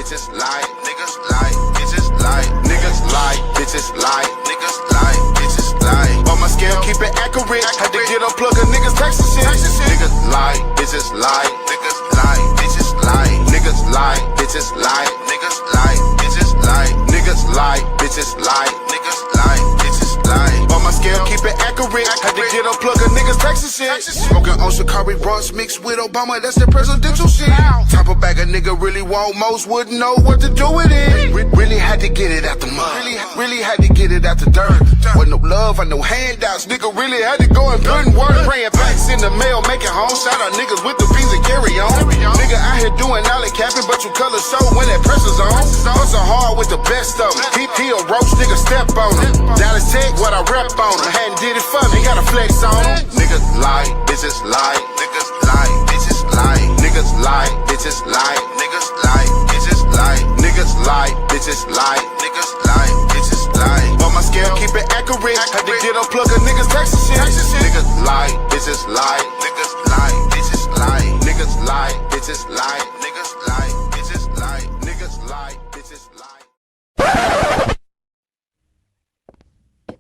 bitches lie, niggas lie, bitches lie, niggas lie, bitches lie, niggas lie, bitches lie. On my scale, keep it accurate. Had to get unplug a niggas texting shit. Niggas lie, bitches lie, niggas lie, bitches lie, niggas lie, bitches lie, niggas lie, bitches lie, niggas lie, bitches lie, niggas lie, bitches lie. On my scale, keep it accurate. Had to get unplug a niggas texting shit. Smoking on Shikari Bronx mixed with Obama, that's the presidential shit. Top a bag a nigga really want most, wouldn't know what to do with it. Really had to get it out the mud. Really had to get it out the dirt. With no love or no handouts, nigga really had to go and put in work. Praying packs in the mail, making home. Shout out niggas with the beans and carry on. Nigga out here doing all that capping, but you color show when that pressure's on. Hustle hard with the best of them. He a roach, nigga step on him. Dallas Tech, what I rep on him. Hadn't did it for me, gotta flex on him. Niggas lie, bitches lie, niggas lie, bitches lie, niggas lie, bitches lie, niggas lie, bitches lie, niggas lie, bitches lie, niggas lie, bitches lie. On my scale, keep it accurate. Had to get unplug a niggas texting shit. Niggas lie, bitches lie, niggas lie, bitches lie, niggas lie, bitches lie, niggas lie, bitches lie, niggas lie, bitches lie.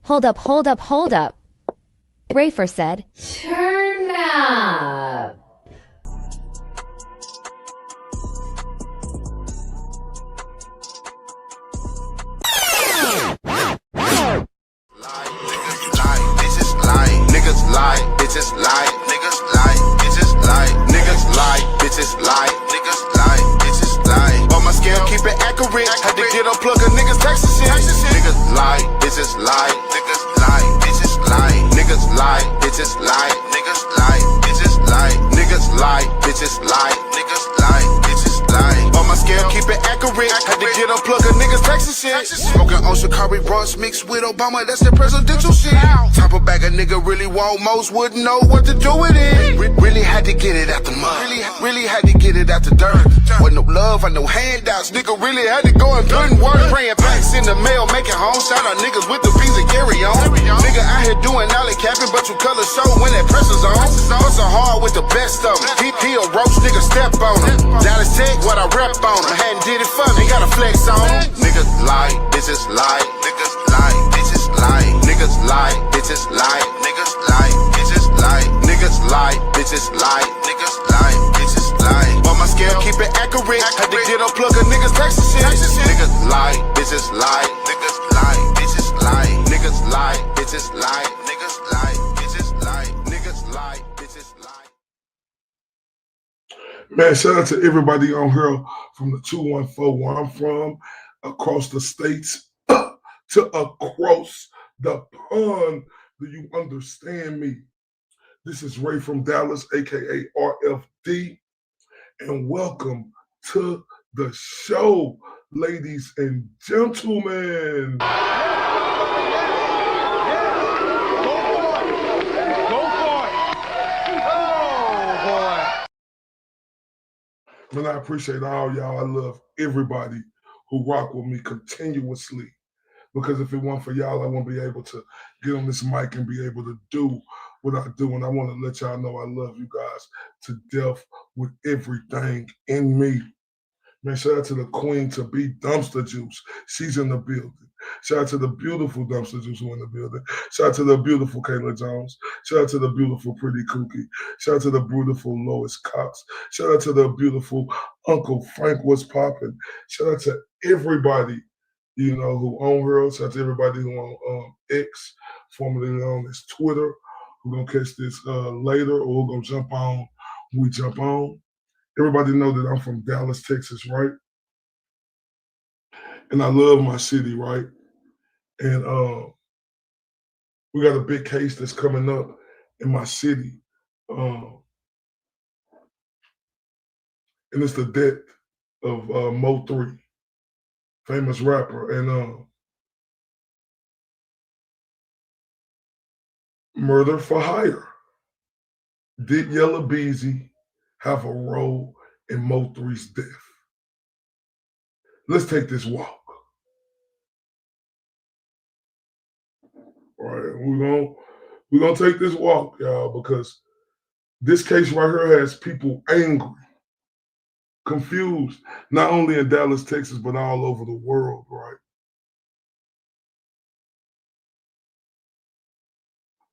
Hold up, hold up, hold up. Rafer said, Turn up. Niggas lie, bitches lie, niggas lie, bitches lie, niggas lie, bitches lie, niggas lie, bitches lie. On my scale, keep it accurate. Had to get unplug a niggas texting shit. Niggas lie, bitches lie, niggas lie, bitches lie, niggas lie, bitches lie, niggas lie, bitches lie, niggas lie, bitches lie, niggas lie, bitches lie. On my scale, keep it accurate. Had to get unplug a niggas texting shit. Smoking on Shikari Bronx mixed with Obama, that's the presidential shit. Top a bag a nigga really want most, wouldn't know what to do with it. Really had to get it out the mud. Really had to get it out the dirt. With no love or no handouts, nigga really had to go and put in work. Praying packs in the mail, making home. Shout out niggas with the beans and carry on. Nigga out here doing all that capping, but you color show when that pressure's on. Hustle hard with the best of them. He a roach, nigga step on him. Dallas Tech, what I rep on him. Hadn't did it for me, gotta flex on him. Niggas lie, bitches lie, niggas lie, bitches lie, niggas lie, bitches lie, niggas lie, bitches lie, niggas lie, bitches lie, niggas lie, bitches lie. On my scale, keep it accurate. Had to get unplug a niggas texting shit. Niggas lie, bitches lie, niggas lie, bitches lie, niggas lie, bitches lie, niggas lie, bitches lie, niggas lie, bitches lie. Man, shout out to everybody on here from the 214 where I'm from, across the states, to across the pond. Do you understand me? This is Ray from Dallas, aka RFD, and welcome to the show, ladies and gentlemen. Man, I appreciate all y'all. I love everybody who rock with me continuously. Because if it weren't for y'all, I wouldn't be able to get on this mic and be able to do what I do. And I want to let y'all know I love you guys to death with everything in me. Man, shout out to the queen to be Dumpster Juice. She's in the building. Shout out to the beautiful Dumpster Juice who in the building. Shout out to the beautiful Kayla Jones. Shout out to the beautiful Pretty Kookie. Shout out to the beautiful Lois Cox. Shout out to the beautiful Uncle Frank What's Poppin'. Shout out to everybody, you know, who own her. Shout out to everybody who on X, formerly known as Twitter, who gonna catch this later, or who gonna jump on when we jump on. Everybody know that I'm from Dallas, Texas, right? And I love my city, right? And we got a big case that's coming up in my city. And it's the death of Mo3’s, famous rapper. And murder for hire. Did Yella Beezy have a role in Mo3’s death? Let's take this walk. All right, we're gonna take this walk, y'all, because this case right here has people angry. confused, not only in Dallas, Texas, but all over the world, right?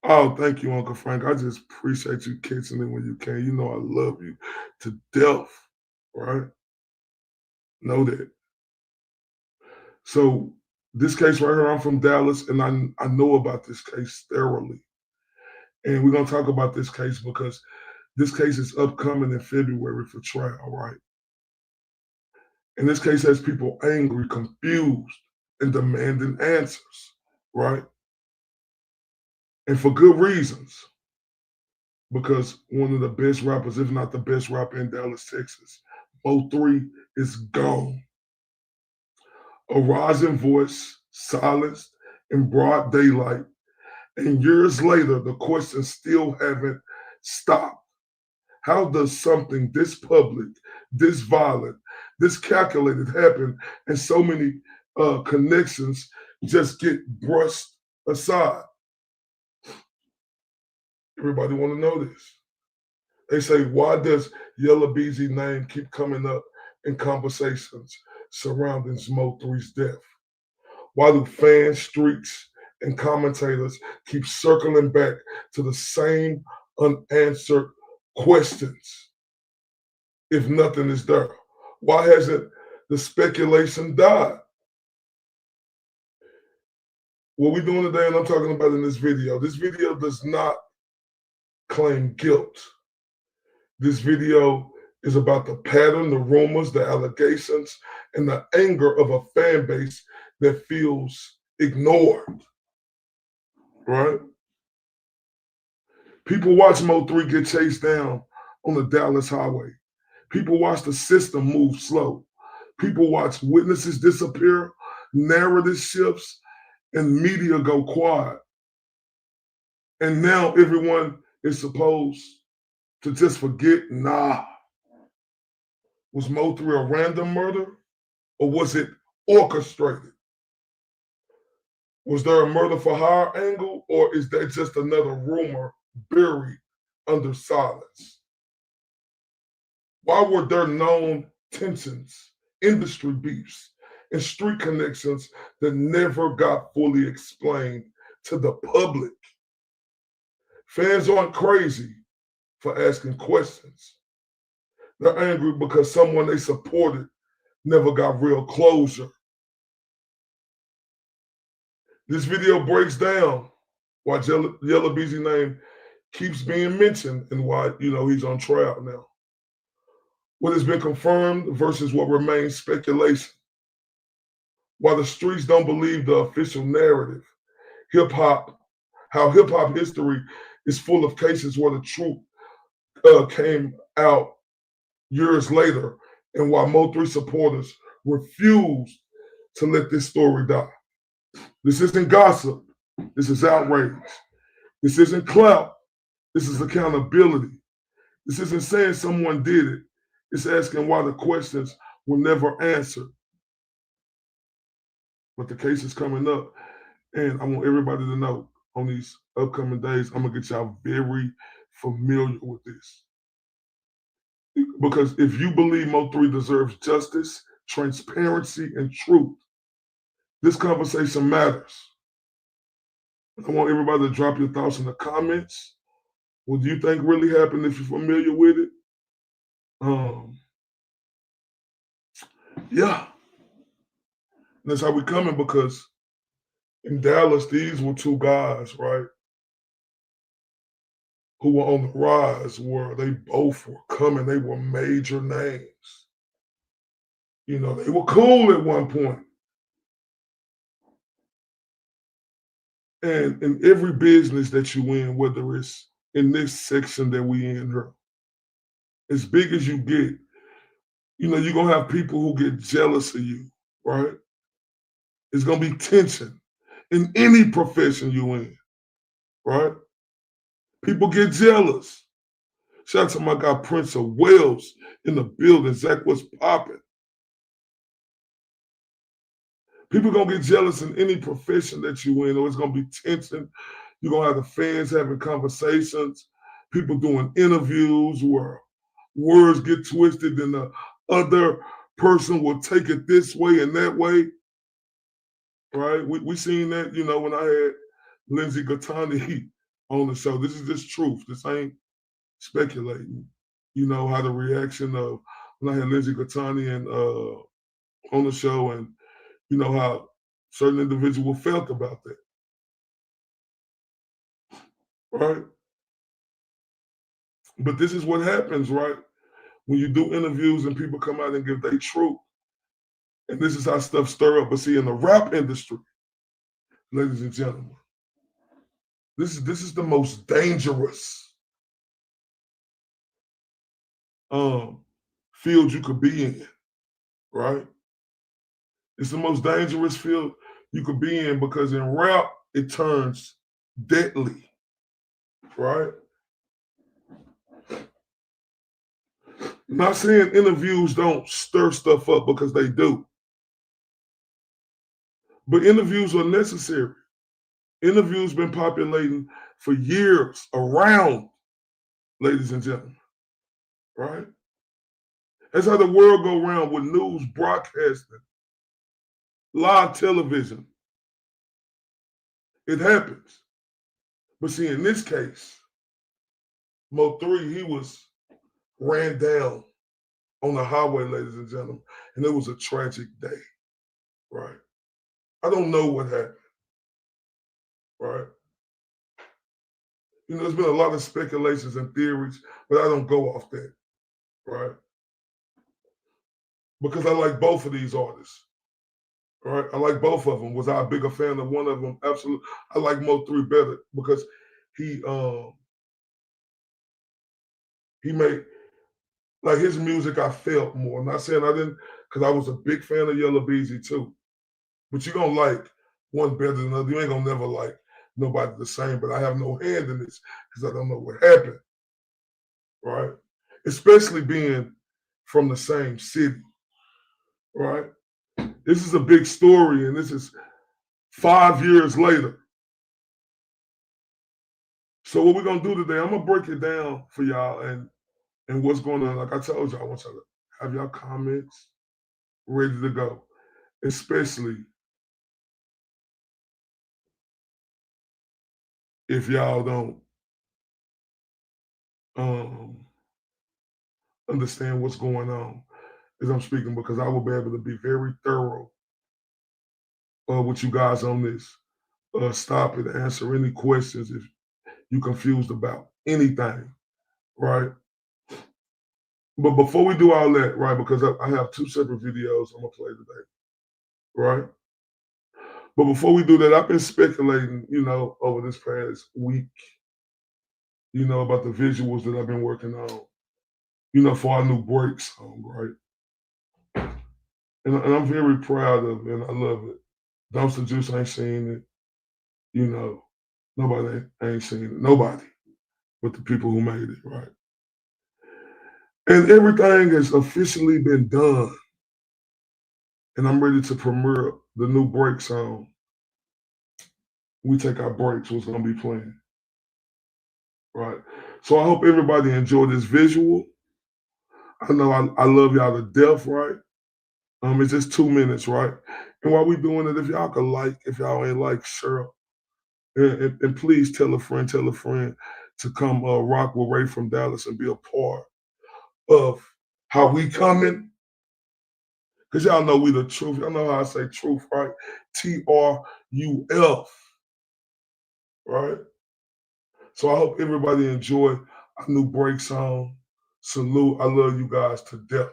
Oh, thank you, Uncle Frank. I just appreciate you catching it when you can. You know I love you to death, right? Know that. So this case right here, I'm from Dallas, and I know about this case thoroughly. And we're gonna talk about this case because this case is upcoming in February for trial, right? And this case has people angry, confused, and demanding answers, right? And for good reasons. Because one of the best rappers, if not the best rapper in Dallas, Texas, Mo3 is gone. A rising voice, silenced in broad daylight. And years later, the questions still haven't stopped. How does something this public, this violent, this calculated happen, and so many connections just get brushed aside? Everybody want to know this. They say, why does Yella Beezy name keep coming up in conversations surrounding Mo3's death? Why do fans, streets, and commentators keep circling back to the same unanswered questions if nothing is there? Why hasn't the speculation died? What we're doing today, and I'm talking about in this video does not claim guilt. This video is about the pattern, the rumors, the allegations, and the anger of a fan base that feels ignored, right? People watch Mo3 get chased down on the Dallas highway. People watch the system move slow. People watch witnesses disappear, narrative shifts, and media go quiet. And now everyone is supposed to just forget, nah. Was Mo3 a random murder or was it orchestrated? Was there a murder for hire angle or is that just another rumor buried under silence? Why were there known tensions, industry beefs, and street connections that never got fully explained to the public? Fans aren't crazy for asking questions. They're angry because someone they supported never got real closure. This video breaks down why Yella Beezy name keeps being mentioned and why, he's on trial now. What has been confirmed versus what remains speculation. Why the streets don't believe the official narrative. How hip hop history is full of cases where the truth came out years later, and why Mo3 supporters refused to let this story die. This isn't gossip. This is outrage. This isn't clout. This is accountability. This isn't saying someone did it. It's asking why the questions were never answered. But the case is coming up, and I want everybody to know on these upcoming days, I'm going to get y'all very familiar with this. Because if you believe Mo3 deserves justice, transparency, and truth, this conversation matters. I want everybody to drop your thoughts in the comments. What do you think really happened if you're familiar with it? Yeah. And that's how we coming, because in Dallas, these were two guys, right, who were on the rise, where they both were coming. They were major names. They were cool at one point. And in every business that you in, whether it's in this section that we in here, as big as you get, you're going to have people who get jealous of you, right? It's going to be tension in any profession you in, right? People get jealous. Shout out to my guy Prince of Wales in the building. Zach, what's popping? People going to get jealous in any profession that you in, or it's going to be tension. You're going to have the fans having conversations, people doing interviews where words get twisted and the other person will take it this way and that way, right? We seen that, you know, when I had Lindsay Gattani on the show. This is just truth. This ain't speculating. You know, how the reaction of when I had Lindsay Gattani and on the show, and you know how certain individual felt about that, right? But this is what happens, right? When you do interviews and people come out and give their truth, and this is how stuff stir up. But see, in the rap industry, ladies and gentlemen, this is the most dangerous field you could be in, right? It's the most dangerous field you could be in, because in rap, it turns deadly, right? I'm not saying interviews don't stir stuff up, because they do. But interviews are necessary. Interviews been populating for years around, ladies and gentlemen, right? That's how the world go around with news broadcasting, live television. It happens. But see, in this case, Mo3, he was ran down on the highway, ladies and gentlemen, and it was a tragic day, right? I don't know what happened, right? You know, there's been a lot of speculations and theories, but I don't go off that, right? Because I like both of these artists, right? I like both of them. Was I a bigger fan of one of them? Absolutely. I like Mo3 better, because he made, like, his music I felt more. I'm not saying I didn't, because I was a big fan of Yella Beezy too. But you're going to like one better than another. You ain't going to never like nobody the same, but I have no hand in this because I don't know what happened, right? Especially being from the same city, right? This is a big story, and this is 5 years later. So what we're going to do today, I'm going to break it down for y'all and what's going on. Like I told y'all, I want y'all to have y'all comments ready to go, especially if y'all don't understand what's going on as I'm speaking, because I will be able to be very thorough with you guys on this. Stop it, answer any questions if you're confused about anything, right? But before we do all that, right, because I have 2 separate videos I'm going to play today, right? But before we do that, I've been speculating, you know, over this past week, you know, about the visuals that I've been working on, you know, for our new break song, right? And I'm very proud of it, and I love it. Dumpster Juice ain't seen it, you know. Nobody ain't seen it. Nobody but the people who made it, right? And everything has officially been done. And I'm ready to premiere the new break song. We Take Our Breaks, what's going to be playing, right? So I hope everybody enjoyed this visual. I know I love y'all to death, right? It's just 2 minutes, right? And while we doing it, if y'all could like, if y'all ain't like, share. And please tell a friend to come rock with Ray from Dallas and be a part of how we coming. Because y'all know we the truth. Y'all know how I say truth, right? TRUF, right? So I hope everybody enjoy our new break song. Salute. I love you guys to death.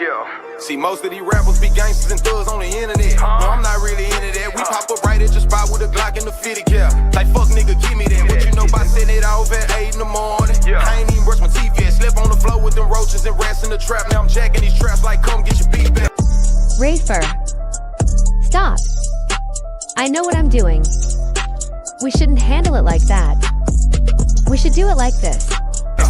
Yeah. See, most of these rappers be gangsters and thugs on the internet. No, I'm not really into that. We pop up right at your spot with a Glock in the fitted, yeah. Like, fuck, nigga, give me that. What you know about setting it off at 8 in the morning? I ain't even brush my teeth yet. Slept on the floor with them roaches and rats in the trap. Now I'm jacking these traps like, come get your beat back. Rafer. Stop. I know what I'm doing. We shouldn't handle it like that. We should do it like this.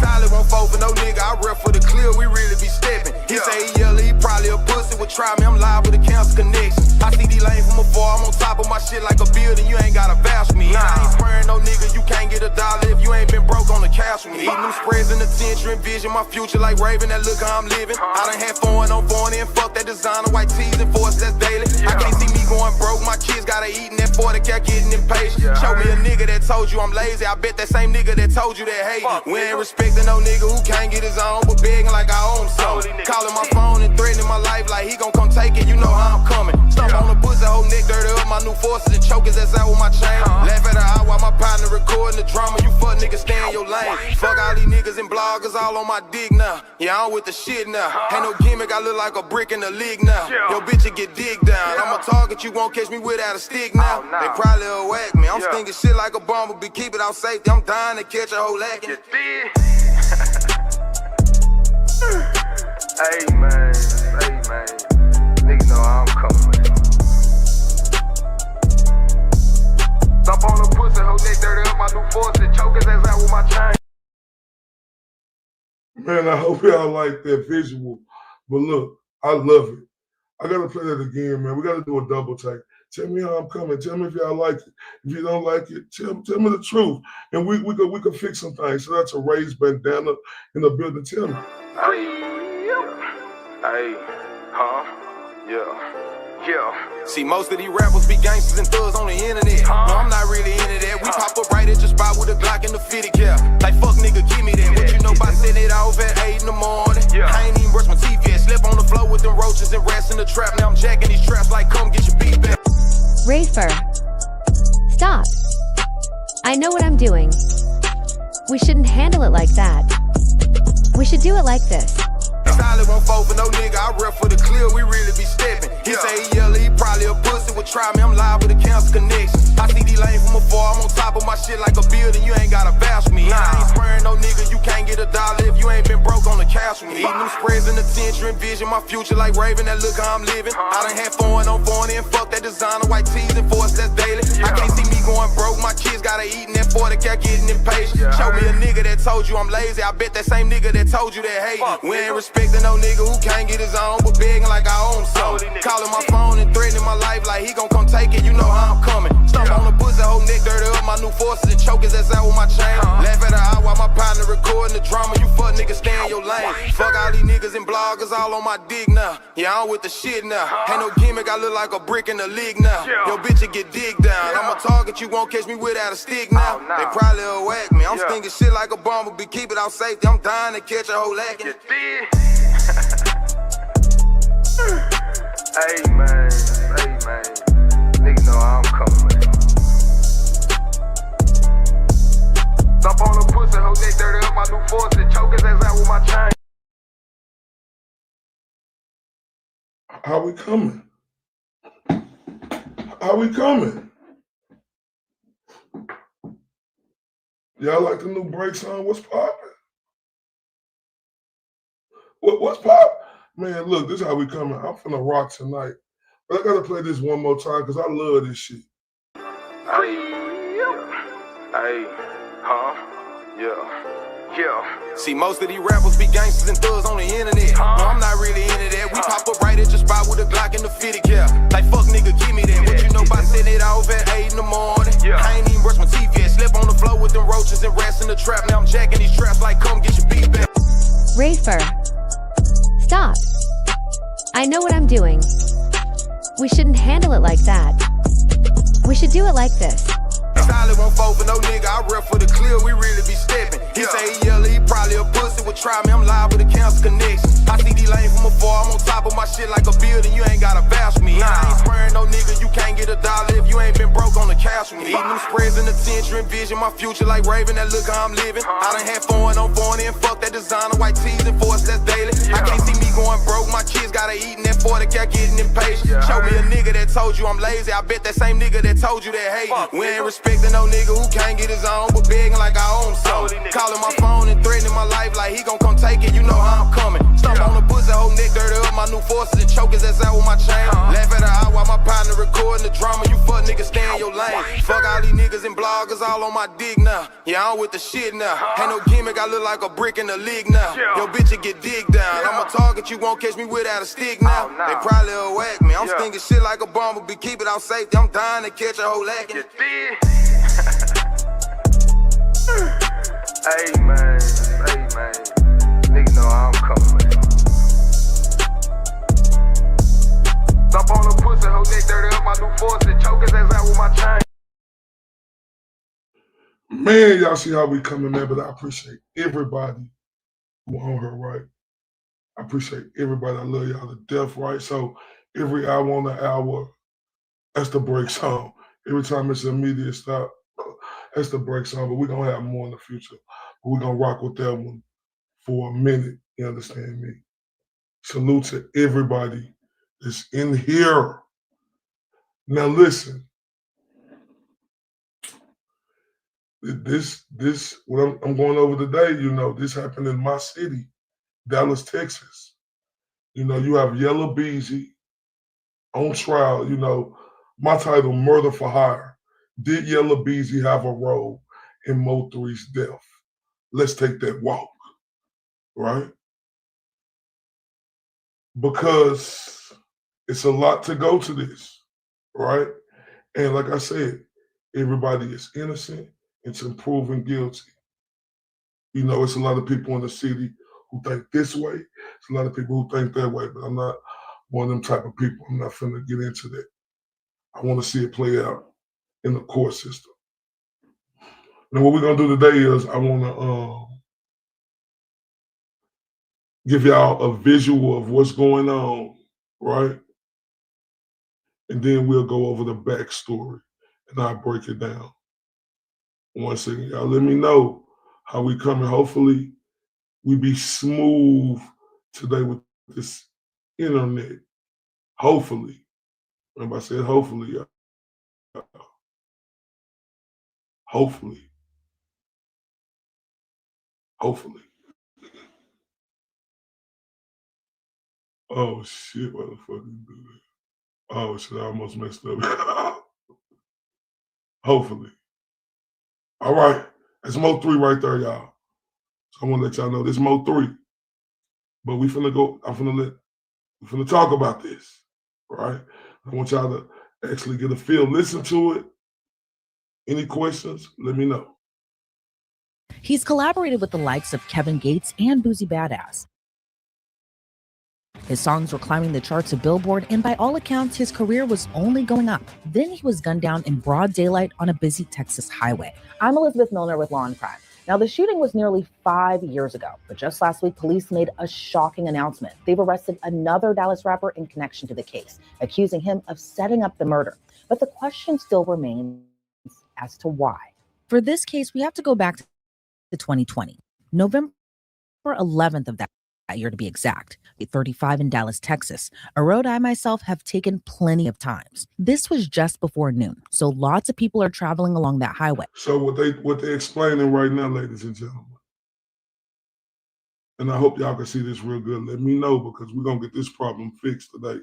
Solid won't fall for no nigga. I rep for the clear. We really be stepping. He say he yellow, he probably a pussy. Would try me. I'm live with a cancer connection. I see these lanes from afar. I'm on top of my shit like a building. You ain't gotta vouch for me. I ain't spraying no nigga. You can't get a dollar if you ain't been broke on the couch with me. Eating them spreads in the tension, envision my future like Raven, that look how I'm living. I done had foreign on foreign and fuck that designer, white tees and force that's daily. I can't see me going broke, my kids gotta eat in that 40 cat getting impatient. Show me a nigga that told you I'm lazy, I bet that same nigga that told you that hate me. We ain't respecting no nigga who can't get his own, but begging like I own something. Calling my phone and threatening my life like he gon' come take it, you know how I'm coming. Stomp on the pussy, whole neck dirty up, my new forces and choke his ass out with my chain. Laugh at her eye while my partner recording the drama, you fuck niggas stay in your lane. Fuck all these niggas and bloggers all on my dick now. Yeah, I'm with the shit now. Ain't no gimmick, I look like a brick in the league now. Yo bitch, it get digged down. I'm a target, you won't catch me without a stick now. They probably will whack me. I'm stinking shit like a bumblebee, keep it out safety. I'm dying to catch a whole lacking. Hey man, nigga know how I'm coming, man. Stop on the pussy, whole neck dirty up, my new force and choke his ass out with my chain. Man, I hope y'all like that visual. But look, I love it. I gotta play that again, man. We gotta do a double take. Tell me how I'm coming. Tell me if y'all like it. If you don't like it, tell me the truth. And we could fix some things. So that's a raised bandana in the building. Tell me. Yeah. See, most of these rappers be gangsters and thugs on the internet. No, I'm not really into that. We pop up right at your spot with a Glock and the 50 cal. Like, fuck nigga, give me that. What you know about setting it off at 8 in the morning? I ain't even brush my teeth yet. Slept on the floor with them roaches and rats in the trap. Now I'm jacking these traps like, come get your beat back. Rafer. Stop. I know what I'm doing. We shouldn't handle it like that. We should do it like this. Solid won't fall for no nigga, I rep for the clear, we really be stepping. He say he yella, he probably a pussy, would try me, I'm live with a cancer connection. I see these lanes from afar, I'm on top of my shit like a building, you ain't gotta bash me. I ain't sparing no nigga, you can't get a dollar if you ain't been broke on the couch with me. Eating them spreads in the tension, envision my future like Raven, that look how I'm living. I done had foreign on foreign and fuck that designer, white tees and force that's daily. I can't see me going broke, my kids gotta eat in that 40 cat getting impatient. Show me a nigga that told you I'm lazy, I bet that same nigga that told you that hate me. We ain't respecting no nigga who can't get his own, but begging like I own something. Calling my phone and threatening my life like he gon' come take it, you know how I'm coming. Stomp on the pussy, whole neck dirty up, my new forces and choke his ass out with my chain. Laugh at her eye while my partner recording the drama, you fuck niggas stay in your lane. Fuck all these niggas and bloggers all on my dick now. Yeah, I'm with the shit now. Ain't no gimmick, I look like a brick in the league now. Yo bitch, it get digged down. I'm a target, you won't catch me without a stick now. They probably will whack me. I'm stinking shit like a bumblebee, keep it out safety. I'm dying to catch a whole lacking. Hey man, nigga know how I'm coming, man. Stop on the pussy, whole neck dirty up, my new force and choke his ass out with my chain. How we coming? How we coming? Y'all like the new break song? What's poppin'? What's poppin'? Man, look, this is how we coming. I'm finna rock tonight. But I gotta play this one more time because I love this shit. Yeah. See, most of these rappers be gangsters and thugs on the internet. No, I'm not really into that. We pop up right at your spot with a Glock and the 50 cal. Like, fuck nigga, give me that. What you know about setting it off at 8 in the morning? I ain't even brush my teeth yet. Slept on the floor with them roaches and rats in the trap. Now I'm jacking these traps like, come get your beat back. Rafer. Stop. I know what I'm doing. We shouldn't handle it like that. We should do it like this. Solid won't fall for no nigga, I rep for the clear, we really be stepping. He say he yella, he probably a pussy, would try me, I'm live with a cancer connection. I see these lanes from afar, I'm on top of my shit like a building, you ain't gotta bash me. I ain't sparing no nigga, you can't get a dollar if you ain't been broke on the couch with me. Eating them spreads in the tension, envision my future like Raven, that look how I'm living. I done had foreign on foreign and fuck that designer, white tees and force that's daily. I can't see me going broke, my kids gotta eat in that 40 cat getting impatient. Show me a nigga that told you I'm lazy, I bet that same nigga that told you that hate me. We ain't respecting no nigga who can't get his own, but begging like I own something. Calling my phone and threatening my life like he gon' come take it, you know how I'm coming. Stomp on the pussy, whole neck dirty up, my new forces and choke his ass out with my chain. Laugh at her eye while my partner recording the drama, you fuck niggas stay in your lane. Fuck all these niggas and bloggers all on my dick now. Yeah, I'm with the shit now. Ain't no gimmick, I look like a brick in the league now. Yo bitch, it get digged down. I'm a target, you won't catch me without a stick now. They probably will whack me. I'm stinking shit like a bumblebee, keep it out safety. I'm dying to catch a whole lacking. Hey man, nigga know I'm coming, man. Stop on the pussy, hoe neck dirty up my new force and choke his ass out with my chain. Man, y'all see how we coming, man, but I appreciate everybody who on her, right? I appreciate everybody. I love y'all to death, right? So every hour on the hour, that's the break song. Every time it's an immediate stop, that's the break song. But we're going to have more in the future. But we're going to rock with that one for a minute. You understand me? Salute to everybody that's in here. Now listen. This what I'm going over today, you know, this happened in my city, Dallas, Texas. You know, you have Yella Beezy on trial. You know, my title, Murder for Hire. Did Yella Beezy have a role in Mo3’s death? Let's take that walk, right? Because it's a lot to go to this, right? And like I said, everybody is innocent until proven guilty. You know, it's a lot of people in the city who think this way. It's a lot of people who think that way, but I'm not one of them type of people. I'm not finna get into that. I want to see it play out in the court system. Now, what we're gonna do today is I want to give y'all a visual of what's going on, right? And then we'll go over the backstory and I'll break it down. One second, y'all. Let me know how we coming. Hopefully, we be smooth today with this internet. Hopefully. Remember I said hopefully, y'all. Hopefully. Hopefully. Oh shit, what the fuck you do that? Oh shit, I almost messed up. Hopefully. All right. That's Mo3 right there, y'all. So I want to let y'all know this Mo3. But we finna go, we finna talk about this. Right? I want y'all to actually get a feel. Listen to it. Any questions? Let me know. He's collaborated with the likes of Kevin Gates and Boozy Badass. His songs were climbing the charts of Billboard, and by all accounts, his career was only going up. Then he was gunned down in broad daylight on a busy Texas highway. I'm Elizabeth Milner with Law and Crime. Now, the shooting was nearly 5 years ago, but just last week, police made a shocking announcement. They've arrested another Dallas rapper in connection to the case, accusing him of setting up the murder. But the question still remains as to why. For this case, we have to go back to 2020, November 11th of that year to be exact, 35 in Dallas, Texas, a road I myself have taken plenty of times. This was just before noon, so lots of people are traveling along that highway. So what they're explaining right now, ladies and gentlemen, and I hope y'all can see this real good. Let me know because we're gonna get this problem fixed today.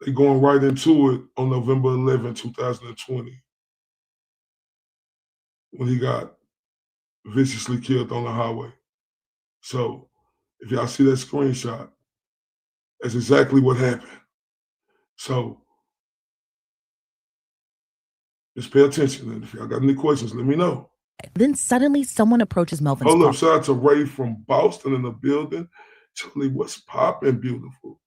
They're going right into it on November 11, 2020, when he got viciously killed on the highway. So if y'all see that screenshot, that's exactly what happened. So just pay attention. And if y'all got any questions, let me know. Then suddenly someone approaches Melvin's Hold car. up, shout out to Ray from Boston in the building. Charlie, what's poppin', beautiful?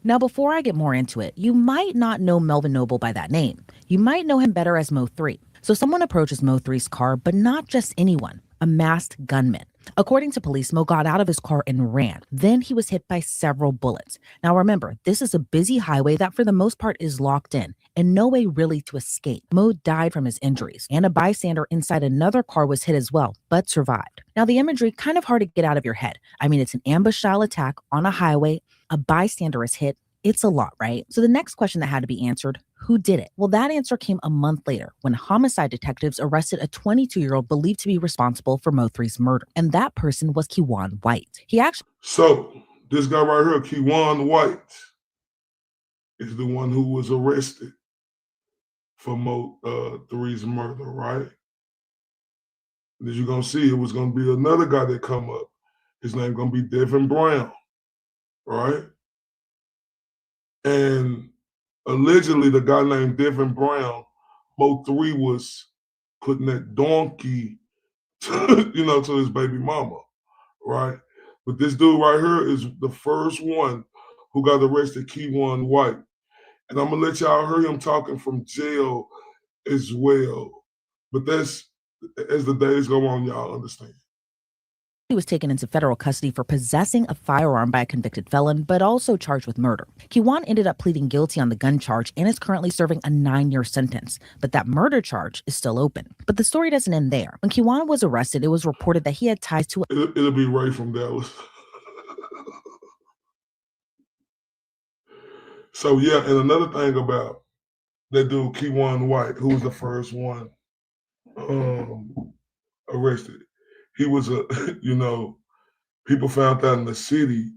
Now, before I get more into it, you might not know Melvin Noble by that name. You might know him better as Mo3. So someone approaches Mo3's car, but not just anyone, a masked gunman. According to police, Mo got out of his car and ran. Then he was hit by several bullets. Now remember, this is a busy highway that for the most part is locked in and no way really to escape. Mo died from his injuries, and a bystander inside another car was hit as well, but survived. Now the imagery, kind of hard to get out of your head. I mean, it's an ambush-style attack on a highway, a bystander is hit. It's a lot, right? So the next question that had to be answered, who did it? Well, that answer came a month later when homicide detectives arrested a 22-year-old believed to be responsible for Mo3's murder. And that person was Kewan White. So this guy right here, Kewan White, is the one who was arrested for Mo3's murder, right? And as you're gonna see, it was gonna be another guy that come up. His name gonna be Devin Brown, right? And allegedly, the guy named Devin Brown, Mo3 was putting that donkey you know, to his baby mama, right? But this dude right here is the first one who got arrested, Keywan White. And I'm gonna let y'all hear him talking from jail as well. But that's as the days go on, y'all understand. He was taken into federal custody for possessing a firearm by a convicted felon, but also charged with murder. Kiwan ended up pleading guilty on the gun charge and is currently serving a 9-year sentence, but that murder charge is still open. But the story doesn't end there. When Kiwan was arrested, it was reported that he had ties to It'll be Ray from Dallas. So yeah, and another thing about that dude, Keywan White, who was the first one arrested. He was a, you know, people found out in the city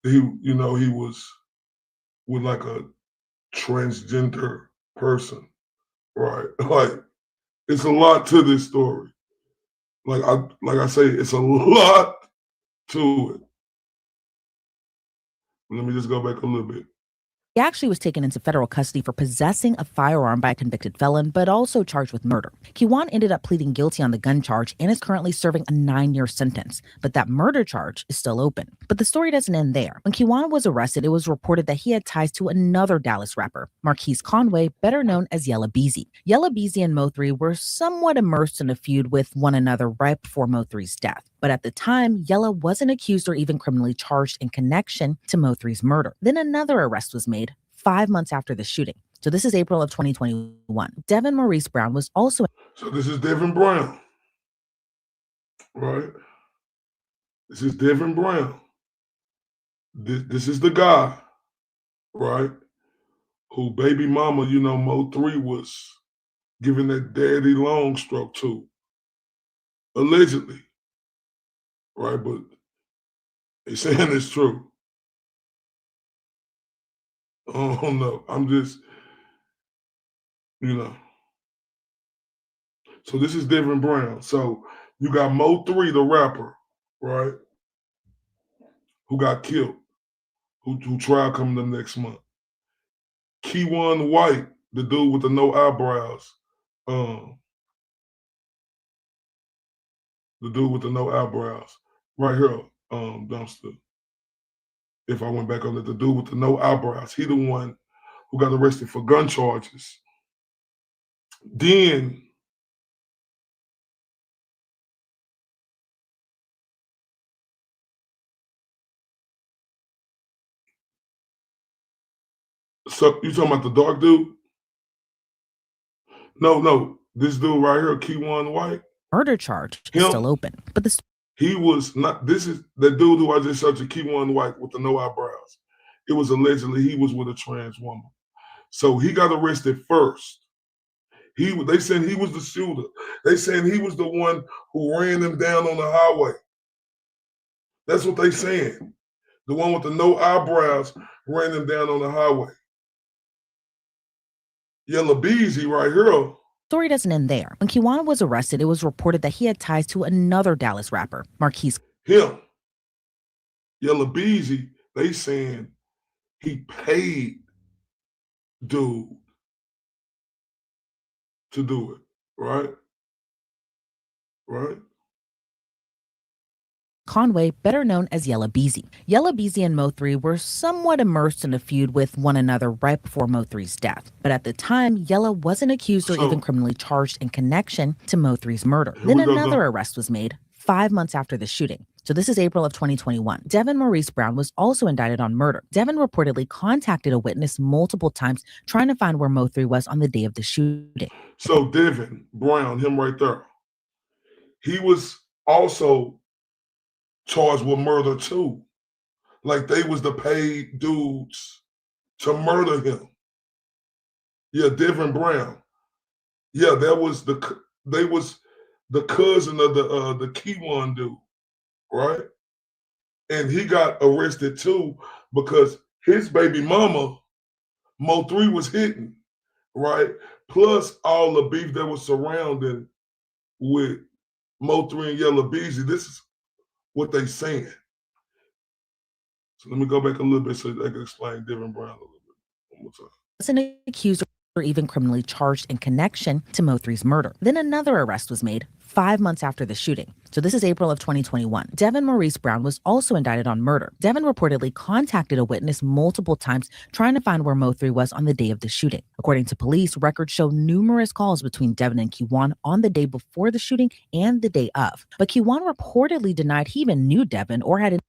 that he was with like a transgender person, right? Like it's a lot to this story. Like I say, it's a lot to it. Let me just go back a little bit. He actually was taken into federal custody for possessing a firearm by a convicted felon, but also charged with murder. Kiwan ended up pleading guilty on the gun charge and is currently serving a 9-year sentence, but that murder charge is still open. But the story doesn't end there. When Kiwan was arrested, it was reported that he had ties to another Dallas rapper, Marquise Conway, better known as Yella Beezy. Yella Beezy and Mo3 were somewhat immersed in a feud with one another right before Mo3's death. But at the time, Yella wasn't accused or even criminally charged in connection to Mo3's murder. Then another arrest was made 5 months after the shooting. So this is April of 2021. Devin Maurice Brown was also. So this is Devin Brown, right? This is Devin Brown. This is the guy, right? Who baby mama, you know, Mo3 was giving that daddy long stroke to, allegedly, right? But they saying it's true. I don't know. I'm just, you know. So this is Devin Brown. So you got Mo3, the rapper, right? Who got killed, who trial coming the next month. Keywan White, the dude with the no eyebrows. The dude with the no eyebrows. Right here, dumpster. If I went back on it, the dude with the no eyebrows. He the one who got arrested for gun charges. Then so you talking about the dark dude? No. This dude right here, Keywan White. Murder charge is still open. But he was not, this is the dude who I just showed you, Keywan White with the no eyebrows. It was allegedly he was with a trans woman. So he got arrested first. They saying he was the shooter. They saying he was the one who ran them down on the highway. That's what they saying. The one with the no eyebrows ran them down on the highway. Yella Beezy right here. Story doesn't end there. When Kiwan was arrested, it was reported that he had ties to another Dallas rapper, Marquise. Him. Yella Beezy, they saying he paid dude to do it, right? Right? Conway, better known as Yella Beezy. Yella Beezy and Mo3 were somewhat immersed in a feud with one another right before Mo3's death. But at the time, Yella wasn't accused or even criminally charged in connection to Mo3's murder. Then another arrest was made 5 months after the shooting. So this is April of 2021. Devin Maurice Brown was also indicted on murder. Devin reportedly contacted a witness multiple times trying to find where Mo3 was on the day of the shooting. So Devin Brown, him right there, he was also charged with murder too. Like they was the paid dudes to murder him. Yeah, Devin Brown. Yeah, they was the cousin of the Keywan dude, right? And he got arrested too because his baby mama, Mo3, was hitting, right? Plus all the beef that was surrounding with Mo3 and Yella Beezy. This is what they saying. So let me go back a little bit so I can explain Devin Brown a little bit one more time. Wasn't accused or even criminally charged in connection to Mo3’s murder. Then another arrest was made 5 months after the shooting. So this is April of 2021. Devin Maurice Brown was also indicted on murder. Devin reportedly contacted a witness multiple times trying to find where Mo3 was on the day of the shooting. According to police, records show numerous calls between Devin and Kiwan on the day before the shooting and the day of. But Kiwan reportedly denied he even knew Devin or had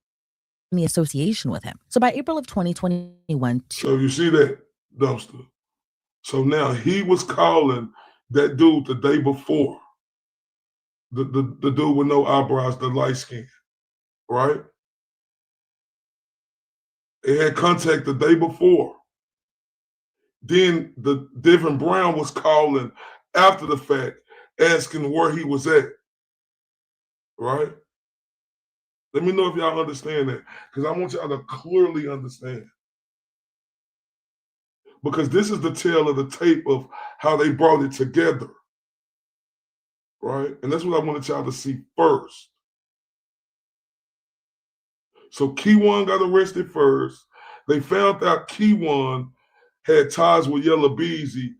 any association with him. So by April of 2021, So you see that, Dumpster? So now he was calling that dude the day before. The dude with no eyebrows, the light skin, right? They had contact the day before. Then the Devin Brown was calling after the fact, asking where he was at, right? Let me know if y'all understand that, because I want y'all to clearly understand. Because this is the tale of the tape of how they brought it together, right? And that's what I wanted y'all to see first. So Kiwan got arrested first. They found out Kiwan had ties with Yella Beezy,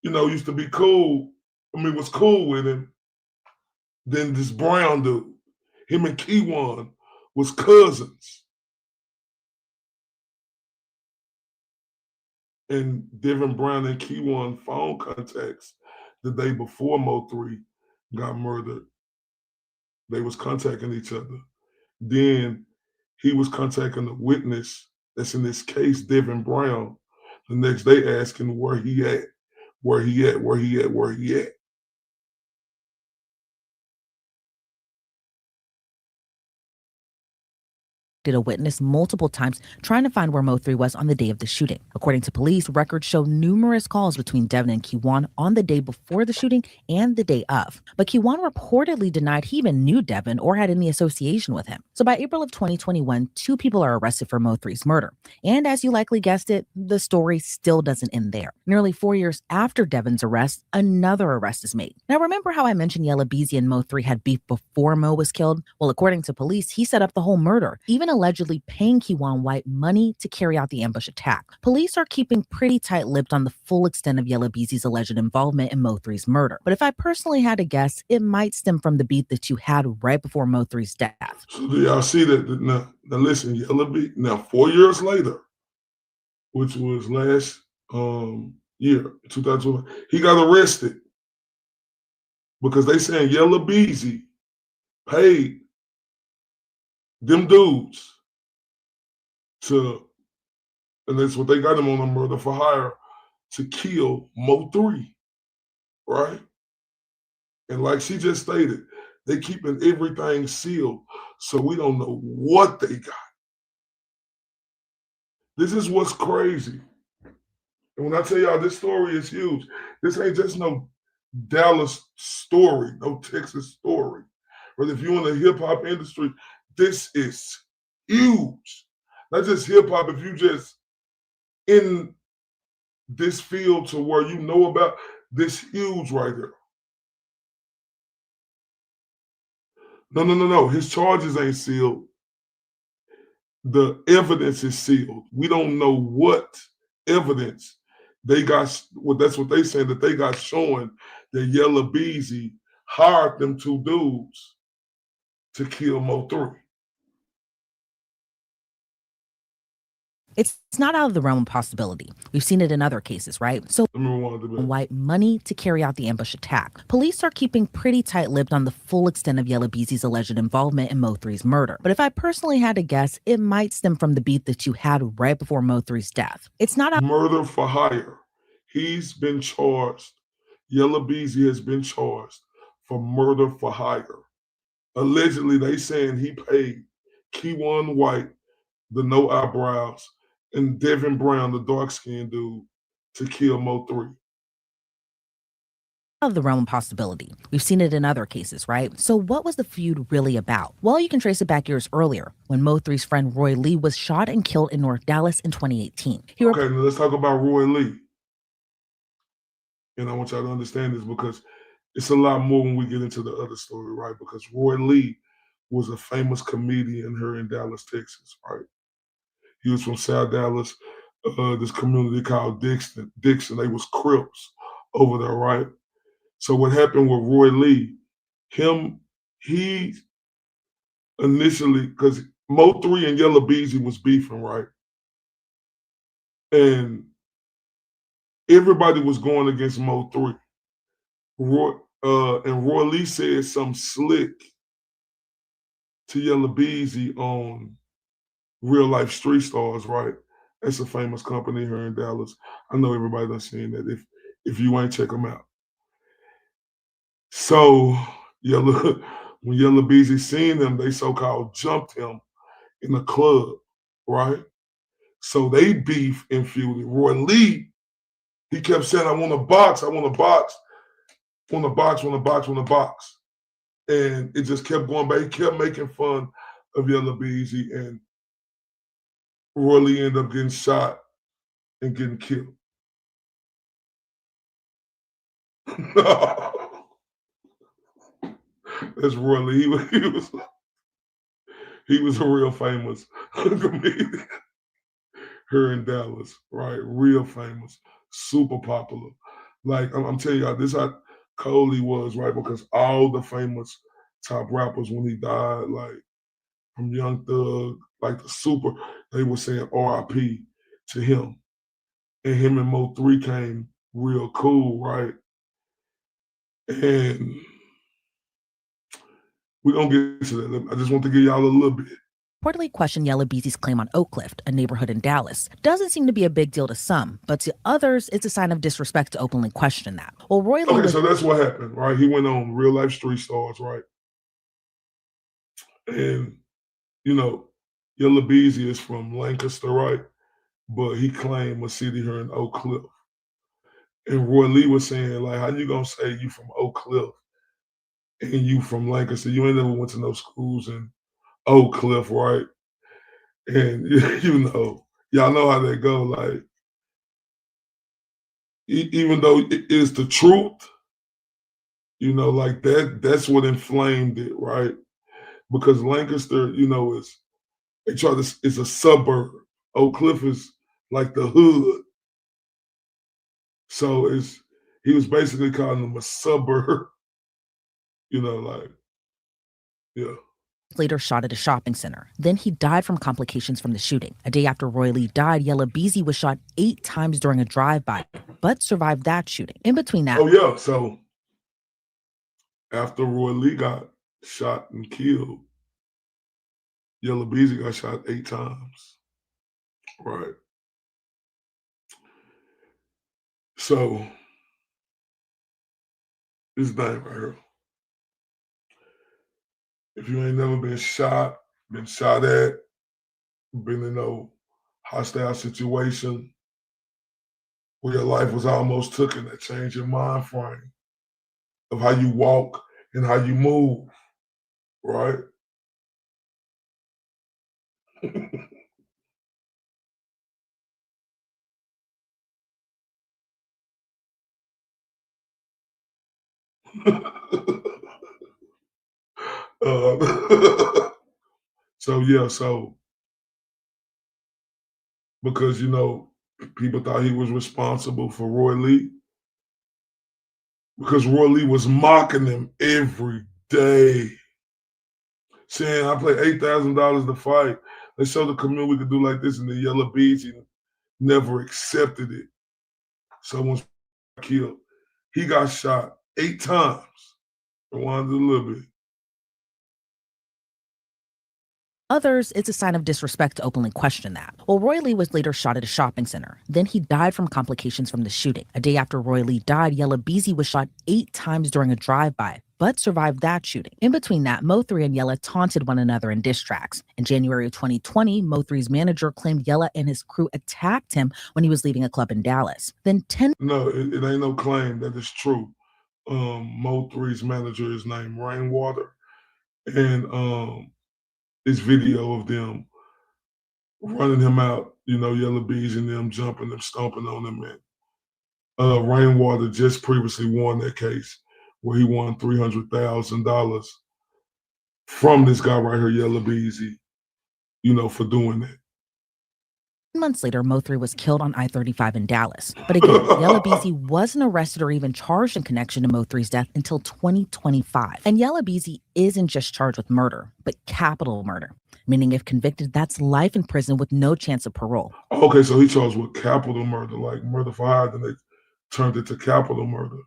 used to be cool. Was cool with him. Then this Brown dude, him and Kiwan was cousins. And Devin Brown and Kiwan phone contacts the day before Mo3 got murdered. They was contacting each other. Then he was contacting the witness that's in this case, Devin Brown, the next day asking where he at, where he at, where he at, where he at. did a witness multiple times trying to find where Mo3 was on the day of the shooting. According to police, records show numerous calls between Devin and Kiwan on the day before the shooting and the day of. But Kiwan reportedly denied he even knew Devin or had any association with him. So by April of 2021, 2 people are arrested for Mo3's murder. And as you likely guessed it, the story still doesn't end there. Nearly 4 years after Devin's arrest, another arrest is made. Now remember how I mentioned Yella Beezy and Mo3 had beef before Mo was killed? Well, according to police, he set up the whole murder, even allegedly paying Kiwan White money to carry out the ambush attack. Police are keeping pretty tight-lipped on the full extent of Yella Beezy's alleged involvement in Mo3's murder. But if I personally had to guess, it might stem from the beef that you had right before Mo3's death. So do y'all see that? Now listen, Yella Beezy, now 4 years later, which was last year, 2020, he got arrested because they saying Yella Beezy paid them dudes to, and that's what they got him on, a murder for hire, to kill Mo3, right? And like she just stated, they keeping everything sealed, so we don't know what they got. This is what's crazy. And when I tell y'all this story is huge, this ain't just no Dallas story, no Texas story. But if you're in the hip hop industry, this is huge. Not just hip hop, if you just in this field to where you know about this, huge right here. No. His charges ain't sealed. The evidence is sealed. We don't know what evidence they got. Well, that's what they saying, that they got showing that Yella Beezy hired them 2 dudes to kill Mo3. It's not out of the realm of possibility. We've seen it in other cases, right? So White money to carry out the ambush attack. Police are keeping pretty tight-lipped on the full extent of Yella Beezy's alleged involvement in Mo3's murder. But if I personally had to guess, it might stem from the beef that you had right before Mo3's death. It's not out murder for hire. He's been charged. Yella Beezy has been charged for murder for hire. Allegedly, they saying he paid Kiwan White, the no eyebrows, and Devin Brown, the dark-skinned dude, to kill Mo3. of the realm of possibility. We've seen it in other cases, right? So what was the feud really about? Well, you can trace it back years earlier, when Mo3's friend Roy Lee was shot and killed in North Dallas in 2018. Okay, now let's talk about Roy Lee. And I want y'all to understand this because it's a lot more when we get into the other story, right? Because Roy Lee was a famous comedian here in Dallas, Texas, right? He was from South Dallas. this community called Dixon. They was Crips over there, right? So what happened with Roy Lee, he initially, because Mo3 and Yella Beezy was beefing, right? And everybody was going against Mo3. And Roy Lee said something slick to Yella Beezy on Real Life Street Stars, right? That's a famous company here in Dallas. I know everybody done seen that. If you ain't, check them out. So when Yella Beezy seen them, they so-called jumped him in the club, right? So they beef and feuded. Roy Lee, he kept saying, I want a box, I want a box, want a box, want a box, want a box. And it just kept going back. He kept making fun of Yella Beezy, and Roy Lee ended up getting shot and getting killed. That's Roy Lee. He was a real famous comedian here in Dallas, right? Real famous, super popular. Like I'm telling y'all, this how cold he was, right? Because all the famous top rappers when he died, like from Young Thug, like the super, they were saying R.I.P. to him. And him and Mo3 came real cool, right? And we're gonna get to that. I just want to give y'all a little bit. Reportedly questioned Yella Beezy's claim on Oak Cliff, a neighborhood in Dallas. Doesn't seem to be a big deal to some, but to others, it's a sign of disrespect to openly question that. Well, Roy Lee so that's what happened, right? He went on Real Life Street Stars, right? And, Yella Beezy is from Lancaster, right? But he claimed a city here in Oak Cliff. And Roy Lee was saying, like, how you gonna say you from Oak Cliff and you from Lancaster? You ain't never went to no schools in Oak Cliff, right? And y'all know how they go. Like, even though it is the truth, like that's what inflamed it, right? Because Lancaster, it's a suburb. Oak Cliff is like the hood. So he was basically calling them a suburb, yeah. Later shot at a shopping center. Then he died from complications from the shooting. A day after Roy Lee died, Yella Beezy was shot 8 times during a drive-by, but survived that shooting. In between that... Oh, yeah. So after Roy Lee got shot and killed, Yella Beezy got shot 8 times. Right. So this thing right here. If you ain't never been shot at, been in no hostile situation where your life was almost taken, that changed your mind frame of how you walk and how you move, right? So because people thought he was responsible for Roy Lee, because Roy Lee was mocking him every day, saying, I pay $8,000 to fight. Let's show the community we could do like this. And the Yella Beezy never accepted it. So once he got killed, he got shot 8 times. Rewind it a little bit. Others, it's a sign of disrespect to openly question that. Well, Roy Lee was later shot at a shopping center. Then he died from complications from the shooting. A day after Roy Lee died, Yella Beezy was shot 8 times during a drive-by, but survived that shooting. In between that, Mo3 and Yella taunted one another in diss tracks. In January of 2020, Mo3's manager claimed Yella and his crew attacked him when he was leaving a club in Dallas. Then No, it ain't no claim that it's true. Mo3's manager is named Rainwater. And this video of them running him out, Yella Beezy and them jumping and stomping on him. And Rainwater just previously won that case where he won $300,000 from this guy right here, Yella Beezy, for doing that. Months later, Mo3 was killed on I-35 in Dallas. But again, Yella Beezy wasn't arrested or even charged in connection to Mo3's death until 2025. And Yella Beezy isn't just charged with murder, but capital murder, meaning if convicted, that's life in prison with no chance of parole. Okay, so he charged with capital murder, like murder for hire, then they turned it to capital murder.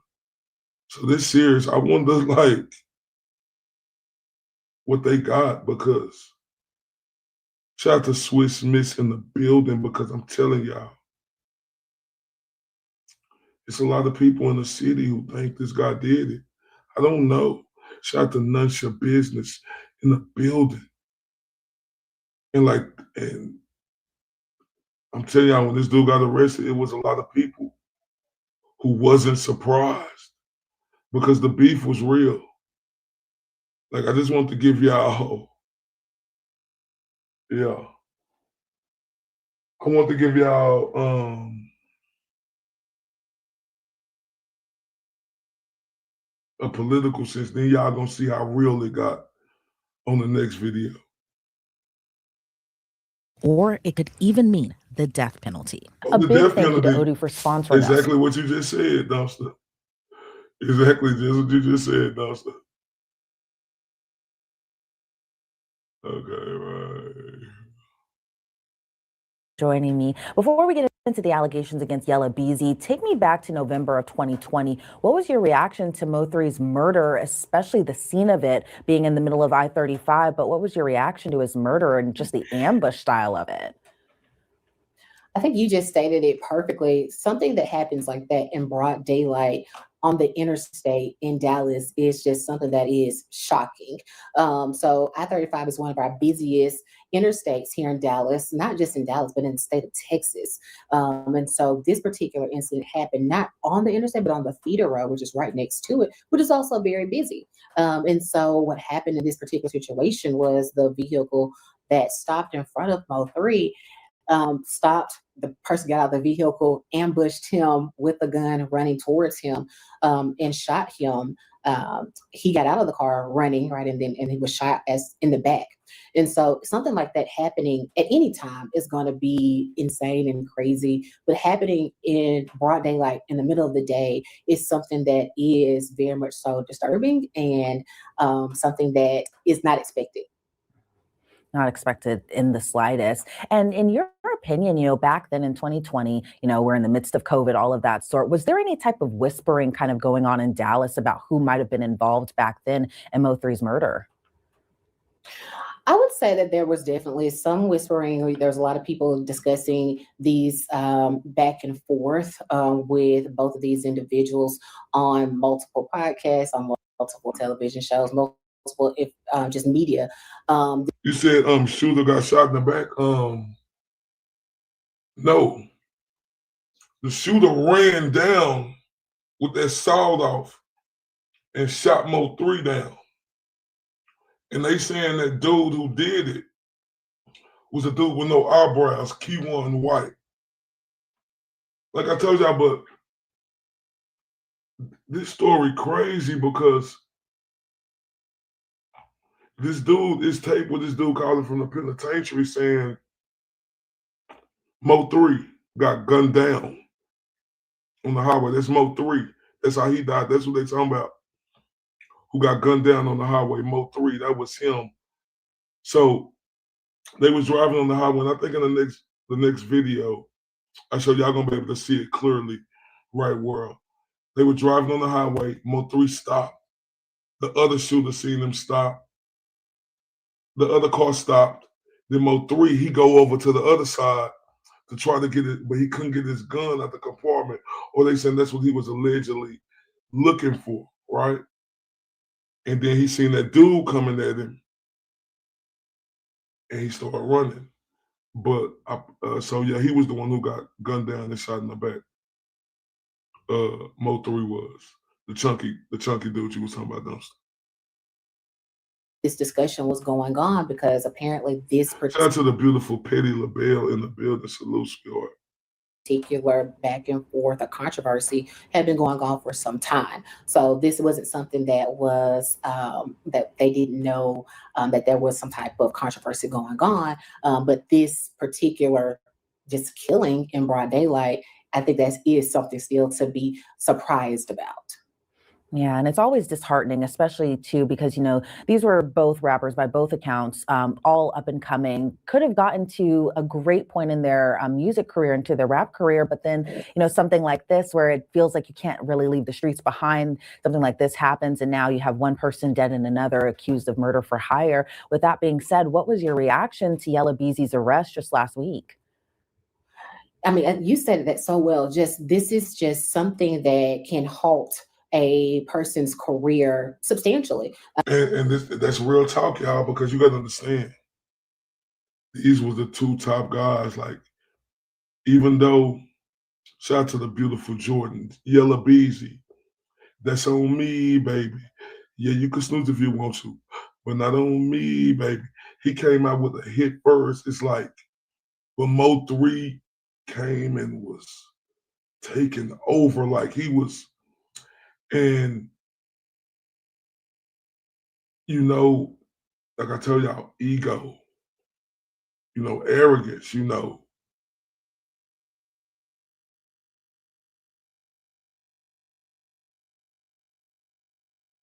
So this series, I wonder, like, what they got, because shout out to Swiss Miss in the building, because I'm telling y'all, it's a lot of people in the city who think this guy did it. I don't know. Shout out to None Your Business in the building. And I'm telling y'all, when this dude got arrested, it was a lot of people who wasn't surprised because the beef was real. Like, I just want to give y'all, yeah. I want to give y'all a political sense. Then y'all gonna see how real it got on the next video. Or it could even mean the death penalty. Oh, A the big death thank you to penalty. Odoo for sponsoring us. Exactly what you just said, Dumpster. Exactly just what you just said, Dumpster. Okay, right. Joining me. Before we get into the allegations against Yella Beezy, take me back to November of 2020. What was your reaction to Mo3's murder, especially the scene of it being in the middle of I-35? But what was your reaction to his murder and just the ambush style of it? I think you just stated it perfectly. Something that happens like that in broad daylight on the interstate in Dallas is just something that is shocking. So I-35 is one of our busiest interstates here in Dallas, not just in Dallas, but in the state of Texas. And so this particular incident happened not on the interstate, but on the feeder road, which is right next to it, which is also very busy. And so what happened in this particular situation was the vehicle that stopped in front of Mo3 stopped. The person got out of the vehicle, ambushed him with a gun, running towards him, and shot him. He got out of the car running, right, and he was shot as in the back. And so something like that happening at any time is going to be insane and crazy, but happening in broad daylight in the middle of the day is something that is very much so disturbing and something that is not expected. Not expected in the slightest. And in your opinion, back then in 2020, we're in the midst of COVID, all of that sort. Was there any type of whispering kind of going on in Dallas about who might have been involved back then in Mo3's murder? I would say that there was definitely some whispering. There's a lot of people discussing these back and forth with both of these individuals on multiple podcasts, on multiple television shows, multiple just media. You said shooter got shot in the back. No. The shooter ran down with that sawed off and shot Mo3 down. And they saying that dude who did it was a dude with no eyebrows, Q1 white. Like I told y'all, but this story crazy because this dude is taped with this dude calling from the penitentiary saying Mo3 got gunned down on the highway. That's Mo3. That's how he died. That's what they talking about. Who got gunned down on the highway, Mo3. That was him. So they was driving on the highway, and I think in the next video, I show y'all gonna be able to see it clearly, right where they were driving on the highway. Mo3 stopped. The other shooter seen him stop. The other car stopped. Then Mo3, he go over to the other side to try to get it, but he couldn't get his gun out the compartment. Or they said that's what he was allegedly looking for, right? And then he seen that dude coming at him, and he started running. But so yeah, he was the one who got gunned down and shot in the back. Mo3 was the chunky dude you was talking about, Dumpster. This discussion was going on because apparently this Shout out to the beautiful Petty LaBelle in the building. Salute, Sport. Particular back and forth, a controversy had been going on for some time. So this wasn't something that was that they didn't know that there was some type of controversy going on. But this particular just killing in broad daylight, I think that is something still to be surprised about. Yeah, and it's always disheartening, especially too, because these were both rappers by both accounts, all up and coming, could have gotten to a great point in their music career, into their rap career, but then something like this, where it feels like you can't really leave the streets behind, something like this happens, and now you have one person dead and another accused of murder for hire. With that being said, what was your reaction to Yella Beezy's arrest just last week? I mean, you said that so well. This is just something that can halt a person's career substantially. And that's real talk, y'all, because you got to understand, these were the two top guys. Like, even though, shout out to the beautiful Jordan, Yella Beezy, that's on me, baby. Yeah, you can snooze if you want to, but not on me, baby. He came out with a hit first. It's like when Mo3 came and was taking over, like he was, and like I tell y'all, ego, arrogance,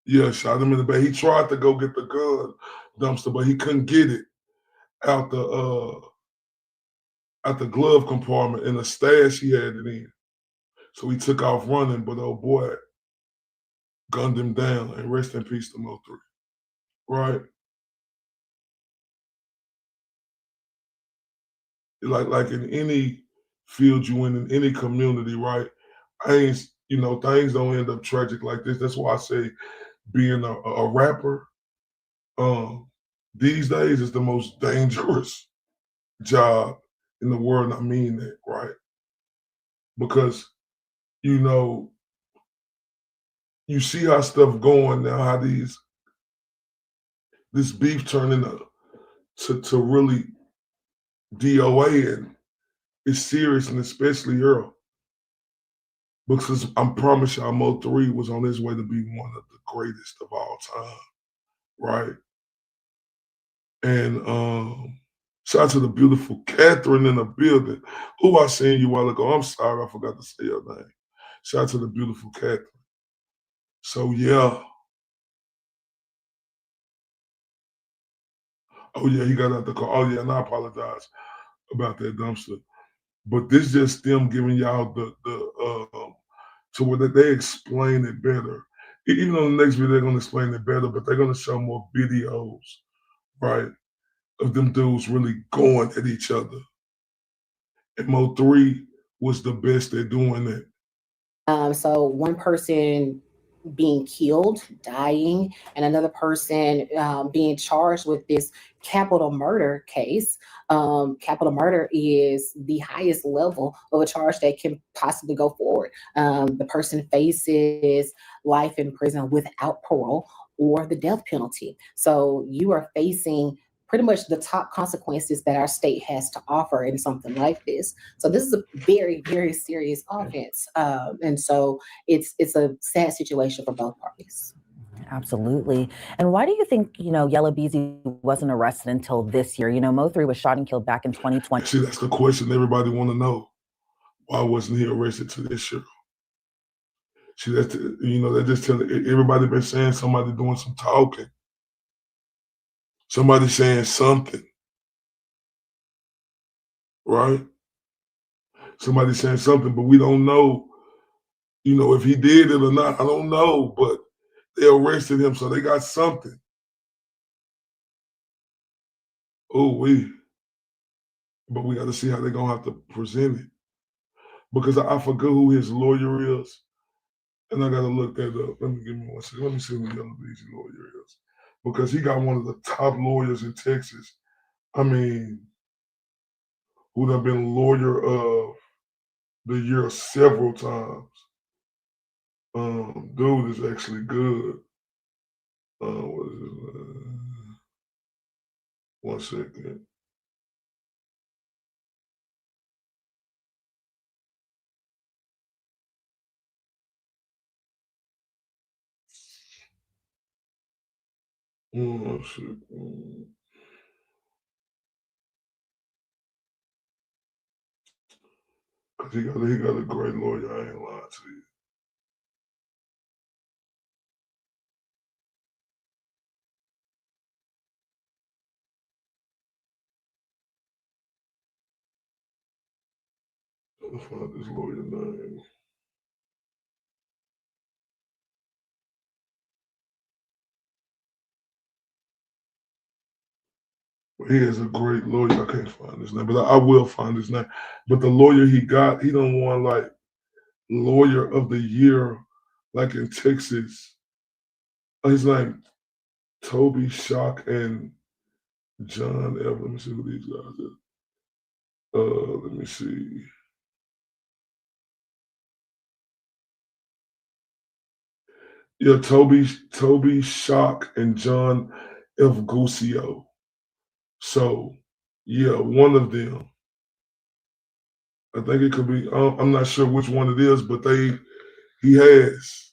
Yeah, shot him in the back. He tried to go get the gun dumpster, but he couldn't get it out the glove compartment in the stash he had it in. So he took off running, but oh boy, gunned him down. And rest in peace to Mo3. Right? Like in any field you in any community, right? Things don't end up tragic like this. That's why I say being a rapper these days is the most dangerous job in the world. I mean that, right? Because you see how stuff going now, how this beef turning to really DOA, and it's serious, and especially Earl. Because I promise y'all, Mo3 was on his way to be one of the greatest of all time, right? And shout out to the beautiful Catherine in the building, who I seen you a while ago. I'm sorry, I forgot to say your name. Shout out to the beautiful Catherine. So yeah. Oh yeah, he got out the car. Oh yeah, and I apologize about that dumpster. But this just them giving y'all the to where they explain it better. Even on the next video, they're gonna explain it better, but they're gonna show more videos, right, of them dudes really going at each other. And Mo3 was the best at doing that. So one person being killed, dying, and another person being charged with this capital murder case. Capital murder is the highest level of a charge that can possibly go forward. The person faces life in prison without parole or the death penalty. So you are facing pretty much the top consequences that our state has to offer in something like this. So this is a very, very serious offense. And so it's a sad situation for both parties. Absolutely. And why do you think, Yella Beezy wasn't arrested until this year? Mo3 was shot and killed back in 2020. See, that's the question everybody want to know. Why wasn't he arrested to this year? See, they're just telling everybody been saying somebody doing some talking. Somebody saying something. Right? Somebody saying something, but we don't know, if he did it or not. I don't know, but they arrested him, so they got something. But we got to see how they're gonna have to present it, because I forget who his lawyer is, and I got to look that up. Give me 1 second. Let me see who Yella Beezy lawyer is, because he got one of the top lawyers in Texas. I mean, who done been lawyer of the year several times. Dude is actually good. What is it? 1 second. Oh, shit. Cause he got a great lawyer. I ain't lying to you. Let's find this lawyer name. He is a great lawyer. I can't find his name, but I will find his name. But the lawyer he got, he done won like lawyer of the year, like in Texas. His name Toby Shock and John Ever. Let me see who these guys are. Let me see. Yeah, Toby Shock and John F. Guscio. So, yeah, one of them. I think it could be. I'm not sure which one it is, but he has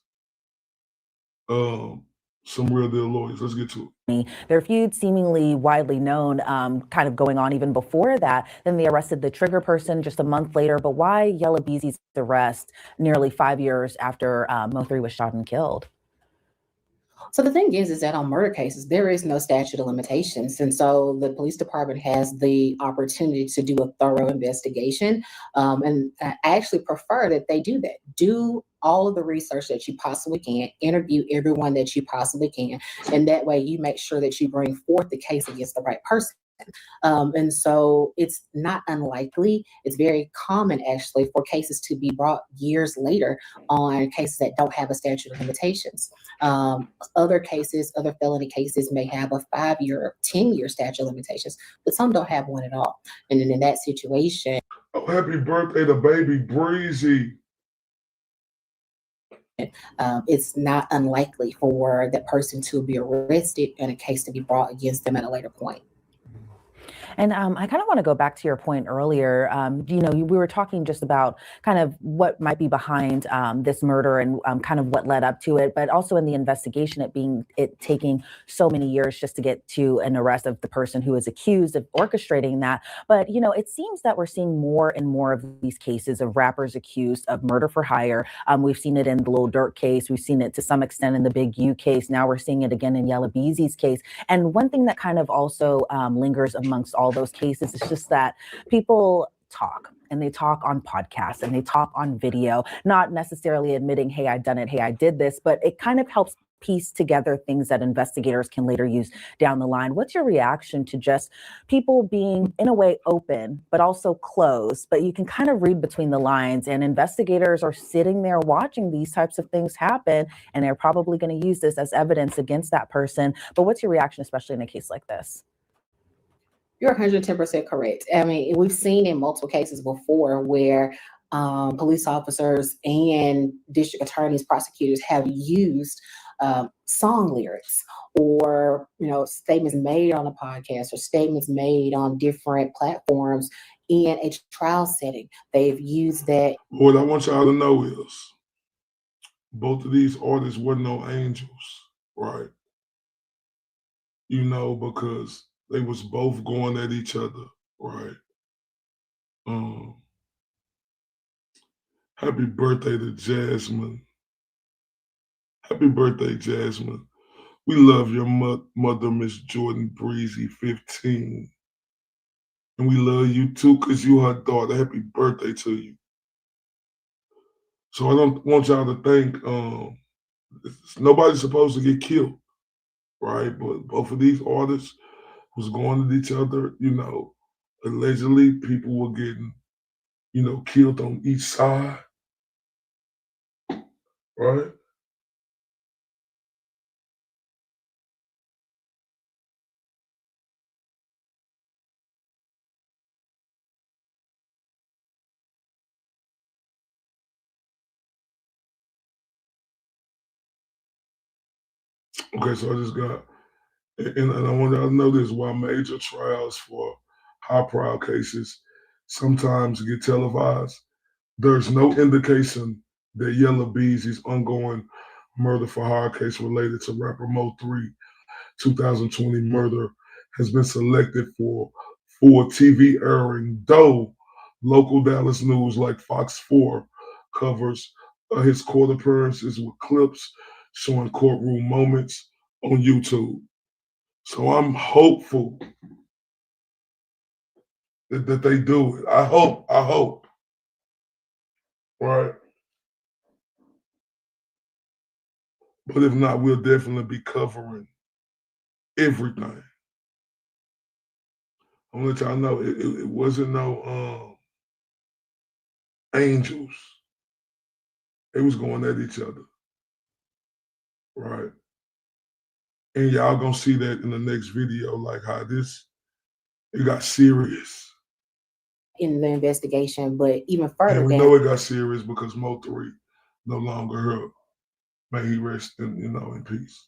some real deal lawyers. Let's get to it. Their feud seemingly widely known, kind of going on even before that. Then they arrested the trigger person just a month later. But why Yella Beezy's arrest nearly 5 years after Mo3 was shot and killed? So the thing is that on murder cases, there is no statute of limitations. And so the police department has the opportunity to do a thorough investigation. And I actually prefer that they do that. Do all of the research that you possibly can, interview everyone that you possibly can. And that way you make sure that you bring forth the case against the right person. And so it's not unlikely, it's very common actually for cases to be brought years later on cases that don't have a statute of limitations. Other cases, other felony cases may have a 5-year, 10-year statute of limitations, but some don't have one at all. And then in that situation, oh, happy birthday to baby Breezy. It's not unlikely for that person to be arrested and a case to be brought against them at a later point. And I kind of want to go back to your point earlier. We were talking just about kind of what might be behind this murder and kind of what led up to it, but also in the investigation, it taking so many years just to get to an arrest of the person who is accused of orchestrating that. But, it seems that we're seeing more and more of these cases of rappers accused of murder for hire. We've seen it in the Lil Durk case. We've seen it to some extent in the Big U case. Now we're seeing it again in Yella Beezy's case. And one thing that kind of also lingers amongst all those cases is just that people talk, and they talk on podcasts, and they talk on video, not necessarily admitting, hey, I done it, hey, I did this, but it kind of helps piece together things that investigators can later use down the line. What's your reaction to just people being in a way open, but also closed, but you can kind of read between the lines, and investigators are sitting there watching these types of things happen, and they're probably going to use this as evidence against that person. But what's your reaction, especially in a case like this? You're 110% correct. I mean, we've seen in multiple cases before where police officers and district attorneys, prosecutors have used song lyrics or, statements made on a podcast or statements made on different platforms in a trial setting. They've used that. What I want y'all to know is both of these artists were no angels, right? Because they was both going at each other, right? Happy birthday to Jasmine. Happy birthday, Jasmine. We love your mother, Miss Jordan Breezy, 15. And we love you too, because you her daughter. Happy birthday to you. So I don't want y'all to think nobody's supposed to get killed, right? But both of these artists was going at each other, allegedly people were getting, killed on each side, right? Okay, so I just got, and I want y'all to know this, while major trials for high-profile cases sometimes get televised, there's no indication that Yella Beezy's ongoing murder for hire case related to rapper Mo3 2020 murder has been selected for TV airing, though Local Dallas news like Fox 4 covers his court appearances with clips showing courtroom moments on YouTube. So I'm hopeful that they do it. I hope. Right? But if not, we'll definitely be covering everything. I'm gonna let y'all know it wasn't no angels. They was going at each other. Right? And y'all gonna see that in the next video, like how it got serious. In the investigation, but even further And we down, know it got serious because Mo3 no longer here. May he rest in peace.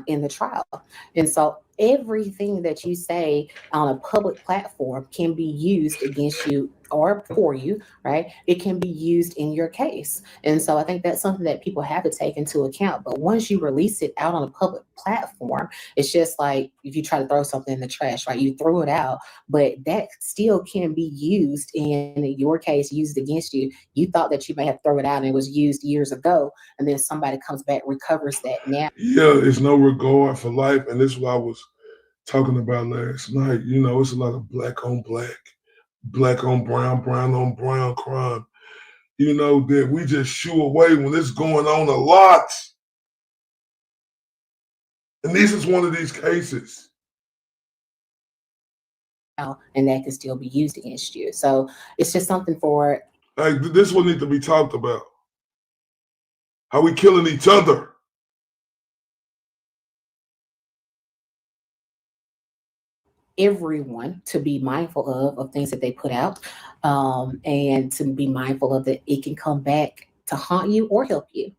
in the trial. And so everything that you say on a public platform can be used against you or for you, right? It can be used in your case. And so I think that's something that people have to take into account. But once you release it out on a public platform, it's just like if you try to throw something in the trash, right? You threw it out, but that still can be used in your case, used against you. You thought that you may have thrown it out and it was used years ago, and then somebody comes back, recovers that now. Yeah, it's no regard for life. And this is what I was talking about last night. It's a lot of black on black, black on brown, brown on brown crime. That we just shoo away when it's going on a lot. And this is one of these cases. And that can still be used against you. So it's just something for Like, this will need to be talked about. How we killing each other. everyone to be mindful of things that they put out, and to be mindful of that it can come back to haunt you or help you.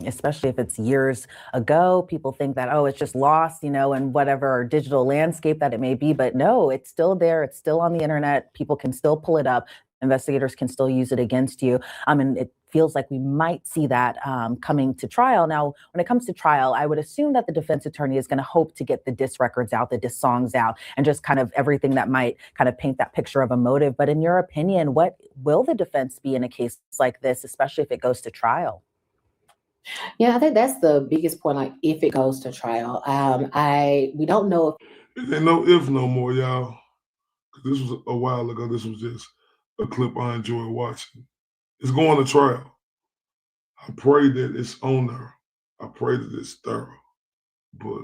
Especially if it's years ago, people think that, oh, it's just lost, in whatever digital landscape that it may be. But no, it's still there. It's still on the internet. People can still pull it up. Investigators can still use it against you. And it feels like we might see that coming to trial. Now, when it comes to trial, I would assume that the defense attorney is going to hope to get the diss records out, the diss songs out, and just kind of everything that might kind of paint that picture of a motive. But in your opinion, what will the defense be in a case like this, especially if it goes to trial? Yeah, I think that's the biggest point. Like, if it goes to trial, we don't know if It ain't no if no more, y'all. This was a while ago. This was just a clip I enjoyed watching. It's going to trial. I pray that it's on there. I pray that it's thorough. But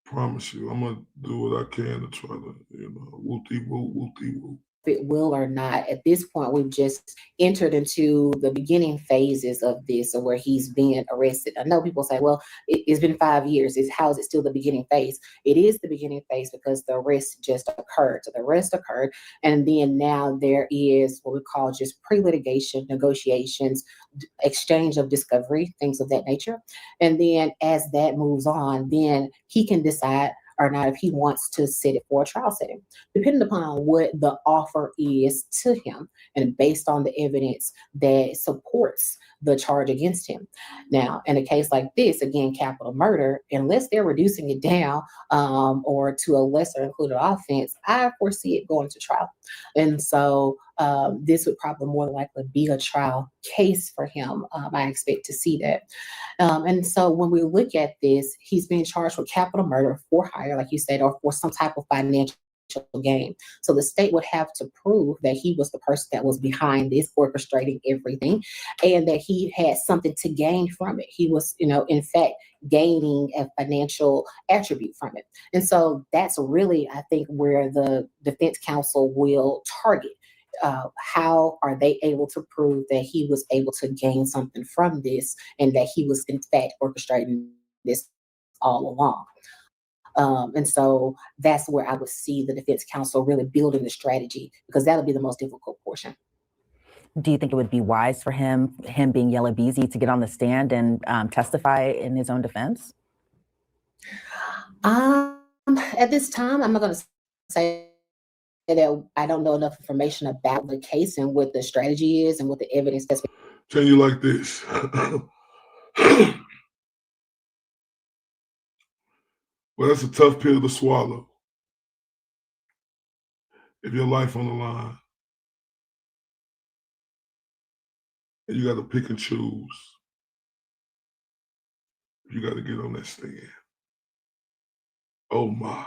promise you, I'm gonna do what I can to try to, whoop-de-whoop. it will or not. At this point, we've just entered into the beginning phases of this, or where he's being arrested. I know people say, well, it's been 5 years. How is it still the beginning phase? It is the beginning phase because the arrest just occurred. So the arrest occurred, and then now there is what we call just pre-litigation negotiations, exchange of discovery, things of that nature. And then as that moves on, then he can decide or not if he wants to set it for a trial setting, depending upon what the offer is to him and based on the evidence that supports the charge against him. Now, in a case like this, again, capital murder, unless they're reducing it down or to a lesser included offense, I foresee it going to trial. And so this would probably more than likely be a trial case for him. I expect to see that. And so when we look at this, he's being charged with capital murder for hire, like you said, or for some type of financial gain. So the state would have to prove that he was the person that was behind this, orchestrating everything, and that he had something to gain from it. He was, in fact, gaining a financial attribute from it. And so that's really, I think, where the defense counsel will target. How are they able to prove that he was able to gain something from this and that he was, in fact, orchestrating this all along? And so that's where I would see the defense counsel really building the strategy, because that'll be the most difficult portion. Do you think it would be wise for him being Yella Beezy, to get on the stand and testify in his own defense? At this time, I'm not going to say that I don't know enough information about the case and what the strategy is and what the evidence that's been. Tell you like this. Well, that's a tough pill to swallow. if your life on the line and you got to pick and choose, you got to get on that stand. Oh my.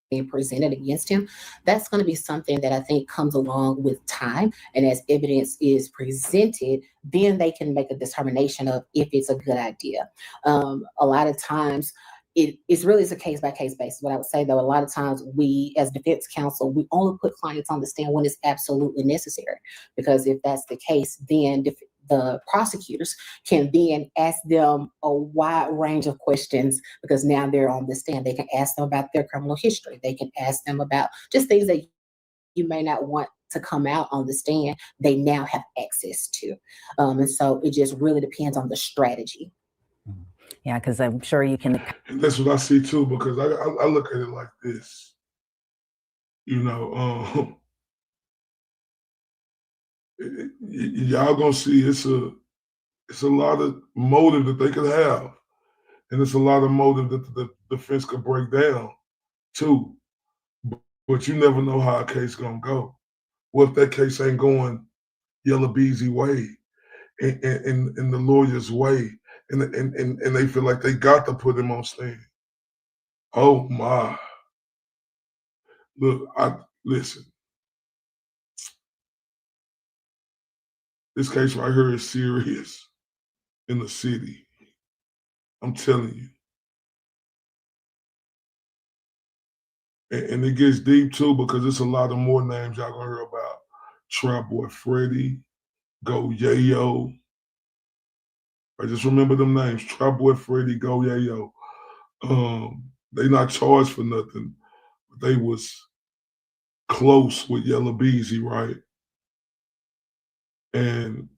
Being presented against him, that's going to be something that I think comes along with time. And as evidence is presented, then they can make a determination of if it's a good idea. A lot of times, it's really a case by case basis. What I would say though, a lot of times we as defense counsel, we only put clients on the stand when it's absolutely necessary. Because if that's the case, then the prosecutors can then ask them a wide range of questions because now they're on the stand. They can ask them about their criminal history. They can ask them about just things that you may not want to come out on the stand. They now have access to. And so it just really depends on the strategy. Yeah, because I'm sure you can. And that's what I see too, because I look at it like this. You know, y'all gonna see it's a lot of motive that they could have, and it's a lot of motive that the defense could break down too. But you never know how a case gonna go. What if that case ain't going Yella Beezy way and the lawyer's way, and they feel like they got to put him on stand? Oh my! Look, listen. This case right here is serious in the city. I'm telling you. And it gets deep too because it's a lot of more names y'all gonna hear about. Trap Boy Freddy, Go Yayo. I just remember them names. Trap Boy Freddy, Go Yayo. They not charged for nothing. But they was close with Yella Beezy, right? And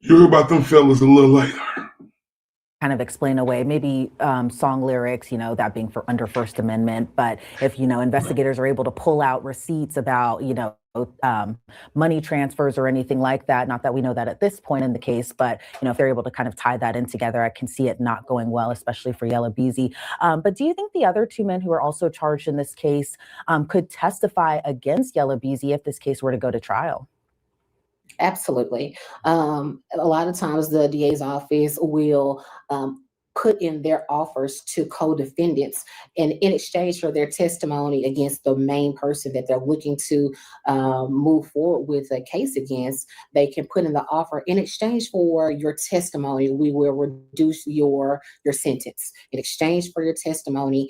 you hear about them fellas a little later. Kind of explain away maybe song lyrics, that being for under First Amendment. But if, investigators are able to pull out receipts about, money transfers or anything like that, not that we know that at this point in the case, but, if they're able to kind of tie that in together, I can see it not going well, especially for Yella Beezy. But do you think the other two men who are also charged in this case could testify against Yella Beezy if this case were to go to trial? Absolutely. A lot of times the DA's office will put in their offers to co-defendants, and in exchange for their testimony against the main person that they're looking to move forward with a case against, they can put in the offer, in exchange for your testimony, we will reduce your sentence. In exchange for your testimony,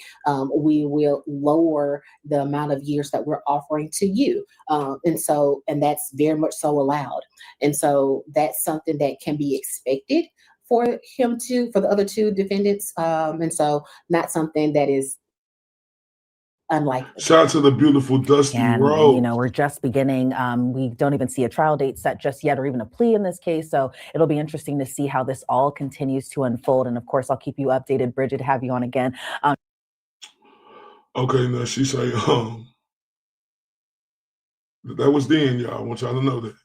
we will lower the amount of years that we're offering to you. And that's very much so allowed. And so that's something that can be expected for the other two defendants. And so not something that is unlikely. Shout out to the beautiful Dusty Rose. We're just beginning. We don't even see a trial date set just yet, or even a plea in this case. So it'll be interesting to see how this all continues to unfold. And of course, I'll keep you updated. Bridget, have you on again. Okay, now she say, that was then, y'all. I want y'all to know that.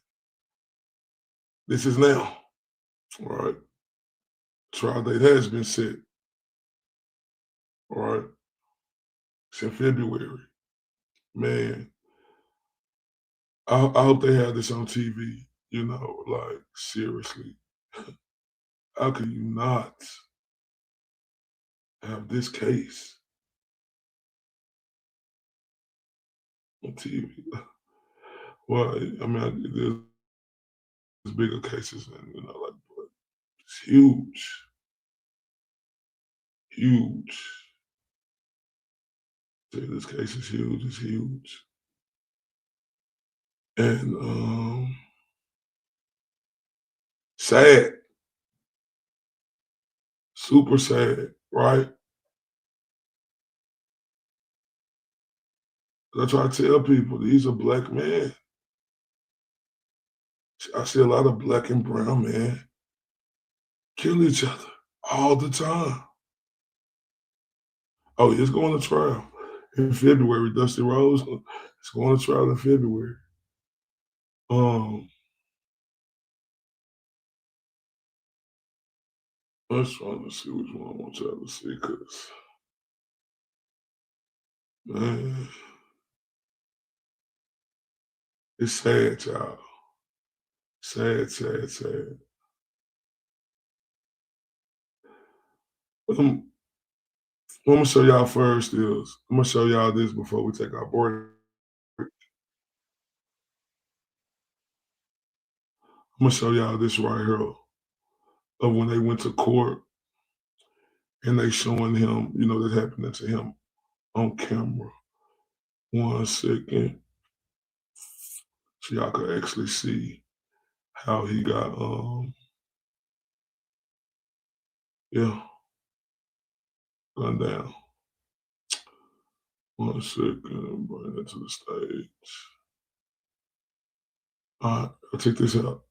This is now. All right. Trial date has been set. All right. It's in February. Man, I hope they have this on TV, like seriously. How can you not have this case on TV? Well, I mean, there's bigger cases, and but it's huge, huge. This case is huge. It's huge, and sad, super sad, right? I try to tell people these are black men. I see a lot of black and brown men kill each other all the time. Oh, it's going to trial in February. Dusty Rose, it's going to trial in February. Let's try to see which one I want y'all to see, because Man, it's sad, y'all. Sad, sad, sad. What I'm gonna show y'all first is I'm gonna show y'all this before we take our break. I'm gonna show y'all this right here of when they went to court and they showing him, you know, that happening to him on camera. 1 second. So y'all could actually see how he got yeah, gunned down. 1 second, bring it to the stage. All right, I'll take this out.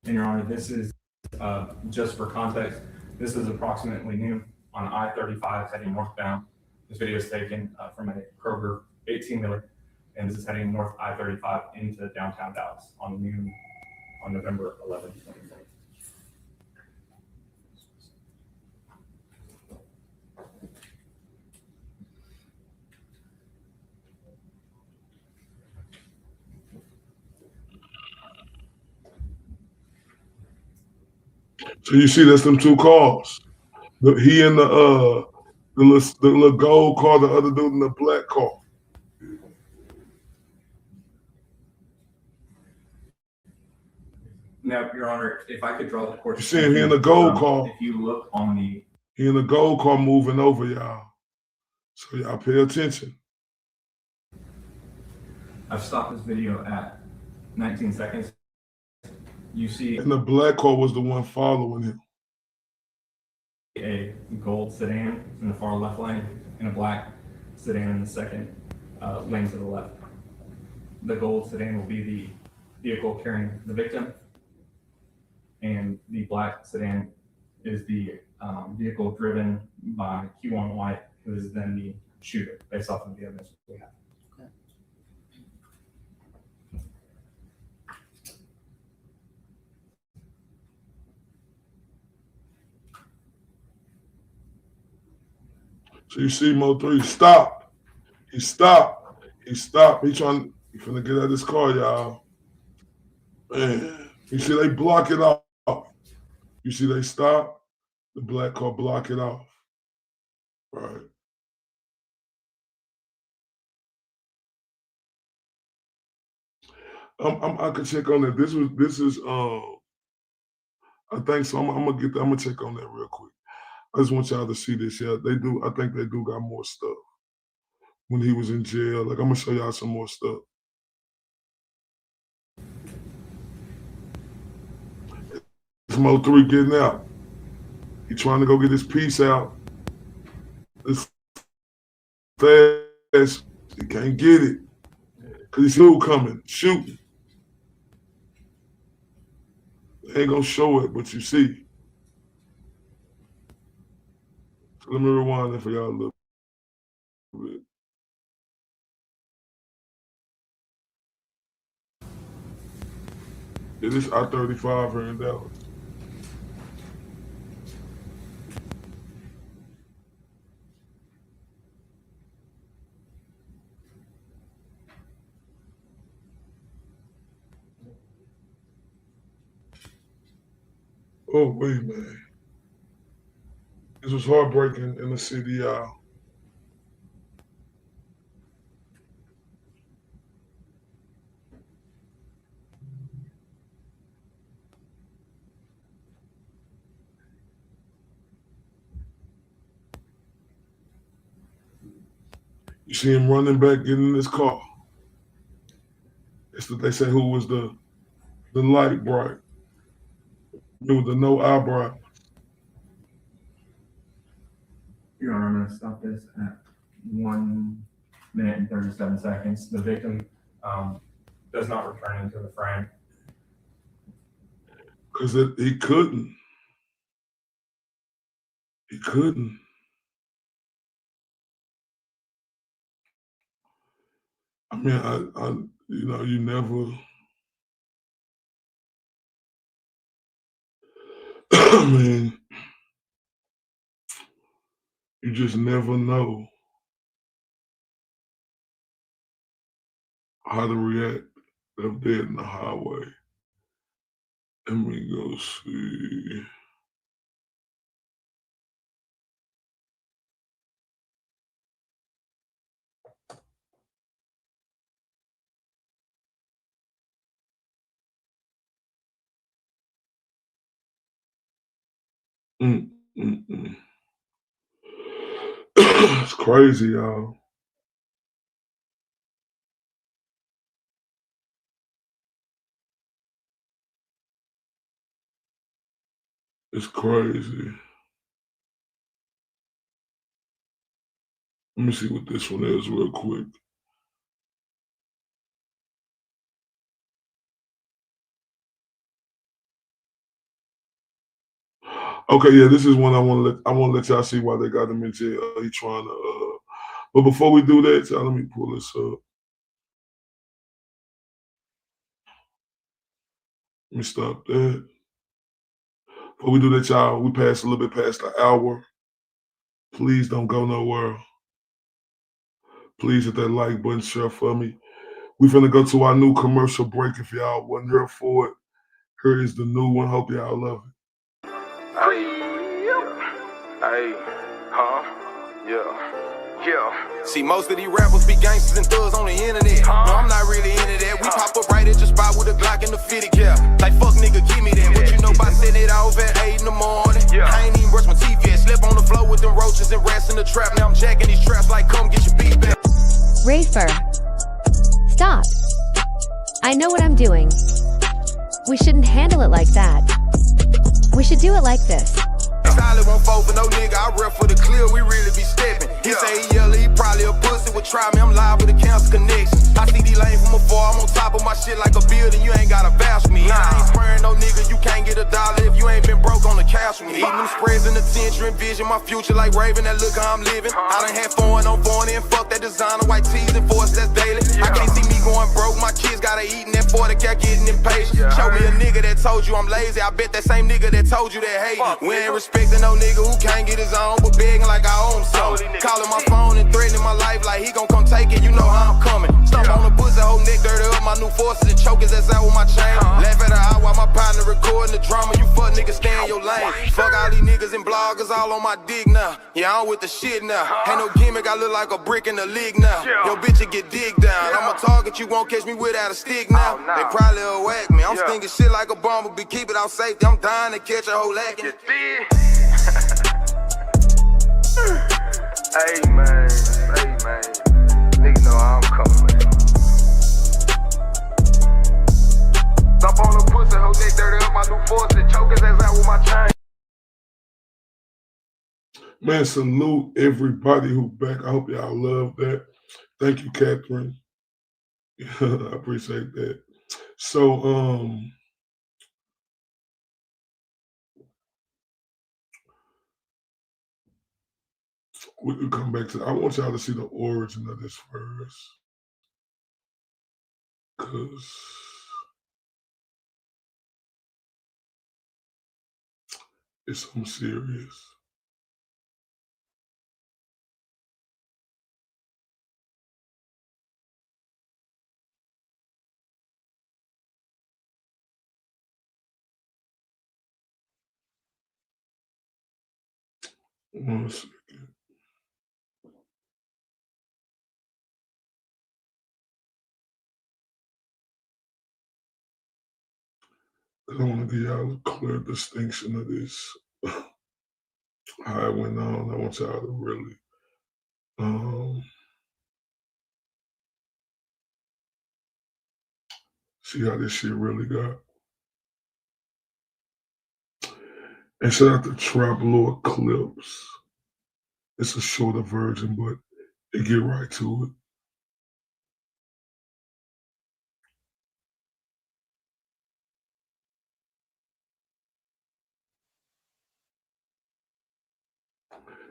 And Your Honor, this is, just for context, this is approximately noon on I-35 heading northbound. This video is taken from a Kroger 18-wheeler, and this is heading north I-35 into downtown Dallas on noon on November 11th, 2020. So you see that's them two cars. He in the little gold car, the other dude in the black car. Now, Your Honor, if I could draw the court's You see him, he in the gold car. If you look on the... He in the gold car moving over, y'all. So y'all pay attention. I've stopped this video at 19 seconds. You see And the black car was the one following him. a gold sedan in the far left lane and a black sedan in the second lane to the left. The gold sedan will be the vehicle carrying the victim, and the black sedan is the vehicle driven by Q1 White, who is then the shooter, based off of the evidence we have. So you see Mo3 stop. He stopped. He stopped. He finna get out of this car, y'all. Man, you see they block it off. You see they stop. The black car block it off. Right. I could check on that. This is I think so. I'm gonna check on that real quick. I just want y'all to see this. Yeah, they do. I think they do got more stuff. When he was in jail, like I'm gonna show y'all some more stuff. It's Mo3 getting out. He trying to go get his piece out. This fast, he can't get it. Cause he's still coming, shooting. They ain't gonna show it, but you see. So let me rewind it for y'all a little bit. It is I-35 here in Dallas. Oh, wait, man. This was heartbreaking in the city, y'all. You see him running back, getting in his car. It's what they say who was the light bright. It was the no eyebrow. Your Honor, I'm going to stop this at 1 minute and 37 seconds. The victim does not return into the frame. Because he couldn't. He couldn't. I mean, I you know, you never. Man, you just never know how to react if they're in the highway. Let me go see. Mm. It's crazy, y'all. It's crazy. Let me see what this one is real quick. Okay, yeah, this is one I want to let y'all see why they got him in jail. He trying to. But before we do that, y'all, let me pull this up. Let me stop that. Before we do that, y'all, we passed a little bit past the hour. Please don't go nowhere. Please hit that like button, share for me. We finna go to our new commercial break. If y'all wasn't here for it, here is the new one. Hope y'all love it. Hey, huh? Yeah. See, most of these rappers be gangsters and thugs on the internet. No, I'm not really into that. We pop up right at your spot with a Glock and a 50 cal. Like, fuck nigga, give me that. What you know about setting it off at 8 in the morning? I ain't even brush my teeth yet. Slept on the floor with them roaches and rats in the trap. Now I'm jacking these traps like, come get your beat back. Rafer. Stop. I know what I'm doing. We shouldn't handle it like that. We should do it like this. Solid won't fall for no nigga. I rep for the clear, we really be stepping. He say he yellow, he probably a pussy. Would try me, I'm live with a cancer connection. I see these lanes from afar, I'm on top of my shit like a building. You ain't gotta bash me. I ain't sparing no nigga, you can't get a dollar if you ain't been broke on the cash with me. Eating them spreads in the tension, envision my future like Raven. That look how I'm living. I done had foreign on foreign and fuck that designer, white tees and force, that's daily. I can't see me going broke, my kids gotta eat in that 40 cat getting impatient. Show me a nigga that told you I'm lazy, I bet that same nigga that told you that hate. We ain't respecting no nigga who can't get his own, but begging like I own something. Calling my phone and threatening my life like he gon' come take it, you know how I'm coming. Stomp on the pussy, whole neck dirty up, my new forces and choke his ass out with my chain. Laugh at her eye while my partner recording the drama, you fuck niggas stay in your lane. Fuck all these niggas and bloggers all on my dick now. Yeah, I'm with the shit now. Ain't no gimmick, I look like a brick in the league now. Yo, bitch, you get digged down. I'm a target, you won't catch me without a stick now. They probably will whack me. I'm stinking shit like a bumblebee, keep it out safety. I'm dying to catch a whole lacking. Hey man, niggas know how I'm coming, man. Stop on the pussy, whole neck dirty up, my new force and choke his ass out with my chain. Man, salute everybody who back. I hope y'all love that. Thank you, Catherine. I appreciate that. So, we can come back to. I want y'all to see the origin of this first, because it's something serious. One second. I want to give y'all a clear distinction of this, how it went on. I want y'all to really see how this shit really got. And shout out to Trap Lord Clips. It's a shorter version, but it get right to it.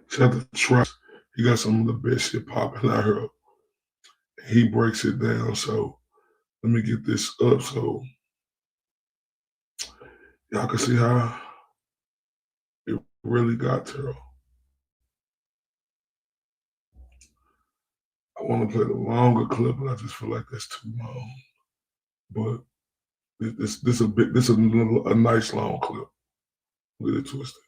Shout out to Trap. He got some of the best shit popping out here. He breaks it down. So let me get this up so y'all can see how really got to. I want to play the longer clip, but I just feel like that's too long. But this a nice long clip. Get it twisted.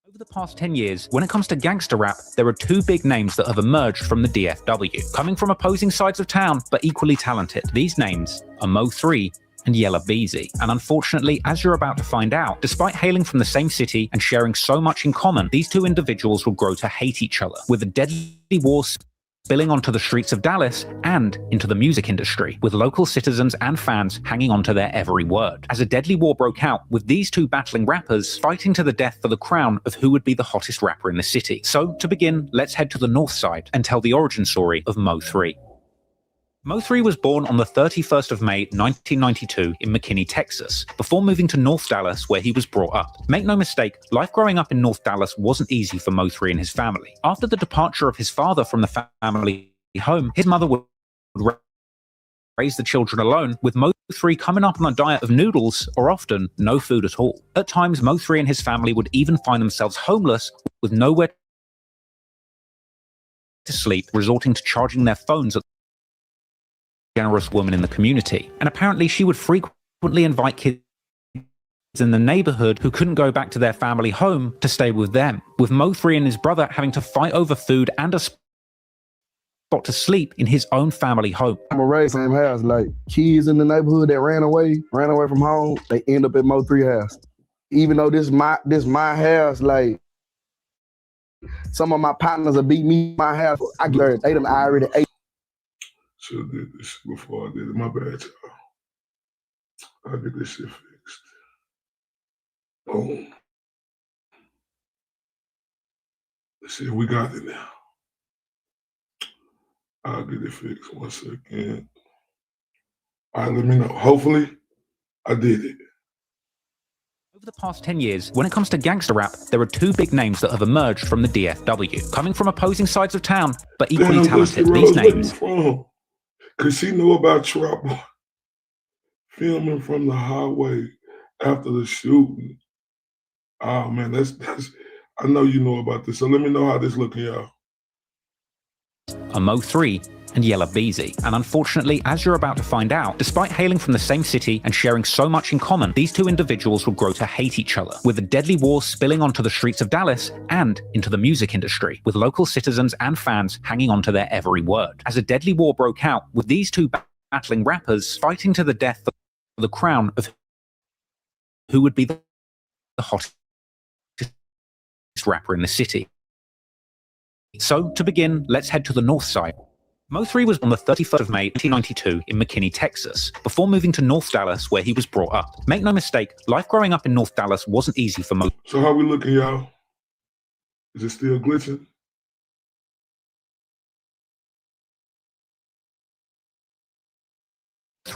Over the past 10 years, when it comes to gangster rap, there are two big names that have emerged from the DFW, coming from opposing sides of town, but equally talented. These names are Mo3 and Yella Beezy. And unfortunately, as you're about to find out, despite hailing from the same city and sharing so much in common, these two individuals will grow to hate each other, with a deadly war spilling onto the streets of Dallas and into the music industry, with local citizens and fans hanging on to their every word. As a deadly war broke out, with these two battling rappers fighting to the death for the crown of who would be the hottest rapper in the city. So, to begin, let's head to the north side and tell the origin story of Mo3. Mo3 was born on the 31st of May 1992 in McKinney, Texas, before moving to North Dallas where he was brought up. Make no mistake, life growing up in North Dallas wasn't easy for Mo3 and his family. After the departure of his father from the family home, his mother would raise the children alone, with Mo3 coming up on a diet of noodles or often no food at all. At times, Mo3 and his family would even find themselves homeless with nowhere to sleep, resorting to charging their phones at generous woman in the community, and apparently she would frequently invite kids in the neighborhood who couldn't go back to their family home to stay with them, with Mo3 and his brother having to fight over food and a spot to sleep in his own family home. I'm raised same house, like kids in the neighborhood that ran away from home, they end up at Mo3 house. Even though this my house, like some of my partners will beat me my house. I get it. They done already ate. Should have did this shit before I did it. My bad, y'all. I'll get this shit fixed. Boom. Let's see if we got it now. I'll get it fixed. 1 second. All right, let me know. Hopefully, I did it. Over the past 10 years, when it comes to gangster rap, there are two big names that have emerged from the DFW, coming from opposing sides of town, but equally talented. These names. Because she knew about Trap Boy filming from the highway after the shooting. Oh, man, that's I know you know about this, so let me know how this looking, y'all. Are Mo3 and Yella Beezy. And unfortunately, as you're about to find out, despite hailing from the same city and sharing so much in common, these two individuals will grow to hate each other, with a deadly war spilling onto the streets of Dallas and into the music industry, with local citizens and fans hanging on to their every word. As a deadly war broke out, with these two battling rappers fighting to the death for the crown of who would be the hottest rapper in the city. So, to begin, let's head to the north side. Mo3 was born on the 31st of May 1992 in McKinney, Texas, before moving to North Dallas where he was brought up. Make no mistake, life growing up in North Dallas wasn't easy for Mo. So how we looking, y'all? Is it still glitching?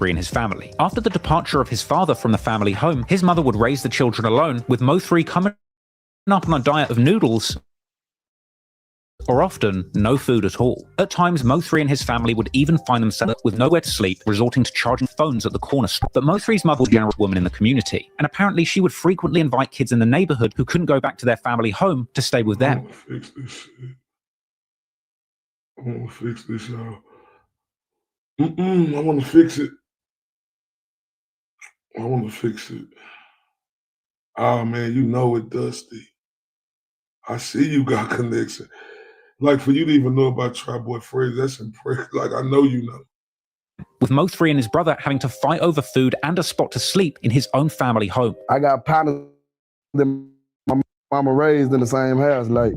And his family. After the departure of his father from the family home, his mother would raise the children alone, with Mo3 coming up on a diet of noodles or often no food at all. At times, Mo3 and his family would even find themselves with nowhere to sleep, resorting to charging phones at the corner store. But Mo3's mother was a generous woman in the community, and apparently she would frequently invite kids in the neighborhood who couldn't go back to their family home to stay with them. I want to fix this shit. I want to fix this, y'all. I want to fix it. I want to fix it. Oh, man, you know it, Dusty. I see you got connection. Like, for you to even know about Trap Boy Freddy, that's impressive. Like, I know you know. With Mo3 and his brother having to fight over food and a spot to sleep in his own family home. I got partners that my mama raised in the same house. Like,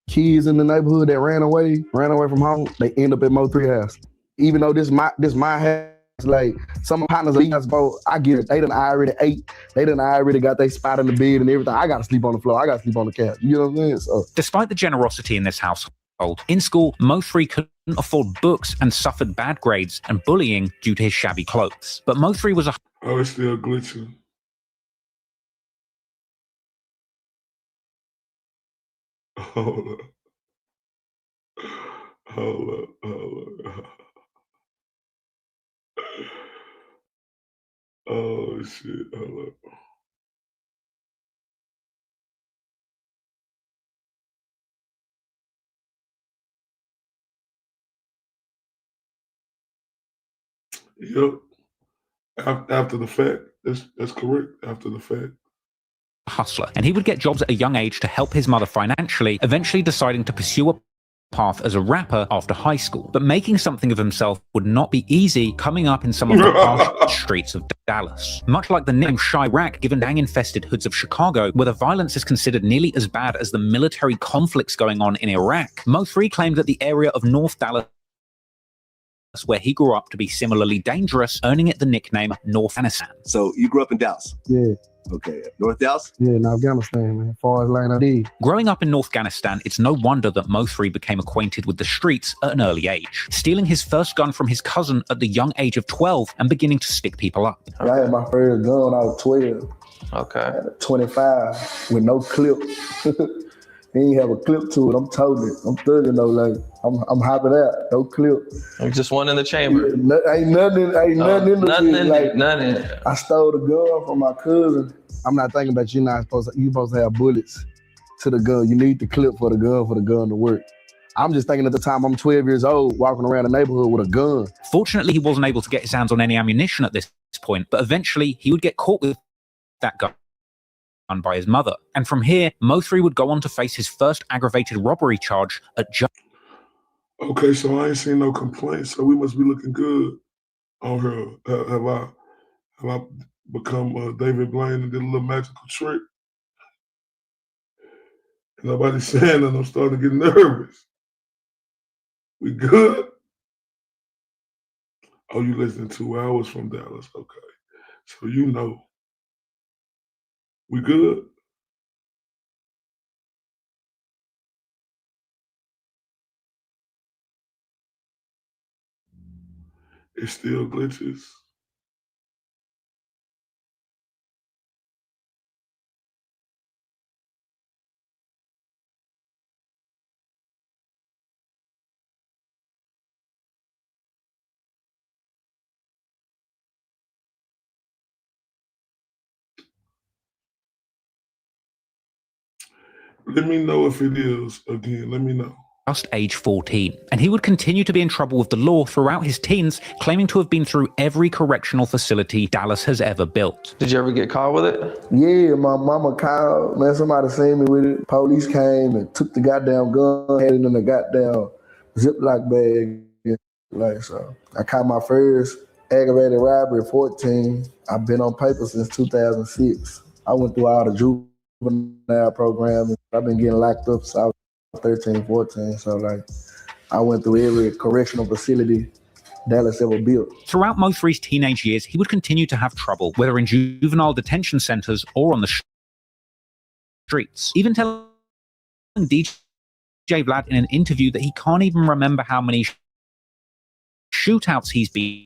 kids in the neighborhood that ran away from home, they end up at Mo3 house. Even though this my house, like some partners of these, bro, I get it. They done already ate. They done already got their spot in the bed and everything. I gotta sleep on the floor. I gotta sleep on the couch. You know what I'm saying? So, despite the generosity in this household, in school, Mo3 couldn't afford books and suffered bad grades and bullying due to his shabby clothes. But Mo3 was a... Oh, it's still glitching. Hold up. Hold up. Oh shit, hold up. Yep. After the fact, that's correct. After the fact. Hustler, and he would get jobs at a young age to help his mother financially, eventually deciding to pursue a path as a rapper after high school. But making something of himself would not be easy, coming up in some of the harsh streets of Dallas. Much like the nickname Chirac given gang-infested hoods of Chicago, where the violence is considered nearly as bad as the military conflicts going on in Iraq, Mo3 claimed that the area of North Dallas where he grew up to be similarly dangerous, earning it the nickname North Afghanistan. So you grew up in Dallas? Yeah. Okay. North Dallas? Yeah, in Afghanistan, man. As far as line ID. Growing up in North Afghanistan, it's no wonder that Mo3 became acquainted with the streets at an early age, stealing his first gun from his cousin at the young age of 12 and beginning to stick people up. I had my first gun when I was 12. Okay. I had a 25 with no clip. He ain't have a clip to it. I'm toting it. I'm thugging though, like I'm hopping out. No clip. Just one in the chamber. Ain't nothing in the like, nothing. I stole the gun from my cousin. I'm not thinking about you supposed to have bullets to the gun. You need the clip for the gun to work. I'm just thinking at the time I'm 12 years old, walking around the neighborhood with a gun. Fortunately, he wasn't able to get his hands on any ammunition at this point, but eventually he would get caught with that gun by his mother. And from here, Mo3 would go on to face his first aggravated robbery charge at Okay, so I ain't seen no complaints, so we must be looking good on her. Have I become David Blaine and did a little magical trick? And nobody's saying that. I'm starting to get nervous. We good? Oh, you less than 2 hours from Dallas. Okay. So you know. We good? It still glitches. Let me know if it is again. Let me know. Just age 14, and he would continue to be in trouble with the law throughout his teens, claiming to have been through every correctional facility Dallas has ever built. Did you ever get caught with it? Yeah, my mama called, man, somebody seen me with it. Police came and took the goddamn gun, had it in the goddamn Ziploc bag. Like, so I caught my first aggravated robbery at 14. I've been on paper since 2006. I went through all the juvenile programs. I've been getting locked up since I was 13, 14. So like, I went through every correctional facility Dallas ever built. Throughout Mo3's teenage years, he would continue to have trouble, whether in juvenile detention centers or on the streets, even telling DJ Vlad in an interview that he can't even remember how many shootouts he's been.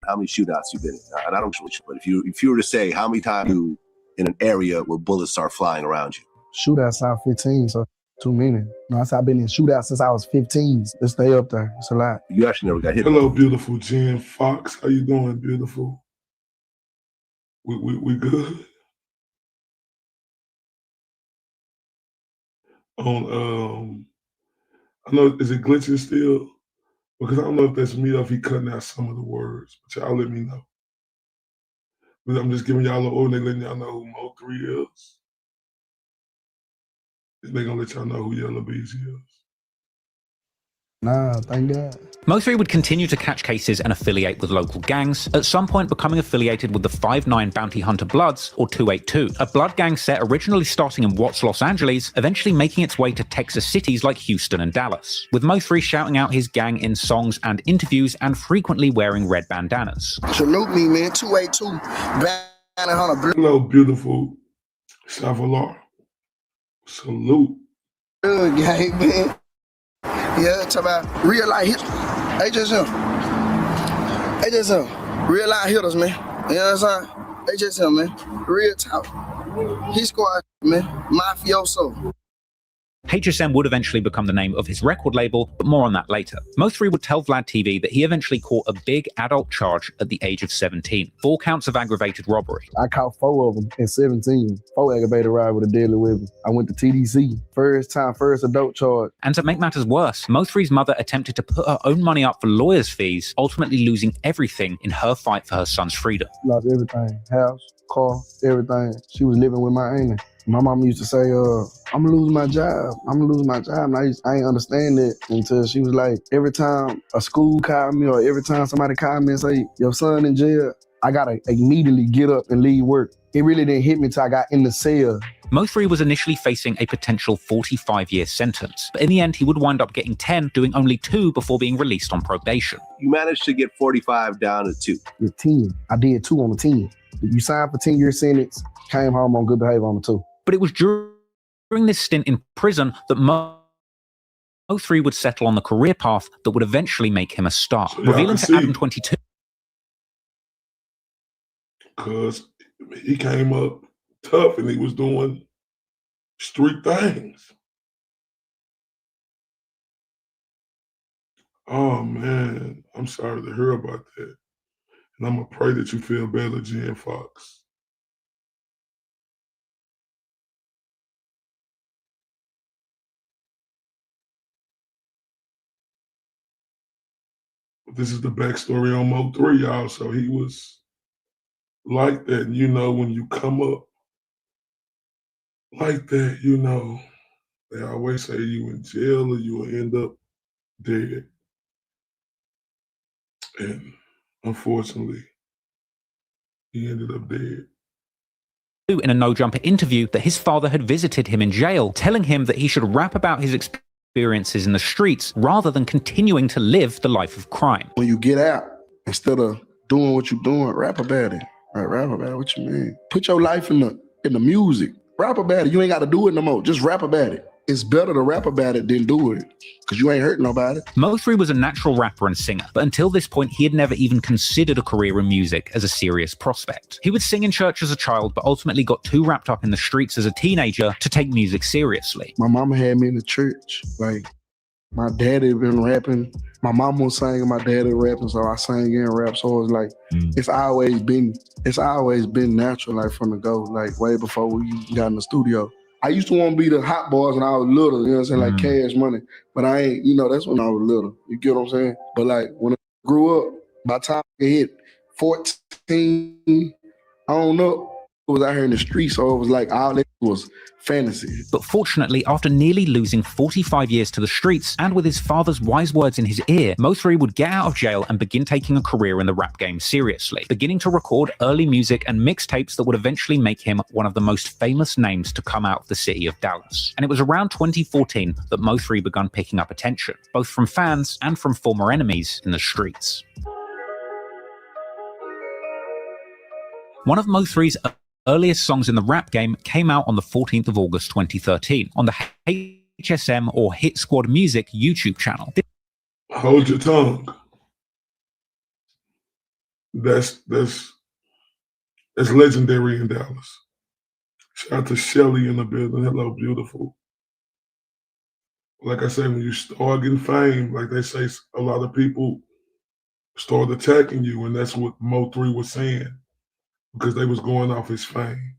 How many shootouts you've been in? And I don't know, but if you were to say how many times you in an area where bullets are flying around you? Shootouts out 15, so too many. No, I've been in shootouts since I was 15. Let's stay up there. It's a lot. You actually never got hit. Hello, beautiful Jen Fox. How you doing, beautiful? We good? On I know, is it glitching still? Because I don't know if that's me or if he cutting out some of the words, but y'all let me know. But I'm just giving y'all an order, letting y'all know who Mo3 is. They're gonna let y'all know who Yella Beezy is. Nah, thank God. Mo3 would continue to catch cases and affiliate with local gangs, at some point becoming affiliated with the 5'9" Bounty Hunter Bloods, or 282, a blood gang set originally starting in Watts, Los Angeles, eventually making its way to Texas cities like Houston and Dallas, with Mo3 shouting out his gang in songs and interviews and frequently wearing red bandanas. Salute me, man. 282, Bounty Hunter. Hello, beautiful Chavalar. Salute. Good gang, man. Yeah, talk about real life hitters. They just him. Real life hitters, man. You know what I'm saying? They just him, man. Real talk. He squad, man. Mafioso. HSM would eventually become the name of his record label, but more on that later. Mo3 would tell Vlad TV that he eventually caught a big adult charge at the age of 17, 4 counts of aggravated robbery. I caught 4 of them at 17, 4 aggravated robbery with a deadly weapon. I went to TDC, first adult charge. And to make matters worse, Mo3's mother attempted to put her own money up for lawyers' fees, ultimately losing everything in her fight for her son's freedom. Lost everything, house, car, everything. She was living with my auntie. My mom used to say, I'm gonna lose my job. I'm gonna lose my job. And I ain't understand that until she was like, every time a school called me or every time somebody called me and say, your son in jail, I gotta immediately get up and leave work. It really didn't hit me till I got in the cell. Mo3 was initially facing a potential 45-year sentence, but in the end he would wind up getting 10, doing only 2 before being released on probation. You managed to get 45 down to 2. With 10. I did 2 on the 10. You signed for 10-year sentence, came home on good behavior on the 2. But it was during this stint in prison that Mo3 would settle on the career path that would eventually make him a star, revealing to Adam 22. Because he came up tough and he was doing street things. Oh man, I'm sorry to hear about that. And I'm gonna pray that you feel better, Jen Fox. This is the backstory on Mo3, y'all. So he was like that. And you know, when you come up like that, you know, they always say you in jail or you will end up dead. And unfortunately, he ended up dead. In a No Jumper interview that his father had visited him in jail, telling him that he should rap about his experiences in the streets rather than continuing to live the life of crime. When you get out, instead of doing what you're doing, rap about it. Right, rap about it, what you mean? Put your life in the music. Rap about it. You ain't got to do it no more. Just rap about it. It's better to rap about it than do it, because you ain't hurting nobody. Mo3 was a natural rapper and singer, but until this point, he had never even considered a career in music as a serious prospect. He would sing in church as a child, but ultimately got too wrapped up in the streets as a teenager to take music seriously. My mama had me in the church. Like, my daddy had been rapping. My mama was singing, my daddy rapping, so I sang and rap. So it was like, it's always been natural, like from the go, like way before we got in the studio. I used to want to be the hot boys when I was little, you know what I'm saying, like Cash Money. But I ain't, you know, that's when I was little. You get what I'm saying? But like when I grew up, by the time I hit 14, I don't know, I was out here in the streets, so it was like all that was fantasy. But fortunately, after nearly losing 45 years to the streets, and with his father's wise words in his ear, Mo3 would get out of jail and begin taking a career in the rap game seriously, beginning to record early music and mixtapes that would eventually make him one of the most famous names to come out of the city of Dallas. And it was around 2014 that Mo3 began picking up attention, both from fans and from former enemies in the streets. One of Mo3's earliest songs in the rap game came out on the 14th of August 2013 on the HSM or Hit Squad Music YouTube channel. Hold Your Tongue. That's legendary in Dallas. Shout out to Shelly in the building. Hello, beautiful. Like I say, when you start getting fame, like they say, a lot of people start attacking you, and that's what Mo3 was saying, because they was going off his fame.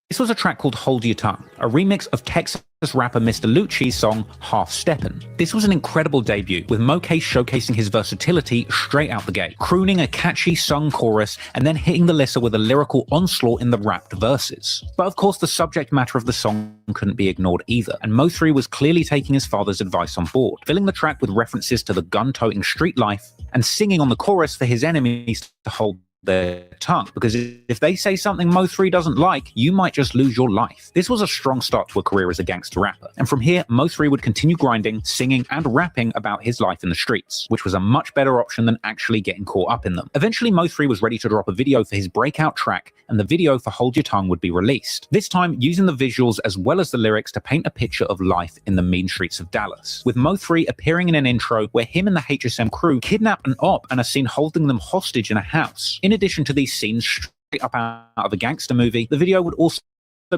This was a track called Hold Your Tongue, a remix of Texas rapper Mr. Lucci's song Half Steppin'. This was an incredible debut, with Mo3 showcasing his versatility straight out the gate, crooning a catchy sung chorus and then hitting the listener with a lyrical onslaught in the rapped verses. But of course, the subject matter of the song couldn't be ignored either, and Mo3 was clearly taking his father's advice on board, filling the track with references to the gun-toting street life and singing on the chorus for his enemies to hold their tongue, because if they say something Mo3 doesn't like, you might just lose your life. This was a strong start to a career as a gangster rapper, and from here, Mo3 would continue grinding, singing, and rapping about his life in the streets, which was a much better option than actually getting caught up in them. Eventually, Mo3 was ready to drop a video for his breakout track, and the video for Hold Your Tongue would be released, this time using the visuals as well as the lyrics to paint a picture of life in the mean streets of Dallas, with Mo3 appearing in an intro where him and the HSM crew kidnap an op and are seen holding them hostage in a house. In addition to these scenes straight up out of a gangster movie, the video would also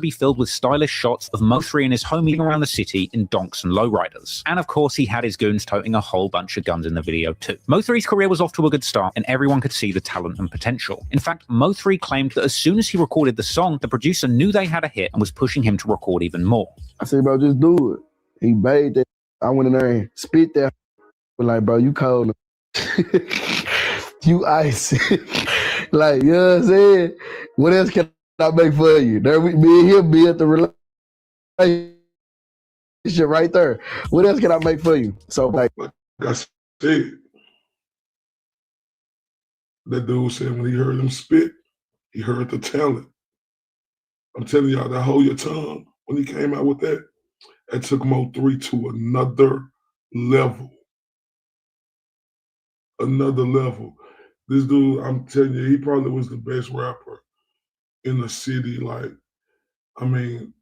be filled with stylish shots of Mo3 and his homie around the city in donks and lowriders. And of course, he had his goons toting a whole bunch of guns in the video too. Mo3's career was off to a good start, and everyone could see the talent and potential. In fact, Mo3 claimed that as soon as he recorded the song, the producer knew they had a hit and was pushing him to record even more. I said, bro, just do it. He made that. I went in there and spit that. But like, bro, you cold. You ice. Like, you know what I'm saying? What else can I make for you? There me and him be at the relationship right there. What else can I make for you? So like I said, that dude said when he heard him spit, he heard the talent. I'm telling y'all, that Hold Your Tongue, when he came out with that, it took Mo3 to another level. Another level. This dude, I'm telling you, he probably was the best rapper in the city. Like, I mean,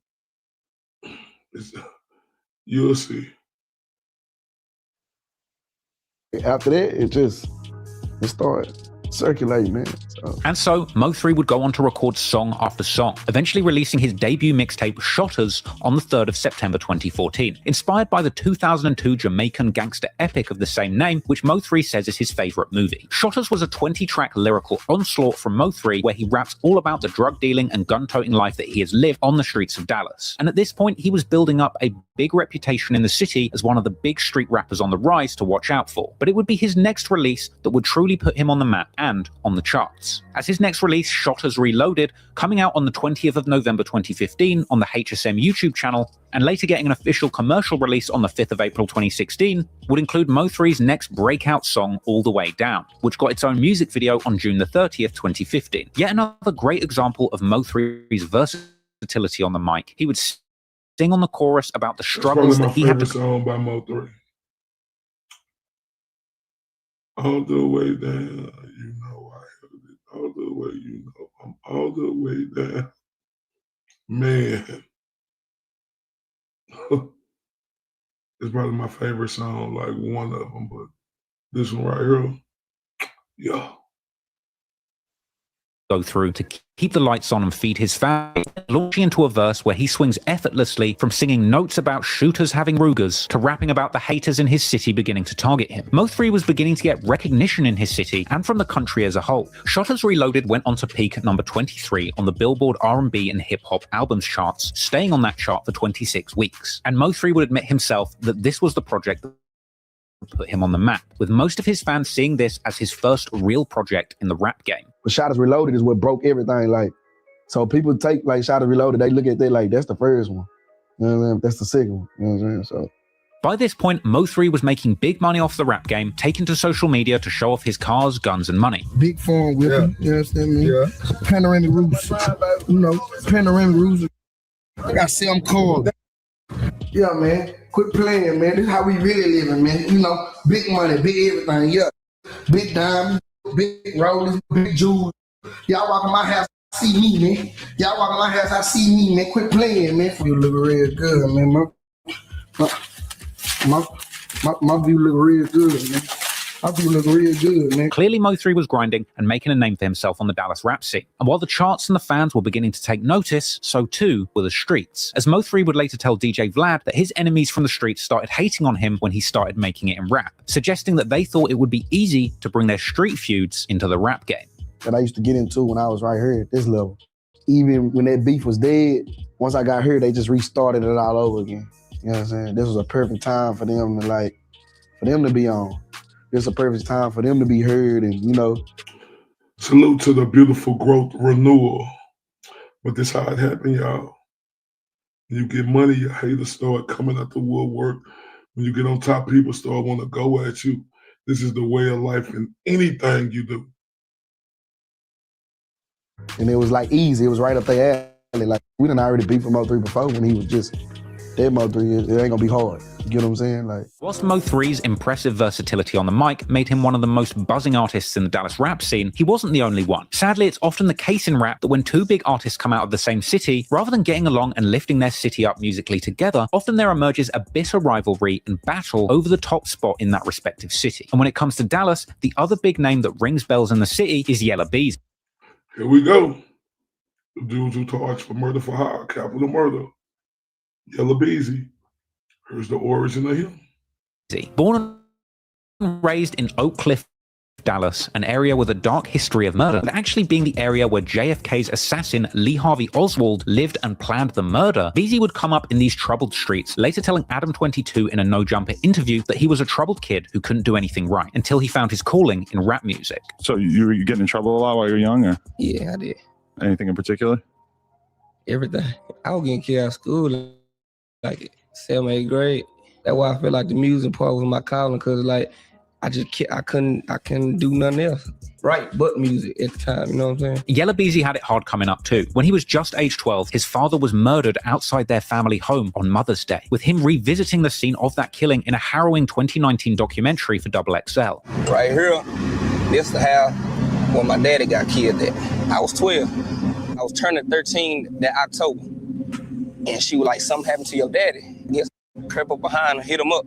you'll see. After that, it started circulating, man. And so, Mo3 would go on to record song after song, eventually releasing his debut mixtape, Shotters, on the 3rd of September 2014, inspired by the 2002 Jamaican gangster epic of the same name, which Mo3 says is his favorite movie. Shotters was a 20-track lyrical onslaught from Mo3, where he raps all about the drug dealing and gun-toting life that he has lived on the streets of Dallas. And at this point, he was building up a big reputation in the city as one of the big street rappers on the rise to watch out for. But it would be his next release that would truly put him on the map and on the charts, as his next release, Shotters Reloaded, coming out on the 20th of November 2015 on the HSM YouTube channel, and later getting an official commercial release on the 5th of April 2016, would include Mo3's next breakout song, All the Way Down, which got its own music video on June the 30th, 2015. Yet another great example of Mo3's versatility on the mic. He would sing on the chorus about the struggles that he had to... song by Mo3. All the way down, you know I heard it. All the way, you know, I'm all the way down. Man. It's probably my favorite song, like one of them, but this one right here, yeah. Go through to keep the lights on and feed his family, launching into a verse where he swings effortlessly from singing notes about shooters having Rugers to rapping about the haters in his city beginning to target him. Mo3 was beginning to get recognition in his city and from the country as a whole. Shotters Reloaded went on to peak at number 23 on the Billboard R&B and Hip Hop Albums charts, staying on that chart for 26 weeks. And Mo3 would admit himself that this was the project that put him on the map, with most of his fans seeing this as his first real project in the rap game. But Shotters Reloaded is what broke everything. Like, so people take like Shotters Reloaded, they look at that like that's the first one. You know what I mean? That's the second one. You know what I'm saying? So by this point, Mo3 was making big money off the rap game, taking to social media to show off his cars, guns, and money. Big farm with him, you know what I mean? Yeah. Panoramic roofs, you know, panoramic roofs. I got some cars. Yeah, man. Quit playing, man. This is how we really living, man. You know, big money, big everything, yeah. Big diamonds, big rollers, big jewels. Y'all walk in my house, see me, man. Y'all walk in my house, I see me, man. Quit playing, man. You look real good, man. My view look real good, man. My view look real good, man. Clearly, Mo3 was grinding and making a name for himself on the Dallas rap scene. And while the charts and the fans were beginning to take notice, so too were the streets. As Mo3 would later tell DJ Vlad that his enemies from the streets started hating on him when he started making it in rap, suggesting that they thought it would be easy to bring their street feuds into the rap game. That I used to get into when I was right here at this level. Even when that beef was dead, once I got here, they just restarted it all over again. You know what I'm saying? This was a perfect time for them to for them to be on. This is a perfect time for them to be heard and, you know. Salute to the beautiful growth renewal. But this how it happened, y'all. When you get money, your haters start coming out the woodwork. When you get on top, people start want to go at you. This is the way of life in anything you do. And it was like easy. It was right up their alley. Like we done already beat for Mo3 before when he was just that Mo3. It ain't gonna be hard. You get what I'm saying? Like, whilst Mo3's impressive versatility on the mic made him one of the most buzzing artists in the Dallas rap scene, he wasn't the only one. Sadly, it's often the case in rap that when two big artists come out of the same city, rather than getting along and lifting their city up musically together, often there emerges a bitter rivalry and battle over the top spot in that respective city. And when it comes to Dallas, the other big name that rings bells in the city is Yella Beezy. Here we go. The dudes who charged for murder for hire, capital murder. Yella Beezy. Here's the origin of him. Born and raised in Oak Cliff, Dallas, an area with a dark history of murder, but actually being the area where JFK's assassin Lee Harvey Oswald lived and planned the murder, Beezy would come up in these troubled streets, later telling Adam 22 in a No Jumper interview that he was a troubled kid who couldn't do anything right until he found his calling in rap music. So you were getting in trouble a lot while you were young, or? Yeah, I did. Anything in particular? Everything. I was getting kicked out of school like 7th, 8th grade. That's why I feel like the music part was my calling, because like I couldn't do nothing else. Right, but music at the time, you know what I'm saying? Yella Beezy had it hard coming up too. When he was just age 12, his father was murdered outside their family home on Mother's Day, with him revisiting the scene of that killing in a harrowing 2019 documentary for XXL. Right here, this is the house where my daddy got killed at. I was 12. I was turning 13 that October. And she was like, something happened to your daddy. Yes, crept up behind and hit him up.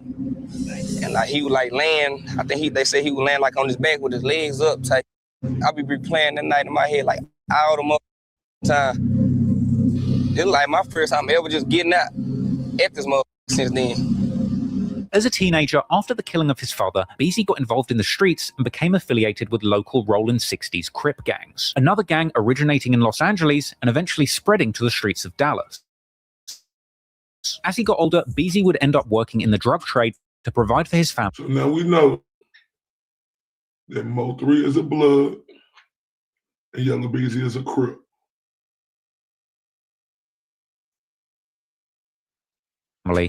And like he was like laying, I think they said he was laying like on his back with his legs up type. I be replaying that night in my head like all the motherfucking time. This is like my first time ever just getting out at this motherfucker since then. As a teenager, after the killing of his father, Beezy got involved in the streets and became affiliated with local Rollin' 60s Crip gangs, another gang originating in Los Angeles and eventually spreading to the streets of Dallas. As he got older, Beezy would end up working in the drug trade to provide for his family. So now we know that Mo3 is a blood and Yella Beezy is a Crip.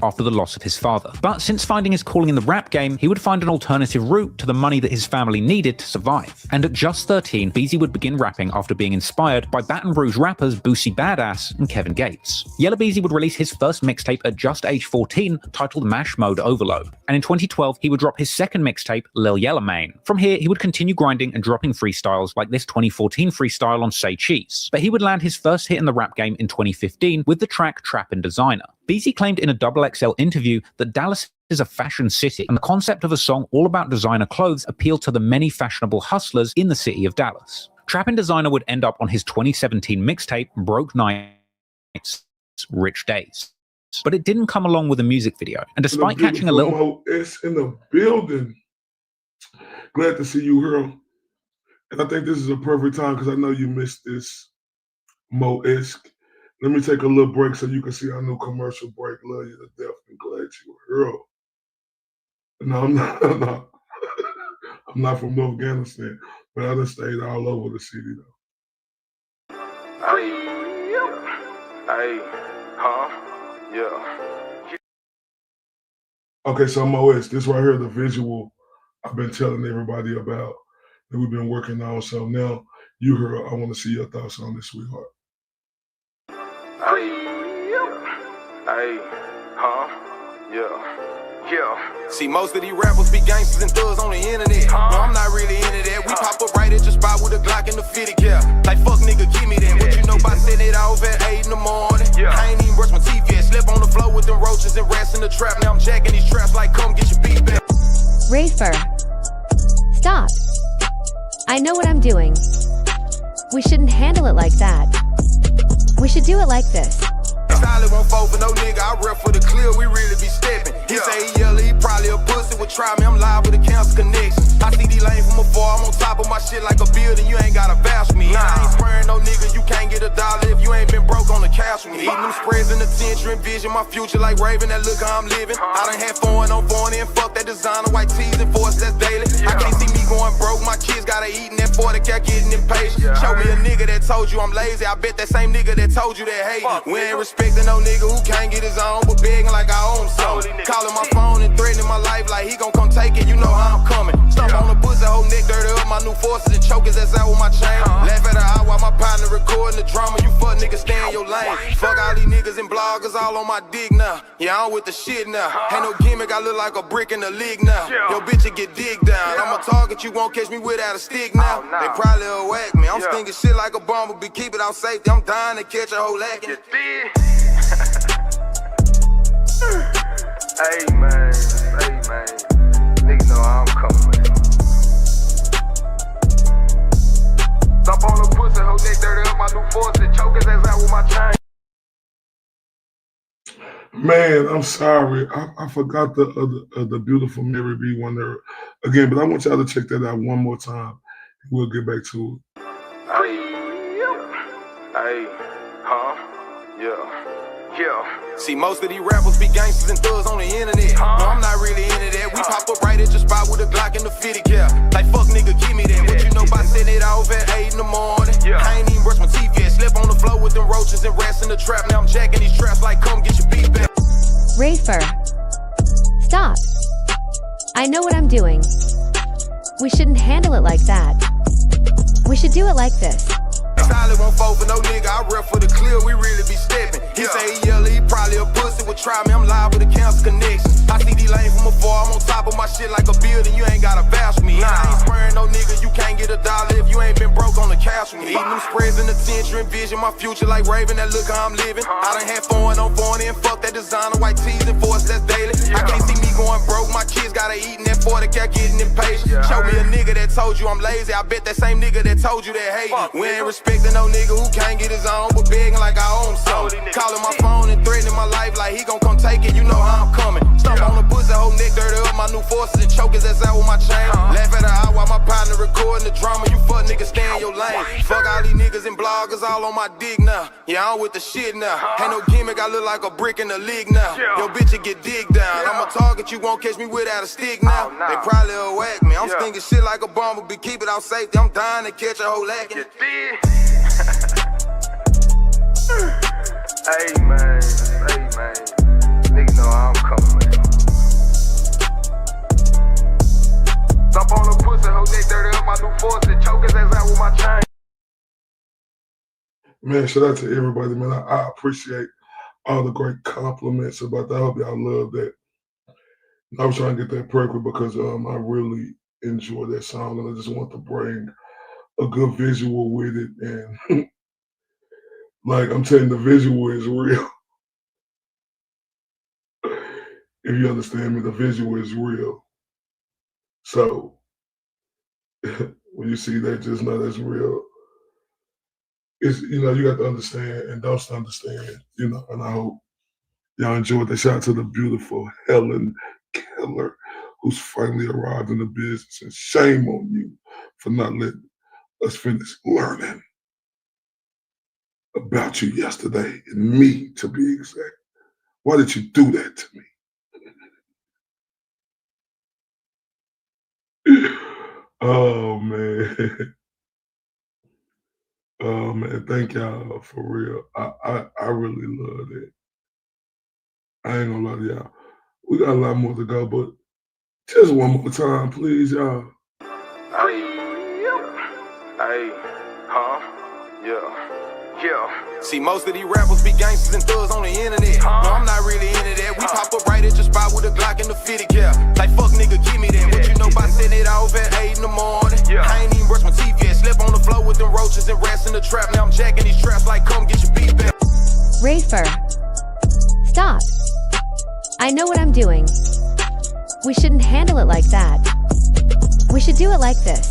After the loss of his father. But since finding his calling in the rap game, he would find an alternative route to the money that his family needed to survive. And at just 13, Beezy would begin rapping after being inspired by Baton Rouge rappers Boosie Badass and Kevin Gates. Yella Beezy would release his first mixtape at just age 14, titled Mash Mode Overload. And in 2012, he would drop his second mixtape, Lil Yella Mane. From here, he would continue grinding and dropping freestyles like this 2014 freestyle on Say Cheese. But he would land his first hit in the rap game in 2015 with the track Trappin' Designer. Beezy claimed in a XXL interview that Dallas is a fashion city, and the concept of a song all about designer clothes appealed to the many fashionable hustlers in the city of Dallas. Trappin' Designer would end up on his 2017 mixtape, Broke Nights, Rich Days. But it didn't come along with a music video, and despite catching a little... Mo3’s in the building. Glad to see you here. And I think this is a perfect time because I know you missed this Mo3’s. Let me take a little break so you can see our new commercial break. Love you to death and glad you were here. No, I'm not. I'm not from Afghanistan, but I done stayed all over the city though. Okay, so Mo3’s, this right here, the visual I've been telling everybody about that we've been working on. So now you heard, I want to see your thoughts on this, sweetheart. See, most of these rappers be gangsters and thugs on the internet. No, I'm not really into that. We pop up right at your spot with a Glock and the 50 cal. Like, fuck nigga, give me that. What you know about setting it off at 8 in the morning? I ain't even brush my teeth yet. Slept on the floor with them roaches and rats in the trap. Now I'm jacking these traps like, come get your beat back. Rafer. Stop. I know what I'm doing. We shouldn't handle it like that. We should do it like this. Solid won't fall for no nigga. I rep for the clear, we really be stepping. He say he yell, he probably a pussy would try me. I'm live with a cancer connection. I see these lanes from afar. I'm on top of my shit like a building. You ain't gotta bash me. I ain't spraying no nigga. You can't get $1 if you ain't been broke on the cash with me. Eating them spreads in the tension, envision my future like Raven. That look how I'm living. I done had foreign on foreign and fuck that designer white tees and force that's daily. I can't see me going broke. My kids gotta eat and that 40 cat getting impatient. Show me a nigga that told you I'm lazy. I bet that same nigga that told you that hate. We ain't respecting no nigga who can't get his own, but begging like I own something. Calling my phone and threatening my life like he gon' come take it. You know how I'm coming. Stomp on the pussy, whole neck dirty up. My new forces and chokers that's out with my chain. Laugh at her eye while my partner recording the drama. You fuck niggas stay in your lane. Fuck all these niggas and bloggers all on my dick now. Yeah, I'm with the shit now. Ain't no gimmick, I look like a brick in the league now. Yo, bitch, you get digged down. I'm a target, you won't catch me without a stick now. They probably will whack me. I'm stinking shit like a bomb, but keep it out safety. I'm dying to catch a whole lacking. Hey man, niggas know how I'm coming, man. Stop on the pussy, whole neck dirty up, my new forces, chokers Man, I'm sorry. I forgot the beautiful Mary B one there again, but I want y'all to check that out one more time. We'll get back to it. Yeah. See, most of these rappers be gangsters and thugs on the internet. No, I'm not really into that. We pop up right at your spot with a Glock in the fitted cap. Like, fuck nigga, give me that. What you know about setting it off at 8 in the morning? I ain't even brush my teeth yet. Slip on the floor with them roaches and rats in the trap. Now I'm jacking these traps like, come get your beat back. Rafer. Stop. I know what I'm doing. We shouldn't handle it like that. We should do it like this. Solid won't fall for no nigga, I rep for the clear, we really be stepping. He say he yellow, he probably a pussy, would try me, I'm live with a cancer connection. I see these lanes from afar, I'm on top of my shit like a building, you ain't gotta vouch for me. I ain't swearing no nigga, you can't get $1 if you ain't been broke on the couch with me. Eating them spreads in the tension, envision my future like Raven, that look how I'm living. I done had foreign on foreign and fuck that designer, white tees and force, that's daily. I can't see me going broke, my kids gotta eat in that 40 cat getting impatient. Show me a nigga that told you I'm lazy, I bet that same nigga that told you that hate me. We ain't respecting no nigga who can't get his own, but begging like I own something. Calling my phone and threatening my life like he gon' come take it, you know how I'm coming. Stomp on the pussy, whole neck dirty up my new forces and choke his ass out with my chain. Laugh at her eye while my partner recording the drama, you fuck niggas stay in your lane. Fuck all these niggas and bloggers all on my dick now. Yeah, I'm with the shit now. Ain't no gimmick, I look like a brick in the league now. Yo bitch, you get digged down. I'm a target, you won't catch me without a stick now. They probably will whack me. I'm stinking shit like a bumblebee, keep it out safety. I'm dying to catch a whole lacking. Hey man, niggas know how I'm coming, man. Stop on the pussy, whole neck dirty up my new force and choke his ass out with my chain. Man, shout out to everybody, man. I appreciate all the great compliments about that. I hope y'all love that. I was trying to get that perfect because I really enjoy that song and I just want to bring a good visual with it. And like I'm telling you, the visual is real. If you understand me, the visual is real. So when you see that, just know that's real. It's, you know, you got to understand and don't understand, you know, and I hope y'all enjoyed that. Shout out to the beautiful Helen Keller, who's finally arrived in the business, and shame on you for not letting us finish learning about you yesterday, and me to be exact. Why did you do that to me? Oh man. Oh man, thank y'all for real. I really love it. I ain't gonna lie to y'all. We got a lot more to go, but just one more time, please, y'all. Yeah. See, most of these rappers be gangsters and thugs on the internet. No, I'm not really into that. We pop up right at your spot with a Glock in the fitted cap. Like, fuck nigga, give me that. What you know about setting it off at 8 in the morning? I ain't even brush my teeth yet. Slip on the floor with them roaches and rats in the trap. Now I'm jacking these traps like, come get your beat back. Rafer. Stop. I know what I'm doing. We shouldn't handle it like that. We should do it like this.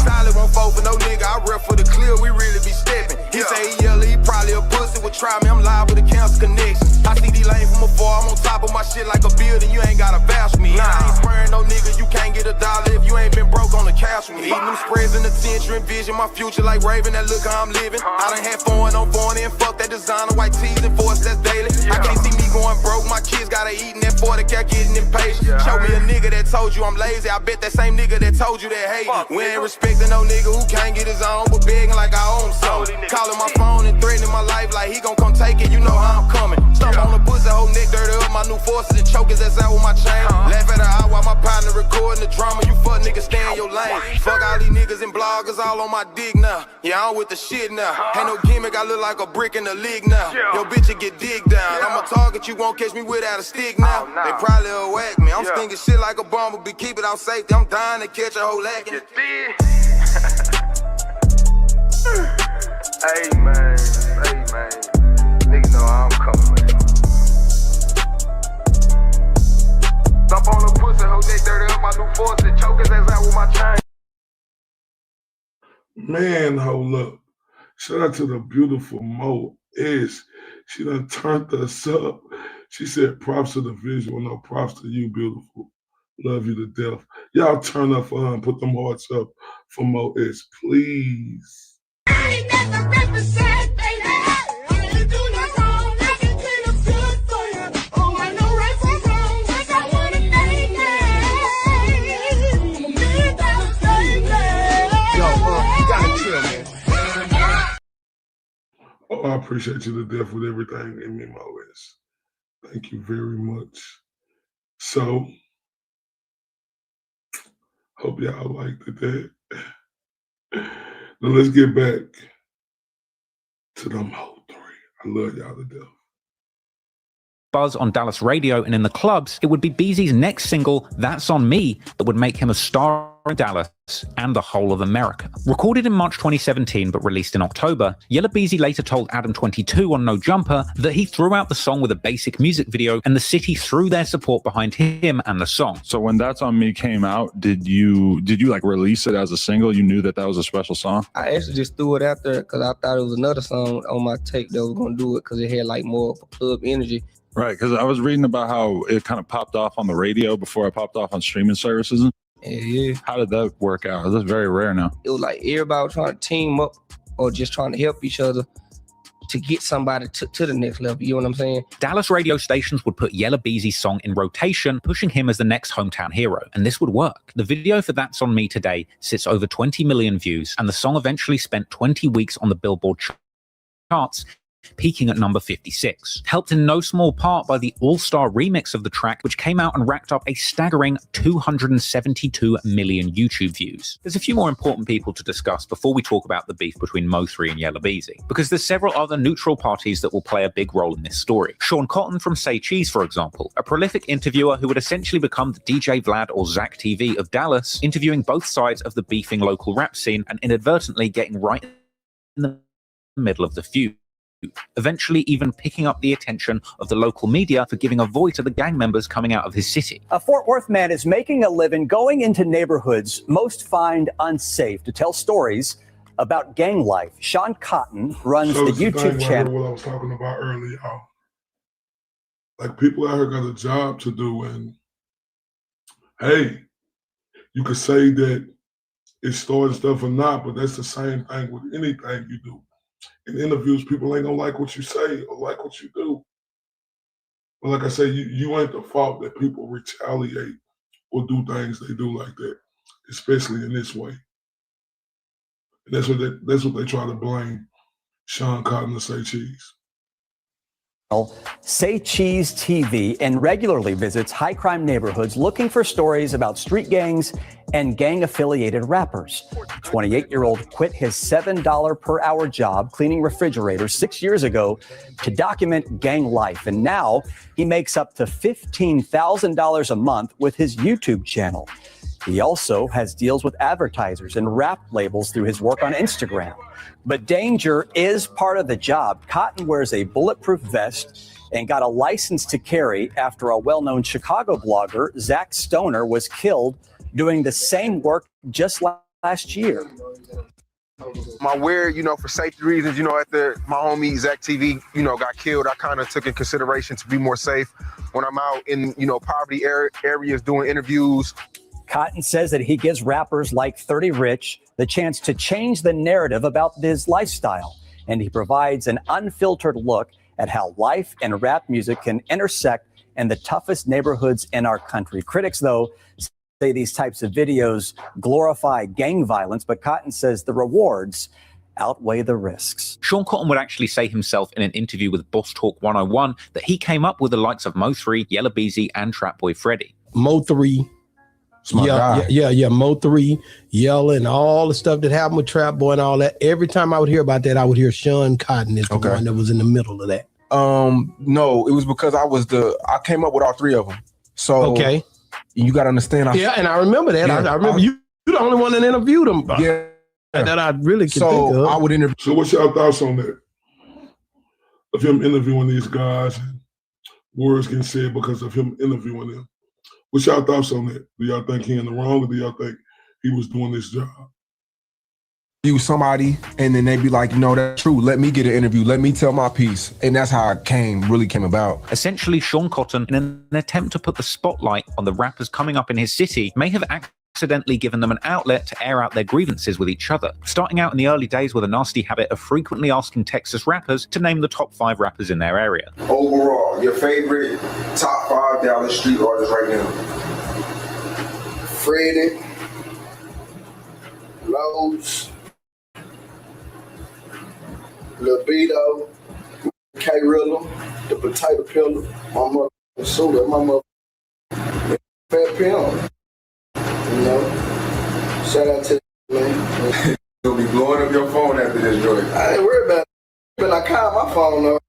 Solid won't fall for no nigga, I rep for the clear, we really be stepping. He say he yellow, he probably a pussy, would try me, I'm live with a cancer connection. I see these lanes from afar, I'm on top of my shit like a building, you ain't gotta vouch for me. I ain't swearing no nigga, you can't get $1 if you ain't been broke on the couch with me. Eating them spreads in the tension, envision my future like Raven, that look how I'm living. I done had foreign on foreign and fuck that designer, white tees and force, that's daily. I can't see me going broke, my kids gotta eat in that 40 cat getting impatient. Show me a nigga that told you I'm lazy, I bet that same nigga that told you that hate me. We ain't respecting no nigga who can't get his own, but begging like I own something. Calling my phone and threatening my life like he gon' come take it, you know how I'm coming. Stomp on the pussy, whole neck dirty up my new forces and choke his ass out with my chain. Laugh at her eye while my partner recording the drama, you fuck niggas stay in your lane. Fuck all these niggas and bloggers all on my dick now. Yeah, I'm with the shit now. Ain't no gimmick, I look like a brick in the league now. Yo bitch, you get digged down. I'm a target, you won't catch me without a stick now. They probably will whack me. I'm stinking shit like a bumblebee, keep it out safety. I'm dying to catch a whole lacking. Hey man, niggas know how I'm coming, man. Stop on the pussy, whole neck dirty up my new force and choke his ass out with my chain. Man, hold up. Shout out to the beautiful Mo3’s. She done turned us up. She said, props to the visual. No, props to you, beautiful. Love you to death. Y'all turn up for her and put them hearts up for Mo3’s, please. Oh, I appreciate you to death with everything in me, Mo3’s. Thank you very much. So, hope y'all liked it. Now let's get back to the Mo3. I love y'all to death. Buzz on Dallas radio and in the clubs, it would be Beezy's next single, That's On Me, that would make him a star in Dallas and the whole of America. Recorded in March 2017 but released in October, Yella Beezy later told Adam22 on No Jumper that he threw out the song with a basic music video and the city threw their support behind him and the song. So when That's On Me came out, did you like release it as a single? You knew that was a special song? I actually just threw it out there because I thought it was another song on my tape that was going to do it because it had like more of a club energy. Right, because I was reading about how it kind of popped off on the radio before it popped off on streaming services. Yeah. How did that work out? That's very rare now. It was like everybody was trying to team up or just trying to help each other to get somebody to the next level. You know what I'm saying? Dallas radio stations would put Yella Beezy's song in rotation, pushing him as the next hometown hero. And this would work. The video for That's On Me today sits over 20 million views, and the song eventually spent 20 weeks on the Billboard charts, peaking at number 56. Helped in no small part by the all-star remix of the track, which came out and racked up a staggering 272 million YouTube views. There's a few more important people to discuss before we talk about the beef between Mo3 and Yella Beezy, because there's several other neutral parties that will play a big role in this story. Sean Cotton from Say Cheese, for example, a prolific interviewer who would essentially become the DJ Vlad or Zach TV of Dallas, interviewing both sides of the beefing local rap scene and inadvertently getting right in the middle of the feud, eventually even picking up the attention of the local media for giving a voice to the gang members coming out of his city. A Fort Worth man is making a living going into neighborhoods most find unsafe to tell stories about gang life. Sean Cotton runs the YouTube channel. What I was talking about earlier, y'all. Like, people out here got a job to do, and hey, you could say that it's starting stuff or not, but that's the same thing with anything you do. In interviews, people ain't gonna like what you say or like what you do. But like I say, you ain't the fault that people retaliate or do things they do like that, especially in this way. And that's what they try to blame Sean Cotton to Say Cheese. Say Cheese TV and regularly visits high crime neighborhoods looking for stories about street gangs and gang affiliated rappers. 28-year-old quit his $7 per hour job cleaning refrigerators 6 years ago to document gang life. And now he makes up to $15,000 a month with his YouTube channel. He also has deals with advertisers and rap labels through his work on Instagram. But danger is part of the job. Cotton wears a bulletproof vest and got a license to carry after a well-known Chicago blogger, Zach Stoner, was killed doing the same work just last year. My wear, for safety reasons, after my homie Zach TV, got killed, I kind of took in consideration to be more safe when I'm out in, poverty areas doing interviews. Cotton says that he gives rappers like 30 Rich the chance to change the narrative about his lifestyle, and he provides an unfiltered look at how life and rap music can intersect in the toughest neighborhoods in our country. Critics, though, say these types of videos glorify gang violence, but Cotton says the rewards outweigh the risks. Sean Cotton would actually say himself in an interview with Boss Talk 101 that he came up with the likes of Mo3, Yella Beezy, and Trap Boy Freddy. Mo3, Mo3, Yella, and all the stuff that happened with Trap Boy and all that. Every time I would hear about that, I would hear Sean Cotton is the one that was in the middle of that. No, it was because I came up with all three of them. So you got to understand. And I remember that. I remember you're the only one that interviewed him. Yeah. That I really can think of. I would interview. So what's your thoughts on that? Of him interviewing these guys and words getting said because of him interviewing them. What's y'all thoughts on that? Do y'all think he in the wrong, or do y'all think he was doing this job? you somebody and then they be like, no, that's true. Let me get an interview. Let me tell my piece. And that's how it really came about. Essentially, Sean Cotton, in an attempt to put the spotlight on the rappers coming up in his city, may have accidentally given them an outlet to air out their grievances with each other, starting out in the early days with a nasty habit of frequently asking Texas rappers to name the top 5 rappers in their area. Overall, your favorite top 5 Dallas street artists right now? Freddie, Lowe's, Libido, K-Rilla, the Potato Pillar, my mother Suda, my mother Fat Pimp. You know, shout out to man. You'll be blowing up your phone after this joint. I ain't worried about it, but I call my phone up.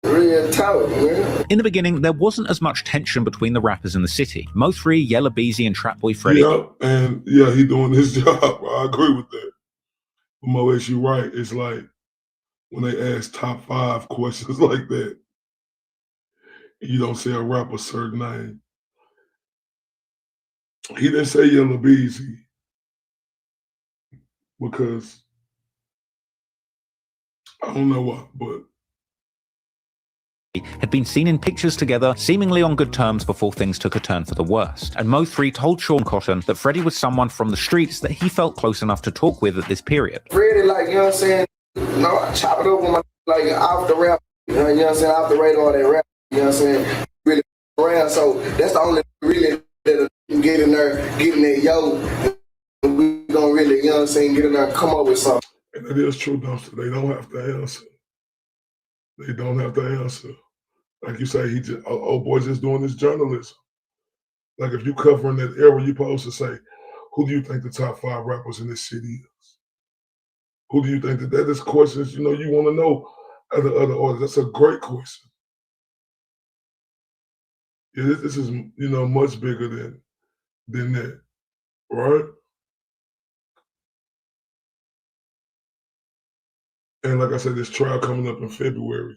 Real talk, man. In the beginning, there wasn't as much tension between the rappers in the city. Mo3, Yella Beezy, and Trapboy Freddy. Yeah, and yeah, he doing his job. I agree with that. But Mo3’s, you right. It's like when they ask top 5 questions like that, you don't say a rapper's certain name. He didn't say Yella Beezy because I don't know what, but had been seen in pictures together, seemingly on good terms, before things took a turn for the worst. And Mo3 told Sean Cotton that Freddie was someone from the streets that he felt close enough to talk with at this period. Freddie, like, you know what I'm saying? No, I chop it up with my, like, off the rap, you know what I'm saying? Off the radar, that rap, you know what I'm saying? Really around, so that's the only really that can get in there, yo, and we gonna really, you know what I'm saying, get in there and come up with something. And it is true, Dumpster. They don't have to answer. They don't have to answer. Like you say, he just, old boy's just doing his journalism. Like if you covering that era, you're supposed to say, who do you think the top 5 rappers in this city is? Who do you think that is questions, you know, you want to know other artists. That's a great question. Yeah, this is, you know, much bigger than that, right? And like I said, this trial coming up in February.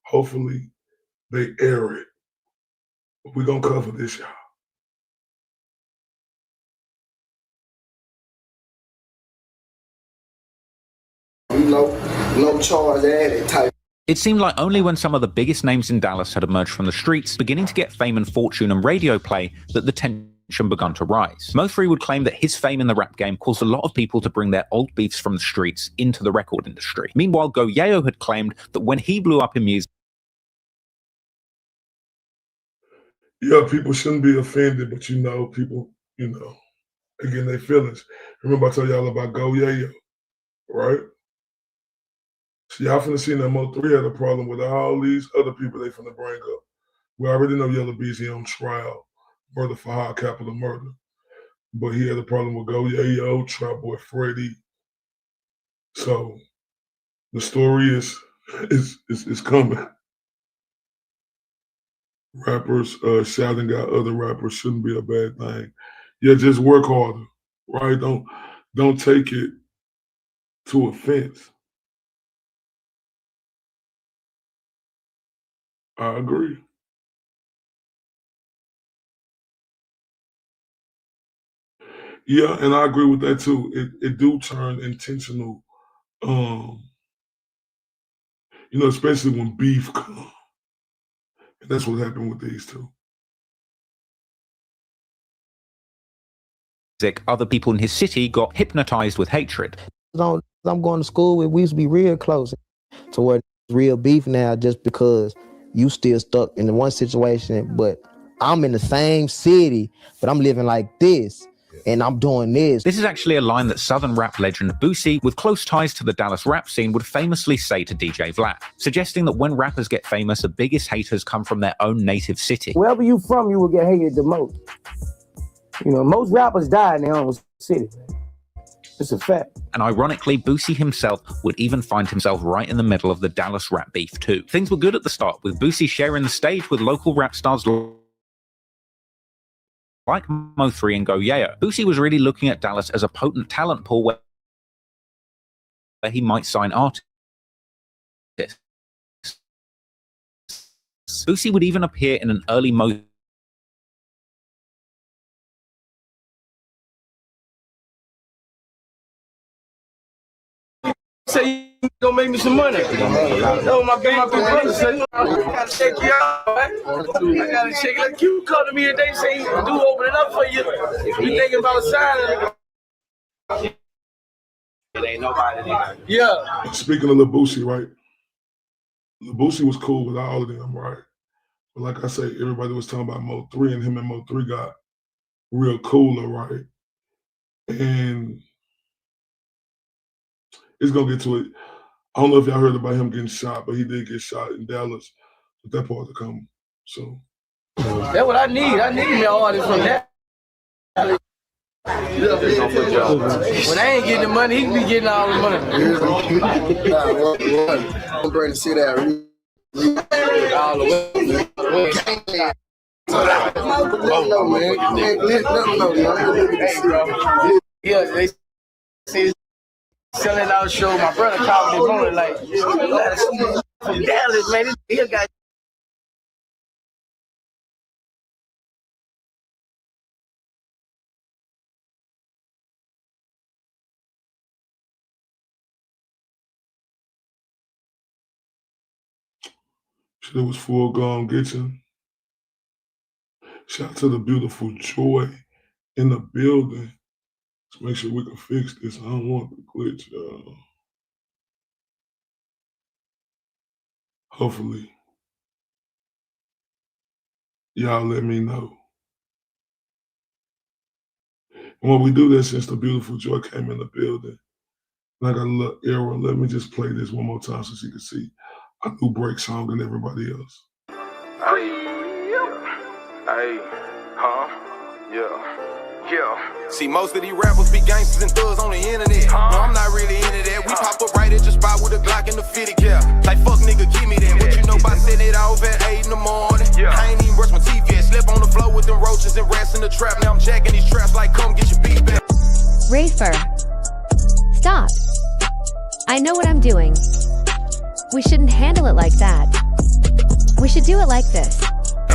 Hopefully they air it. We're going to cover this, y'all. You know, no charge added type. It seemed like only when some of the biggest names in Dallas had emerged from the streets, beginning to get fame and fortune and radio play, that the tension begun to rise. Mo3 would claim that his fame in the rap game caused a lot of people to bring their old beefs from the streets into the record industry. Meanwhile, Go-Yayo had claimed that when he blew up in music, yeah, people shouldn't be offended, but you know, people, you know, again, their feelings. Remember I told y'all about Go-Yayo, right? So y'all finna see that Mo3 had a problem with all these other people they finna bring up. We already know Yella Beezy on trial, murder for high capital murder. But he had a problem with Go-Yayo, Trapboy Freddy. So the story is coming. Rappers shouting at other rappers shouldn't be a bad thing. Yeah, just work harder, right? Don't take it to offense. I agree. Yeah, and I agree with that too. It do turn intentional, you know, especially when beef comes. And that's what happened with these two. other people in his city got hypnotized with hatred. I'm going to school with, we used to be real close to where real beef now just because you still stuck in the one situation, but I'm in the same city, but I'm living like this. And I'm doing this. This is actually a line that Southern rap legend Boosie, with close ties to the Dallas rap scene, would famously say to DJ Vlad, suggesting that when rappers get famous, the biggest haters come from their own native city. Wherever you from, you will get hated the most. You know, most rappers die in their own city. It's a fact. And ironically, Boosie himself would even find himself right in the middle of the Dallas rap beef too. Things were good at the start, with Boosie sharing the stage with local rap stars like Mo3 and Go-Yayo. Boosie was really looking at Dallas as a potent talent pool where he might sign artists. Boosie would even appear in an early Mo Gonna make me some money. No, my big brother said, I gotta check you out, man. I gotta check. Like you come to me and they say, do open it up for you. You thinking about signing? It ain't nobody there. Yeah. Speaking of Lil Boosie, right? Lil Boosie was cool with all of them, right? But like I say, everybody was talking about Mo3, and him and Mo3 got real cooler, right? And it's gonna get to it. I don't know if y'all heard about him getting shot, but he did get shot in Dallas. But that part to come soon. That's what I need. I need me all this from that. When I ain't getting the money, he can be getting all the money. I'm ready to see that. All the way. Yeah, they say selling out show. My brother called me this morning like, you gotta see this from Dallas, man. This got. Shit was full gone kitchen. Shout out to the beautiful Joy in the building. Let's make sure we can fix this. I don't want the glitch, y'all. Hopefully, y'all let me know. And when we do this, since the beautiful Joy came in the building, and I got a little error, let me just play this one more time so she can see a new break song and everybody else. See, most of these rappers be gangsters and thugs on the internet. No, I'm not really into that. We pop up right at your spot with a Glock and the 50 cal. Like, fuck nigga, give me that. What you know about setting it off at 8 in the morning? I ain't even brush my teeth yet. Slept on the floor with them roaches and rats in the trap. Now I'm jacking these traps like, come get your beat back. Rafer. Stop. I know what I'm doing. We shouldn't handle it like that. We should do it like this.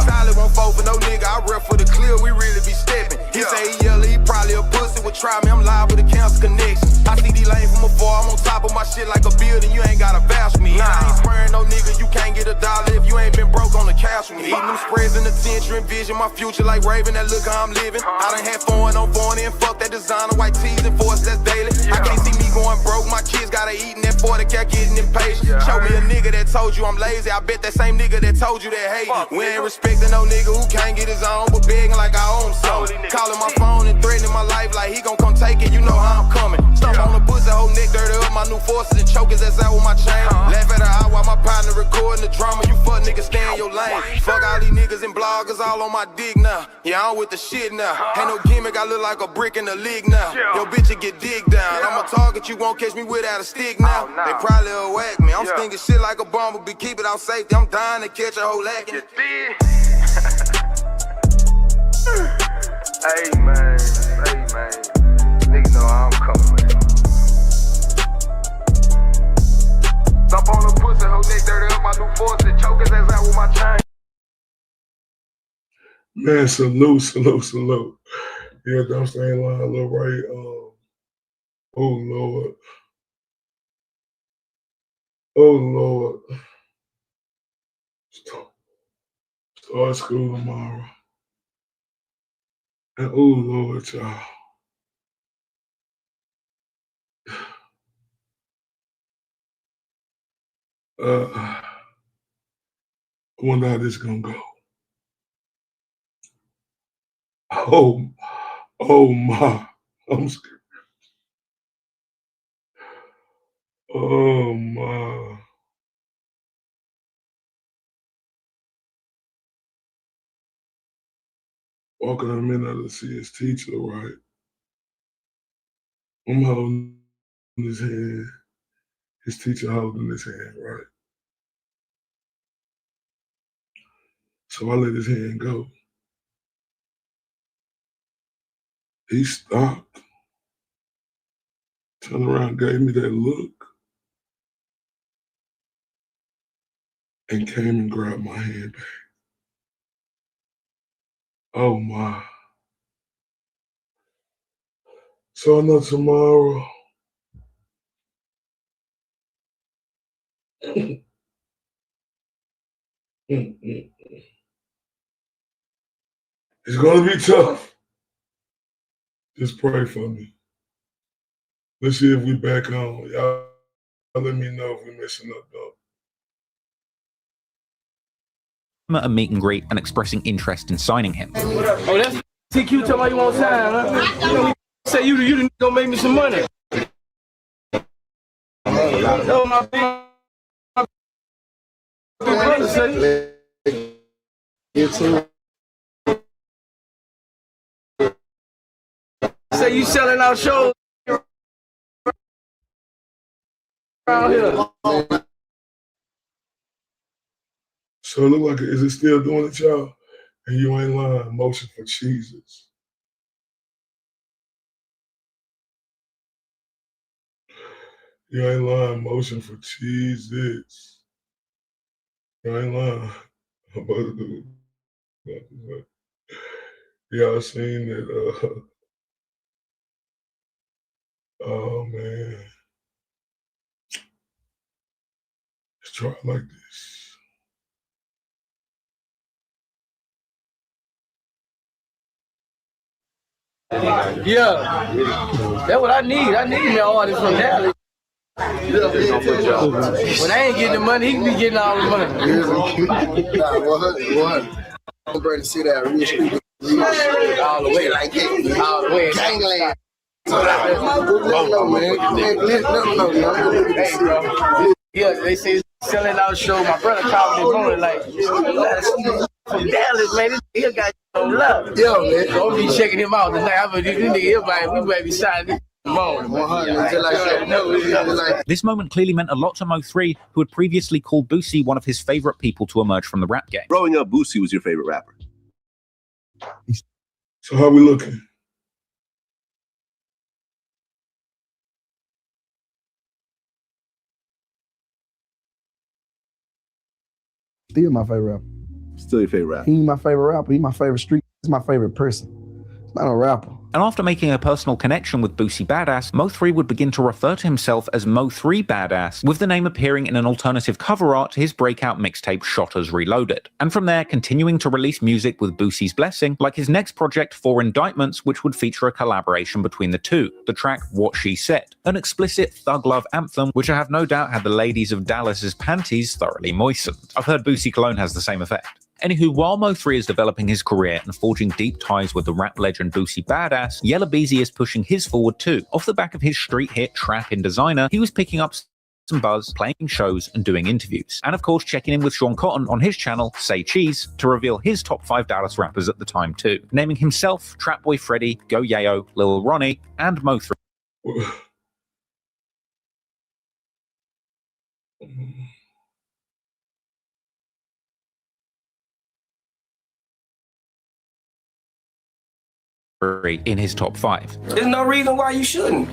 Solid won't fall for no nigga. I rep for the clear, we really be stepping. He say he yell, he probably a pussy would try me. I'm live with a cancer connection. I see these lanes from afar. I'm on top of my shit like a building. You ain't gotta bash me. I ain't sparing no nigga. You can't get a dollar if you ain't been broke on the cash with me. Eating them spreads in the tension, envision my future like Raven. That look how I'm living. I done had foreign on foreign and fuck that designer white tees and force that's daily. I can't see me going broke. My kids gotta eat and that 40 cat getting impatient. Show me a nigga that told you I'm lazy. I bet that same nigga that told you that hate me. We ain't respecting no nigga who can't get his own, but begging like I own something. Calling my phone and threatening my life like he gon' come take it. You know how I'm coming. Stomp on the pussy, whole neck dirty up my new forces and choke his ass out with my chain. Laugh at her eye while my partner recording the drama. You fuck niggas stay in your lane. Fuck all these niggas and bloggers all on my dick now. Yeah, I'm with the shit now. Ain't no gimmick, I look like a brick in the league now. Yo, bitch, you get digged down. I'm a target, you won't catch me without a stick now. They probably will whack me. I'm stinking shit like a bumblebee, keep it out safety. I'm dying to catch a whole lacking. Hey man, niggas know how I'm coming, man. Stop on the pussy, whole neck dirty up my new force and choke his ass out with my chain. Man, salute. Yeah, don't stay in line, little right. Oh Lord. Start school tomorrow. And oh Lord, y'all. I wonder how this gonna go. Oh my. I'm scared. Oh my. Walking a minute to see his teacher, right? I'm holding his hand. His teacher holding his hand, right? So I let his hand go. He stopped, turned around, gave me that look, and came and grabbed my hand back. Oh my. So I know tomorrow It's gonna be tough. Just pray for me. Let's see if we back on. Y'all let me know if we're messing up, though. A meet and greet and expressing interest in signing him. Oh, that's TQ talking about you want time, huh? Say you gonna make me some money. No, my brother say. Say you selling out shows around here. So it look like, is it still doing it, y'all? And you ain't lying, motion for cheeses. You ain't lying, motion for cheeses. You ain't lying. Y'all seen that, oh man. Let's try it like this. Yeah, that's what I need. I need me an artist from Dallas. When I ain't getting the money, he can be getting all the money. I'm ready to see that real street. All the way, like that. All the way. Gangland. Hey, bro. Yeah, they say selling out show. My brother called me this morning like, you gotta see this from Dallas, man. This nigga got no love. Yo, man. So I'm be checking him out tonight. I'm gonna do this nigga everybody. We might be signing this. This moment clearly meant a lot to Mo3, who had previously called Boosie one of his favorite people to emerge from the rap game. Growing up, Boosie was your favorite rapper. So how we looking? Still my favorite rapper. Still your favorite rapper. He ain't my favorite rapper. He my favorite street. He's my favorite person. He's not a rapper. And after making a personal connection with Boosie Badass, Mo3 would begin to refer to himself as Mo3 Badass, with the name appearing in an alternative cover art to his breakout mixtape Shotters Reloaded. And from there, continuing to release music with Boosie's blessing, like his next project, 4 Indictments, which would feature a collaboration between the two, the track What She Said, an explicit thug love anthem, which I have no doubt had the ladies of Dallas's panties thoroughly moistened. I've heard Boosie Cologne has the same effect. Anywho, while Mo3 is developing his career and forging deep ties with the rap legend Boosie Badass, Yella Beezy is pushing his forward too. Off the back of his street hit Trap in Designer, he was picking up some buzz, playing shows and doing interviews. And of course checking in with Sean Cotton on his channel, Say Cheese, to reveal his top 5 Dallas rappers at the time too, naming himself, Trapboy Freddy, Go Yayo, Lil Ronnie, and Mo3. In his top 5. There's no reason why you shouldn't.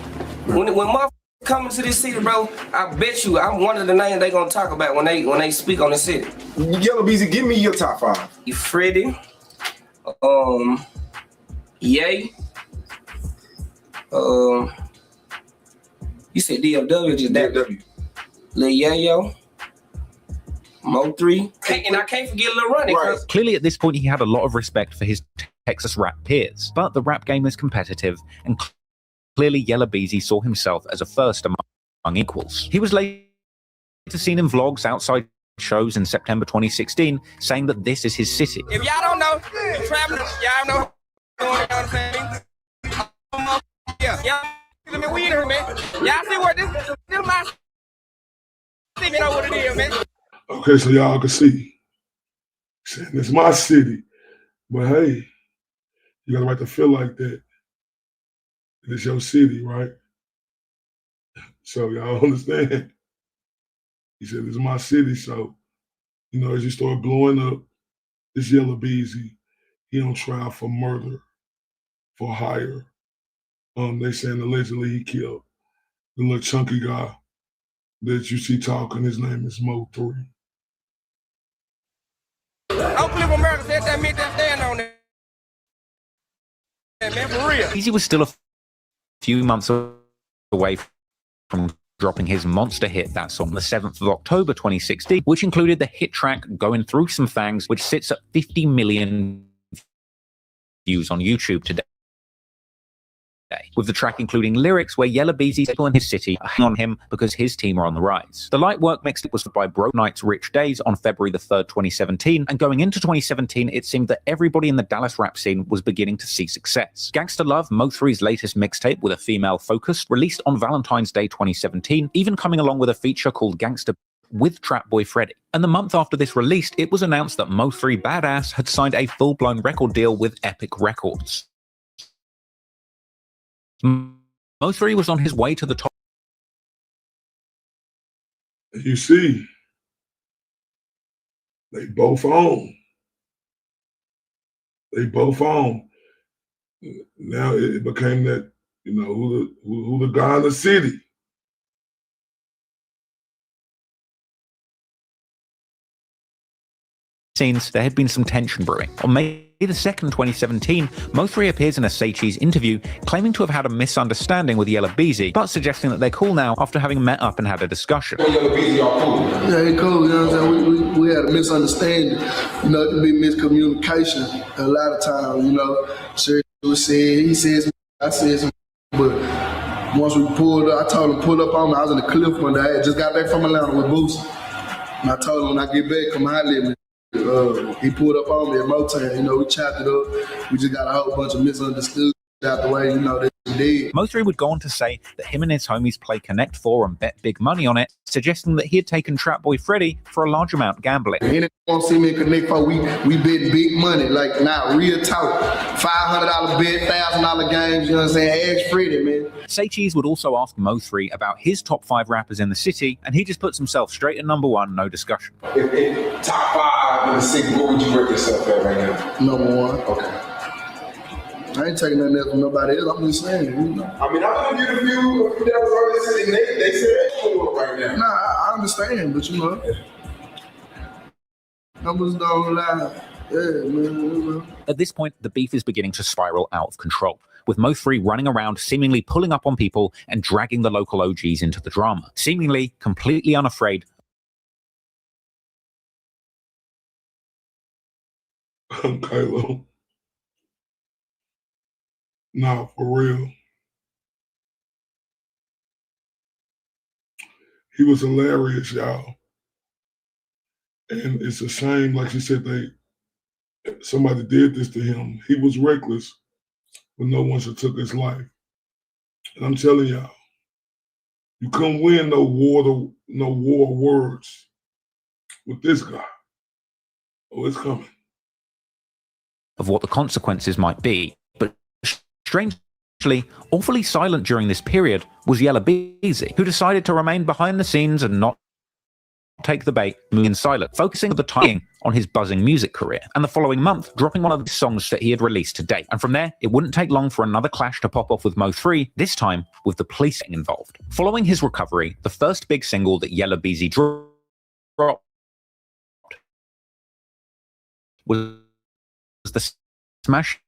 When motherfuckers come into this city, bro, I bet you I'm one of the names they gonna talk about when they speak on the city. Yella Beezy, give me your top 5. You Freddie, Ye, you said DFW or just that? DFW. Lil Yayo, Mo3, and I can't forget Lil Ronnie. Right. Clearly at this point he had a lot of respect for his Texas rap peers, but the rap game is competitive, and clearly Yella Beezy saw himself as a first among equals. He was later seen in vlogs outside shows in September 2016, saying that this is his city. If y'all don't know, travelers, y'all know what's going on. Yeah, we in here, man. Y'all see what this my city, you know what it is, man. Okay, so y'all can see. Saying it's my city. But hey, you got the right to feel like that. It's your city, right? So y'all understand? He said, it's my city. So, you know, as you start blowing up, this Yella Beezy, he on trial for murder, for hire. They saying allegedly he killed the little chunky guy that you see talking. His name is Mo3. Oakland America said that meant that stand on it. Man, for real. Beezy was still a few months away from dropping his monster hit That's on the 7th of October 2016, which included the hit track Going Through Some Things, which sits at 50 million views on YouTube today, with the track including lyrics where Yella Beezy and his city are hanging on him because his team are on the rise. The light work mixtape was by Broke Knight's Rich Days on February the 3rd, 2017, and going into 2017, it seemed that everybody in the Dallas rap scene was beginning to see success. Gangsta Love, Mo3’s latest mixtape with a female focus, released on Valentine's Day 2017, even coming along with a feature called Gangsta with Trap Boy Freddy. And the month after this released, it was announced that Mo3 Badass had signed a full-blown record deal with Epic Records. Mo3 was on his way to the top. You see, they both own. They both own. Now it became that, you know, who the guy in the city. Scenes, there had been some tension brewing. On May the 2nd, 2017, Mo3 appears in a Say Cheese interview, claiming to have had a misunderstanding with Yella Beezy, but suggesting that they're cool now after having met up and had a discussion. Yella Beezy, y'all cool? Yeah, he cool, you know what I'm saying? We had a misunderstanding. You know, it could be miscommunication a lot of times, you know. Sure, he says, I said some, but once we pulled up, I told him pull up on me. I was in the cliff one day. I had just got back from Atlanta with Boosie. And I told him when I get back, come holler at me. He pulled up on me at Motown, you know, we chopped it up. We just got a whole bunch of misunderstood out the way, you know, that he did. Mo3 would go on to say that him and his homies play Connect 4 and bet big money on it, suggesting that he had taken Trap Boy Freddy for a large amount gambling. Anyone won't see me in Connect 4, we bet big money, like not real talk. $500 bet, $1,000 games, you know what I'm saying? Ask Freddy, man. Say Cheese would also ask Mo3 about his top 5 rappers in the city, and he just puts himself straight at number 1, no discussion. If top 5 in the city, what would you rate yourself at right now? Number 1. Okay. I ain't taking nothing else from nobody else. I'm just saying, you know. I mean, I'm gonna get a few that was already sitting. They said they cool right now. Nah, I understand, but you know, numbers don't lie. Yeah, man. At this point, the beef is beginning to spiral out of control, with Mo3 running around seemingly pulling up on people and dragging the local OGs into the drama, seemingly completely unafraid. Kylo. Nah, for real. He was hilarious, y'all. And it's a shame, like you said, somebody did this to him. He was reckless, but no one should took his life. And I'm telling y'all, you couldn't win no war words with this guy. Oh, it's coming. Of what the consequences might be, but strangely, awfully silent during this period was Yella Beezy, who decided to remain behind the scenes and not take the bait, moving silent, focusing the timing on his buzzing music career, and the following month dropping one of the songs that he had released to date. And from there, it wouldn't take long for another clash to pop off with Mo3, this time with the police getting involved. Following his recovery, the first big single that Yella Beezy dropped was the smash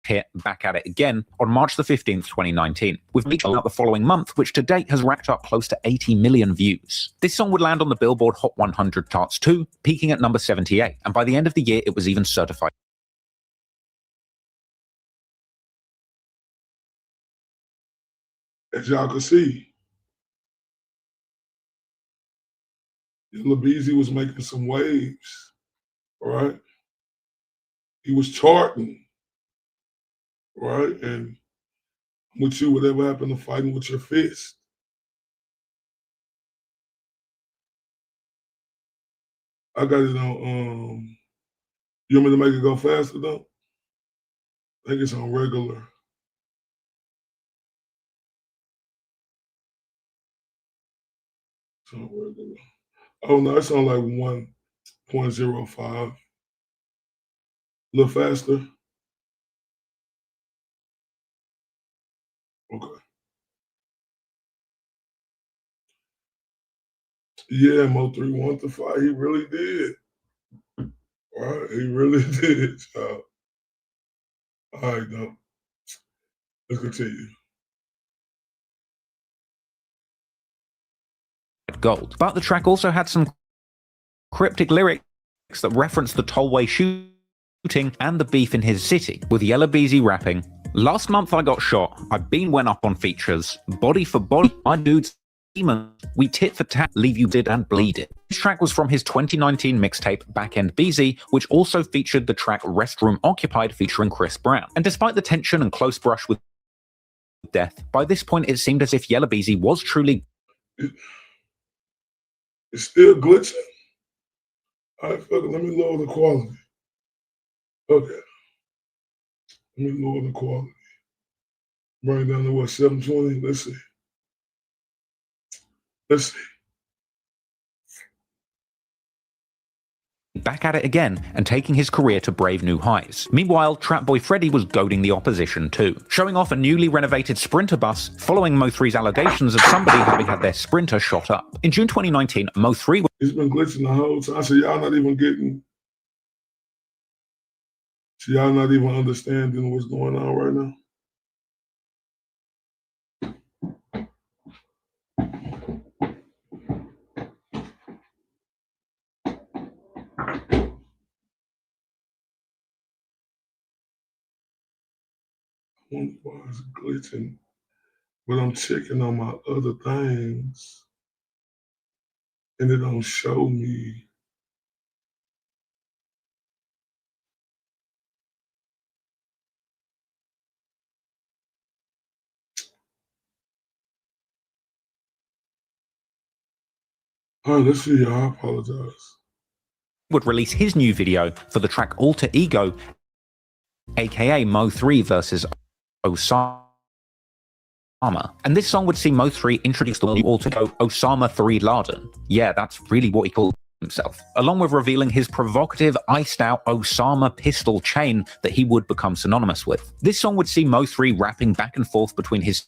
hit Back at It Again on March the 15th, 2019, with Meech out the following month, which to date has racked up close to 80 million views. This song would land on the Billboard Hot 100 charts too, peaking at number 78, and by the end of the year it was even certified. As y'all can see, Yella Beezy was making some waves, right? He was charting. Right? And with you, whatever happened to fighting with your fist. I got it on, you want me to make it go faster though? I think it's on regular. It's on regular. Oh no, it's on like 1.05. A little faster. Okay. Yeah, Mo3 wanted to fight. He really did. All right, he really did, y'all. All right, now, let's continue. gold. But the track also had some cryptic lyrics that referenced the tollway shooting and the beef in his city, with Yella Beezy rapping, "Last month I got shot, I went up on features, body for body, my dude's demon, we tit for tat, leave you dead and bleeding." This track was from his 2019 mixtape Back End Beezy, which also featured the track Restroom Occupied featuring Chris Brown. And despite the tension and close brush with death, by this point it seemed as if Yella Beezy was truly... It's still glitching? Alright, fuck it, let me lower the quality. Okay. Let me lower the quality. Bring it down to what, 720? Let's see. Let's see. Back at it again and taking his career to brave new heights. Meanwhile, Trap Boy Freddy was goading the opposition too, showing off a newly renovated Sprinter bus following Mo3's allegations of somebody having had their Sprinter shot up. In June 2019, Mo3 It's been glitching the whole time, so y'all not even getting... So y'all not even understanding what's going on right now? Why it's glitching, but I'm checking on my other things and it don't show me. All right, let's see, y'all. I apologize. Would release his new video for the track Alter Ego, aka Mo3 versus Osama. And this song would see Mo3 introduce the new alter ego Osama 3 Laden. Yeah, that's really what he called himself, along with revealing his provocative iced out Osama pistol chain that he would become synonymous with. This song would see Mo3 rapping back and forth between his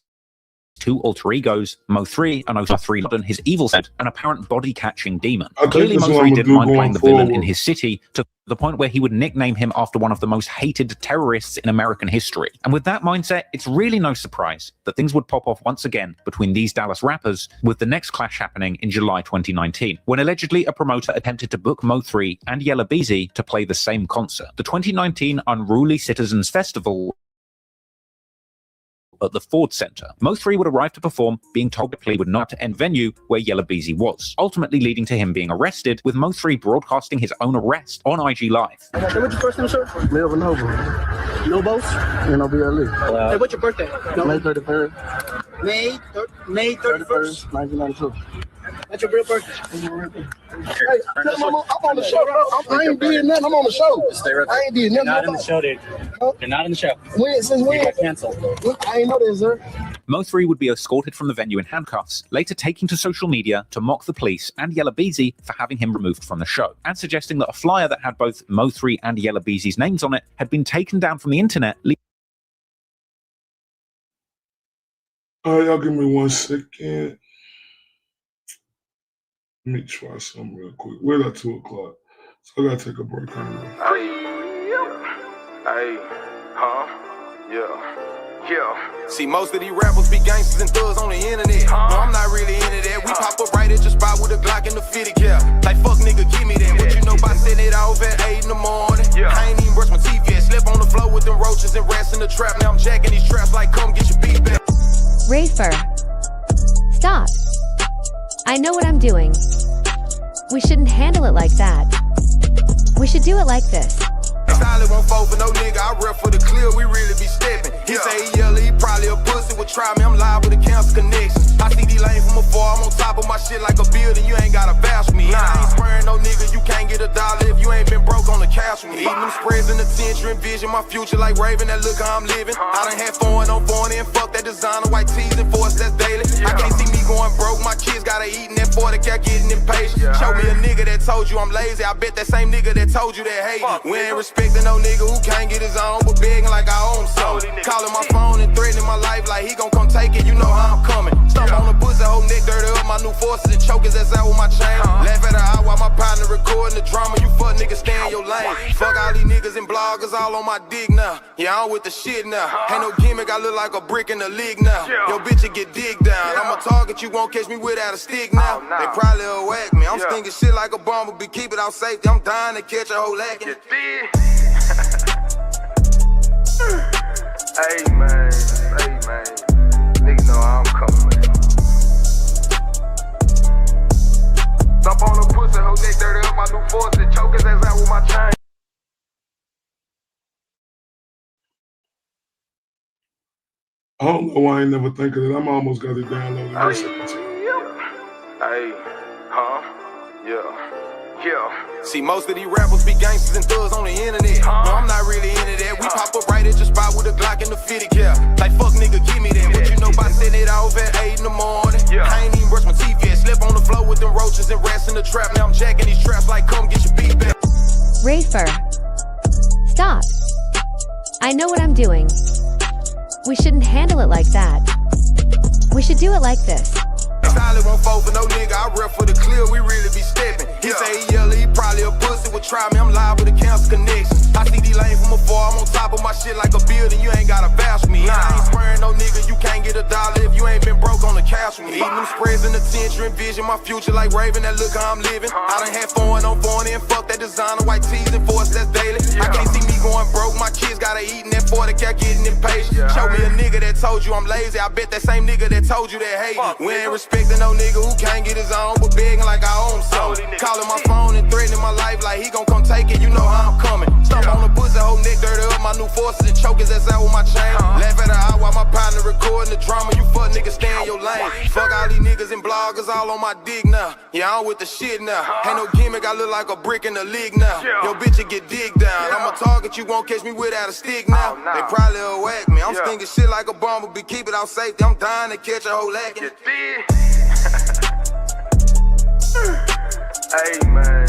two alter egos, Mo3 and Osama 3 Laden, his evil side, an apparent body-catching demon. Clearly Mo3 didn't mind playing the villain in his city to the point where he would nickname him after one of the most hated terrorists in American history. And with that mindset, it's really no surprise that things would pop off once again between these Dallas rappers, with the next clash happening in July 2019, when allegedly a promoter attempted to book Mo3 and Yella Beezy to play the same concert. The 2019 Unruly Citizens Festival at the Ford Center. Mo3 would arrive to perform, being told that he would not end venue where Yella Beezy was, ultimately leading to him being arrested, with Mo3 broadcasting his own arrest on IG Live. Hey, what's your first name, sir? Melvin Noble. Nobos? N-O-B-L-E. Hey, what's your birthday? No. May 31st. May 31st? 1992. That's your real birthday. Hey, I'm on the show. I ain't did nothing. I'm on the show. I ain't did nothing. You're not in the show, dude. You're not in the show. Since when? You got canceled. I ain't know that, sir. Mo3 would be escorted from the venue in handcuffs, later taking to social media to mock the police and Yella Beezy for having him removed from the show, and suggesting that a flyer that had both Mo3 and Yella Beezy's names on it had been taken down from the internet. All right, y'all give me 1 second. Let me try something real quick. We're at 2 o'clock, so I gotta take a break anyway. Yeah. See, most of these rappers be gangsters and thugs on the internet. No, I'm not really into that. We pop up right at your spot with a Glock in the fitty cap. Like, fuck nigga, give me that. What you know about setting it off at 8 in the morning? I ain't even brush my teeth yet. Slept on the floor with them roaches and rats in the trap. Now I'm jacking these traps like, come get your beat back. Rafer. Stop. I know what I'm doing. We shouldn't handle it like that. We should do it like this. Solid won't fall for no nigga, I rep for the clear, we really be stepping. He say he yell, he probably a pussy, would try me, I'm live with a cancer connection. I see these lanes from afar, I'm on top of my shit like a building, you ain't gotta bash me. I ain't sparing no nigga, you can't get $1 if you ain't been broke on the couch with me. Eating them spreads in the tension, envision my future like Raven, that look how I'm living. I done had foreign on foreign and fuck that designer, white tees and force, that's daily. I can't see me going broke, my kids gotta eat in that 40 cat getting impatient. Show me a nigga that told you I'm lazy, I bet that same nigga that told you that hate me. We ain't respecting no nigga who can't get his own, but begging like I own some. Calling my phone and threatening my life like he gon' come take it, you know how I'm coming. Stomp on the pussy, whole neck dirty up, my new forces and choke his ass out with my chain. Laugh at her eye while my partner recording the drama, you fuck niggas stay in your lane. Fuck all these niggas niggas and bloggers all on my dick now. Yeah, I'm with the shit now. Ain't no gimmick, I look like a brick in the league now. Yo, bitch, you get digged down. I'm a target, you won't catch me without a stick now. They probably will whack me. I'm stinking shit like a bumblebee, keep it out safety. I'm dying to catch a whole lacking. Hey man, niggas know how I'm coming, man. Jump on the pussy, whole neck dirty up my new force and choke his ass out with my chain. I don't know why I ain't never think of it. I'm almost got it downloaded. Hey, yeah. See, most of these rappers be gangsters and thugs on the internet. No, I'm not really into that. We pop up right at your spot with a Glock and the fitted cap. Like, fuck nigga, give me that. What you know about setting it off at 8 in the morning? I ain't even brush my teeth yet. Slip on the floor with them roaches and rats in the trap. Now I'm jacking these traps like, come get your beat back. Rafer. Stop. I know what I'm doing. We shouldn't handle it like that. We should do it like this. Solid won't fall for no nigga. I rep for the clear. We really be stepping. He say he yellow, he probably a pussy. Would try me. I'm live with a cancer connection. I see these lanes from afar. I'm on top of my shit like a building. You ain't gotta vouch for me. I ain't spraying no nigga. You can't get $1 if you ain't been broke on the couch with me. Eating them spreads in the tension, envision my future like Raven. That look how I'm living. I done had foreign on foreign and fuck that designer white tees and force that's daily. I can't see me going broke. My kids gotta eat and that 40 cat getting impatient. Show me a nigga that told you I'm lazy. I bet that same nigga that told you that hate me. We ain't respecting no nigga who can't get his own, but begging like I own something. Calling my phone and threatening my life like he gon' come take it. You know how I'm coming. Stomp on the pussy, whole neck dirty up my new forces and choke his ass out with my chain. Laugh at her eye while my partner recording the drama. You fuck niggas stay in your lane. Fuck all these niggas and bloggers all on my dick now. Yeah, I'm with the shit now. Ain't no gimmick, I look like a brick in the league now. Yo, bitch, you get digged down. I'm a target, you won't catch me without a stick now. They probably will whack me. I'm stinking shit like a bumblebee, keep it out safety. I'm dying to catch a whole lacking. Hey man,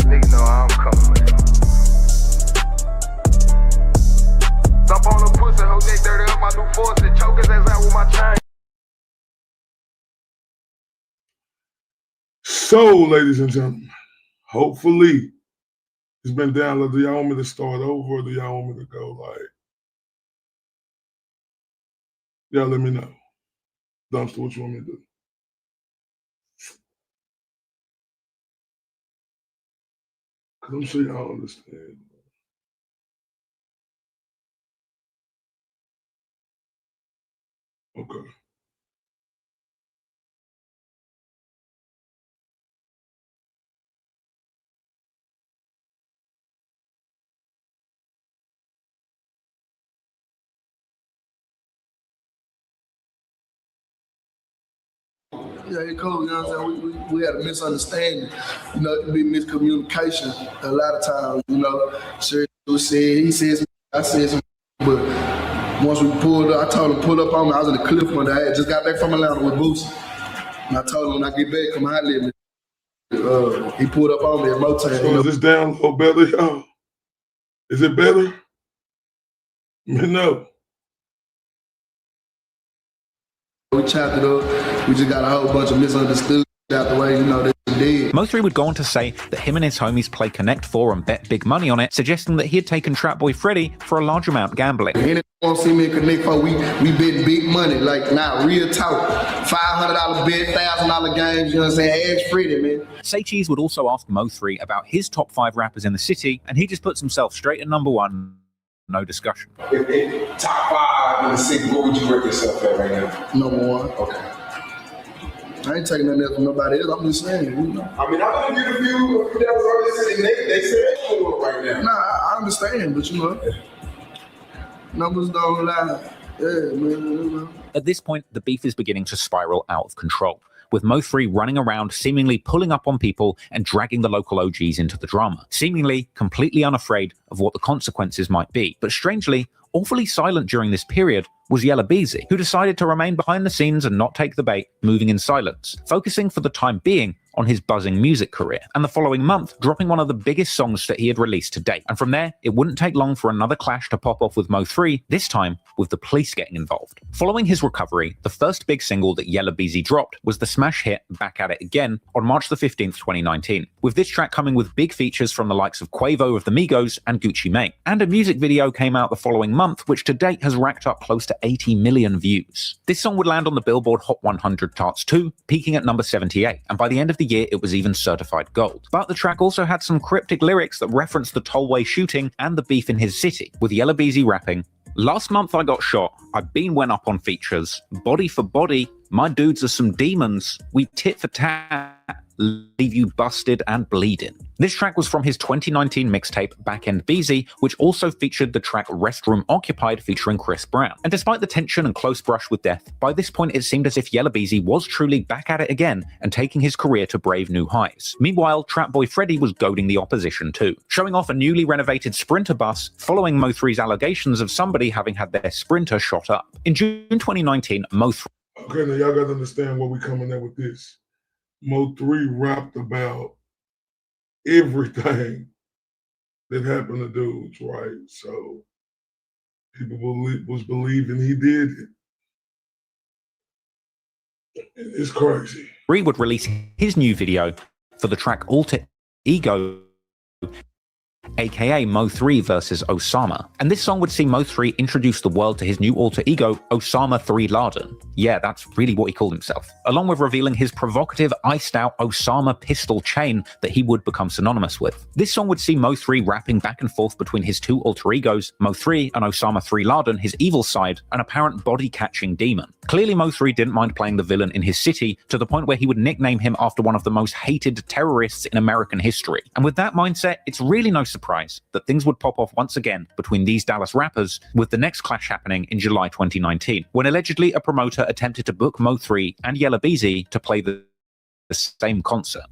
niggas know how I'm coming, man. Jump on the pussy, whole neck dirty up my new force and choke his ass out with my chain. So, ladies and gentlemen, hopefully it's been downloaded. Do y'all want me to start over or do y'all want me to go like, y'all let me know. Dumpster, what you want me to do? Cause I'm sure y'all understand. Okay. Yeah, it's cool. You know what I'm saying? We had a misunderstanding. You know, it could be miscommunication a lot of times. You know, Sir said, he says, I said something, but once we pulled up, I told him pull up on me. I was in the cliff one day. I just got back from Atlanta with Boosie. And I told him when I get back, come holler at me. He pulled up on me at Mo3’s. So is this down a little better, y'all? Is it better? No. We chopped it up. We just got a whole bunch of misunderstood out the way, you know, they did. Mo3 would go on to say that him and his homies play Connect 4 and bet big money on it, suggesting that he had taken Trap Boy Freddy for a large amount gambling. Anyone want to see me in Connect 4, we bet big money, like now, real talk. $500 bet, $1,000 games, you know what I'm saying? Ask Freddy, man. Say Cheese would also ask Mo3 about his top 5 rappers in the city, and he just puts himself straight at number 1. No discussion. If top 5 in the city, what would you rate yourself at right now? Number 1. Okay. I ain't taking nothing else from nobody else. I'm just saying, you know. I mean, I'm gonna get a few that was already saying they say they don't right now. Nah, I understand, but you know, numbers don't lie. Yeah, man. You know. At this point, the beef is beginning to spiral out of control, with Mo3 running around seemingly pulling up on people and dragging the local OGs into the drama, seemingly completely unafraid of what the consequences might be. But strangely, awfully silent during this period was Yella Beezy, who decided to remain behind the scenes and not take the bait, moving in silence, focusing for the time being on his buzzing music career, and the following month dropping one of the biggest songs that he had released to date. And from there, it wouldn't take long for another clash to pop off with Mo3, this time with the police getting involved. Following his recovery, the first big single that Yella Beezy dropped was the smash hit Back at It Again on March the 15th, 2019, with this track coming with big features from the likes of Quavo of the Migos and Gucci Mane. And a music video came out the following month, which to date has racked up close to 80 million views. This song would land on the Billboard Hot 100 charts too, peaking at number 78, and by the end of the year it was even certified gold. But the track also had some cryptic lyrics that referenced the Tollway shooting and the beef in his city, with Yella Beezy rapping, "Last month I got shot, I've been went up on features, body for body, my dudes are some demons, we tit for tat, leave you busted and bleeding." This track was from his 2019 mixtape Back End Beezy, which also featured the track Restroom Occupied featuring Chris Brown. And despite the tension and close brush with death, by this point it seemed as if Yella Beezy was truly back at it again and taking his career to brave new heights. Meanwhile, Trap Boy Freddy was goading the opposition too, showing off a newly renovated Sprinter bus following Mo3's allegations of somebody having had their Sprinter shot up. In June 2019, Mo3... Okay, now y'all gotta understand where we coming at with this. Mo3 rapped about everything that happened to dudes, right? So people was believing he did it. It's crazy. Bree would release his new video for the track Alter Ego, aka Mo3 versus Osama. And this song would see Mo3 introduce the world to his new alter ego, Osama 3 Laden. Yeah, that's really what he called himself. Along with revealing his provocative, iced out Osama pistol chain that he would become synonymous with. This song would see Mo3 rapping back and forth between his two alter egos, Mo3 and Osama 3 Laden, his evil side, an apparent body-catching demon. Clearly Mo3 didn't mind playing the villain in his city, to the point where he would nickname him after one of the most hated terrorists in American history. And with that mindset, it's really no surprise that things would pop off once again between these Dallas rappers, with the next clash happening in July 2019, when allegedly a promoter attempted to book Mo3 and Yella Beezy to play the same concert.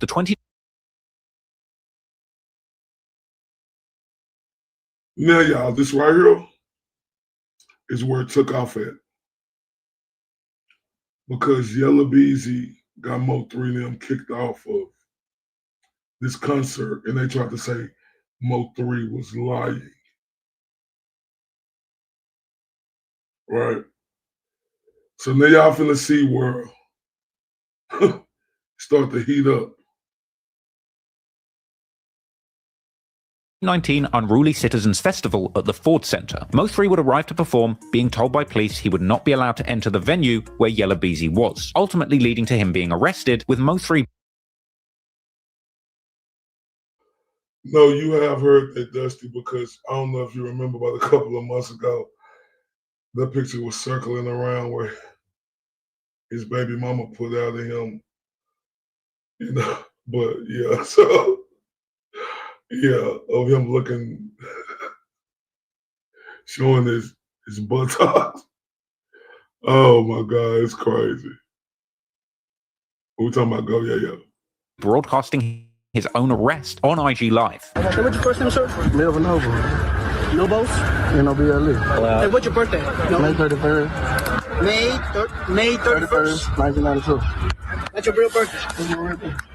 Now y'all, this right here is where it took off at. Because Yella Beezy got Mo3 and them kicked off of this concert, and they tried to say Mo3 was lying. Right? So now y'all finna see where start to heat up. 2019 Unruly Citizens Festival at the Ford Center. Mo3 would arrive to perform, being told by police he would not be allowed to enter the venue where Yella Beezy was, ultimately leading to him being arrested, with Mo3... No, you have heard that, Dusty, because I don't know if you remember, about a couple of months ago, the picture was circling around where his baby mama put out of him, you know, but yeah, so, yeah, of him looking, showing his buttocks. Oh my God, it's crazy. What we talking about? Go, yeah. broadcasting his own arrest on IG Live. Hey, what's your first name, sir? Melvin Noble. Nobos? N-O-B-L-E. Hey, what's your birthday? May 31st. May 31st? 1992. That's your real birthday.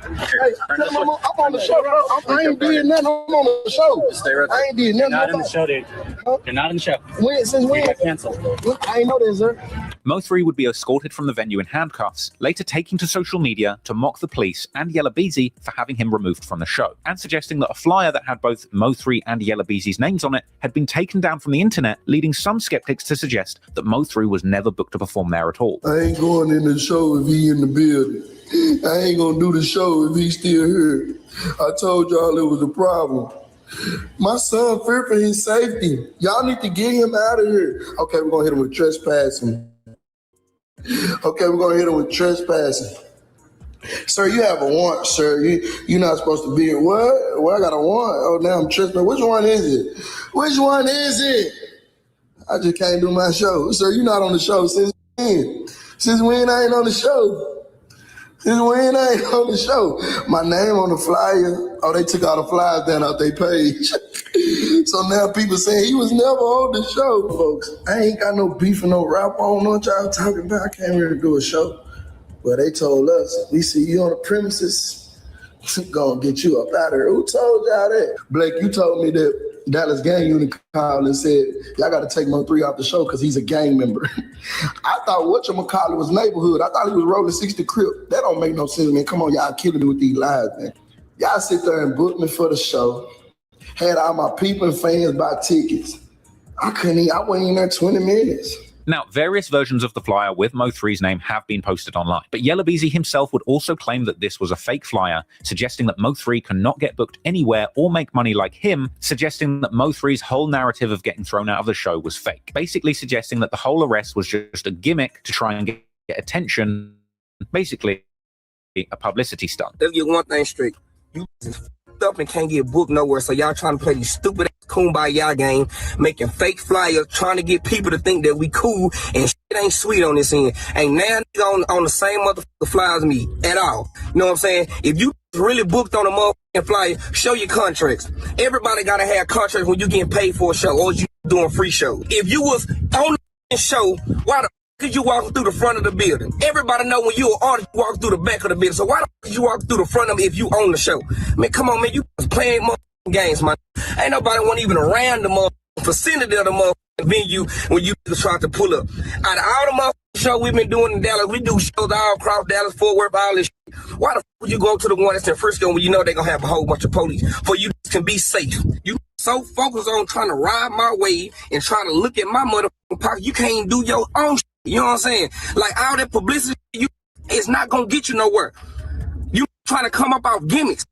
Hey, I'm on the show, bro. I ain't did nothing. I'm on the show. Stay right there. I ain't did nothing. You're not in the show, dude. Huh? You're not in the show. Since when? You got canceled. I ain't know this, sir. Mo3 would be escorted from the venue in handcuffs, later taking to social media to mock the police and Yella Beezy for having him removed from the show, and suggesting that a flyer that had both Mo3 and Yella Beezy's names on it had been taken down from the internet, leading some skeptics to suggest that Mo3 was never booked to perform there at all. I ain't going in the show if he in the building. I ain't gonna do the show if he's still here. I told y'all it was a problem. My son feared for his safety. Y'all need to get him out of here. Okay, we're gonna hit him with trespassing. Okay, we're gonna hit him with trespassing. Sir, you have a warrant, sir. You're not supposed to be here. What? Well, I got a warrant. Oh, now I'm trespassing. Which one is it? Which one is it? I just can't do my show. Sir, you're not on the show since when? Since when I ain't on the show? Since when I ain't on the show? My name on the flyer. Oh, they took all the flyers down out their page. So now people saying he was never on the show, folks. I ain't got no beef and no rap. I don't know what y'all talking about. I can't really do a show. But they told us, we see you on the premises, gonna get you up out of here. Who told y'all that? Blake, you told me that Dallas gang unit called and said, y'all got to take Mo3 off the show because he's a gang member. I thought whatchamacallit was neighborhood. I thought he was rolling 60 Crip. That don't make no sense, man. Come on, y'all killing me with these lies, man. Y'all sit there and book me for the show. Had all my people and fans buy tickets. I wasn't in there 20 minutes. Now, various versions of the flyer with Mo3's name have been posted online, but Yella Beezy himself would also claim that this was a fake flyer, suggesting that Mo3 cannot get booked anywhere or make money like him, suggesting that Mo3's whole narrative of getting thrown out of the show was fake, basically suggesting that the whole arrest was just a gimmick to try and get attention, basically a publicity stunt. Let's get one thing straight. You up and can't get booked nowhere, so y'all trying to play these stupid ass kumbaya game, making fake flyers, trying to get people to think that we cool, and shit ain't sweet on this end. Ain't now on the same motherfucker fly as me at all. You know what I'm saying? If you really booked on a motherfucking flyer, show your contracts. Everybody gotta have contracts when you getting paid for a show, or you doing free shows. If you was on the show, why the fuck you walking through the front of the building? Everybody know when you an artist, you walk through the back of the building. So why the fuck you walk through the front of it if you own the show? Man, come on, man, you playing motherfucking games, man. Ain't nobody want even around the motherfucking vicinity of the motherfucking venue when you try to pull up. Out of all the motherfucking shows we've been doing in Dallas, we do shows all across Dallas, Fort Worth, all this shit. Why the fuck would you go to the one that's in Frisco when you know they're gonna have a whole bunch of police for you can be safe? You so focused on trying to ride my wave and trying to look at my motherfucking pocket, you can't even do your own shit. You know what I'm saying? Like all that publicity, it's not gonna get you nowhere. You trying to come up off gimmicks.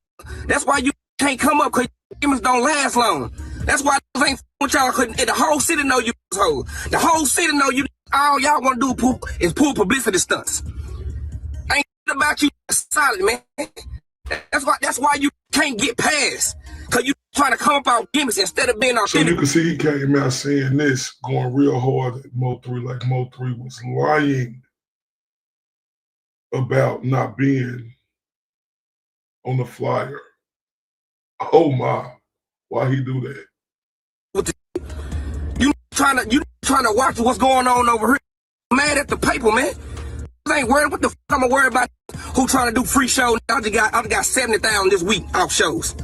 That's why you can't come up, because gimmicks don't last long. That's why I ain't with y'all. The whole city know you asshole. The whole city know you. All y'all want to do is pull publicity stunts. Ain't about you solid, man. That's why you can't get past. Because you trying to come up out gimmicks instead of being authentic. So you can see he came out saying this, going real hard at Mo3, like Mo3 was lying about not being on the flyer. Oh my, why he do that? You trying to watch what's going on over here. Mad at the paper, man. I ain't worried. What the fuck I'm gonna worry about? Who trying to do free shows? I just got 70,000 this week off shows.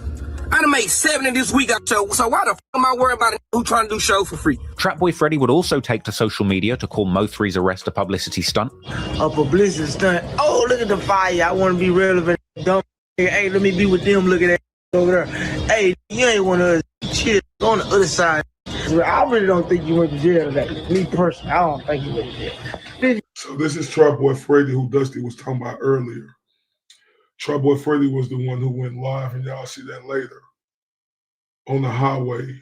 I done made 70 this week off shows. So why the fuck am I worried about who trying to do shows for free? Trapboy Freddy would also take to social media to call Mo3's arrest a publicity stunt. A publicity stunt. Oh, look at the fire. I want to be relevant. Dumb. Hey, let me be with them. Look at that over there. Hey, you ain't one of us. Shit on the other side. I really don't think you went to jail today. Me personally, I don't think you went to jail. So this is Trapboy Freddy, who Dusty was talking about earlier. Trapboy Freddy was the one who went live, and y'all see that later. On the highway.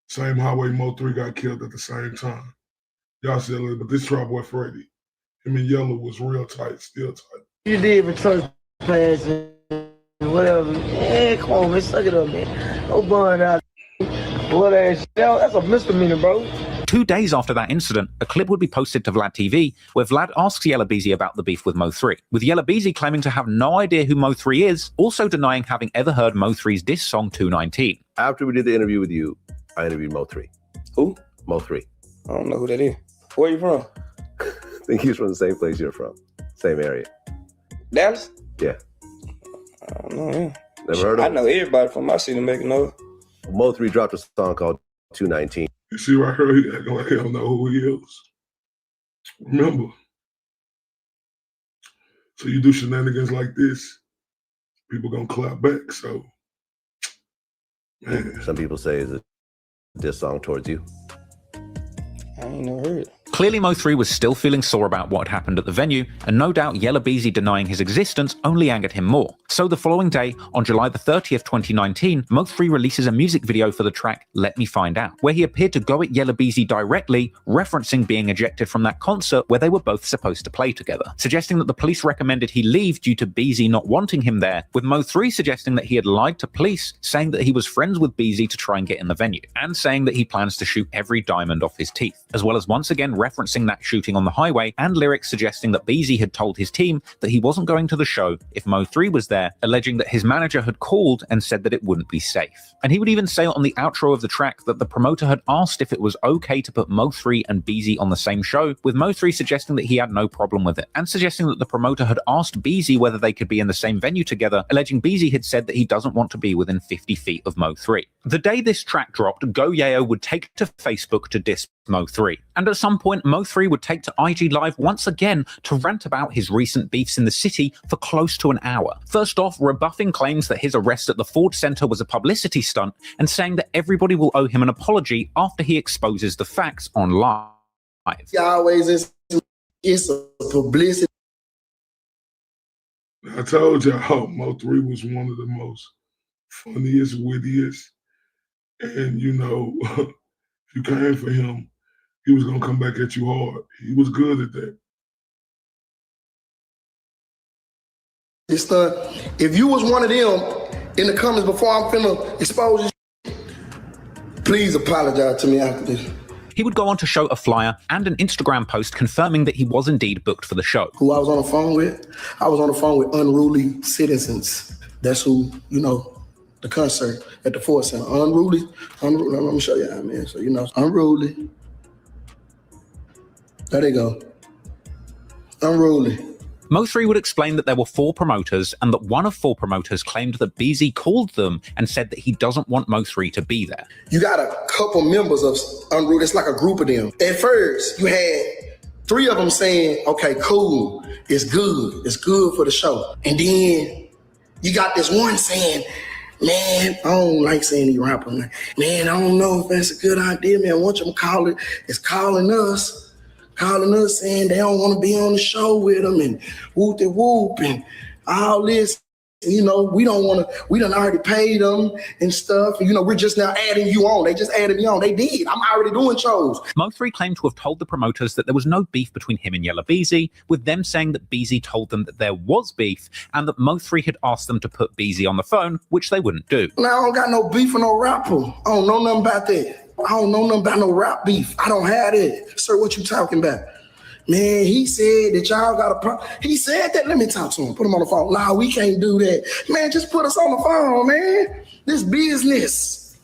Same highway Mo3 got killed at the same time. Y'all see that later, but this Trapboy Freddy, him and Yella was real tight, still tight. You did for church class and whatever. Man, come on, man, suck it up, man. No bun out. What ass, that's a misdemeanor, bro. 2 days after that incident, a clip would be posted to Vlad TV where Vlad asks Yella Beezy about the beef with Mo3, with Yella Beezy claiming to have no idea who Mo3 is, also denying having ever heard Mo3's diss song 219. After we did the interview with you, I interviewed Mo3. Who? Mo3. I don't know who that is. Where you from? I think he's from the same place you're from. Same area. Dallas? Yeah. I don't know him. Never heard of him? I know everybody from my city making noise. Mo3 dropped a song called 219. You see right here, he acting like he don't know who he is. Remember. So you do shenanigans like this, people gonna clap back, so. Man. Some people say it's a diss song towards you. I ain't never heard it. Clearly Mo3 was still feeling sore about what had happened at the venue, and no doubt Yella Beezy denying his existence only angered him more. So the following day, on July the 30th, 2019, Mo3 releases a music video for the track Let Me Find Out, where he appeared to go at Yella Beezy directly, referencing being ejected from that concert where they were both supposed to play together, suggesting that the police recommended he leave due to Beezy not wanting him there, with Mo3 suggesting that he had lied to police, saying that he was friends with Beezy to try and get in the venue, and saying that he plans to shoot every diamond off his teeth, as well as once again referencing that shooting on the highway, and lyrics suggesting that Beezy had told his team that he wasn't going to the show if Mo3 was there, alleging that his manager had called and said that it wouldn't be safe. And he would even say on the outro of the track that the promoter had asked if it was okay to put Mo3 and Beezy on the same show, with Mo3 suggesting that he had no problem with it, and suggesting that the promoter had asked Beezy whether they could be in the same venue together, alleging Beezy had said that he doesn't want to be within 50 feet of Mo3. The day this track dropped, Go-Yayo would take to Facebook to diss Mo3, and at some point Mo3 would take to IG Live once again to rant about his recent beefs in the city for close to an hour. First off, rebuffing claims that his arrest at the Ford Center was a publicity stunt, and saying that everybody will owe him an apology after he exposes the facts on live. It's a publicity. I told y'all Mo3 was one of the most funniest, wittiest, and you know, if you came for him, he was gonna come back at you hard. He was good at that. If you was one of them in the comments before I'm finna expose you, please apologize to me after this. He would go on to show a flyer and an Instagram post confirming that he was indeed booked for the show. Who I was on the phone with? I was on the phone with Unruly Citizens. That's who, you know, the concert at the Ford Center. Unruly. Let me show you how, man. So, you know, Unruly. There they go. Unruly. Mo3 would explain that there were 4 promoters, and that one of 4 promoters claimed that Beezy called them and said that he doesn't want Mo3 to be there. You got a couple members of Unruly. It's like a group of them. At first, you had 3 of them saying, okay, cool, it's good for the show. And then you got this one saying, man, I don't like saying these rappers. Man, I don't know if that's a good idea, man. What you call it, it's calling us saying they don't want to be on the show with them and whoop and all this. You know, we done already paid them and stuff. And, you know, we're just now adding you on. They just added me on. They did. I'm already doing shows. Mo3 claimed to have told the promoters that there was no beef between him and Yella Beezy, with them saying that Beezy told them that there was beef, and that Mo3 had asked them to put Beezy on the phone, which they wouldn't do. Now, I don't got no beef with no rapper. I don't know nothing about that. I don't know nothing about no rap beef. I don't have that. Sir, what you talking about? Man, he said that y'all got a problem. He said that. Let me talk to him. Put him on the phone. Nah, we can't do that. Man, just put us on the phone, man. This business.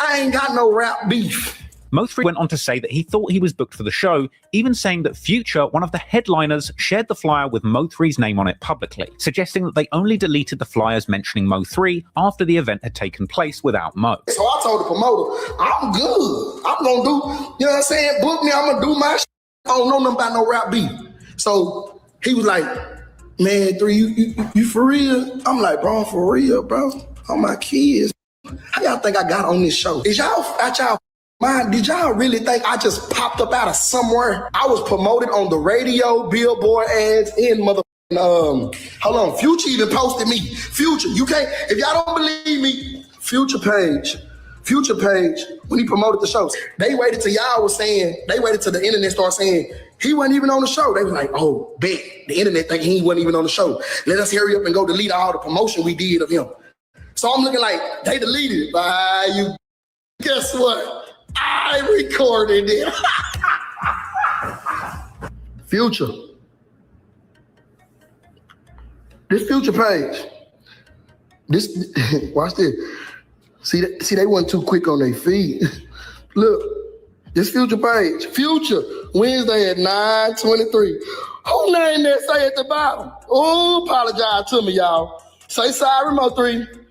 I ain't got no rap beef. Mo3 went on to say that he thought he was booked for the show, even saying that Future, one of the headliners, shared the flyer with Mo3's name on it publicly, suggesting that they only deleted the flyers mentioning Mo3 after the event had taken place without Mo. So I told the promoter, I'm good. I'm gonna do, you know what I'm saying? Book me, I'm gonna do my shit. I don't know nothing about no rap beef. So he was like, man, 3, you for real? I'm like, bro, I'm for real, bro. All my kids. How y'all think I got on this show? Is y'all at y'all mind? Did y'all really think I just popped up out of somewhere? I was promoted on the radio, billboard ads, and hold on, Future even posted me. Future, you can't, if y'all don't believe me, Future page, when he promoted the shows, they waited till y'all was saying, they waited till the internet started saying, he wasn't even on the show. They was like, oh, bet, the internet thinking he wasn't even on the show. Let us hurry up and go delete all the promotion we did of him. So I'm looking like, they deleted it. Guess what? I recorded it. Future. This Future page. This, watch this. See, they wasn't too quick on their feet. Look, this Future page. Future, Wednesday at 9:23. Who name that say at the bottom? Oh, apologize to me, y'all. Say sorry, Mo3.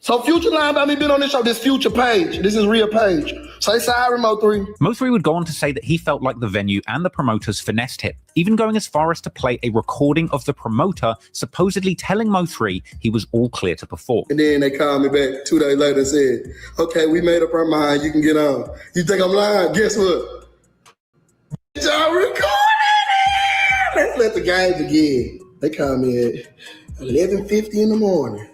So Future lying about me being on this show, this Future page. This is real page. Say sorry, Mo3. Mo3 would go on to say that he felt like the venue and the promoters finessed him, even going as far as to play a recording of the promoter supposedly telling Mo3 he was all clear to perform. And then they called me back 2 days later and said, okay, we made up our mind, you can get on. You think I'm lying? Guess what? Y'all recorded it! Let's let the game begin. They called me at 11:50 in the morning.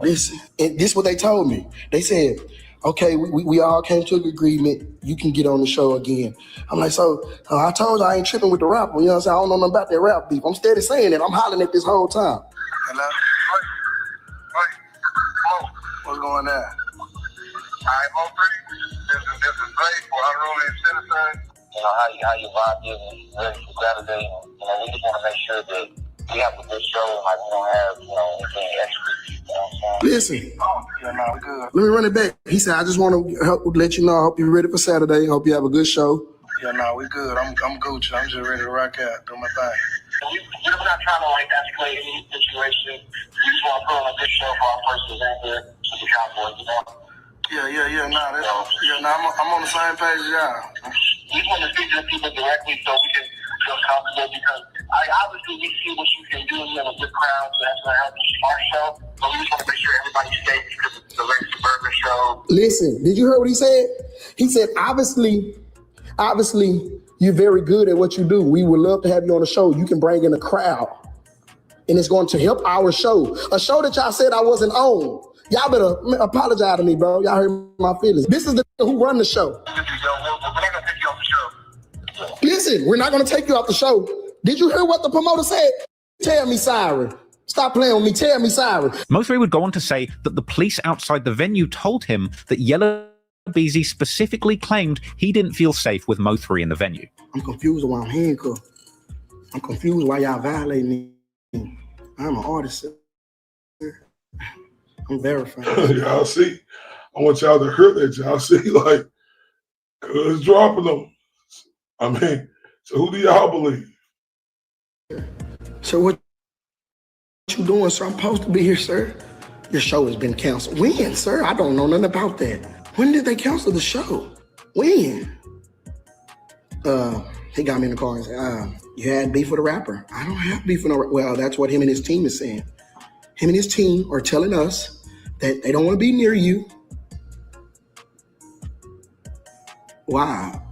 Listen, and this is what they told me. They said, okay, we all came to an agreement. You can get on the show again. I'm like, so I told you I ain't tripping with the rapper. You know what I'm saying? I don't know nothing about that rap beef. I'm steady saying that. I'm hollering at this whole time. Hello? What's going on? All right, Mo3. This is Blake for Unruly Citizens. you know, how your vibe is and ready for Saturday. You know, we just want to make sure that we have a good show and like we don't have, you know, anything extra. You know what I'm saying? Listen, Yeah, no, we good. let me run it back. He said, I just want to let you know, I hope you're ready for Saturday. Hope you have a good show. Yeah, no, we good. I'm Gucci. I'm just ready to rock out, do my thing. We're not trying to like escalate any situation. We just want to put on a good show for our first event here to the Cowboys, you know? Yeah. I'm on the same page as y'all. We just want to speak to people directly so we can feel comfortable because obviously we see what you can do. You have a good crowd, so that's going to help our show. But we just want to make sure everybody's safe because it's a very suburban show. Listen, did you hear what he said? He said, obviously, you're very good at what you do. We would love to have you on the show. You can bring in a crowd. And it's going to help our show. A show that y'all said I wasn't on. Y'all better apologize to me, bro. Y'all hurt my feelings. This is the who run the show. Listen, we're not going to take you off the show. Did you hear what the promoter said? Tell me sorry. Stop playing with me. Tell me sorry. Mo3 would go on to say that the police outside the venue told him that Yella Beezy specifically claimed he didn't feel safe with Mo3 in the venue. I'm confused why I'm handcuffed. I'm confused why y'all violating me. I'm an artist, sir. I'm verified. Y'all see, I want y'all to hear that. Y'all see, like, cuz dropping them. I mean, so who do y'all believe? So what you doing, sir? I'm supposed to be here, sir. Your show has been canceled. When, sir? I don't know nothing about that. When did they cancel the show? When? He got me in the car and said, you had beef with a rapper. I don't have beef with no rapper. Well, that's what him and his team is saying. Him and his team are telling us that they don't want to be near you. Wow.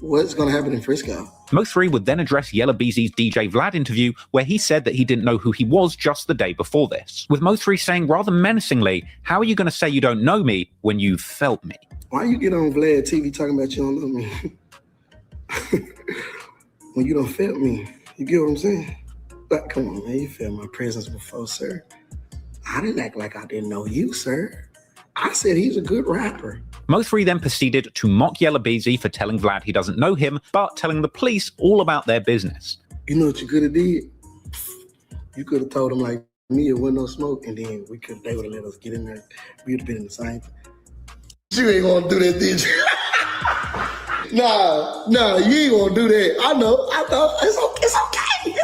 What's going to happen in Frisco? Mo3 would then address Yella Beezy's DJ Vlad interview, where he said that he didn't know who he was just the day before this, with Mo3 saying rather menacingly, how are you going to say you don't know me when you felt me? Why you get on Vlad TV talking about you don't know me? When you don't felt me, you get what I'm saying? But come on, man, you felt my presence before, sir. I didn't act like I didn't know you, sir. I said he's a good rapper. Mo3 then proceeded to mock Yella Beezy for telling Vlad he doesn't know him, but telling the police all about their business. You know what you could have did? You could have told him like me, it wasn't no smoke, and then they would have let us get in there. We would have been in the same thing. You ain't gonna do that, did you? Nah, you ain't gonna do that. I know. It's okay.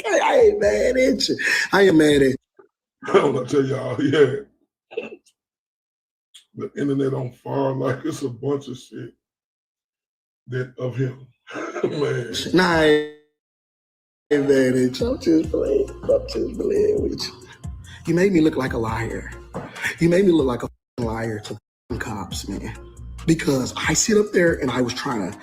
I ain't mad at you. I ain't mad at you. I want to tell y'all, yeah. The internet on fire like it's a bunch of shit that of him. Man. Nah, I ain't mad at you. I'm just playing with you. You made me look like a liar. You made me look like a liar to the cops, man. Because I sit up there and I was trying to,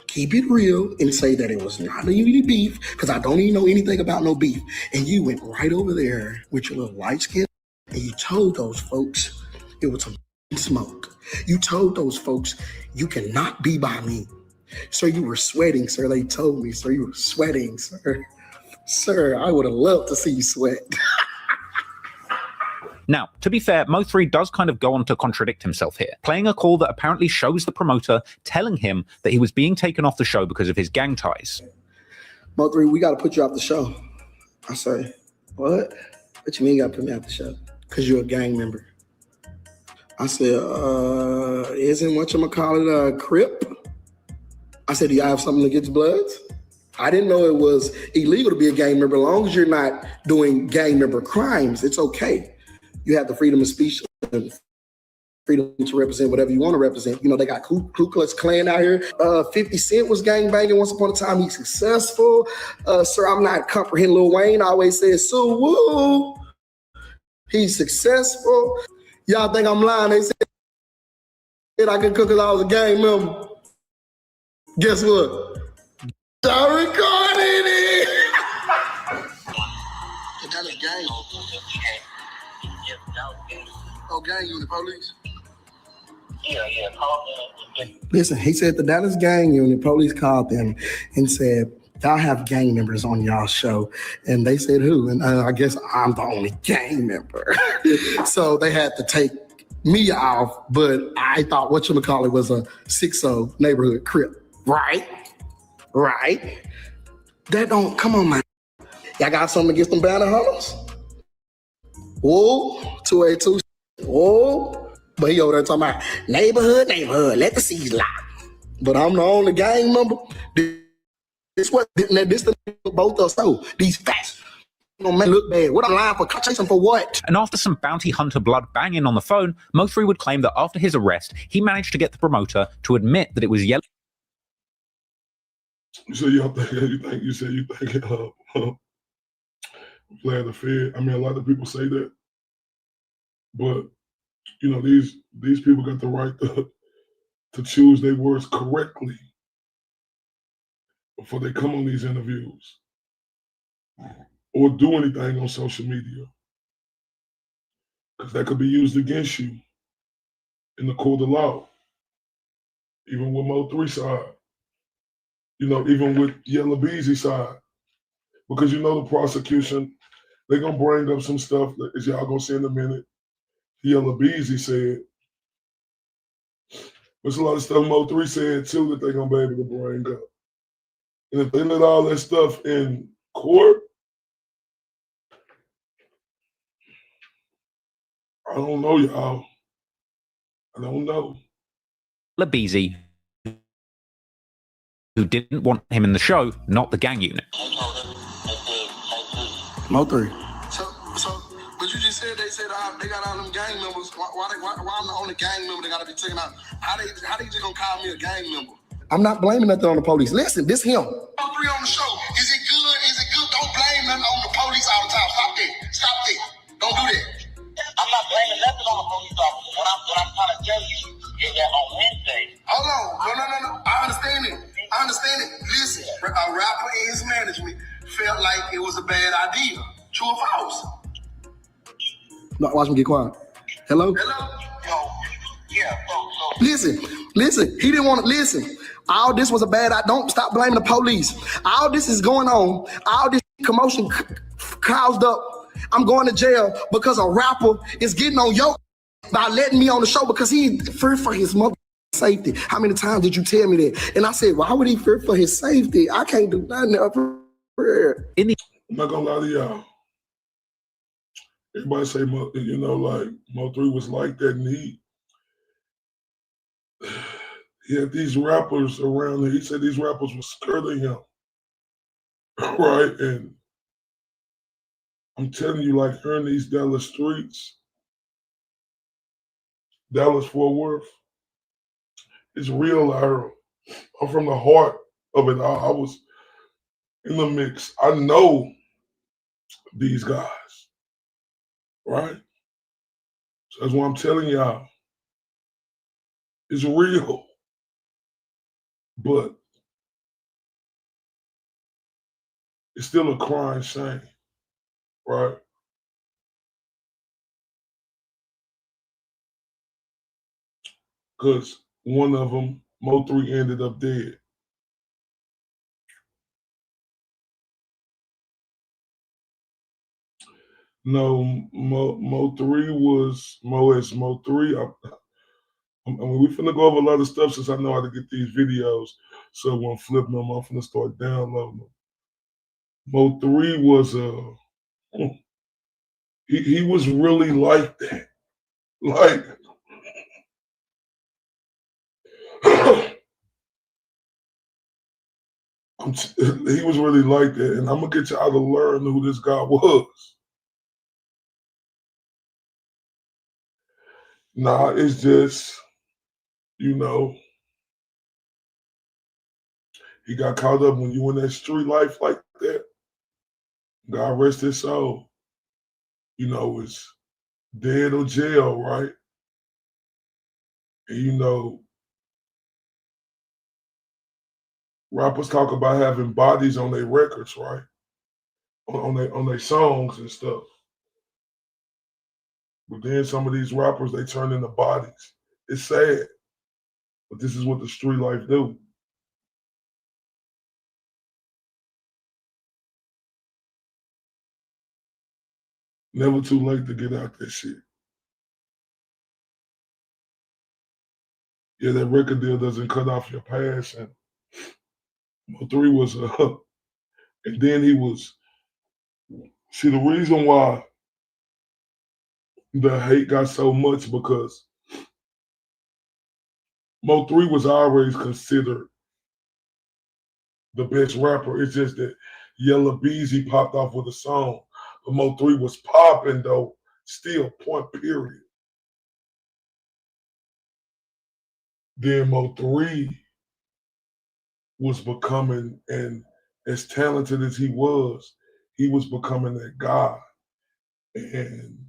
keep it real and say that it was not any beef, because I don't even know anything about no beef. And you went right over there with your little light skin and you told those folks it was some smoke. You told those folks you cannot be by me. Sir, you were sweating, sir. They told me, sir, you were sweating, sir. Sir, I would have loved to see you sweat. Now, to be fair, Mo3 does kind of go on to contradict himself here, playing a call that apparently shows the promoter telling him that he was being taken off the show because of his gang ties. Mo3, we got to put you off the show. I say, what? What you mean you got to put me off the show? Because you're a gang member. I said, isn't whatchamacallit a Crip? I said, do y'all have something against Bloods? I didn't know it was illegal to be a gang member. As long as you're not doing gang member crimes, it's okay. You have the freedom of speech and freedom to represent whatever you want to represent. They got Ku Klux Klan out here. 50 Cent was gangbanging once upon a time. He's successful. Sir, I'm not comprehending Lil Wayne. I always say, so woo. He's successful. Y'all think I'm lying? They said I could cook because I was a gang member. Guess what? I recorded it. That is gang. Oh, gang unit police? Yeah. Listen, he said the Dallas gang unit police called them and said, y'all have gang members on y'all show. And they said, who? And I guess I'm the only gang member. So they had to take, me off, but I thought whatchamacallit was a 6-0 neighborhood crip. Right? That don't, come on, man. Y'all got something against them bounty hunters? Whoa, 282. Whoa. But he over there talking about neighborhood, let the seeds lie. But I'm the only gang member. This the both of us. So these facts don't make look bad. What I'm lying for? Chasing for what? And after some bounty hunter blood banging on the phone, Mo3 would claim that after his arrest, he managed to get the promoter to admit that it was Yella. So you think playing the Fed. I mean, a lot of people say that, but you know, these people got the right to choose their words correctly before they come on these interviews or do anything on social media, because that could be used against you in the court of law. Even with Mo3 side, you know, even with Yella Beezy side, because you know the prosecution, they're gonna bring up some stuff that, as y'all gonna see in a minute, Yella Beezy said. There's a lot of stuff Mo3 said too that they're gonna be able to bring up. And if they let all that stuff in court, I don't know, y'all. I don't know. Yella Beezy, who didn't want him in the show, not the gang unit. Mo3. So, but you just said they got all them gang members. Why I'm the only gang member that got to be taken out? How they just gonna call me a gang member? I'm not blaming nothing on the police. Listen, this him. Mo3 on the show. Is it good? Don't blame nothing on the police all the time. Stop that. Don't do that. I'm not blaming nothing on the police officer. What I'm trying to tell you is that on Wednesday. Hold on. No. I understand it. Listen, a rapper and his management felt like it was a bad idea. True or false? No, watch me get quiet. Hello? Yeah. Listen. He didn't want to listen. All this was a bad idea. Don't stop blaming the police. All this is going on. All this commotion caused up. I'm going to jail because a rapper is getting on your by letting me on the show because he feared for his mother safety. How many times did you tell me that? And I said, why would he fear for his safety? I can't do nothing up here. I'm not gonna lie to y'all. Everybody say, you know, like Mo3 was like that, and he had these rappers around him. He said these rappers were scared of him, right? And I'm telling you, like, here in these Dallas streets, Dallas-Fort Worth, it's real out here. I'm from the heart of it. I was in the mix. I know these guys, right? So that's why I'm telling y'all, it's real. But it's still a crying shame, right? Because one of them, Mo3, ended up dead. No, Mo3 was Mo3. I mean, we finna go over a lot of stuff since I know how to get these videos. So when I'm flipping them, I'm finna start downloading them. Mo3 was he was really like that. Like he was really like that, and I'm gonna get y'all to learn who this guy was. Nah, it's just, you know, he got caught up when you in that street life like that. God rest his soul. You know, it's dead or jail, right? And you know, rappers talk about having bodies on their records, right? On their songs and stuff. But then some of these rappers, they turn into bodies. It's sad, but this is what the street life do. Never too late to get out that shit. yeah, that record deal doesn't cut off your passion. Mo3 was and then he was. See, the reason why the hate got so much because Mo3 was always considered the best rapper. It's just that Yella Beezy popped off with a song. But Mo3 was popping though, still, point period. Then Mo3 was becoming, and as talented as he was becoming that guy. And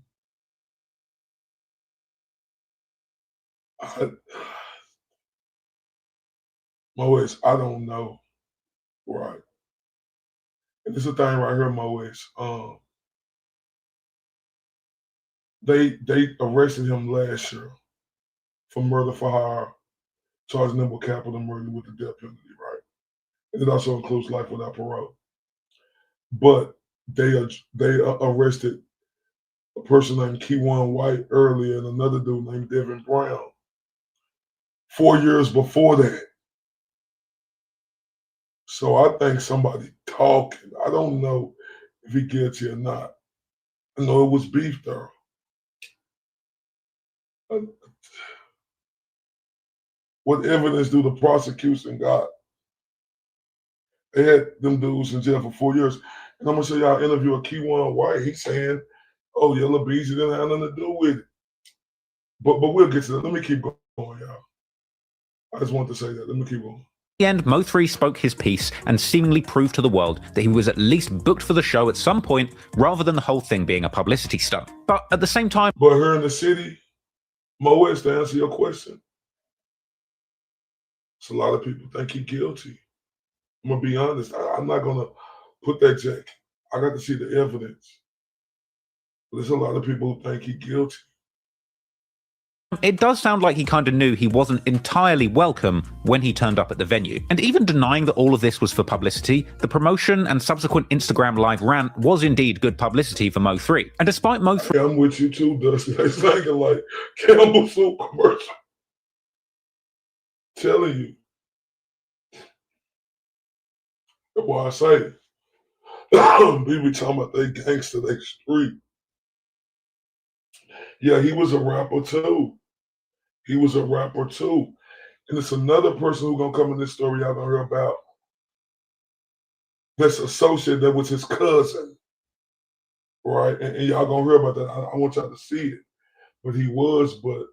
Mo3’s, I don't know. Right. And it's a thing right here, Mo3’s. They arrested him last year for murder for hire, charging him with capital murder with the death penalty, right? And it also includes life without parole. But they arrested a person named Keywan White earlier and another dude named Devin Brown 4 years before that. So I think somebody talking. I don't know if he guilty or not. I know it was beef though. What evidence do the prosecution got? They had them dudes in jail for 4 years. And I'm gonna show y'all an interview of Keywan White. He's saying, oh, Yella Beezy didn't have nothing to do with it. But we'll get to that. Let me keep going, y'all. I just wanted to say that. Let me keep going. In the end, Mo3 spoke his piece and seemingly proved to the world that he was at least booked for the show at some point, rather than the whole thing being a publicity stunt. But at the same time... But here in the city, Mo3’s, to answer your question, so a lot of people think he's guilty. I'm going to be honest. I'm not going to put that jack. I got to see the evidence. But there's a lot of people who think he's guilty. It does sound like he kind of knew he wasn't entirely welcome when he turned up at the venue. And even denying that all of this was for publicity, the promotion and subsequent Instagram live rant was indeed good publicity for Mo3. And despite Mo3... Yeah, I'm with you too, Dusty. They thinking like Campbell Soup commercial. Telling you. That's why I say it. People talking about they gangster, they street. Yeah, he was a rapper too. He was a rapper too. And it's another person who's gonna come in this story y'all gonna hear about. That's associated that was his cousin. Right? And y'all gonna hear about that. I want y'all to see it. But he was, but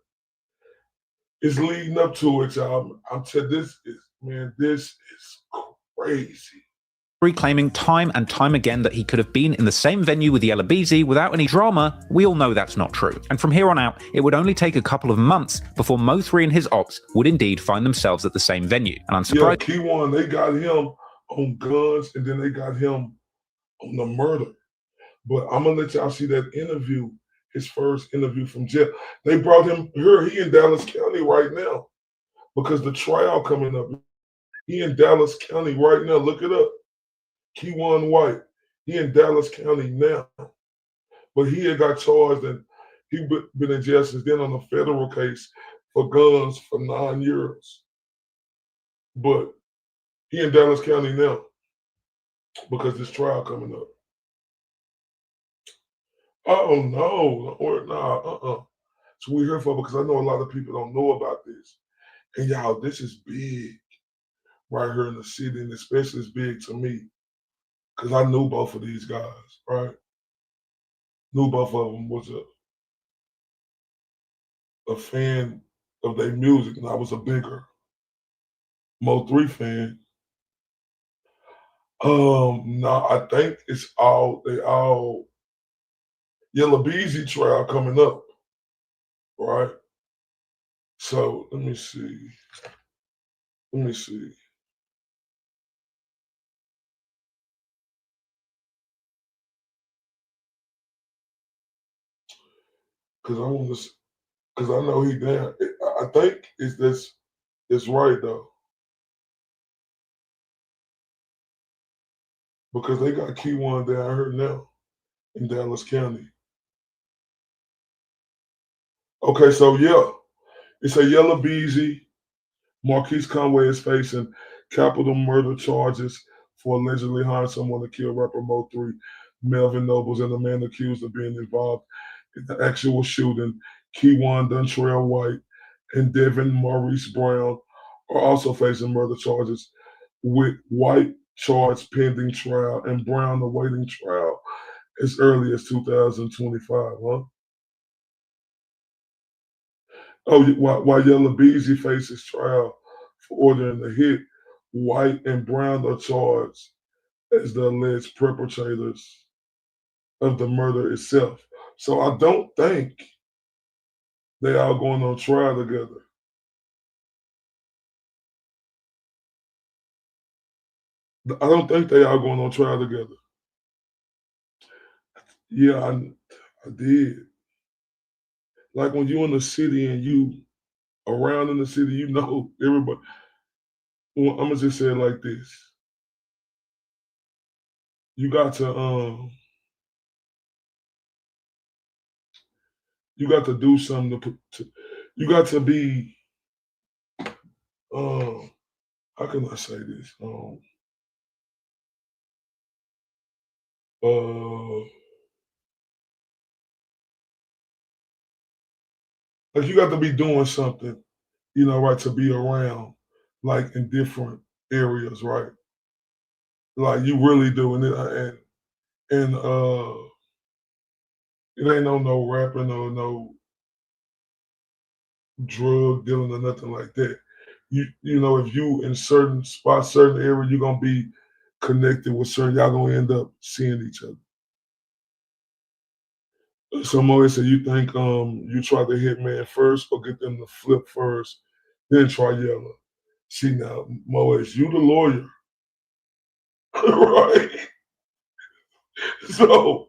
it's leading up to it, y'all. I'm telling you, this is crazy. Claiming time and time again that he could have been in the same venue with Yella Beezy without any drama, we all know that's not true. And from here on out, it would only take a couple of months before Mo3 and his ops would indeed find themselves at the same venue. And unsurprisingly, yeah, Keywan, they got him on guns and then they got him on the murder. But I'm gonna let y'all see that interview, his first interview from jail. They brought him here. He in Dallas County right now because the trial coming up. He in Dallas County right now. Look it up. Keywan White, he in Dallas County now, but he had got charged and he been in jail since then on a federal case for guns for 9 years. But he in Dallas County now because this trial coming up. Oh no, So we're here for because I know a lot of people don't know about this. And y'all, this is big right here in the city, and especially it's big to me. Because I knew both of these guys, right? Knew both of them was a fan of their music, and I was a bigger Mo3 fan. No, I think it's they all Yella Beezy trial coming up, right? So let me see. Because I know he down. I think it's right though. Because they got Keywan down here now in Dallas County. Okay, so yeah, it's a Yella Beezy Marquise Conway is facing capital murder charges for allegedly hiring someone to kill rapper Mo3, Melvin Nobles, and the man accused of being involved in the actual shooting. Keywan Dontrell White and Devin Maurice Brown are also facing murder charges, with White charged pending trial and Brown awaiting trial as early as 2025, huh? Oh, while Yella Beezy faces trial for ordering the hit, White and Brown are charged as the alleged perpetrators of the murder itself. So I don't think they are going on trial together. I don't think they are going on trial together. Yeah, I did. Like when you in the city and you around in the city, you know everybody. Well, I'm gonna just say it like this: you got to do something you got to be how can I say this? Like you got to be doing something, right, to be around, like in different areas, right? Like you really do, and it ain't no rapping or no drug dealing or nothing like that. You know, if you in certain spots, certain area, you're gonna be connected with certain. Y'all gonna end up seeing each other. So Mo said, you think you try to hit man first or get them to flip first, then try Yella. See now, Mo, you the lawyer, right? So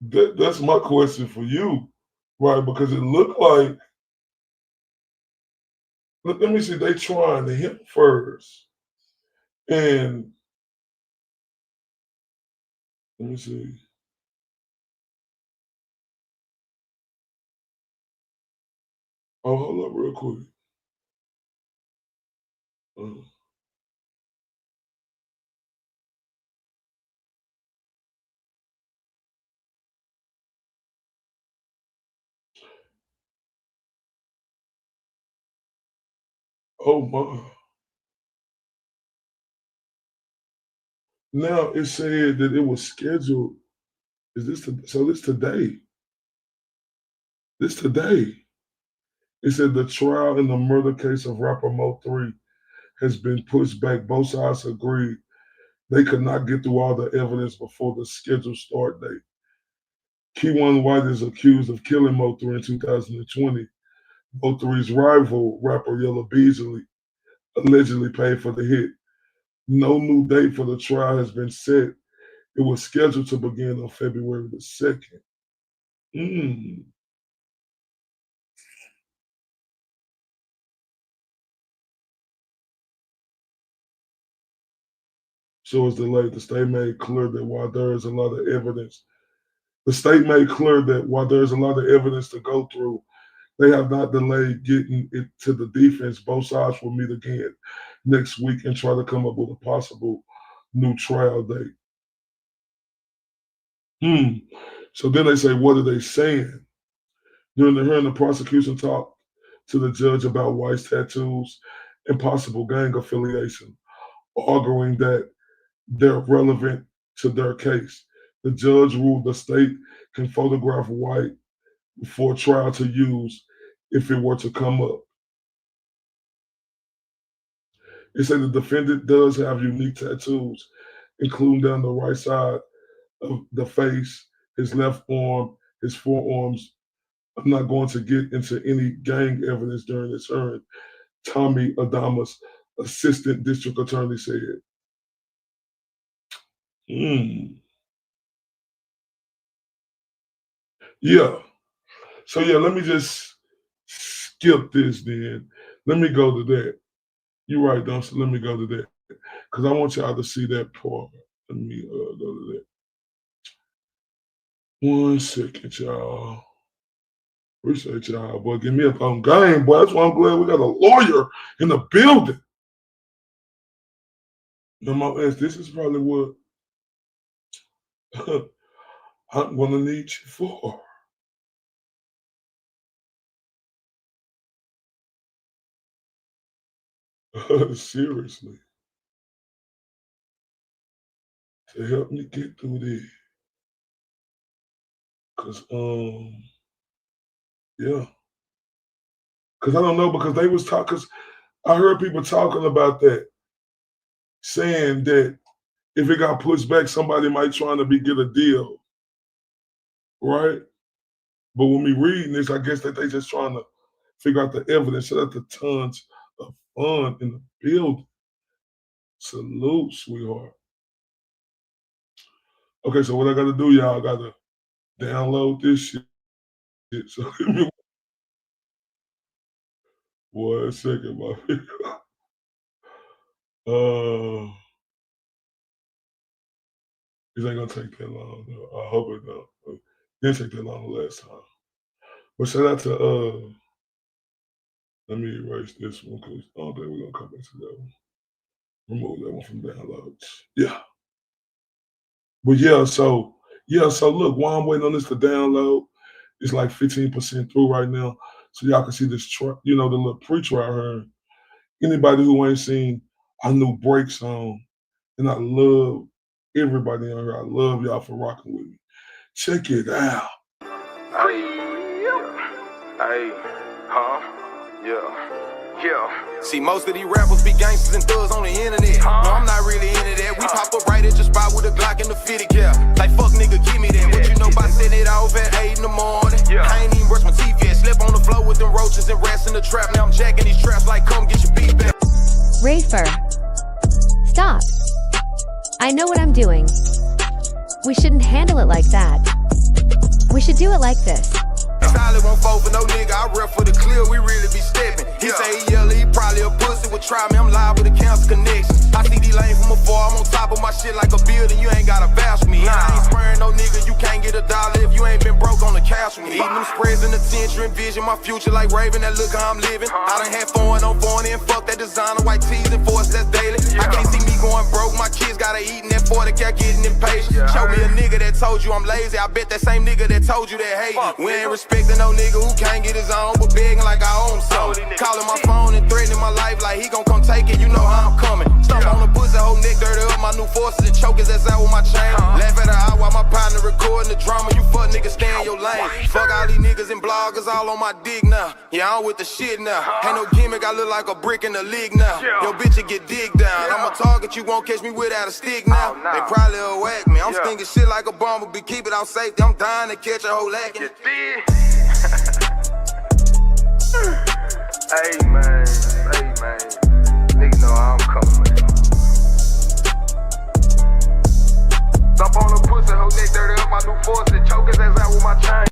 that's my question for you, right? Because it looked like, let me see, they trying to hit first, and let me see. Oh, hold up real quick. Oh my. Now it said that it was scheduled. So this today? This today. It said the trial in the murder case of rapper Mo3 has been pushed back. Both sides agreed they could not get through all the evidence before the scheduled start date. Keywan White is accused of killing Mo3 in 2020. Mo3's rival, rapper Yella Beezy, allegedly paid for the hit. No new date for the trial has been set. It was scheduled to begin on February the 2nd. So it's delayed. The state made clear that while there is a lot of evidence, to go through, they have not delayed getting it to the defense. Both sides will meet again next week and try to come up with a possible new trial date. So then they say, what are they saying? During the hearing, the prosecution talked to the judge about White's tattoos and possible gang affiliation, arguing that they're relevant to their case. The judge ruled the state can photograph White for trial to use if it were to come up. It said the defendant does have unique tattoos, including down the right side of the face, his left arm, his forearms. I'm not going to get into any gang evidence during this hearing, Tommy Adamas, assistant district attorney, said. Yeah. So yeah, let me just skip this then. Let me go to that. You're right, Don. So let me go to that because I want y'all to see that part. Let me go to that. 1 second, y'all. Appreciate y'all, boy. Get me up on game, boy. That's why I'm glad we got a lawyer in the building. Mo3’s, this is probably what I'm gonna need you for. Seriously. To help me get through this. Cause yeah. Cause I don't know, because they was talking, cause I heard people talking about that, saying that if it got pushed back, somebody might trying to get a deal. Right? But when we reading this, I guess that they just trying to figure out the evidence. Shout out to tons of fun in the building. Salute, sweetheart. Okay, so what I gotta do, y'all, I gotta download this shit. So give me one second, my This ain't gonna take that long, though. I hope it don't. It didn't take that long the last time. But shout out to let me erase this one, because I don't think we're gonna come back to that one. Remove that one from downloads. Yeah. But so look, while I'm waiting on this to download, it's like 15% through right now. So y'all can see this, the little pre-trial here. Anybody who ain't seen our new break song, and I love everybody on here. I love y'all for rocking with me. Check it out. See, most of these rappers be gangsters and thugs on the internet. No, I'm not really into that. We pop up right at your spot with a Glock and the 50 cal. Like, fuck nigga, give me that. What you know about setting it off at 8 in the morning? I ain't even brush my teeth yet. Slept on the floor with them roaches and rats in the trap. Now I'm jacking these traps like, come get your beat back. Rafer. Stop. I know what I'm doing. We shouldn't handle it like that. We should do it like this. Solid won't fall for no nigga. I rep for the clear, we really be stepping. He say he yellow, he probably a pussy. Would try me, I'm live with a cancer connection. I see these lanes from afar, I'm on top of my shit like a building. You ain't gotta vouch for me. I ain't sparing no nigga, you can't get $1 if you ain't been broke on the couch with me. Eating them spreads in the tension, envision my future like Raven. That look how I'm living. I done had foreign on foreign and fuck that designer white tees and force that's daily. I can't see me going broke, my kids gotta eat in that 40 cat getting impatient. Show me a nigga that told you I'm lazy, I bet that same nigga that told you that hate. We ain't respecting no nigga who can't get his own, but begging like I own something. Calling my phone and threatening my life like he gon' come take it, you know how I'm coming. Stomp on the pussy, whole neck dirty up, my new forces and choke his ass out with my chain. Laugh at her eye while my partner recording the drama, you fuck niggas stay in your lane. Fuck all these niggas and bloggers all on my dick now. Yeah, I'm with the shit now. Ain't no gimmick, I look like a brick in the league now. Yo, bitch, you get digged down. I'm a target, you won't catch me without a stick now. They probably will whack me. I'm stinking shit like a bumblebee, keep it out safety. I'm dying to catch a whole lacking. Hey man, nigga know how I'm coming, man. Stop on the pussy, whole neck dirty up, my new force and choke his ass out with my chain.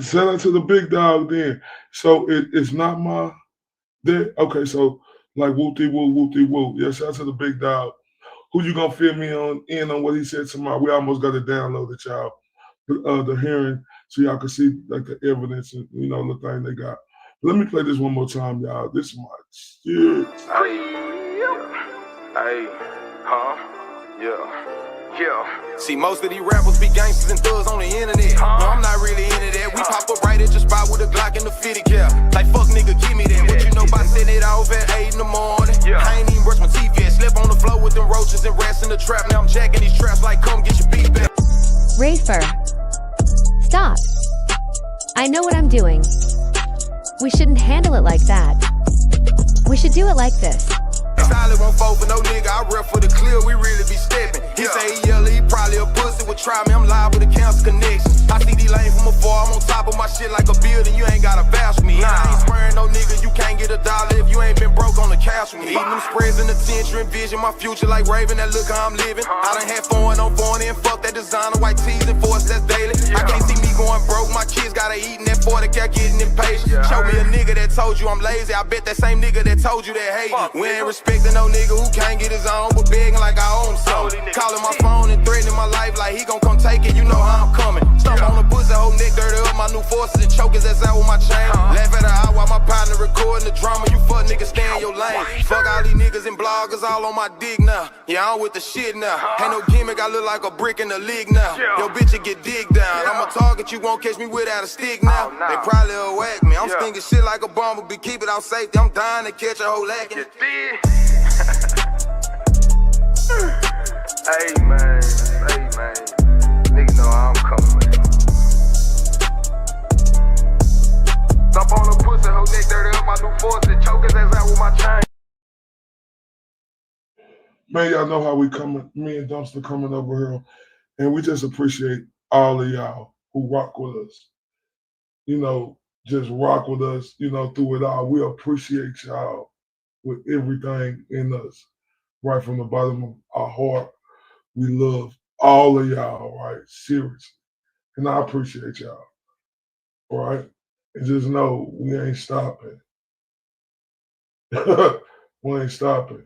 Shout out to the big dog then. So it's not my day. Okay, so like whoop-de-whoop, whoop-de-whoop. Yeah, shout out to the big dog. Who you gonna fill me in on what he said tomorrow? We almost got it downloaded, y'all. The hearing, so y'all can see like the evidence and the thing they got. Let me play this one more time, y'all. This is my shit. See, most of these rappers be gangsters and thugs on the internet. No, I'm not really into that. We pop up right at your spot with a Glock and the 50 cal. Like, fuck nigga, give me that. What you know about setting it off at 8 in the morning? I ain't even brush my teeth yet. Slept on the floor with them roaches and rats in the trap. Now I'm jacking these traps like, come get your beat back. Rafer. Stop. I know what I'm doing. We shouldn't handle it like that. We should do it like this. Solid won't fall for no nigga. I rep for the clear, we really be stepping. He say he yellow, he probably a pussy. Would try me, I'm live with a cancer connection. I see these lanes from afar, I'm on top of my shit like a building. You ain't gotta vouch for me. I ain't sparing no nigga, you can't get $1 if you ain't been broke on the couch with me. Eating them spreads in the tension, envision my future like Raven. That look how I'm living. I done had foreign on foreign and fuck that designer white tees and force that's daily. I can't see me going broke, my kids gotta eat, and that 40 kept getting impatient. Show me a nigga that told you I'm lazy, I bet that same nigga that told you that hate me. We ain't respecting no nigga who can't get his own, but begging like I own him something. Calling my phone and threatening my life like he gon' come take it, you know how I'm coming. Stomp on the pussy, whole neck dirty up, my new forces and choke his ass out with my chain. Laugh at her eye while my partner recording the drama, you fuck niggas stay in your lane. Fuck all these niggas and bloggers all on my dick now. Yeah, I'm with the shit now. Ain't no gimmick, I look like a brick in the league now. Yo, bitch, you get digged down. I'm a target, you won't catch me without a stick now. They probably will whack me. I'm stinking shit like a bumblebee, keep it out safety. I'm dying to catch a whole lacking. Hey man, nigga know how I'm coming, man. Stop on the pussy, whole neck dirty up, my new forces, choke his ass out with my chain. Man, y'all know how we coming, me and Dumpster coming over here, and we just appreciate all of y'all who rock with us. You know, just rock with us, you know, through it all. We appreciate y'all with everything in us, right from the bottom of our heart. We love all of y'all, right? Seriously. And I appreciate y'all, all right? And just know we ain't stopping. We ain't stopping.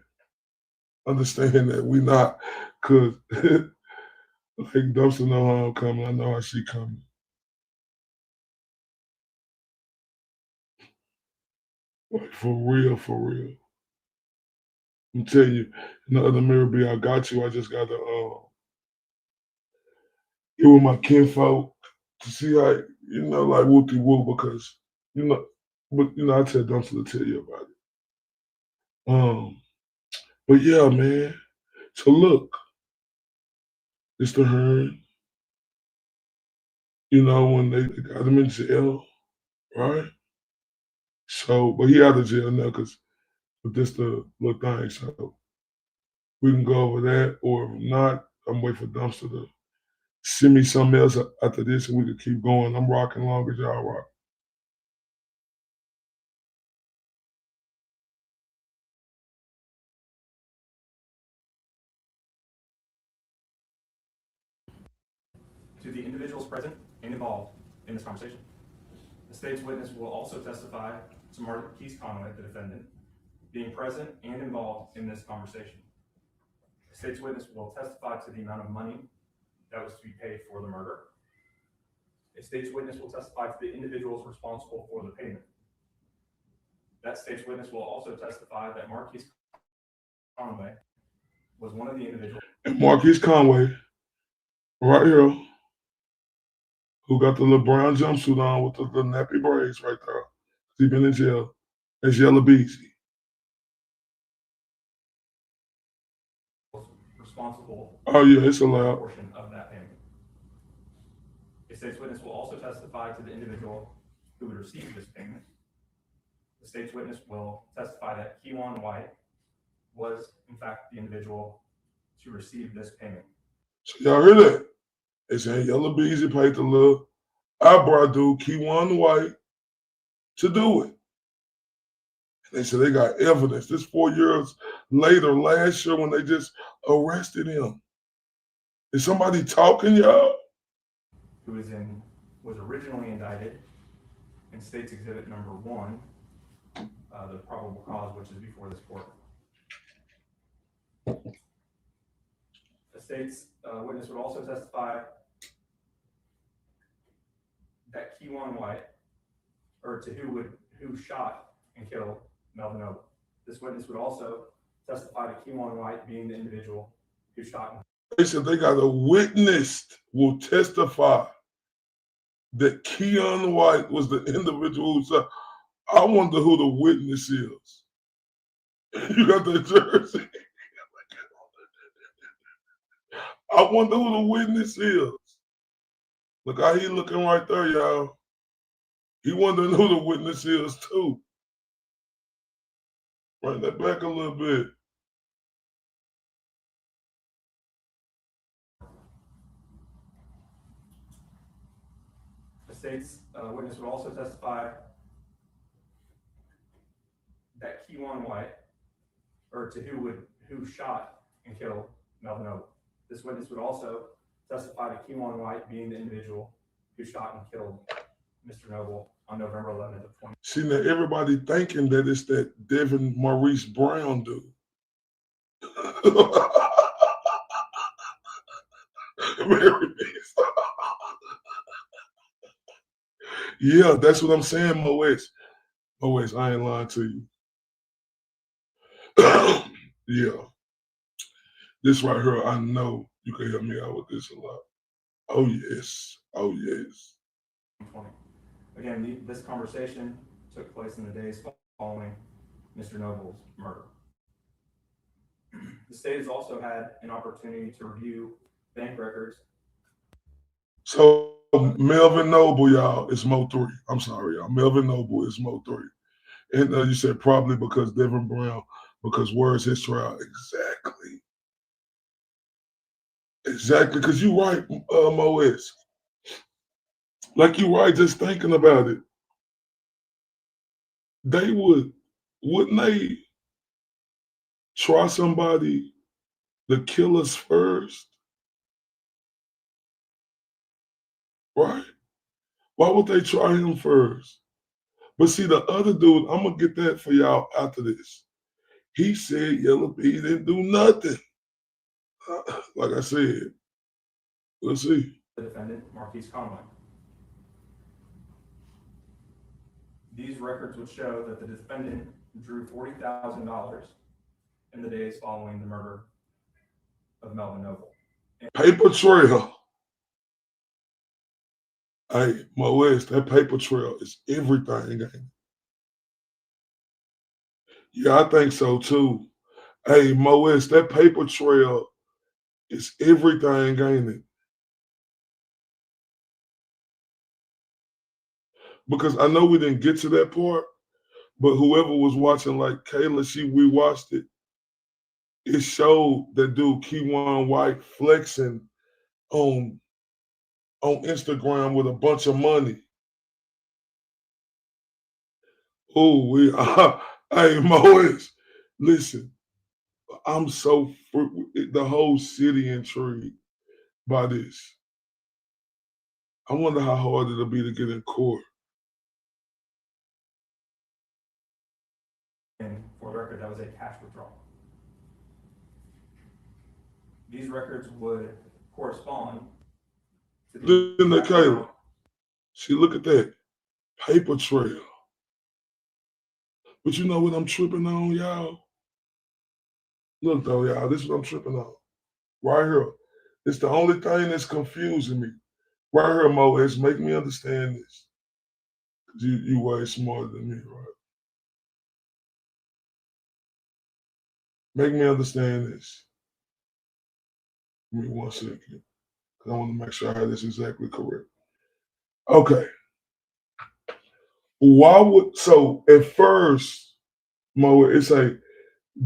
Understand that we not, because like Dumpster know how I'm coming. I know how she coming. Like for real, for real. I'm telling you, in the other mirror be I got you. I just got to get with my kinfolk to see how, you know, like whoop-de-whoop, because, you know, but you know, I tell Dumpster to tell you about it. But yeah, man. So look, it's the Hearn. You know, when they got him in jail, right? So, but he out of jail now because of this the little thing. So we can go over that, or if not, I'm waiting for Dumpster to send me something else after this, and we can keep going. I'm rocking long as y'all rock. To the individuals present and involved in this conversation. The state's witness will also testify to Marquise Conway, the defendant, being present and involved in this conversation. The state's witness will testify to the amount of money that was to be paid for the murder. A state's witness will testify to the individuals responsible for the payment. That state's witness will also testify that Marquise Conway was one of the individuals. And Marquise Conway, right here, who got the little brown jumpsuit on with the nappy braids right there. He been in jail. That's Yella Beezy. Responsible. Oh yeah, it's allowed. Portion of that payment. A state's witness will also testify to the individual who would receive this payment. The state's witness will testify that Kewan White was, in fact, the individual to receive this payment. So y'all hear that? They saying Yella Beezy paid the little eyebrow dude, Kewan White, to do it. And they said they got evidence. This 4 years later, last year, when they just arrested him. Is somebody talking, y'all? Who was originally indicted in State's Exhibit number 1, the probable cause, which is before this court. The state's witness would also testify that Kewan White, or to who shot and killed Melvin Noble. This witness would also testify to Kewan White being the individual who shot him. They said they got a witness will testify that Kewan White was the individual who shot. I wonder who the witness is. You got the jersey. I wonder who the witness is. Look how he looking right there, y'all. He wondering who the witness is too. Bring that back a little bit. The state's witness would also testify that Kewan White, or to who shot and killed Melvin Noble. This witness would also testify to Kewan White being the individual who shot and killed Mr. Noble on November 11th of 20. See, now everybody thinking that it's that Devin Maurice Brown dude. Yeah, that's what I'm saying, Mo3’s. Mo3’s, I ain't lying to you. Yeah. This right here, I know you can help me out with this a lot. Oh, yes. Oh, yes. Again, this conversation took place in the days following Mr. Noble's murder. The state has also had an opportunity to review bank records. So Melvin Noble, y'all, is Mo3. I'm sorry, y'all. Melvin Noble is Mo3. And you said probably because Devin Brown, because where's his trial? Exactly. Exactly, because you're right, Mo3’s. Like you're right, just thinking about it. They wouldn't they try somebody to kill us first? Right? Why would they try him first? But see, the other dude, I'm going to get that for y'all after this. He said Yella Beezy didn't do nothing. Like I said, we'll see. The defendant, Mo3’s Conway. These records would show that the defendant drew $40,000 in the days following the murder of Melvin Noble. Paper trail. Hey, Mo3’s, that paper trail is everything, ain't it? Yeah, I think so too. Hey, Mo3’s, that paper trail is everything, ain't it? Because I know we didn't get to that part, but whoever was watching, like Kayla, we watched it. It showed that dude Keywan White flexing on Instagram with a bunch of money. Oh, hey, Mo3’s, listen, I'm so the whole city intrigued by this. I wonder how hard it'll be to get in court. And for the record, that was a cash withdrawal. These records would correspond to the Kayla, see, look at that paper trail. But you know what I'm tripping on, y'all? Look though, y'all, this is what I'm tripping on. Right here. It's the only thing that's confusing me. Right here, Mo3’s, make me understand this. You way smarter than me, right? Make me understand this. Give me 1 second. Because I want to make sure I have this exactly correct. Okay. So at first, Mo, it's a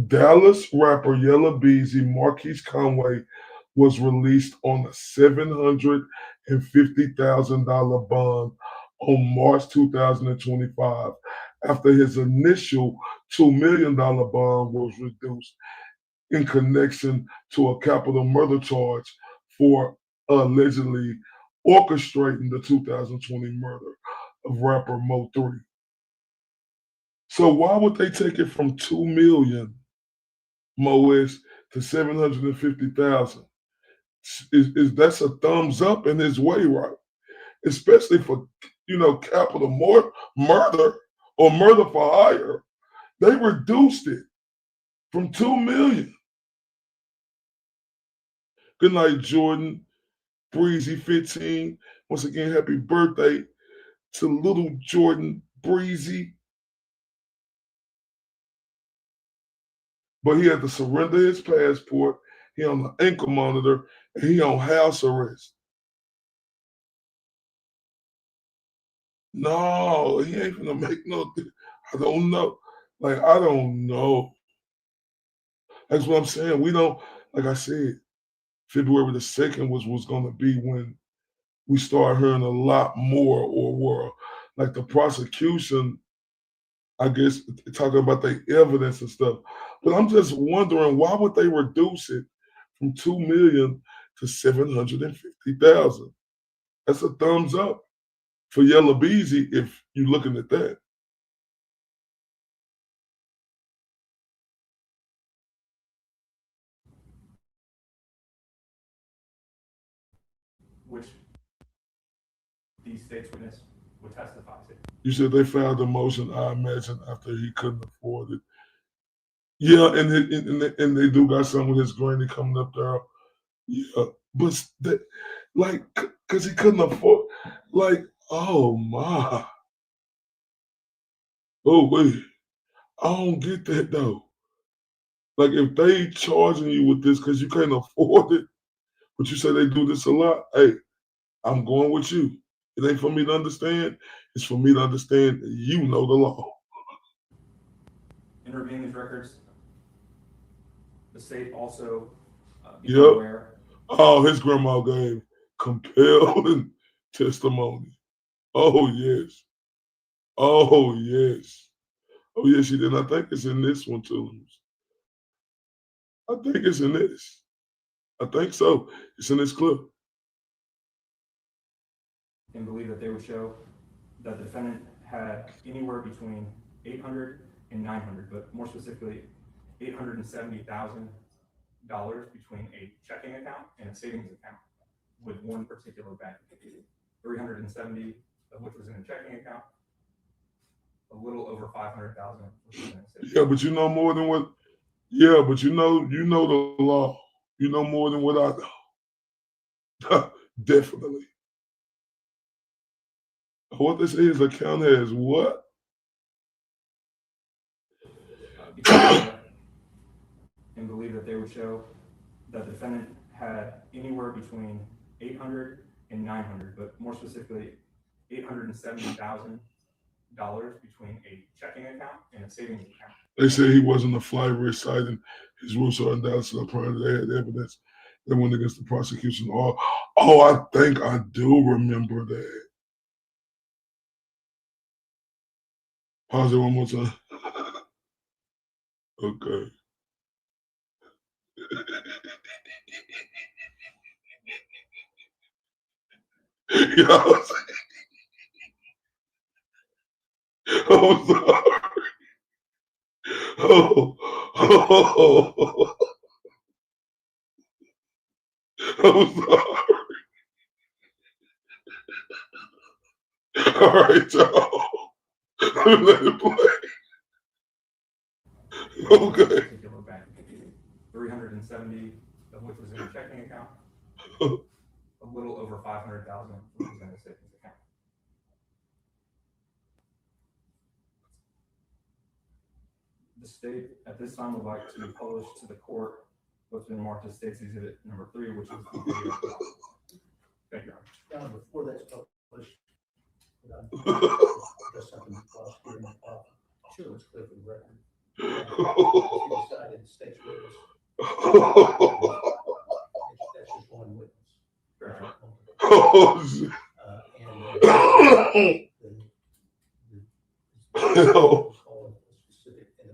Dallas rapper Yella Beezy, Mo3’s Conway, was released on a $750,000 bond on March 2025 after his initial $2 million bond was reduced in connection to a capital murder charge for allegedly orchestrating the 2020 murder of rapper Mo3. So why would they take it from $2 million, Mo3’s, to $750,000? Is that's a thumbs up in his way, right? Especially for capital murder or murder for hire. They reduced it from $2 million. Good night, Jordan. Breezy 15. Once again, happy birthday to little Jordan Breezy. But he had to surrender his passport. He on the ankle monitor, and he on house arrest. No, he ain't gonna make no. I don't know. Like, I don't know. That's what I'm saying. We don't, like I said, February the 2nd was gonna be when we start hearing a lot more, or were like the prosecution, I guess, talking about the evidence and stuff. But I'm just wondering, why would they reduce it from $2 million to $750,000? That's a thumbs up for Yella Beezy if you're looking at that. Which these state's witness would testify to. You said they filed a motion, I imagine, after he couldn't afford it. Yeah, and they do got some with his granny coming up there. Yeah, but that, like, because he couldn't afford, like, oh my. Oh, wait. I don't get that, though. Like, if they charging you with this because you can't afford it, but you say they do this a lot, hey, I'm going with you. It ain't for me to understand. It's for me to understand that you know the law. In reviewing these records, the state also became Yep. aware. Oh, his grandma gave compelling testimony. Oh, yes. Oh, yes. Oh, yes, she did. I think it's in this one, too. I think it's in this. I think so. It's in this clip. And believe that they would show that the defendant had anywhere between $800 and $900, but more specifically, $870,000 between a checking account and a savings account with one particular bank. 370 of which was in a checking account, a little over 500,000 which was in a savings. Yeah, but you know more than what. Yeah, but you know the law. You know more than what I know. Definitely. What they say his account has what? And believe that they would show that the defendant had anywhere between $800 and $900, but more specifically, $870,000 between a checking account and a savings account. They say he wasn't a fly risk site and his roots are undoubtedly apparent. They had evidence that went against the prosecution. Oh, I think I do remember that. Pause it one more time. Okay. Yo, I'm sorry. Oh. I'm sorry. All right, y'all. Let it play. Okay. 370 of which was in a checking account, a little over 500,000 which was in a savings account. The state at this time would like to publish to the court what's been marked as State's Exhibit number 3, which is the video. Thank you, Your Honor. Before that's published, just something here in my file. Sure, it's clear for the record. You decided the state's witness. That's just one witness. Specific in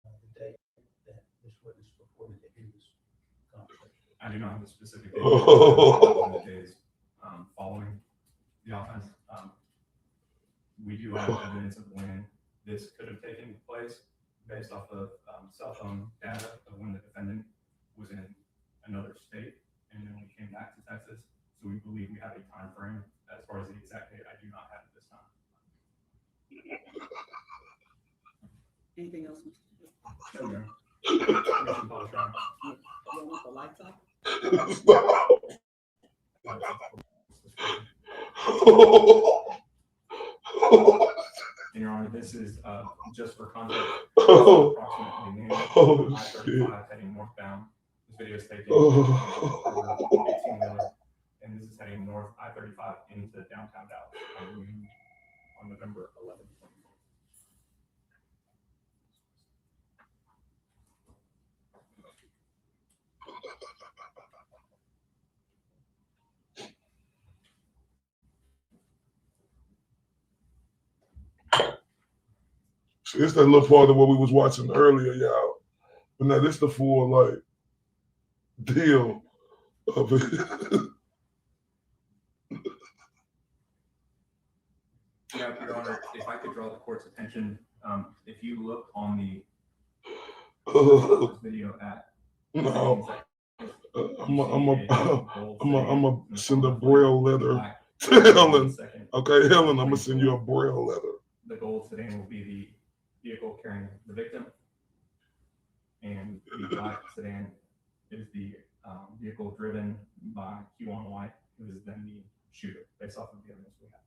the date that this witness reported that he was conversation. I do not have a specific date. The days following the offense. We do have evidence of when this could have taken place based off of cell phone data of when the defendant was in another state and then we came back to Texas. So we believe we have a time frame. As far as the exact date, I do not have it this time. Anything else? No, no. You want the lights up? And Your Honor, this is just for context. Approximately noon, I-35 heading northbound. This video is taken 18-wheeler, and this is heading north I-35 into downtown Dallas on November 11th. It's that little part of what we was watching earlier, y'all. But now this the full like deal of it. draw the court's attention. If you look on the video at No. I'm a send a Braille letter to Helen. Okay, Helen, I'm gonna send you a Braille letter. The gold sedan will be the vehicle carrying the victim, and the black sedan is the vehicle driven by Q1 White, who is then the shooter, based off of the evidence we have.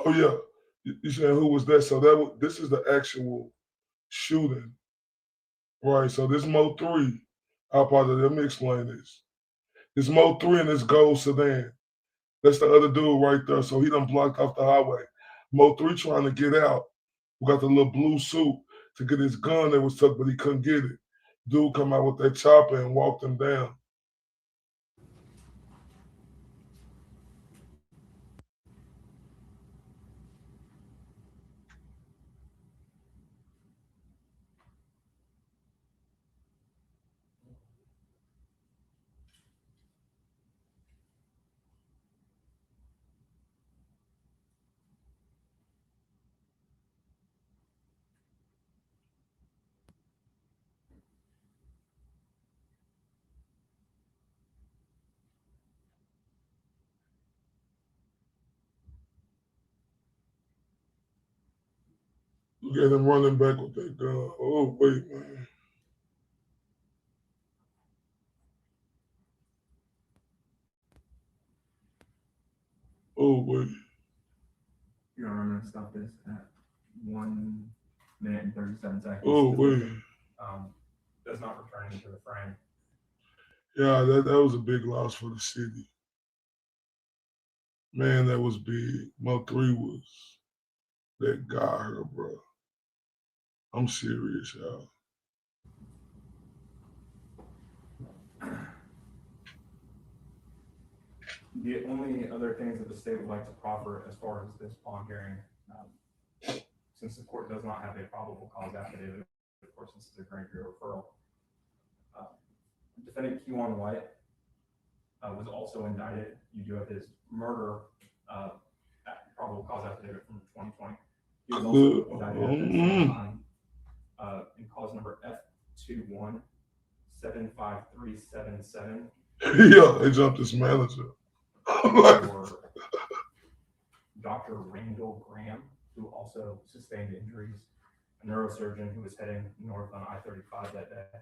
Oh yeah, you saying who was that? So this is the actual shooting, right? So this Mo3, I'll probably let me explain this. This Mo3 in this gold sedan. That's the other dude right there. So he done blocked off the highway. Mo3 trying to get out. We got the little blue suit to get his gun that was tucked, but he couldn't get it. Dude come out with that chopper and walked him down. Look at him running back with that gun. Oh, wait, man. Oh, wait. Your Honor, I'm going to stop this at 1 minute and 37 seconds. Oh, wait. Does not return into the frame. Yeah, that was a big loss for the city. Man, that was big. Mo3 was that got her, bro. I'm serious, y'all. The only other things that the state would like to proffer as far as this bond hearing, since the court does not have a probable cause affidavit, of course, this is a grand jury referral. Defendant Q1 White was also indicted. You do have his murder probable cause affidavit from 2020. He was also indicted at the same time in cause number F21-75377. Yeah, they jumped his manager. For Dr. Randall Graham, who also sustained injuries, a neurosurgeon who was heading north on I-35 that day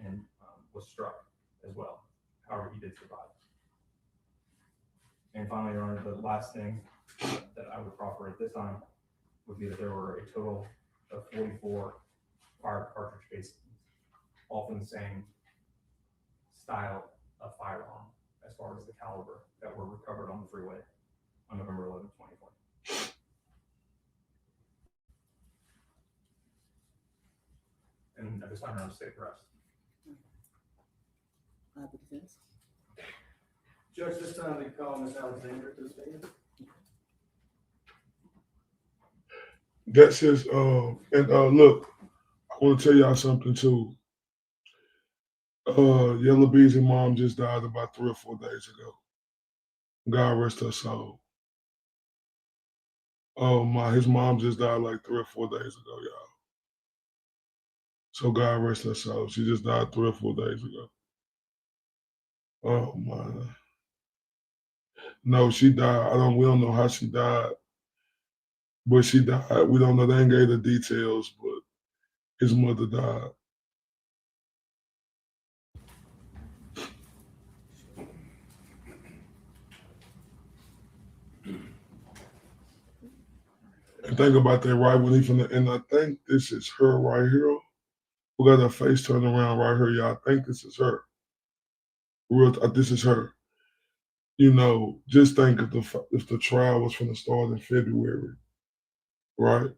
and was struck as well. However, he did survive. And finally, Your Honor, the last thing that I would proffer at this time would be that there were a total of 44 fire cartridge casings, all from the same style of firearm as far as the caliber that were recovered on the freeway on November 11, 2020. And at this time, I'm state arrest. The defense. Judge, this time they call Ms. Alexander to the stand. That's his, look, I want to tell y'all something too. Yella Beezy mom just died about 3 or 4 days ago. God rest her soul. Oh my, his mom just died like 3 or 4 days ago, y'all. So God rest her soul. She just died 3 or 4 days ago. Oh my. No, she died. We don't know how she died. But she died. We don't know. They ain't gave the details, but his mother died. And think about that right when he finna, and I think this is her right here. Who got her face turned around right here, y'all. I think this is her. This is her. You know, just think if the trial was finna start in February, right?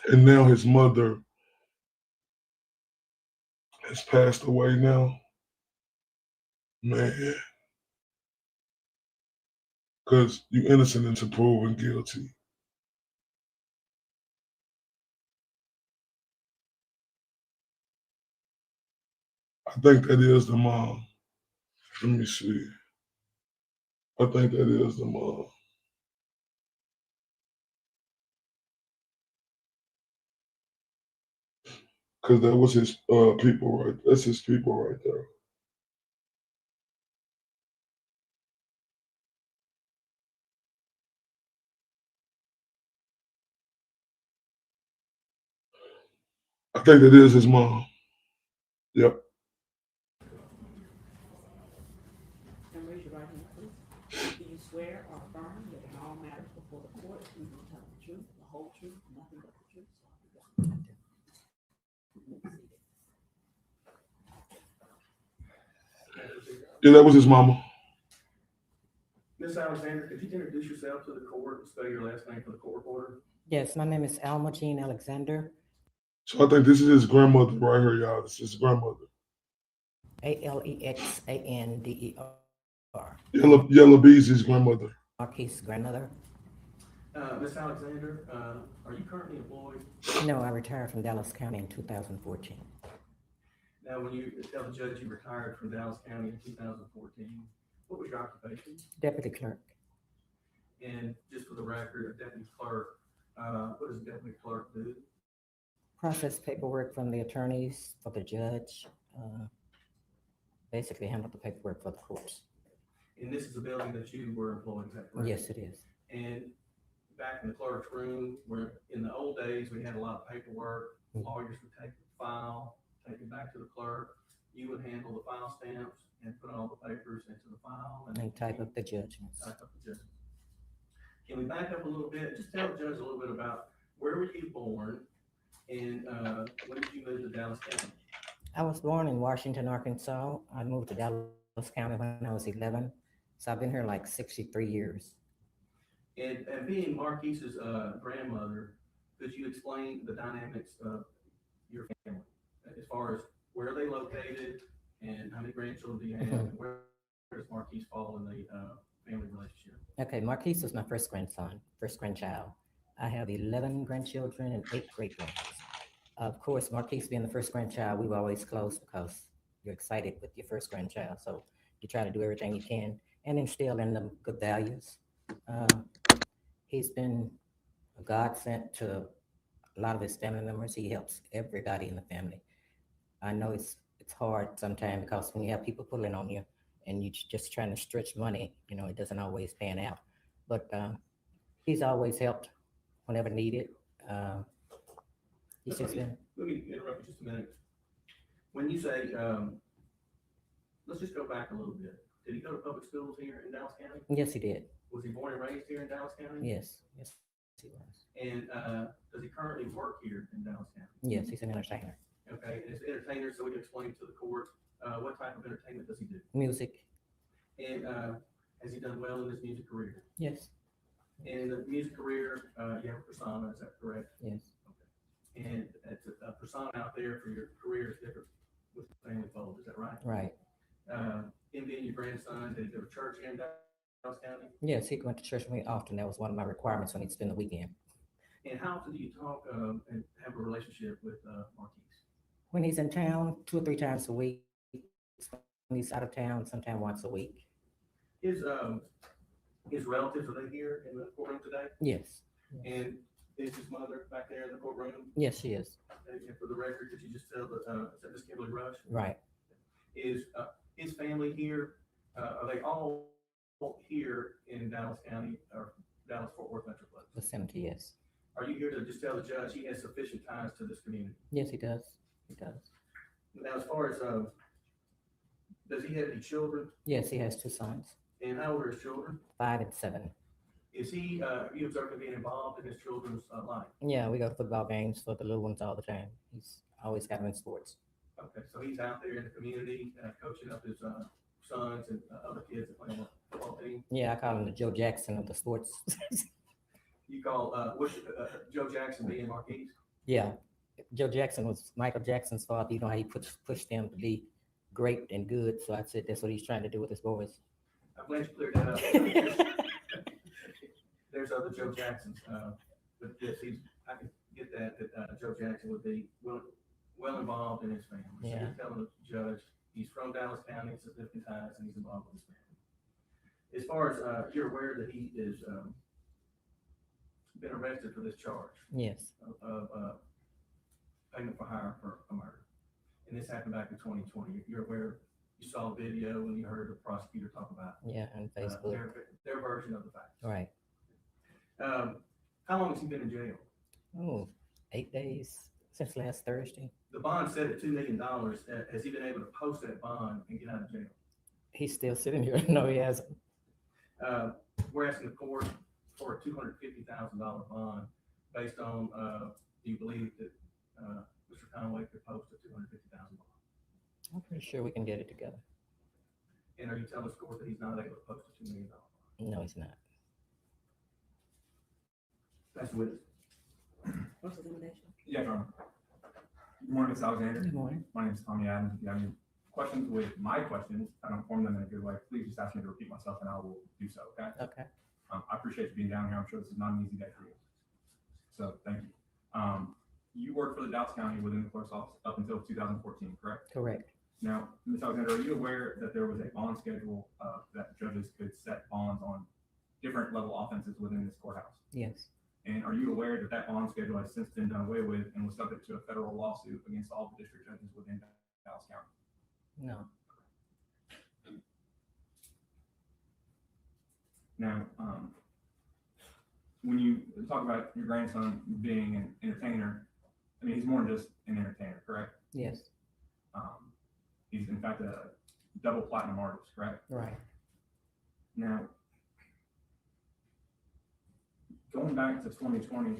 And now his mother has passed away now. Man. Because you innocent until proven guilty. I think that is the mom. Let me see. I think that is the mom. Because that was his people right. That's his people right there. I think that is his mom. Yep. And raise your right hand, please. Do you swear or affirm that in all matters before the court, you will tell the truth, the whole truth, nothing but the truth? Yeah, that was his mama. Miss Alexander, could you introduce yourself to the court and spell your last name for the court reporter? Yes, my name is Alma Jean Alexander. So I think this is his grandmother right here, y'all. This is his grandmother. Alexander. Yella Beezy's grandmother. Marquis' grandmother. Miss Alexander, are you currently employed? No, I retired from Dallas County in 2014. Now, when you tell the judge you retired from Dallas County in 2014, what was your occupation? Deputy clerk. And just for the record, a deputy clerk, what does a deputy clerk do? Process paperwork from the attorneys for the judge. Basically handle the paperwork for the courts. And this is a building that you were employed, is that correct? Yes, it is. And back in the clerk's room, where in the old days, we had a lot of paperwork. Lawyers would take the file, take it back to the clerk. You would handle the file stamps and put all the papers into the file. And type up the judgments. Type up the judgments. Can we back up a little bit? Just tell the judge a little bit about where were you born and when did you move to Dallas County? I was born in Washington, Arkansas. I moved to Dallas County when I was 11. So I've been here like 63 years. And being Marquis's grandmother, could you explain the dynamics of your family as far as where are they located and how many grandchildren do you have? And where does Marquis fall in the family relationship? Okay, Marquis was my first grandson, first grandchild. I have 11 grandchildren and 8 great-grands. Of course, Marquis being the first grandchild, we were always close because you're excited with your first grandchild. So you try to do everything you can and instill in them good values. He's been a godsend to a lot of his family members. He helps everybody in the family. I know it's hard sometimes because when you have people pulling on you and you're just trying to stretch money, you know, it doesn't always pan out. But he's always helped whenever needed. He's just been. Let me interrupt you just a minute. When you say, let's just go back a little bit. Did he go to public schools here in Dallas County? Yes, he did. Was he born and raised here in Dallas County? Yes, yes, he was. And does he currently work here in Dallas County? Yes, he's an entertainer. Okay, and as an entertainer, so we can explain to the court, what type of entertainment does he do? Music. And has he done well in his music career? Yes. And in the music career, you have a persona, is that correct? Yes. Okay. And it's a persona out there for your career is different with the family fold, is that right? Right. Him being your grandson, did he go to church here in Dallas County? Yes, he went to church with me often. That was one of my requirements when he'd spend the weekend. And how often do you talk and have a relationship with Marquis? When he's in town, 2 or 3 times a week. When he's out of town, sometime once a week. His relatives, are they here in the courtroom today? Yes. And is his mother back there in the courtroom? Yes, she is. And for the record, could you just tell is that Miss Kimberly Rush? Right. Is his family here? Are they all here in Dallas County or Dallas Fort Worth Metroplex? Vicinity, yes. Are you here to just tell the judge he has sufficient ties to this community? Yes, he does. He does. Now, as far as does he have any children? Yes, he has 2 sons. And how old are his children? 5 and 7. Is he, you observed him being involved in his children's life? Yeah, we go to football games for the little ones all the time. He's always got them in sports. Okay, so he's out there in the community coaching up his sons and other kids that play on the football team. Yeah, I call him the Joe Jackson of the sports. You call Joe Jackson being Marquise? Yeah, Joe Jackson was Michael Jackson's father. You know how he pushed them to be great and good. So I said that's what he's trying to do with his boys. I'm glad you cleared that up. There's other Joe Jacksons, but yes, I can get that Joe Jackson would be well involved in his family. So Yeah. you're telling the judge he's from Dallas County, significant ties, and he's involved with his family. As far as you're aware that he is been arrested for this charge. Yes. Of payment for hire for a murder, and this happened back in 2020. You're aware. You saw a video and you heard the prosecutor talk about on Facebook. Their version of the facts. Right. How long has he been in jail? Oh, 8 days since last Thursday. The bond set at $2 million. Has he been able to post that bond and get out of jail? He's still sitting here. No, he hasn't. We're asking the court for a $250,000 bond based on, do you believe that Mr. Conway could post a $250,000 bond? I'm pretty sure we can get it together. And are you telling the court that he's not able to post a $2 million bond? No, he's not. That's the witness. What's the limitation? Yeah, John. Good morning, Ms. Alexander. Good morning. My name is Tommy Adams. If you have any questions with my questions, I don't form them in a good way, please just ask me to repeat myself and I will do so, okay? Okay. I appreciate you being down here. I'm sure this is not an easy day for you. So thank you. You worked for the Dallas County within the clerk's office up until 2014, correct? Correct. Now, Ms. Alexander, are you aware that there was a bond schedule that judges could set bonds on different level offenses within this courthouse? Yes. And are you aware that that bond schedule has since been done away with and was subject to a federal lawsuit against all the district judges within Dallas County? No. Now, when you talk about your grandson being an entertainer, I mean, he's more than just an entertainer, correct? Yes. He's in fact a double platinum artist, correct? Right. Now, going back to 2020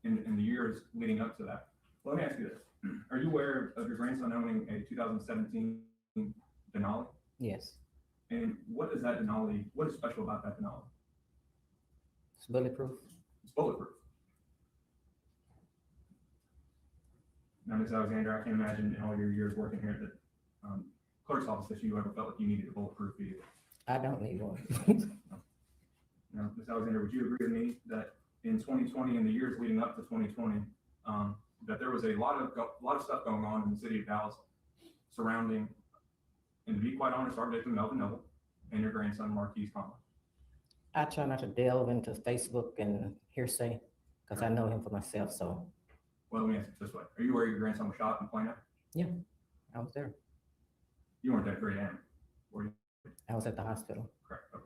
in the years leading up to that, let me ask you this. Are you aware of your grandson owning a 2017 Denali? Yes. And what is that Denali, what is special about that Denali? It's bulletproof. It's bulletproof. Now, Ms. Alexander, I can imagine in all your years working here at the clerk's office that you ever felt like you needed a bulletproof vehicle. I don't need one. Now, Ms. Alexander, would you agree with me that in 2020 and the years leading up to 2020, that there was a lot of stuff going on in the city of Dallas surrounding, and to be quite honest, our victim Melvin Noble and your grandson Marquise Conway? I try not to delve into Facebook and hearsay because I know him for myself. So, well, let me ask it this way: are you aware your grandson was shot in Plano? yeah, I was there. You weren't at 3 a.m., were you? I was at the hospital. Correct. Okay.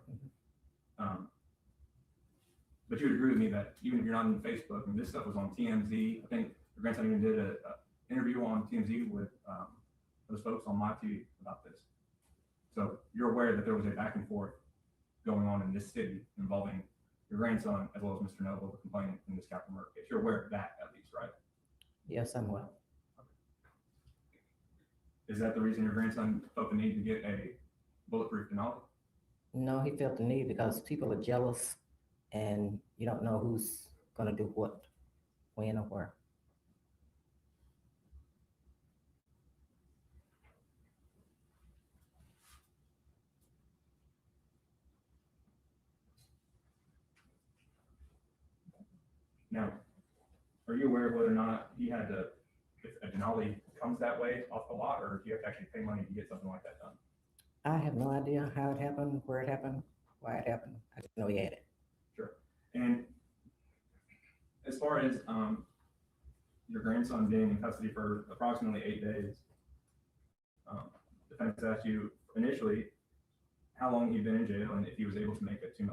But you would agree with me that even if you're not on Facebook, and this stuff was on TMZ, I think your grandson even did an interview on TMZ with those folks on my TV about this. So you're aware that there was a back and forth going on in this city involving your grandson as well as Mr. Noble, the complainant in this capital murder case. You're aware of that at least, right? Yes, I'm well. Is that the reason your grandson felt the need to get a bulletproof Denali? No, he felt the need because people are jealous and you don't know who's going to do what, when, or where. Now, are you aware of whether or not he had to, if a Denali comes that way off the lot, or do you have to actually pay money to get something like that done? I have no idea how it happened, where it happened, why it happened. I just know he had it. Sure. And as far as your grandson being in custody for approximately 8 days, defense asked you initially how long he'd been in jail and if he was able to make a $2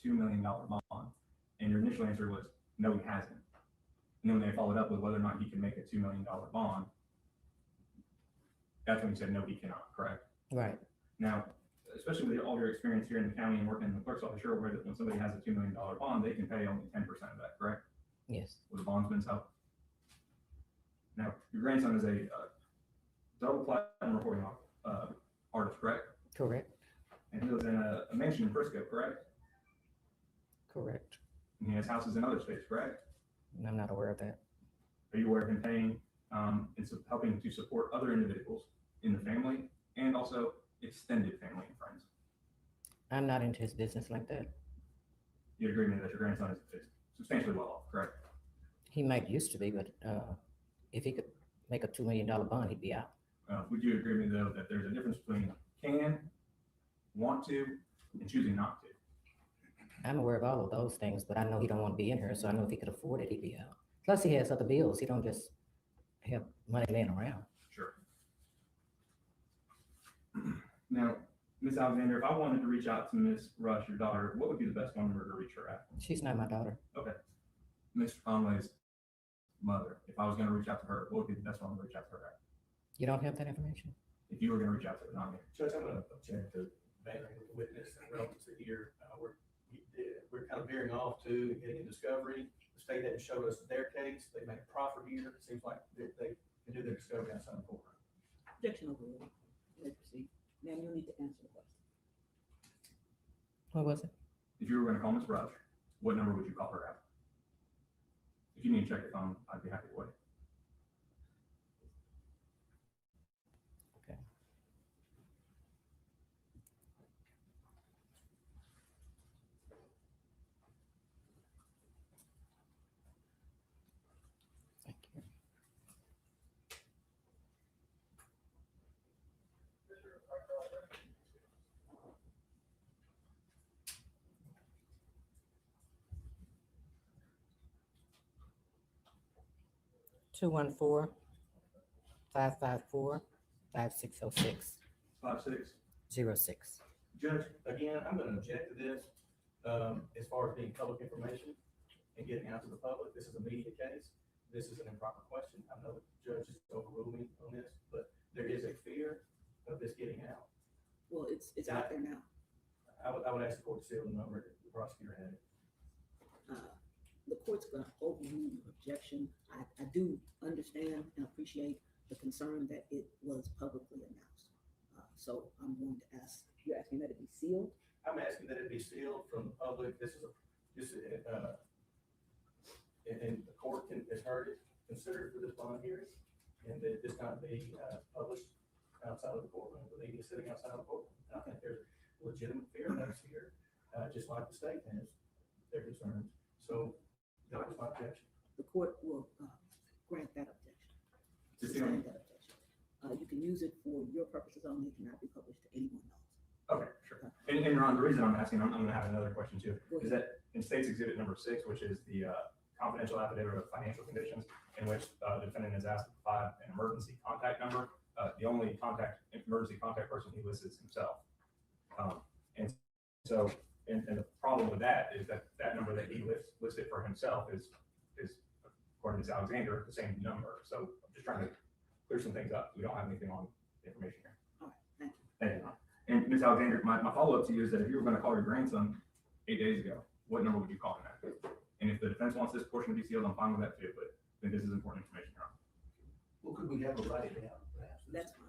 million bond. And your initial answer was, no, he hasn't. And then when they followed up with whether or not he can make a $2 million bond, that's when you said, no, he cannot, correct? Right. Now, especially with all your experience here in the county and working in the clerk's office, you're aware that when somebody has a $2 million bond, they can pay only 10% of that, correct? Yes. With a bondsman's help. Now, your grandson is a double platinum recording artist, correct? Correct. And he lives in a mansion in Frisco, correct? Correct. And he has houses in other states, correct? I'm not aware of that. Are you aware of him paying and helping to support other individuals in the family and also extended family and friends? I'm not into his business like that. You agree with me that your grandson is substantially well off, correct? He might used to be, but if he could make a $2 million bond, he'd be out. Would you agree with me, though, that there's a difference between can, want to, and choosing not to? I'm aware of all of those things, but I know he don't want to be in here, so I know if he could afford it, he'd be out. Plus, he has other bills. He don't just have money laying around. Sure. Now, Ms. Alexander, if I wanted to reach out to Ms. Rush, your daughter, what would be the best phone number to reach her at? She's not my daughter. Okay. Mr. Conway's mother, if I was going to reach out to her, what would be the best phone number to reach out to her at? You don't have that information? If you were going to reach out to her, not me. Judge, I'm going to object to battering the witness and relevancy here. We're kind of veering off to getting a discovery. The state hadn't showed us their case. They made a proffer here. It seems like they can do their discovery outside the courtroom. Objection overruled. Let's proceed. Ma'am, you need to answer the question. What was it? If you were going to call Ms. Rush, what number would you call her at? If you need to check your phone, I'd be happy to wait. Okay. Thank you. Two 554-5606. 5606. Judge, again, I'm going to object to this as far as being public information and getting out to the public. This is a media case. This is an improper question. I know the judge is overruled me on this, but there is a fear of this getting out. Well, it's out there now. I would ask the court to seal the number that the prosecutor had. The court's going to overrule your objection. I do understand and appreciate the concern that it was publicly announced. So I'm going to ask, you're asking that it be sealed? I'm asking that it be sealed from the public. And the court has heard it, considered for this bond hearing, and that this not be published outside of the courtroom, the media sitting outside of the courtroom. I think there's legitimate fear of us here, just like the state has their concerns. So that was my objection. The court will grant that objection. Sustain that objection. You can use it for your purposes only. It cannot be published to anyone else. Okay, sure. And Ron, the reason I'm asking, I'm going to have another question too, is that in State's Exhibit number 6, which is the confidential affidavit of financial conditions, in which the defendant is asked to provide an emergency contact number, the only emergency contact person he lists is himself. And so, and the problem with that is that that number that he listed for himself is according to Ms. Alexander, the same number. So I'm just trying to clear some things up. We don't have anything on the information here. All right, thank you. Thank you, Ron. And Ms. Alexander, my follow-up to you is that if you were going to call your grandson 8 days ago, what number would you call him at? And if the defense wants this portion to be sealed, I'm fine with that too, but I think this is important information, Ron. Well, could we have a write it down, perhaps? That's fine.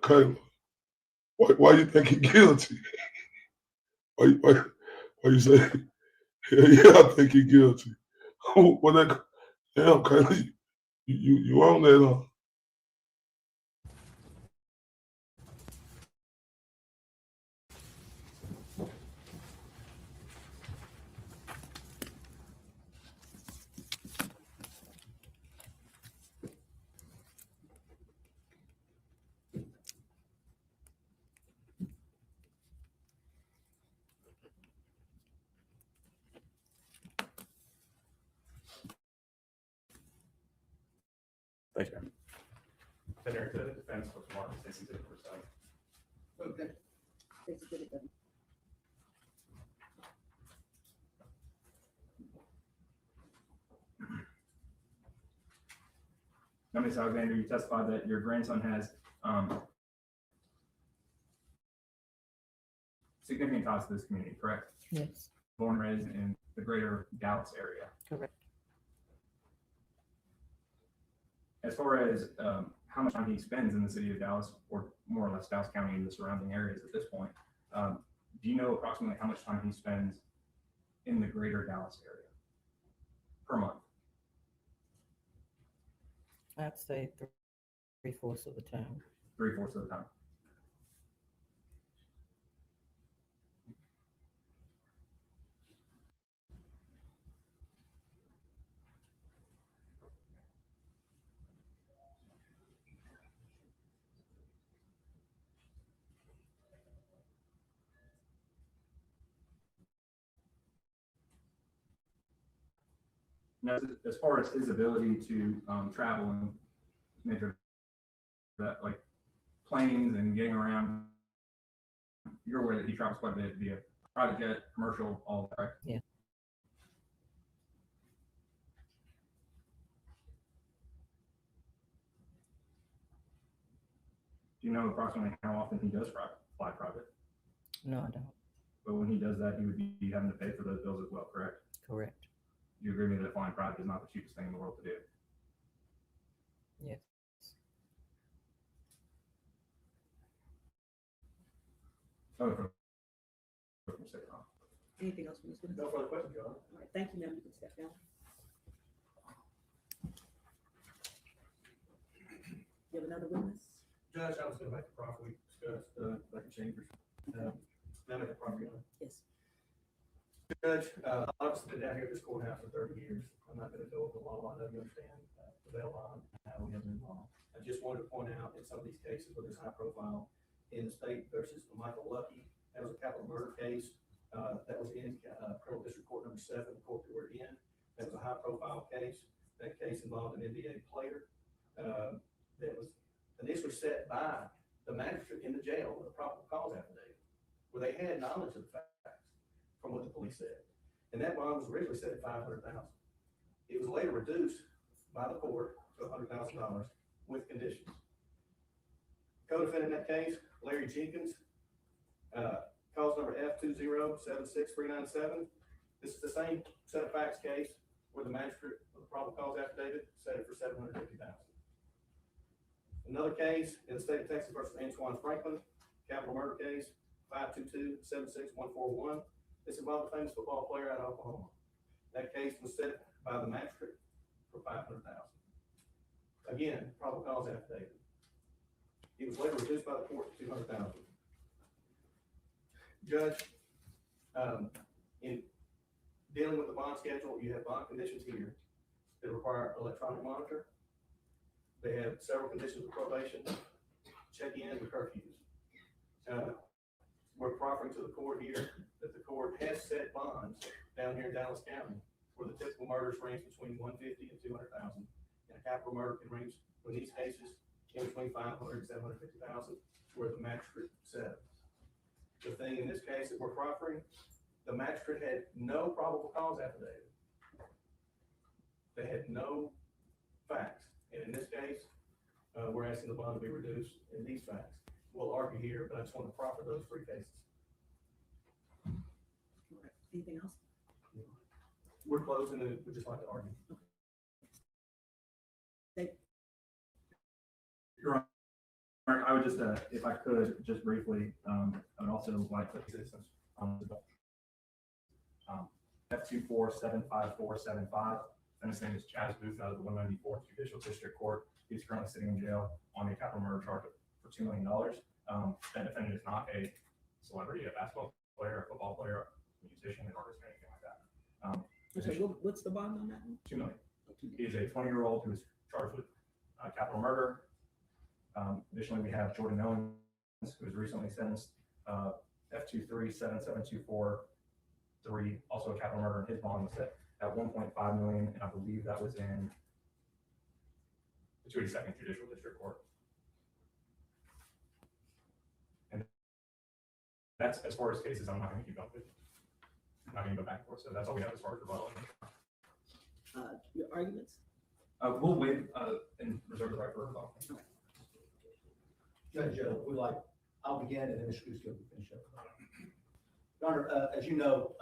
Kayla, why you think he's guilty? Why you say, yeah, I think he's guilty. Well, that, damn, Kayla, you on that, huh? Thanks, man. Defender to defense for Mark, Stacy to for side. Okay. Stacy did it, then. Now, Ms. Alexander, you testified that your grandson has significant ties to this community, correct? Yes. Born and raised in the greater Dallas area. Correct. As far as how much time he spends in the city of Dallas, or more or less Dallas County and the surrounding areas at this point, do you know approximately how much time he spends in the greater Dallas area per month? I'd say 3/4 of the time. 3/4 of the time. Now, as far as his ability to travel and major that like planes and getting around, you're aware that he travels quite a bit via private jet, commercial, all that, right? Yeah. Do you know approximately how often he does fly private? No, I don't. But when he does that, he would be having to pay for those bills as well, correct? Correct. You agree with me that flying private is not the cheapest thing in the world to do? Yes. Anything else from this witness? No further questions, Your Honor. All right, thank you, ma'am. You can step down. You have another witness? Judge, I was going to make the proffer we discussed back in chambers. Now make the proffer, Your Honor. Yes. Judge, I've been down here at this courthouse for 30 years. I'm not going to go over the law. I know you understand the bail bond and how we have been involved. I just wanted to point out in some of these cases where there's high profile in the state versus Michael Lucky, that was a capital murder case that was in criminal district court number 7, the court that we're in. That was a high profile case. That case involved an NBA player that was initially set by the magistrate in the jail with a probable cause affidavit, where they had knowledge of the facts from what the police said. And that bond was originally set at $500,000. It was later reduced by the court to $100,000 with conditions. Co-defendant in that case, Larry Jenkins, cause number F2076397. This is the same set of facts case where the magistrate with the probable cause affidavit set it for $750,000. Another case in the state of Texas versus Antoine Franklin, capital murder case 522-76141. This involved a famous football player out of Oklahoma. That case was set by the magistrate for $500,000. Again, probable cause affidavit. It was later reduced by the court to $200,000. Judge, in dealing with the bond schedule, you have bond conditions here that require electronic monitor. They have several conditions of probation, check-in, and curfews. We're proffering to the court here that the court has set bonds down here in Dallas County where the typical murders range between $150,000 and $200,000, and a capital murder can range, in these cases, in between $500,000 and $750,000, where the magistrate set. The thing in this case that we're proffering, the magistrate had no probable cause affidavit. They had no facts. And in this case, we're asking the bond to be reduced in these facts. We'll argue here, but I just want to proffer those 3 cases. All right. Anything else? We're closing and we'd just like to argue. Your Honor, I would just, if I could, just briefly, I would also like to assistance on F2475475. And his name is Chaz Booth out of the 194th Judicial District Court. He's currently sitting in jail on a capital murder charge for $2 million. That defendant is not a celebrity, a basketball player, a football player, a musician, an artist, or anything like that. Okay, what's the bond on that one? $2 million. He is a 20-year-old who is charged with capital murder. Additionally, we have Jordan Owens, who was recently sentenced F2377243, also a capital murder, and his bond was set at $1.5 million, and I believe that was in the 282nd Judicial District Court. That's as far as cases. I'm not going to keep going with. I'm not going to go back and forth. So that's all we have as far as rebuttal. Your arguments? We'll wait and reserve the right for rebuttal. Judge, I'll begin and then Mr. Cusco will finish up. Your Honor, as you know,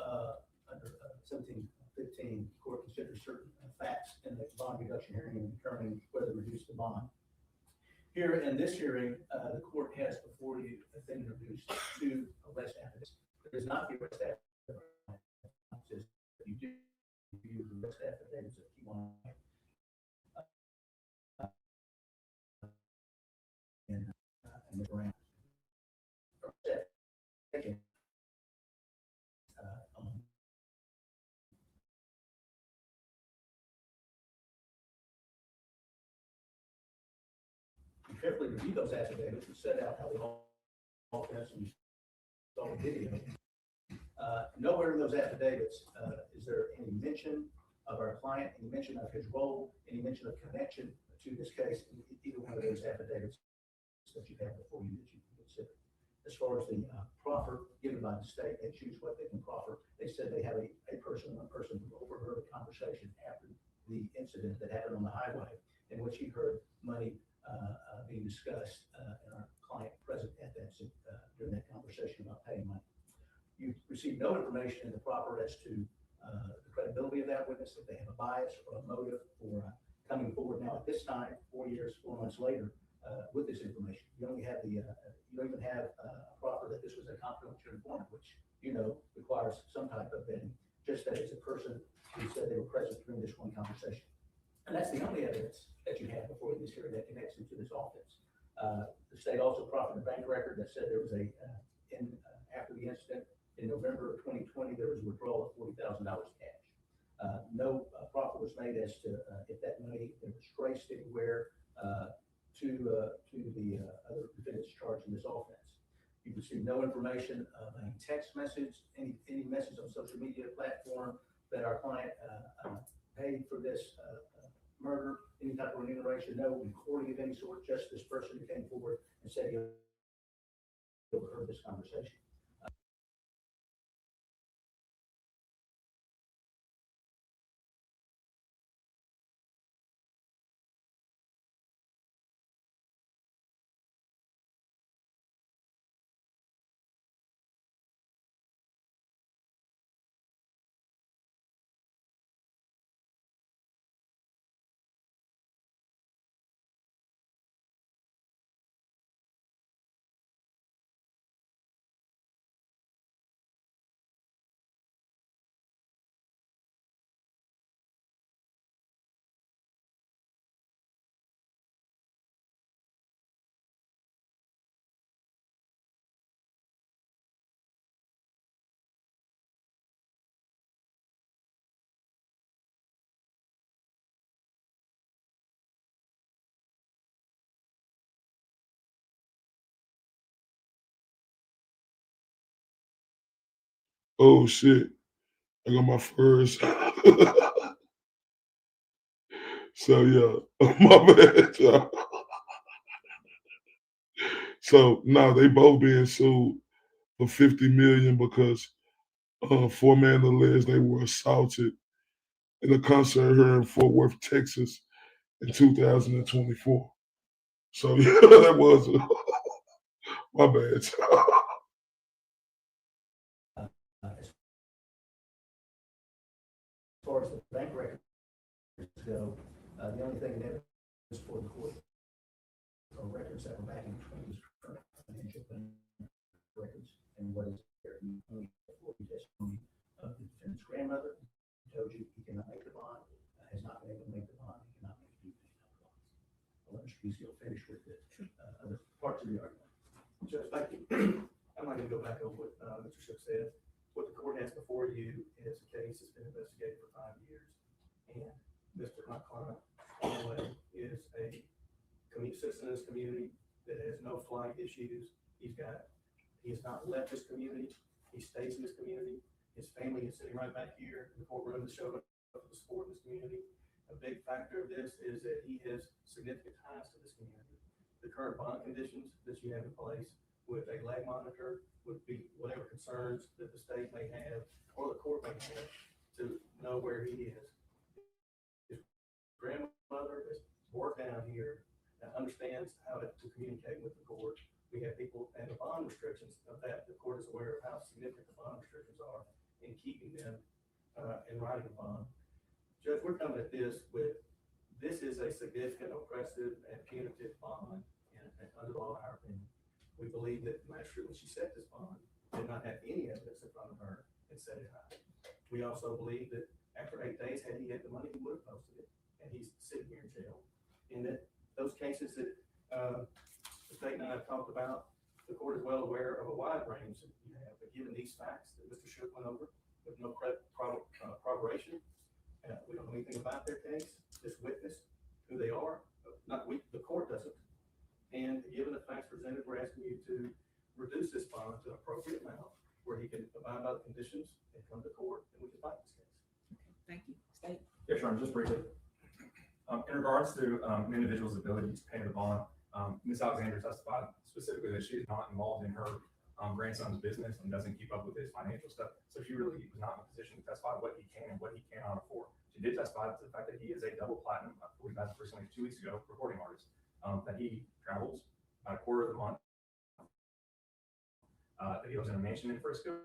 under 1715, the court considers certain facts in the bond reduction hearing and determining whether to reduce the bond. Here in this hearing, the court has before you been introduced two arrest affidavits. It is not the arrest affidavit. You do use the arrest affidavits if you want. And the grant. You carefully review those affidavits and set out how they all offense and saw the video. Nowhere in those affidavits is there any mention of our client, any mention of his role, any mention of connection to this case, either one of those affidavits that you have before you that you can consider. As far as the proffer given by the state, they choose what they can proffer. They said they have one person who overheard a conversation after the incident that happened on the highway in which he heard money being discussed and our client present at that during that conversation about paying money. You received no information in the proffer as to the credibility of that witness, if they have a bias or a motive for coming forward now at this time, 4 years, 4 months later, with this information. You only have you don't even have a proffer that this was a confidential informant, which you know requires some type of vetting, just that it's a person who said they were present during this one conversation. And that's the only evidence that you have before this hearing that connects into this offense. The state also proffered a bank record that said there was after the incident in November of 2020, there was a withdrawal of $40,000 cash. No proffer was made as to if that money was traced anywhere to the other defendants charged in this offense. You received no information of any text message, any message on social media platform that our client paid for this murder, any type of remuneration, no recording of any sort, just this person who came forward and said he overheard this conversation. Oh shit. I got my first. So yeah, my bad, y'all. So now they both being sued for $50 million because 4 men alleged they were assaulted in a concert here in Fort Worth, Texas in 2024. So yeah, that was my bad, y'all. As far as the bank records go, the only thing that is for the court are records that were back in between his current financial records and what is there. Only for the testimony of the defendant's grandmother who told you he cannot make the bond, has not been able to make the bond, he cannot make the bonds. I'll let Mr. Beezy finish with the other parts of the argument. Judge, thank you. I'm not going to go back over what Mr. Shook said. What the court has before you is a case that's been investigated for 5 years. And Mr. McClellan is a citizen in this community that has no flight issues. He has not left this community. He stays in this community. His family is sitting right back here in the courtroom that showed up for the support in this community. A big factor of this is that he has significant ties to this community. The current bond conditions that you have in place with a leg monitor would be whatever concerns that the state may have or the court may have to know where he is. His grandmother has worked down here and understands how to communicate with the court. We have people and the bond restrictions of that. The court is aware of how significant the bond restrictions are in keeping them and writing a bond. Judge, we're coming at this with, this is a significant, oppressive, and punitive bond, and under law, in our opinion. We believe that the magistrate, when she set this bond, did not have any evidence in front of her and set it high. We also believe that after 8 days, had he had the money, he would have posted it, and he's sitting here in jail. And that those cases that the state and I have talked about, the court is well aware of a wide range that you have, but given these facts that Mr. Shook went over, with no corroboration, we don't know anything about their case, this witness, who they are, not we, the court doesn't. And given the facts presented, we're asking you to reduce this bond to an appropriate amount where he can abide by the conditions and come to court and we can fight this case. Thank you. State. Yeah, sure. Just briefly. In regards to an individual's ability to pay the bond, Ms. Alexander testified specifically that she is not involved in her grandson's business and doesn't keep up with his financial stuff. So she really was not in a position to testify what he can and what he cannot afford. She did testify to the fact that he is a double platinum, I believe that's recently 2 weeks ago, recording artist, that he travels about a quarter of the month, that he lives in a mansion in Frisco,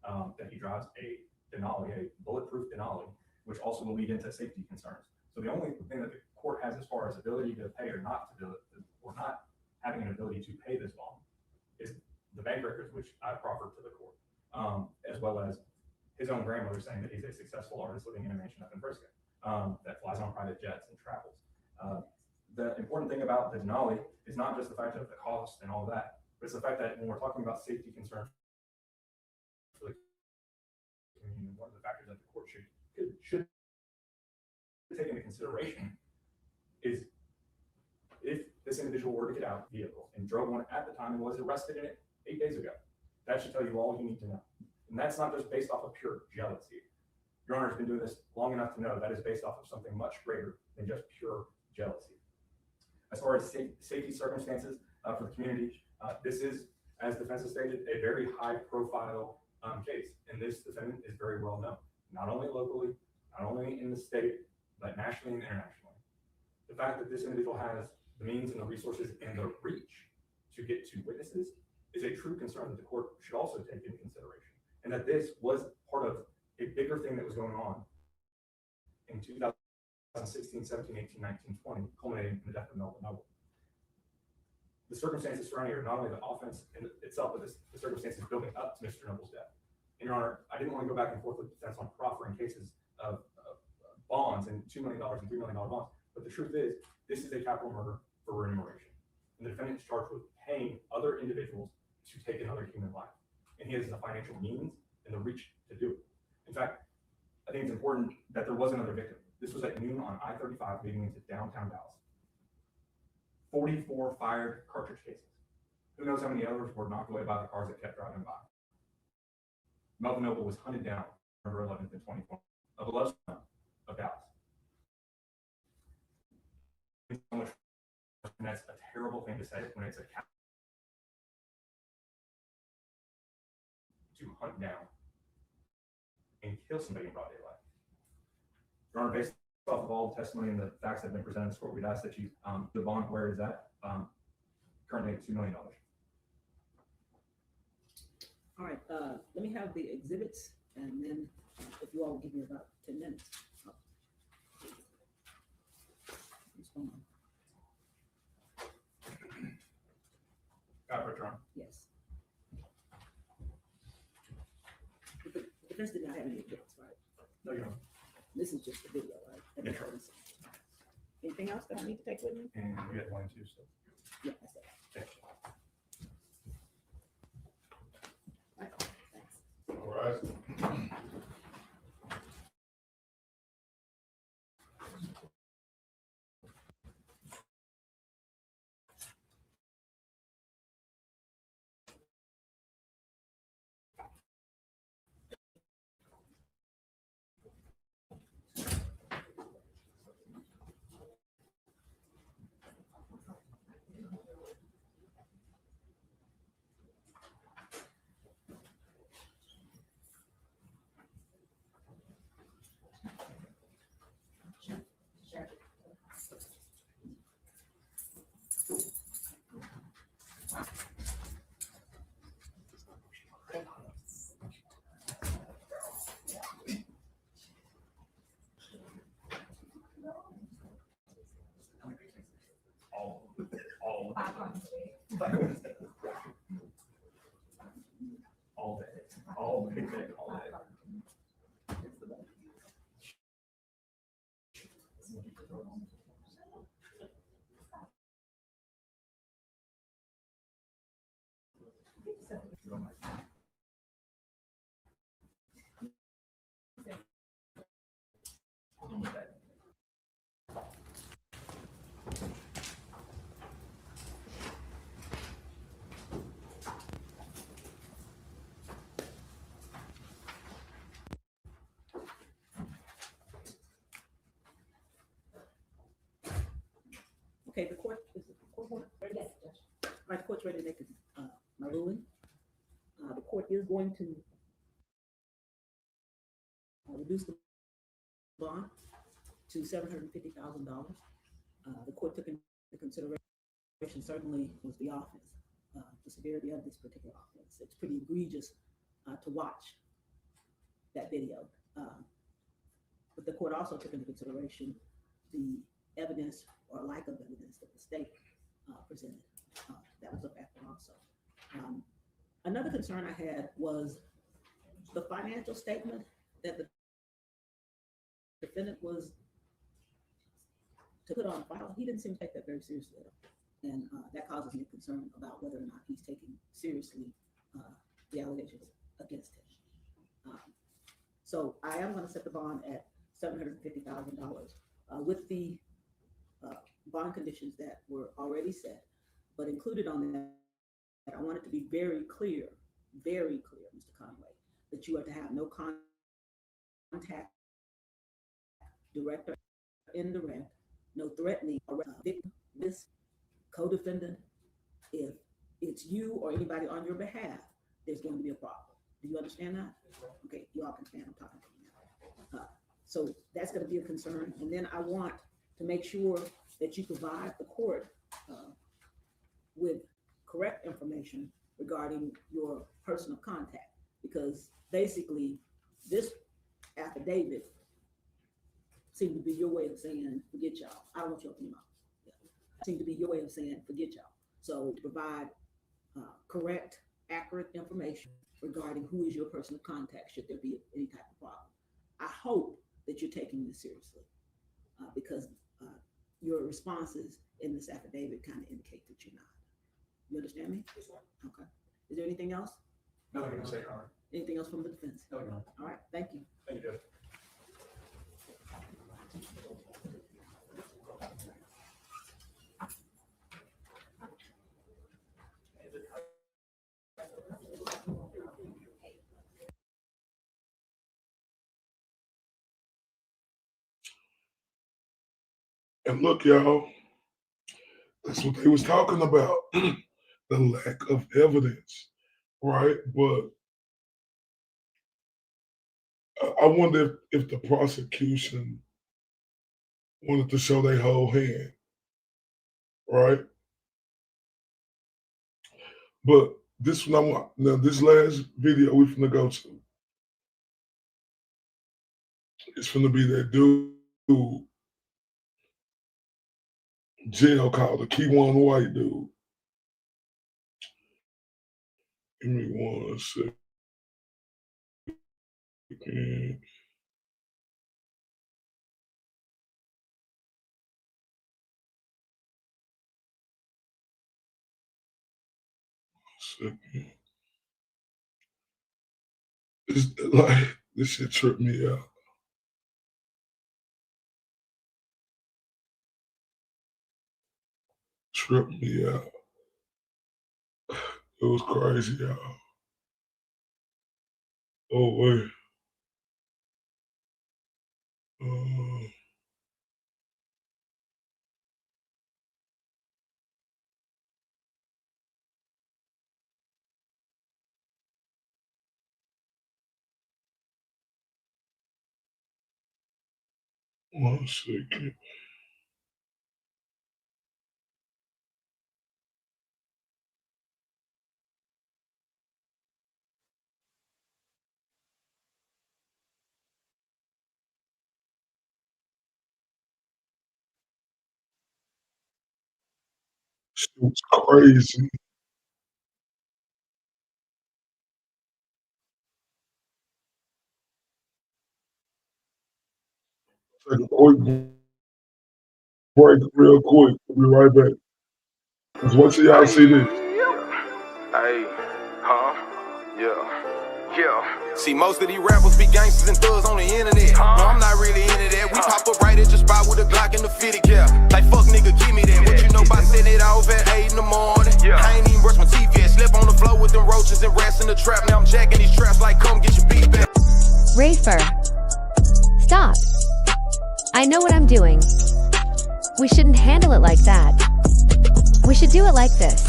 that he drives a Denali, a bulletproof Denali, which also will lead into safety concerns. So the only thing that the court has as far as ability to pay or not to do it, or not having an ability to pay this bond, is the bank records, which I proffered to the court, as well as his own grandmother saying that he's a successful artist living in a mansion up in Frisco that flies on private jets and travels. The important thing about the Denali is not just the fact of the cost and all that, but it's the fact that when we're talking about safety concerns for the community, one of the factors that the court should take into consideration is if this individual were to get out of the vehicle and drove one at the time and was arrested in it 8 days ago, that should tell you all you need to know. And that's not just based off of pure jealousy. Your Honor has been doing this long enough to know that is based off of something much greater than just pure jealousy. As far as safety circumstances for the community, this is, as defense has stated, a very high-profile case, and this defendant is very well known, not only locally, not only in the state, but nationally and internationally. The fact that this individual has the means and the resources and the reach to get to witnesses is a true concern that the court should also take into consideration, and that this was part of a bigger thing that was going on in 2016, 17, 18, 19, 20, culminating in the death of Melvin Noble. The circumstances surrounding it are not only the offense in itself, but the circumstances building up to Mr. Noble's death. And Your Honor, I didn't want to go back and forth with defense on proffering cases of bonds and $2 million and $3 million bonds, but the truth is, this is a capital murder for remuneration. And the defendant is charged with paying other individuals to take another human life. And he has the financial means and the reach to do it. In fact, I think it's important that there was another victim. This was at noon on I-35 leading into downtown Dallas. 44 fired cartridge cases. Who knows how many others were knocked away by the cars that kept driving by. Melvin Noble was hunted down November 11th in 2020, a beloved son of Dallas. And that's a terrible thing to say when it's a to hunt down and kill somebody in broad daylight. Your Honor, based off of all the testimony and the facts that have been presented in this court, we'd ask that you, the bond, where is that? Currently at $2 million. All right, let me have the exhibits, and then if you all will give me about 10 minutes. Got it, Your Honor. Yes. The defense did not have any exhibits, right? No, Your Honor. This is just a video, right? Yes, sir. Anything else that I need to take with me? And we had 1 and 2 still. Yeah, that's it. Okay. All right, thanks. All right. All day, all day, all day. Okay, the court, is the court ready? Yes, Judge. All right, the court's ready to make my ruling. The court is going to reduce the bond to $750,000. The court took into consideration certainly was the offense, the severity of this particular offense. It's pretty egregious to watch that video. But the court also took into consideration the evidence or lack of evidence that the state presented. That was a factor also. Another concern I had was the financial statement that the defendant was to put on file. He didn't seem to take that very seriously at all. And that causes me concern about whether or not he's taking seriously the allegations against him. So I am going to set the bond at $750,000 with the bond conditions that were already set, but included on that, I want it to be very clear, Mr. Conway, that you are to have no contact, direct or indirect, no threatening, victim, this co-defendant. If it's you or anybody on your behalf, there's going to be a problem. Do you understand that? Okay, you all can stand. I'm talking to you now. So that's going to be a concern. And then I want to make sure that you provide the court with correct information regarding your personal contact, because basically this affidavit seemed to be your way of saying, forget y'all. I don't want you to open your mouth. Seemed to be your way of saying, forget y'all. So provide correct, accurate information regarding who is your personal contact should there be any type of problem. I hope that you're taking this seriously because your responses in this affidavit kind of indicate that you're not. You understand me? Yes, sir. Okay. Is there anything else? No, I can say, all right. Anything else from the defense? No, no. All right. Thank you. Thank you, Judge. And look, y'all, that's what they was talking about, the lack of evidence, right? But I wonder if the prosecution wanted to show their whole hand, right? But this one, now this last video we finna go to, it's finna be that dude jail called the Key-One white dude. Give me 1 second. It's like, this shit tripped me out. Tripped me out. It was crazy, y'all. Oh, wait. 1 second. It was crazy. Take a quick break real quick. We'll be right back. Let's wait till y'all see this. Hey, yeah. See, most of these rappers be gangsters and thugs on the internet. No, I'm not really into that. We pop up right at your spot with a Glock and the fitted cap. Like, fuck nigga, give me that. What you know about setting it off at 8 in the morning? I ain't even brush my teeth yet. Slept on the floor with them roaches and rats in the trap. Now I'm jacking these traps like, come get your beat back. Rafer. Stop. I know what I'm doing. We shouldn't handle it like that. We should do it like this.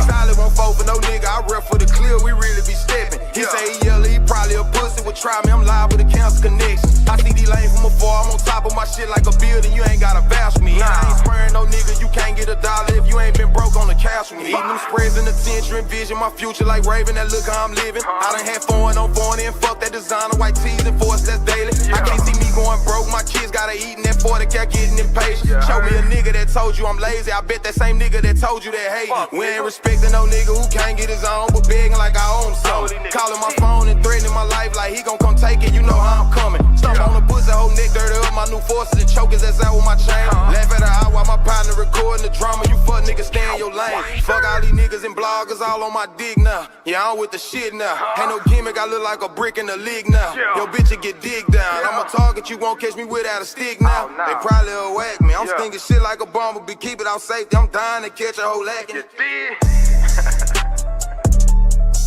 Solid won't fall for no nigga, I rep for the clear, we really be stepping. He say he yellow, he probably a pussy, would try me, I'm live with a cancer connection. I see these lanes from afar, I'm on top of my shit like a building, you ain't gotta vouch for me. I ain't sparing no nigga, you can't get $1 if you ain't been broke on the couch with me. Eating them spreads in the tension, envision my future like Raven, that look how I'm living. I done had foreign on foreign and fuck that designer, white tees and force, that's daily. I can't see me going broke, my kids gotta eat and that 40 cat getting impatient. Show me a nigga that told you I'm lazy, I bet that same nigga that told you that hate me. We ain't respecting no nigga who can't get his own, but begging like I own something. Calling my phone and threatening my life like he gon' come take it, you know how I'm coming. Stomp on the pussy, whole neck dirty up, my new forces and chokers, that's out with my chain. Laugh at her eye while my partner recording the drama, you fuck niggas stay in your lane. Fuck all these niggas and bloggers all on my dick now. Yeah, I'm with the shit now. Ain't no gimmick, I look like a brick in the league now. Yo bitch, it get digged down. I'm a target, you won't catch me without a stick now. They probably will whack me. I'm stinking shit like a bumblebee, keep it out safety. I'm dying to catch a whole lacking.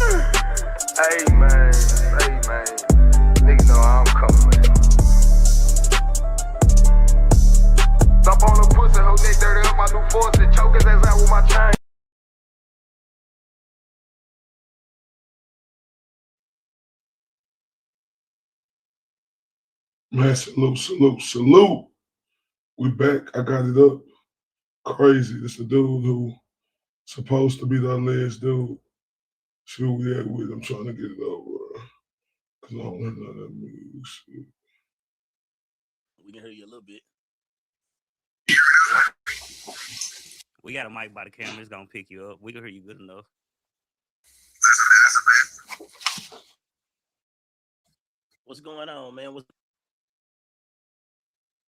Hey man, nigga know how I'm coming, man. Stop on the pussy, whole neck dirty up, my new force and choke his ass out with my chain. Man, salute. We back. I got it up. Crazy. This the dude who supposed to be the alleged dude. See who we at with. I'm trying to get it over. Cause I don't hear none of that music. We can hear you a little bit. We got a mic by the camera. It's gonna pick you up. We can hear you good enough. What's going on, man? What's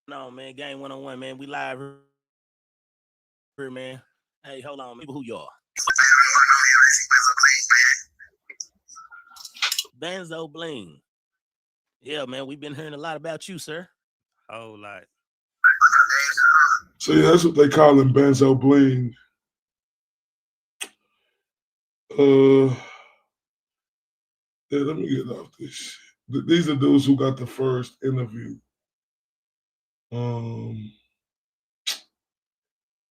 going on, man? Game 1-on-1, man. We live here, man. Hey, hold on, people. Who y'all? Benzo Bling. Yeah, man. We've been hearing a lot about you, sir. Whole lot. So yeah, that's what they call him, Benzo Bling. Yeah, let me get off this shit. These are dudes who got the first interview. Can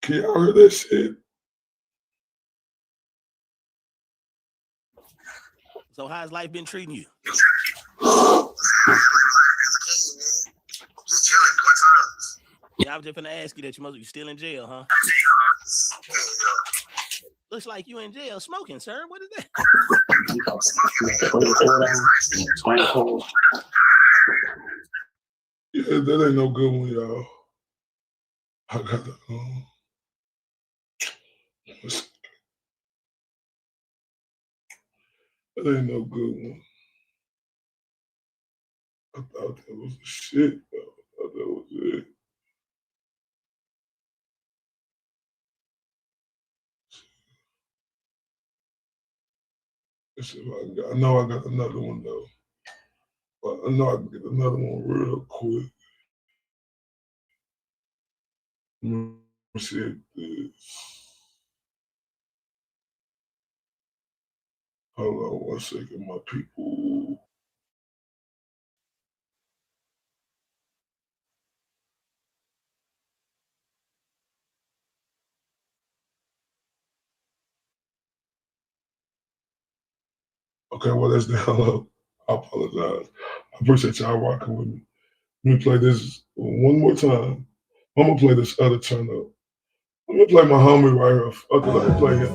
y'all hear that shit? So how's life been treating you? Yeah, I was just gonna ask you that you still in jail, huh? Looks like you in jail smoking, sir. What is that? Yeah, that ain't no good one, y'all. I got the that ain't no good one. I thought that was the shit, though. I thought that was it. Let's see if I can get, I know I got another one, though. But I know I can get another one real quick. Let me see if this. Hold on 1 second, my people. Okay, well, that's the hell up. I apologize. I appreciate y'all rocking with me. Let me play this one more time. I'm gonna play this other turn up. I'm gonna play my homie right here. Okay, let me play him.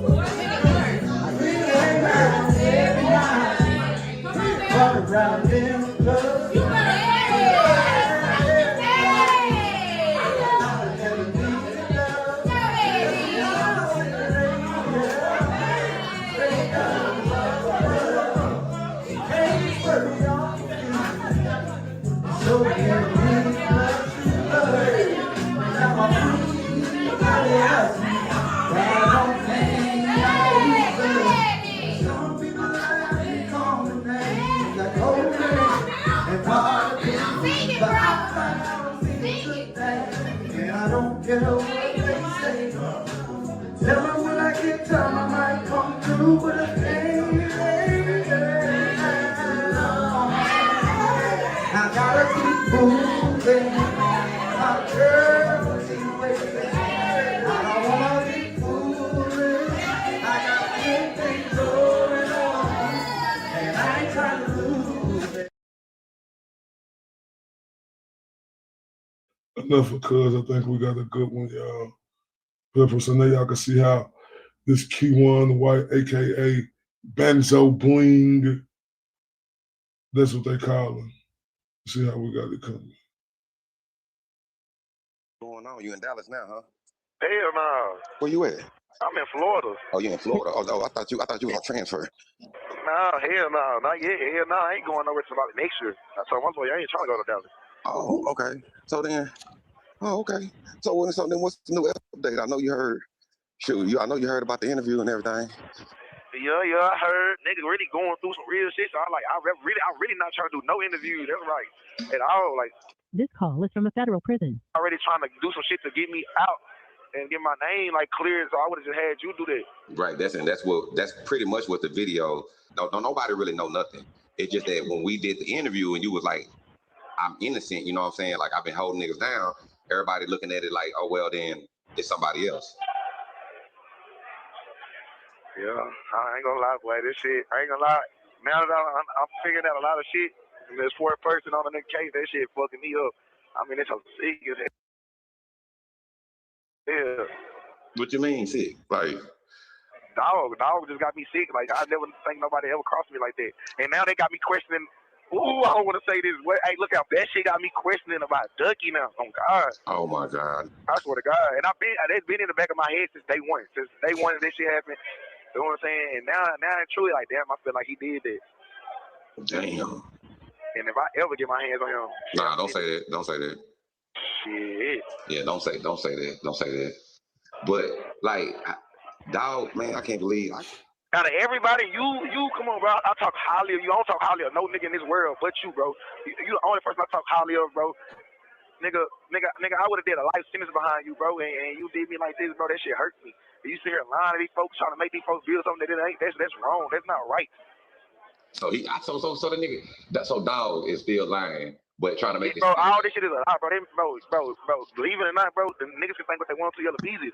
But I find out today, and I don't care what they say. Tell them when I get time, I might come through with a thing. I gotta keep moving. My girl, baby. I don't wanna be foolish. I got good things going on, and I ain't trying to lose it. Enough of cuz. I think we got a good one, y'all. Pepper, so now y'all can see how this Q1 White, aka Benzo Bling, that's what they call him. See how we got it coming. Going on? You in Dallas now, huh? Hell no. Where you at? I'm in Florida. Oh, you in Florida? Oh, I thought you was on transfer. No, hell no. Not yet. Hell no. I ain't going nowhere till about next year. I told my boy I ain't trying to go to Dallas. Oh, okay. So then, okay. So then what's the new update? I know you heard. Shoot, I know you heard about the interview and everything. Yeah, I heard niggas really going through some real shit. So I'm really not trying to do no interview. That's right. At all. Like, This call is from a federal prison. already trying to do some shit to get me out and get my name like cleared. So I would have just had you do that. Right. That's pretty much what the video. Don't nobody really know nothing. It's just that when we did the interview and you was like, I'm innocent, you know what I'm saying? Like I've been holding niggas down. Everybody looking at it like, oh well, then it's somebody else. Yeah, I ain't gonna lie, boy. This shit, I ain't gonna lie. Now that I'm figuring out a lot of shit, and there's 4 person on the case, that shit fucking me up. I mean, it's so sick as hell. Yeah. What you mean sick? Like, Dog just got me sick. Like, I never think nobody ever crossed me like that. And now they got me questioning. Ooh, I don't want to say this. Hey, look how that shit got me questioning about Ducky now. Oh, God. oh my God. I swear to God. And they've been in the back of my head since day one. Since day one this shit happened. You know what I'm saying? And now it's truly like, damn, I feel like he did that. Damn. And if I ever get my hands on him. Nah, don't say that. Don't say that. Shit. Yeah, don't say that. Don't say that. But like, dog, man, I can't believe. Out of everybody, you come on, bro. I talk highly of you. I don't talk highly of no nigga in this world but you, bro. You the only person I talk highly of, bro. Nigga, I would have did a life sentence behind you, bro, and you did me like this, bro. That shit hurt me. You sit here lying to these folks, trying to make these folks feel something that it ain't. That's wrong. That's not right. So the nigga, so dog is still lying, but trying to make this. Bro, all this shit is a lie, bro. Bro. Believe it or not, bro, the niggas can think what they want to. Yella Beezy,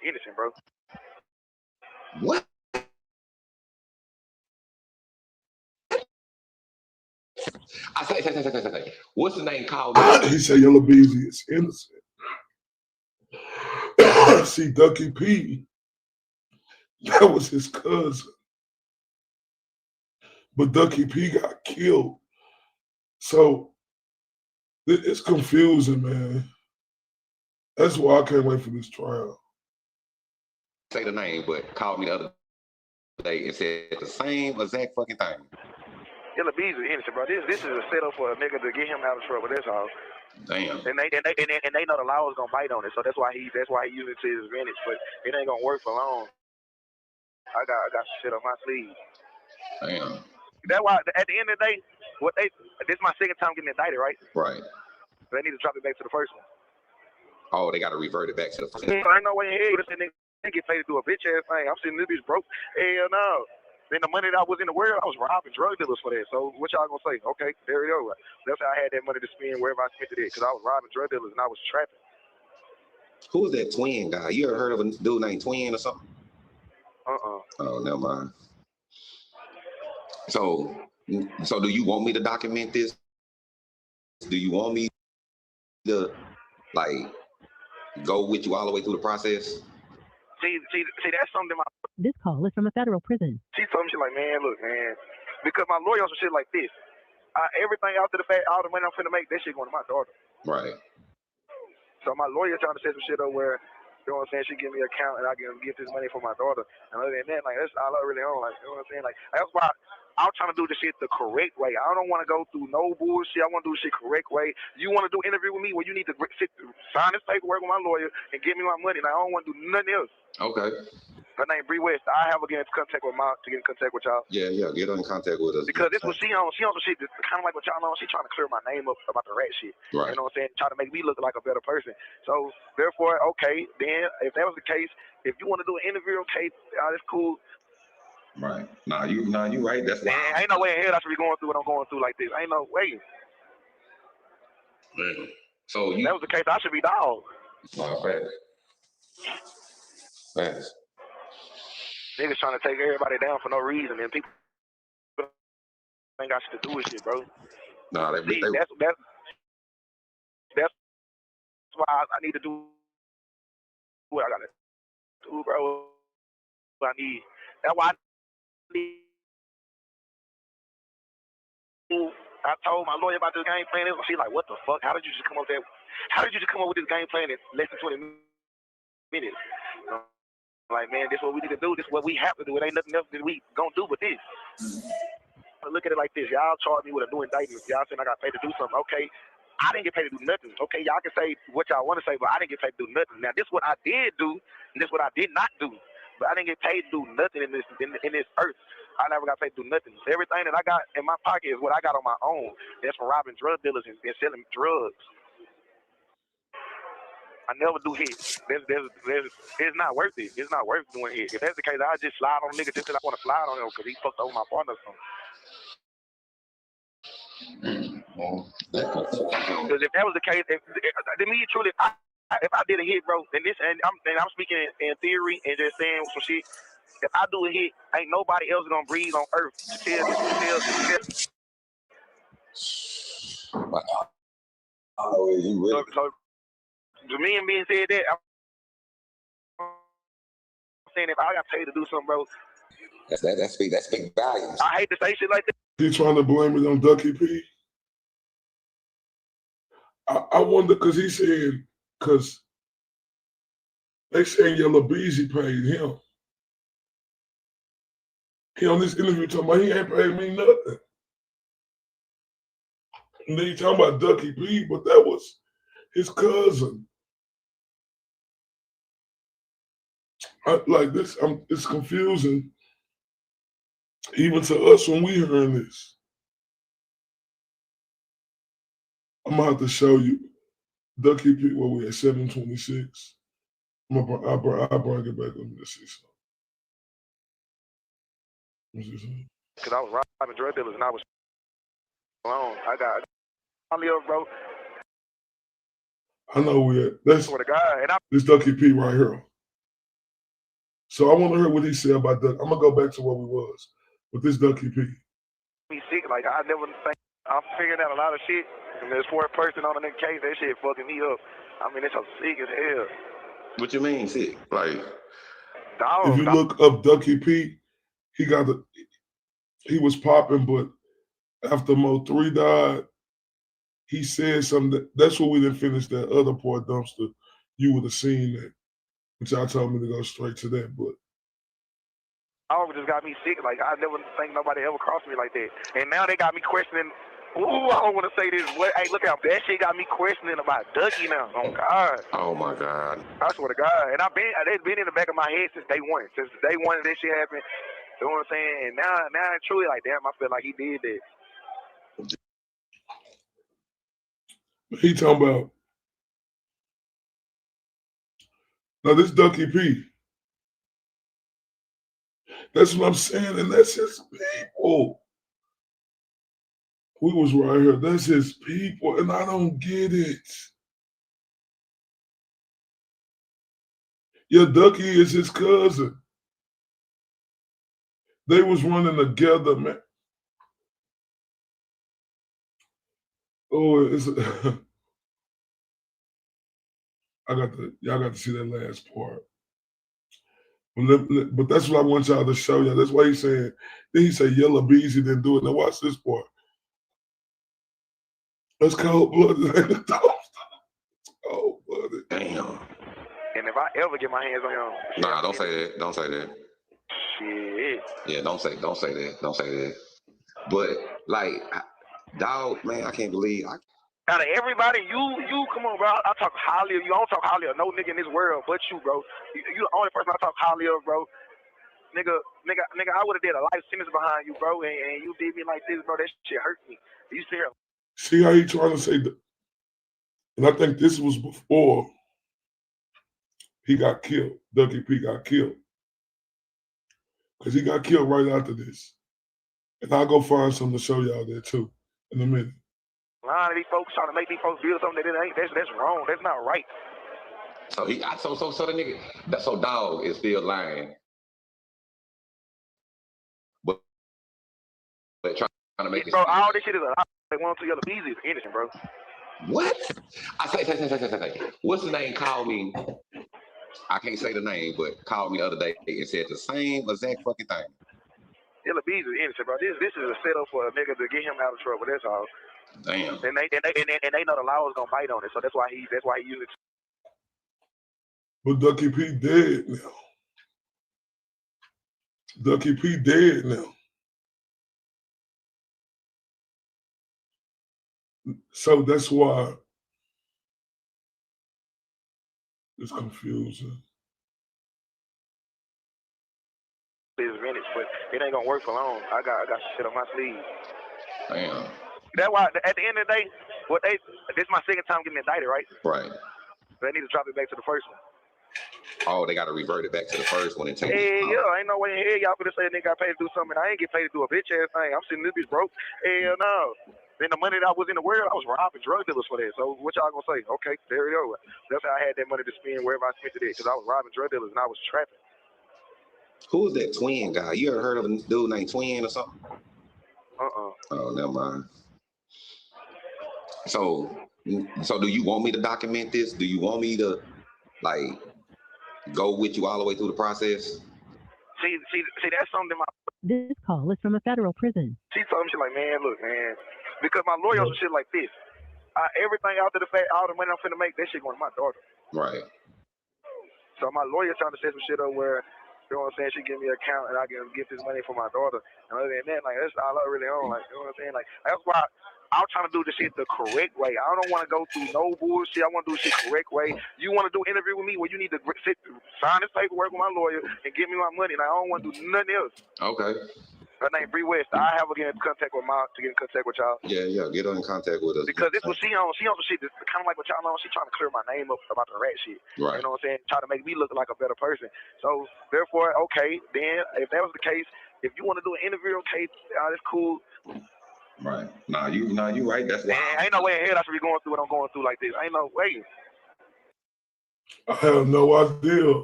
innocent, bro. What? I say. What's the name called? He said Yella Beezy is innocent. See, Ducky P, that was his cousin. But Ducky P got killed. So it's confusing, man. That's why I can't wait for this trial. Say the name, but called me the other day and said the same exact fucking thing. Yella Beezy innocent, bro. This is a setup for a nigga to get him out of trouble. That's all. Damn. And they know the law is gonna bite on it, so that's why he used it to his advantage. But it ain't gonna work for long. I got shit on my sleeve. Damn. That's why at the end of the day, this is my second time getting indicted, right? Right. They need to drop it back to the first one. Oh, they got to revert it back to the first. Ain't no way in hell this nigga get paid to do a bitch ass thing. I'm sitting this bitch broke. Hell no. Then the money that I was in the world, I was robbing drug dealers for that. So what y'all gonna say? Okay, there we go. That's how I had that money to spend wherever I spent it at, because I was robbing drug dealers and I was trapping. Who was that twin guy? You ever heard of a dude named Twin or something? Oh, never mind. So do you want me to document this? Do you want me to like go with you all the way through the process? See, that's something This call is from a federal prison. she told me, she's like, man, look, man, because my lawyer on some shit like this, everything after the fact, all the money I'm finna make, that shit going to my daughter. Right. So my lawyer trying to set some shit up where, you know what I'm saying, she give me an account and I can give this money for my daughter. And other than that, like, that's all I really own. Like, you know what I'm saying? Like, that's why I'm trying to do this shit the correct way. I don't want to go through no bullshit. I want to do this shit correct way. You want to do an interview with me? Well, you need to sign this paperwork with my lawyer and give me my money. And I don't want to do nothing else. Okay. Her name Bree West. I have to get in contact with y'all. Yeah, get her in contact with us. Because this was she on some shit kind of like what y'all know. She trying to clear my name up about the rat shit. Right. You know what I'm saying? Try to make me look like a better person. So therefore, okay, then if that was the case, if you want to do an interview, okay, that's cool. Right. Nah, you right. That's why. Man, ain't no way in hell I should be going through what I'm going through like this. Ain't no way. Man. So if that was the case, I should be dog. Nah, facts. Niggas trying to take everybody down for no reason, and people ain't got shit to do with shit, bro. Nah, that's why I need to do what I gotta do, bro. That's why I told my lawyer about this game plan. She's like, "What the fuck? How did you just come up with this game plan in less than 20 minutes?" Like, man, this is what we need to do. This is what we have to do. It ain't nothing else that we gonna do but this. Look at it like this. Y'all charged me with a new indictment. Y'all saying I got paid to do something. Okay, I didn't get paid to do nothing. Okay, y'all can say what y'all want to say, but I didn't get paid to do nothing. Now, this is what I did do, and this is what I did not do. But I didn't get paid to do nothing in this earth. I never got paid to do nothing. Everything that I got in my pocket is what I got on my own. That's from robbing drug dealers and selling drugs. I never do hits. It's not worth it. It's not worth doing hits. If that's the case, I'll just slide on a nigga just because I want to slide on him because he fucked over my partner or something. Because if that was the case, if I did a hit, bro, and I'm speaking in theory and just saying some shit. If I do a hit, ain't nobody else gonna breathe on earth to tell this. So to me and being said that, I'm saying if I got paid to do something, bro, that speak volumes. I hate to say shit like that. He trying to blame it on Ducky P. I wonder because he said because they saying Yella Beezy paid him. He on this interview talking about he ain't paid me nothing. And then he talking about Ducky P, but that was his cousin. It's confusing, even to us when we hearing this. I'm gonna have to show you Ducky P. Where we at 726. I'll bring it back. Let me see something. Because I was robbing drug dealers and I was alone. I got bro. I know we at. That's swear to God, and this Ducky P right here. So I want to hear what he said about Ducky. I'm gonna go back to where we was with this Ducky P. Me sick, like I never think I'm figuring out a lot of shit. And there's 4 person on the case. That shit fucking me up. I mean, it's so sick as hell. What you mean sick? Like, if you look up Ducky P, he was popping, but after Mo3 died, he said something. That's what we didn't finish that other part, Dumpster. You would have seen that, which y'all told me to go straight to that, but. All just got me sick. Like, I never think nobody ever crossed me like that. And now they got me questioning. Ooh, I don't want to say this. Hey, look out. That shit got me questioning about Ducky now. Oh, God. Oh, my God. I swear to God. And they've been in the back of my head since day one. Since day one this shit happened. You know what I'm saying? And now it's truly like, damn, I feel like he did that. He talking about. Now, this Ducky P. That's what I'm saying, and that's his people. We was right here. That's his people, and I don't get it. Yeah, Ducky is his cousin. They was running together, man. Oh, y'all got to see that last part. But that's what I want y'all to show y'all. That's why he's saying, then he said Yella Beezy didn't do it. Now watch this part. That's cold-blooded. Cold-blooded. Damn. And if I ever get my hands on him. Nah, don't say that. Don't say that. Shit. Yeah, don't say that. Don't say that. But like, dog, man, I can't believe Out of everybody, you come on, bro. I talk highly of you. I don't talk highly of no nigga in this world but you, bro. You the only person I talk highly of, bro. Nigga, I would have did a life sentence behind you, bro, and you did me like this, bro. That shit hurt me. You sit here. See how he trying to say that? And I think this was before he got killed. Ducky P got killed. Because he got killed right after this. And I'll go find something to show y'all there too in a minute. A lot of these folks trying to make these folks feel something that it ain't. That's wrong. That's not right. so the nigga, so dog is still lying. But trying to make bro, all this shit is a lie. They want to Yella Beezy is innocent, bro. What? I say. What's the name? Called me. I can't say the name, but called me the other day and said the same exact fucking thing. Yella Beezy is innocent, bro. This is a setup for a nigga to get him out of trouble. That's all. Damn. And they know the law is gonna bite on it, so that's why he used it. But Ducky P dead now. Ducky P dead now. So that's why it's confusing. Minutes, but it ain't gonna work for long. I got shit on my sleeve. Damn. That's why at the end of the day, this is my second time getting indicted, right? Right. They need to drop it back to the first one. Oh, they got to revert it back to the first one and take Hey, yeah, ain't no way in hell y'all finna say a nigga got paid to do something. I ain't get paid to do a bitch ass thing. I'm sitting this bitch broke. Hell no. Then the money that I was in the world, I was robbing drug dealers for that. So what y'all gonna say? Okay, there we go. That's how I had that money to spend wherever I spent it at, because I was robbing drug dealers and I was trapping. Who is that Twin guy? You ever heard of a dude named Twin or something? Oh, never mind. So do you want me to document this? Do you want me to, like, go with you all the way through the process? See, that's something This call is from a federal prison. she told me, she like, man, look, man, because my lawyers and shit like this, everything after the fact, all the money I'm finna make, that shit going to my daughter. Right. So my lawyer trying to set some shit up where, you know what I'm saying, she give me an account and I can get this money for my daughter. And other than that, like, that's all I really own. Like, you know what I'm saying? Like, that's why I'm trying to do this shit the correct way. I don't want to go through no bullshit. I want to do shit correct way. You want to do an interview with me where you need to sign this paperwork with my lawyer and give me my money. And I don't want to do nothing else. Okay. Her name Bree West. I have her get in contact with with y'all. Yeah, get her in contact with us. Because this was she on some shit that's kind of like what y'all know. She trying to clear my name up about the rat shit. Right. You know what I'm saying? Try to make me look like a better person. So therefore, okay, then if that was the case, if you want to do an interview, okay, that's cool. Right. Nah, you right. That's why. Ain't no way in hell I should be going through what I'm going through like this. Ain't no way. I have no idea.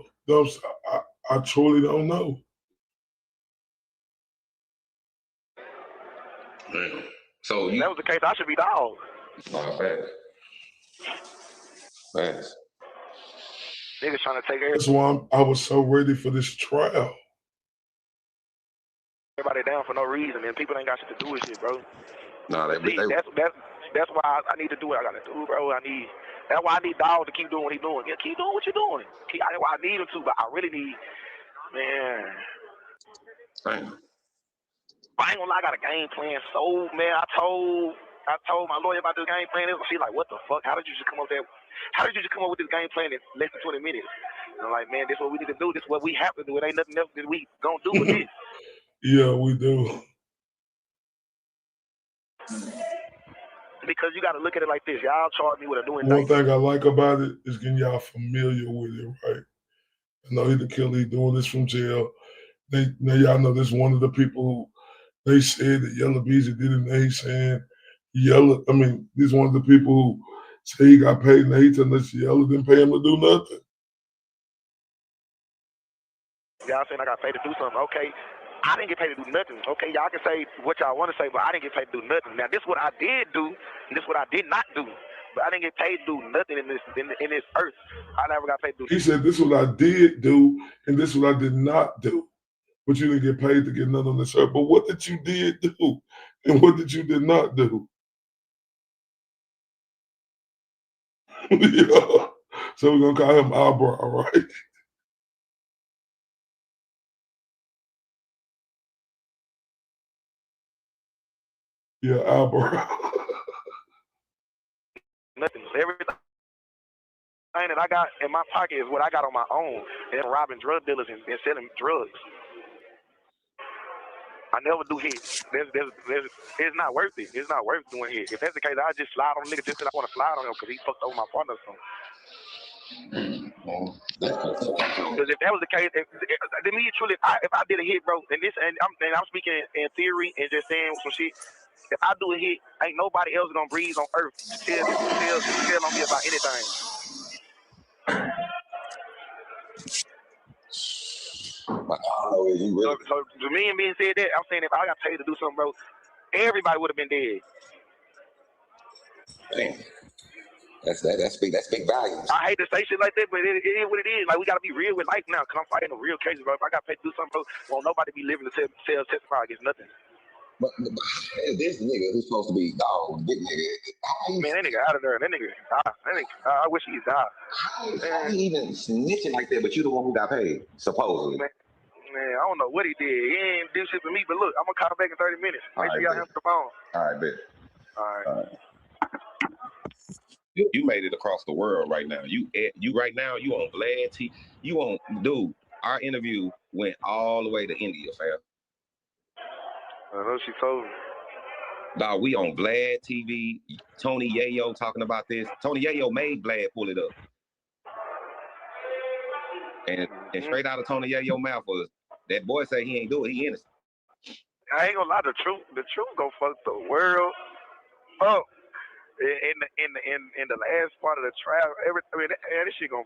I truly don't know. Man. So if that was the case, I should be dog. Facts. Niggas trying to take That's why I was so ready for this trial. everybody down for no reason, and people ain't got shit to do with shit, bro. Nah, that's why I need to do what I gotta do, bro. That's why I need dog to keep doing what he's doing. Yeah, keep doing what you're doing. I need him to, but I really need, man. Damn. I ain't gonna lie, I got a game plan. So man, I told my lawyer about this game plan. She like, what the fuck? How did you just come up with this game plan in less than 20 minutes? And I'm like, man, this is what we need to do. This is what we have to do. It ain't nothing else that we gonna do with this. Yeah, we do. Because you got to look at it like this. Y'all charge me with a doing One thing I like about it is getting y'all familiar with it, right? I know he the killer. He doing this from jail. Now y'all know this one of the people who they said that Yella Beezy did it. And they saying this is one of the people who say he got paid. And he telling us Yella didn't pay him to do nothing. Y'all saying I got paid to do something. Okay. I didn't get paid to do nothing. Okay, y'all can say what y'all want to say, but I didn't get paid to do nothing. Now, this is what I did do, and this is what I did not do. But I didn't get paid to do nothing in this earth. I never got paid to do. He said, this is what I did do, and this is what I did not do. But you didn't get paid to get nothing on this earth. But what did you did do, and what did you did not do? Yeah. So we're going to call him Eyebrow, right? Yeah, Albert. Nothing. Everything that I got in my pocket is what I got on my own. And robbing drug dealers and selling drugs. I never do hits. It's not worth it. It's not worth doing hits. If that's the case, I just slide on a nigga just because I want to slide on him because he fucked over my partner or something. Because if that was the case, to me, truly, if I did a hit, bro, and I'm speaking in theory and just saying some shit. If I do a hit, ain't nobody else gonna breathe on earth to tell on me about anything. So to me and being said that, I'm saying if I got paid to do something, bro, everybody would have been dead. Damn. That's big values. I hate to say shit like that, but it is what it is. Like, we gotta be real with life now, cause I'm fighting a real case, bro. If I got paid to do something, bro, won't nobody be living to testify against nothing. But this nigga who's supposed to be dog, big nigga. Man, that nigga out of there. That nigga died. I wish he died. How he even snitching like that? But you the one who got paid, supposedly. Man, I don't know what he did. He ain't do shit for me. But look, I'm gonna call back in 30 minutes. Make sure y'all answer the phone. All right, bet. All right. You made it across the world right now. You right now. You on Vlad T. You on, dude. Our interview went all the way to India, fam. I know she told me. Dog, we on Vlad TV. Tony Yayo talking about this. Tony Yayo made Vlad pull it up. And straight out of Tony Yayo mouth was, that boy say he ain't do it. He innocent. I ain't gonna lie. The truth gonna fuck the world up. In the last part of the trial, this shit gonna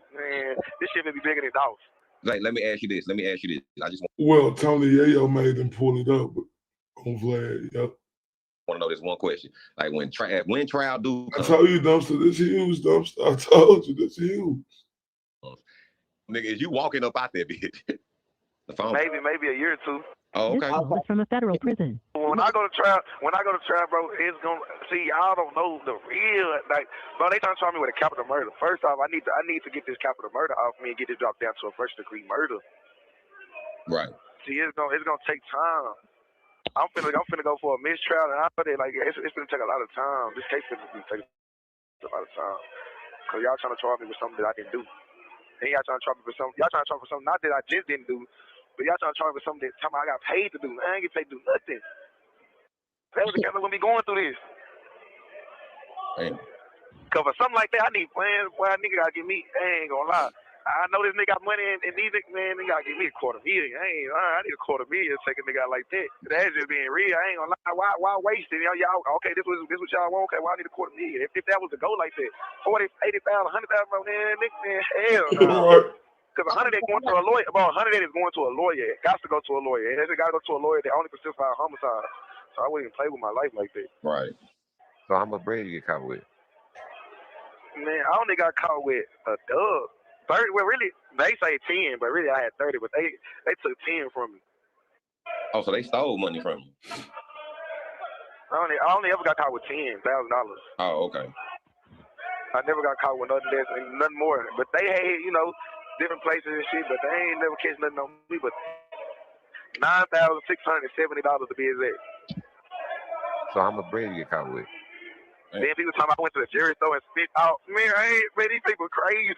be bigger than dogs. Like, let me ask you this. I just Well, Tony Yayo made him pull it up on Vlad. Yep. want to know this one question. Like, when trial do come, I told you, dumpster, this huge, dumpster. I told you, this huge. Nigga, is you walking up out there, bitch? The phone. Maybe a year or two. Oh, okay. This call is from a federal prison. When I go to trial, bro, it's gonna see. Y'all don't know the real. Like, bro, they trying to try me with a capital murder. First off, I need to get this capital murder off me and get it dropped down to a first degree murder. Right. See, it's gonna take time. I'm finna go for a mistrial, and it's gonna take a lot of time. This case is gonna take a lot of time. Cause y'all trying to charge me with something that I didn't do. And y'all trying to charge me for something. Y'all trying to charge me for something not that I just didn't do. But y'all trying to charge me for something that I got paid to do. I ain't get paid to do nothing. That was the case I'm gonna be going through this. Damn. Cause for something like that, I need plans. Boy, a nigga gotta give me. I ain't gonna lie. I know this nigga got money, and these niggas, man, they gotta give me $250,000. I need $250,000 to take a nigga out like that. That's just being real. I ain't gonna lie. Why waste it? Y'all, okay, this what y'all want. Okay, why I need $250,000? If that was to go like that, 40, 80,000, 100,000, man, nigga, man, hell no. Because 100 is going to a lawyer. About 100 is going to a lawyer. It got to go to a lawyer. It got to go to a lawyer that only specify homicide. So I wouldn't even play with my life like that. Right. So how much bread you get caught with? Man, I only got caught with a dub. 30. Well, really, they say 10, but really I had 30. But they took 10 from me. Oh, so they stole money from you? I only ever got caught with $10,000. Oh, okay. I never got caught with nothing less and nothing more. But they had, different places and shit, but they ain't never catch nothing on me. But $9,670 to be exact. So how much bread you get caught with? Then people talking about I went to the jury store and spit out. Man, these people crazy.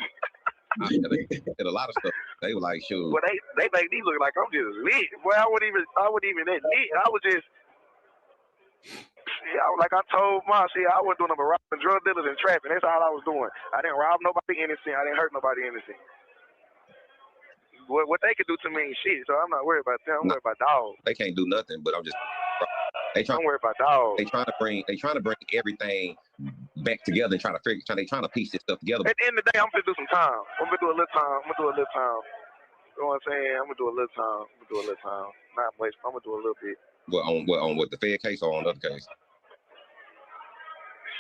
And a lot of stuff. They were like, shoot. But they make me look like I'm just lit. Boy, I wasn't even that lit. I was just, like I told Ma, I wasn't doing nothing but robbing drug dealers and trapping. That's all I was doing. I didn't rob nobody innocent. I didn't hurt nobody innocent. What they could do to me ain't shit, so I'm not worried about them. I'm worried about dogs. They can't do nothing, but I'm I'm worried about dogs. They trying to bring everything back together and trying to piece this stuff together. At the end of the day, I'm gonna do some time. I'm gonna do a little time. You know what I'm saying? I'm gonna do a little time. Not much. I'm gonna do a little bit. On what, the Fed case or on the other case?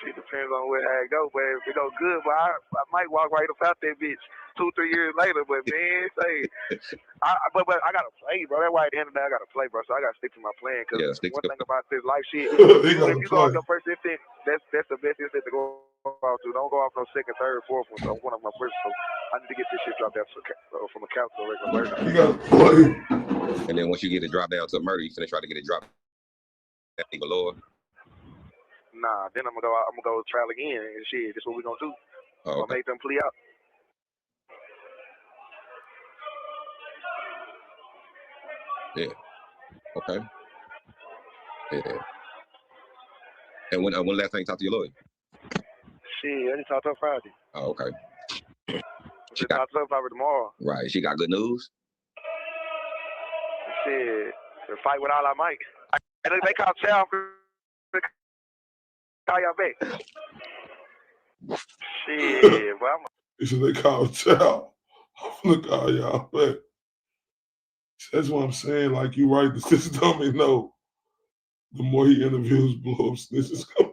Shit depends on how it go, but if it go good, but I might walk right up out that bitch 2-3 years later. But man, but I gotta play, bro. That's why at the end of the day I gotta play, bro. So I gotta stick to my plan. Cause one thing about this life shit, if you go off your first instinct, that's the best instinct to go off to. Don't go off no second, third, fourth one. So I'm one of my first. So I need to get this shit dropped down from a couch to a regular murder. You gotta play. And then once you get it dropped down to a murder, you finna try to get it dropped even lower. Nah, then I'm gonna go trial again and shit. That's what we gonna do. Oh, Gonna make them plea out. yeah. Okay. Yeah. And when last time you talked to your lawyer? Shit, I just talked to her Friday. Oh, okay. She talk to her probably tomorrow. Right. She got good news. Shit, the fight with all I might. They call Chow. Call y'all back. Shit, but He said they call Chow. I'm gonna call y'all back. That's what I'm saying. Like you right, the sister told me no. The more he interviews, blow up snitches come.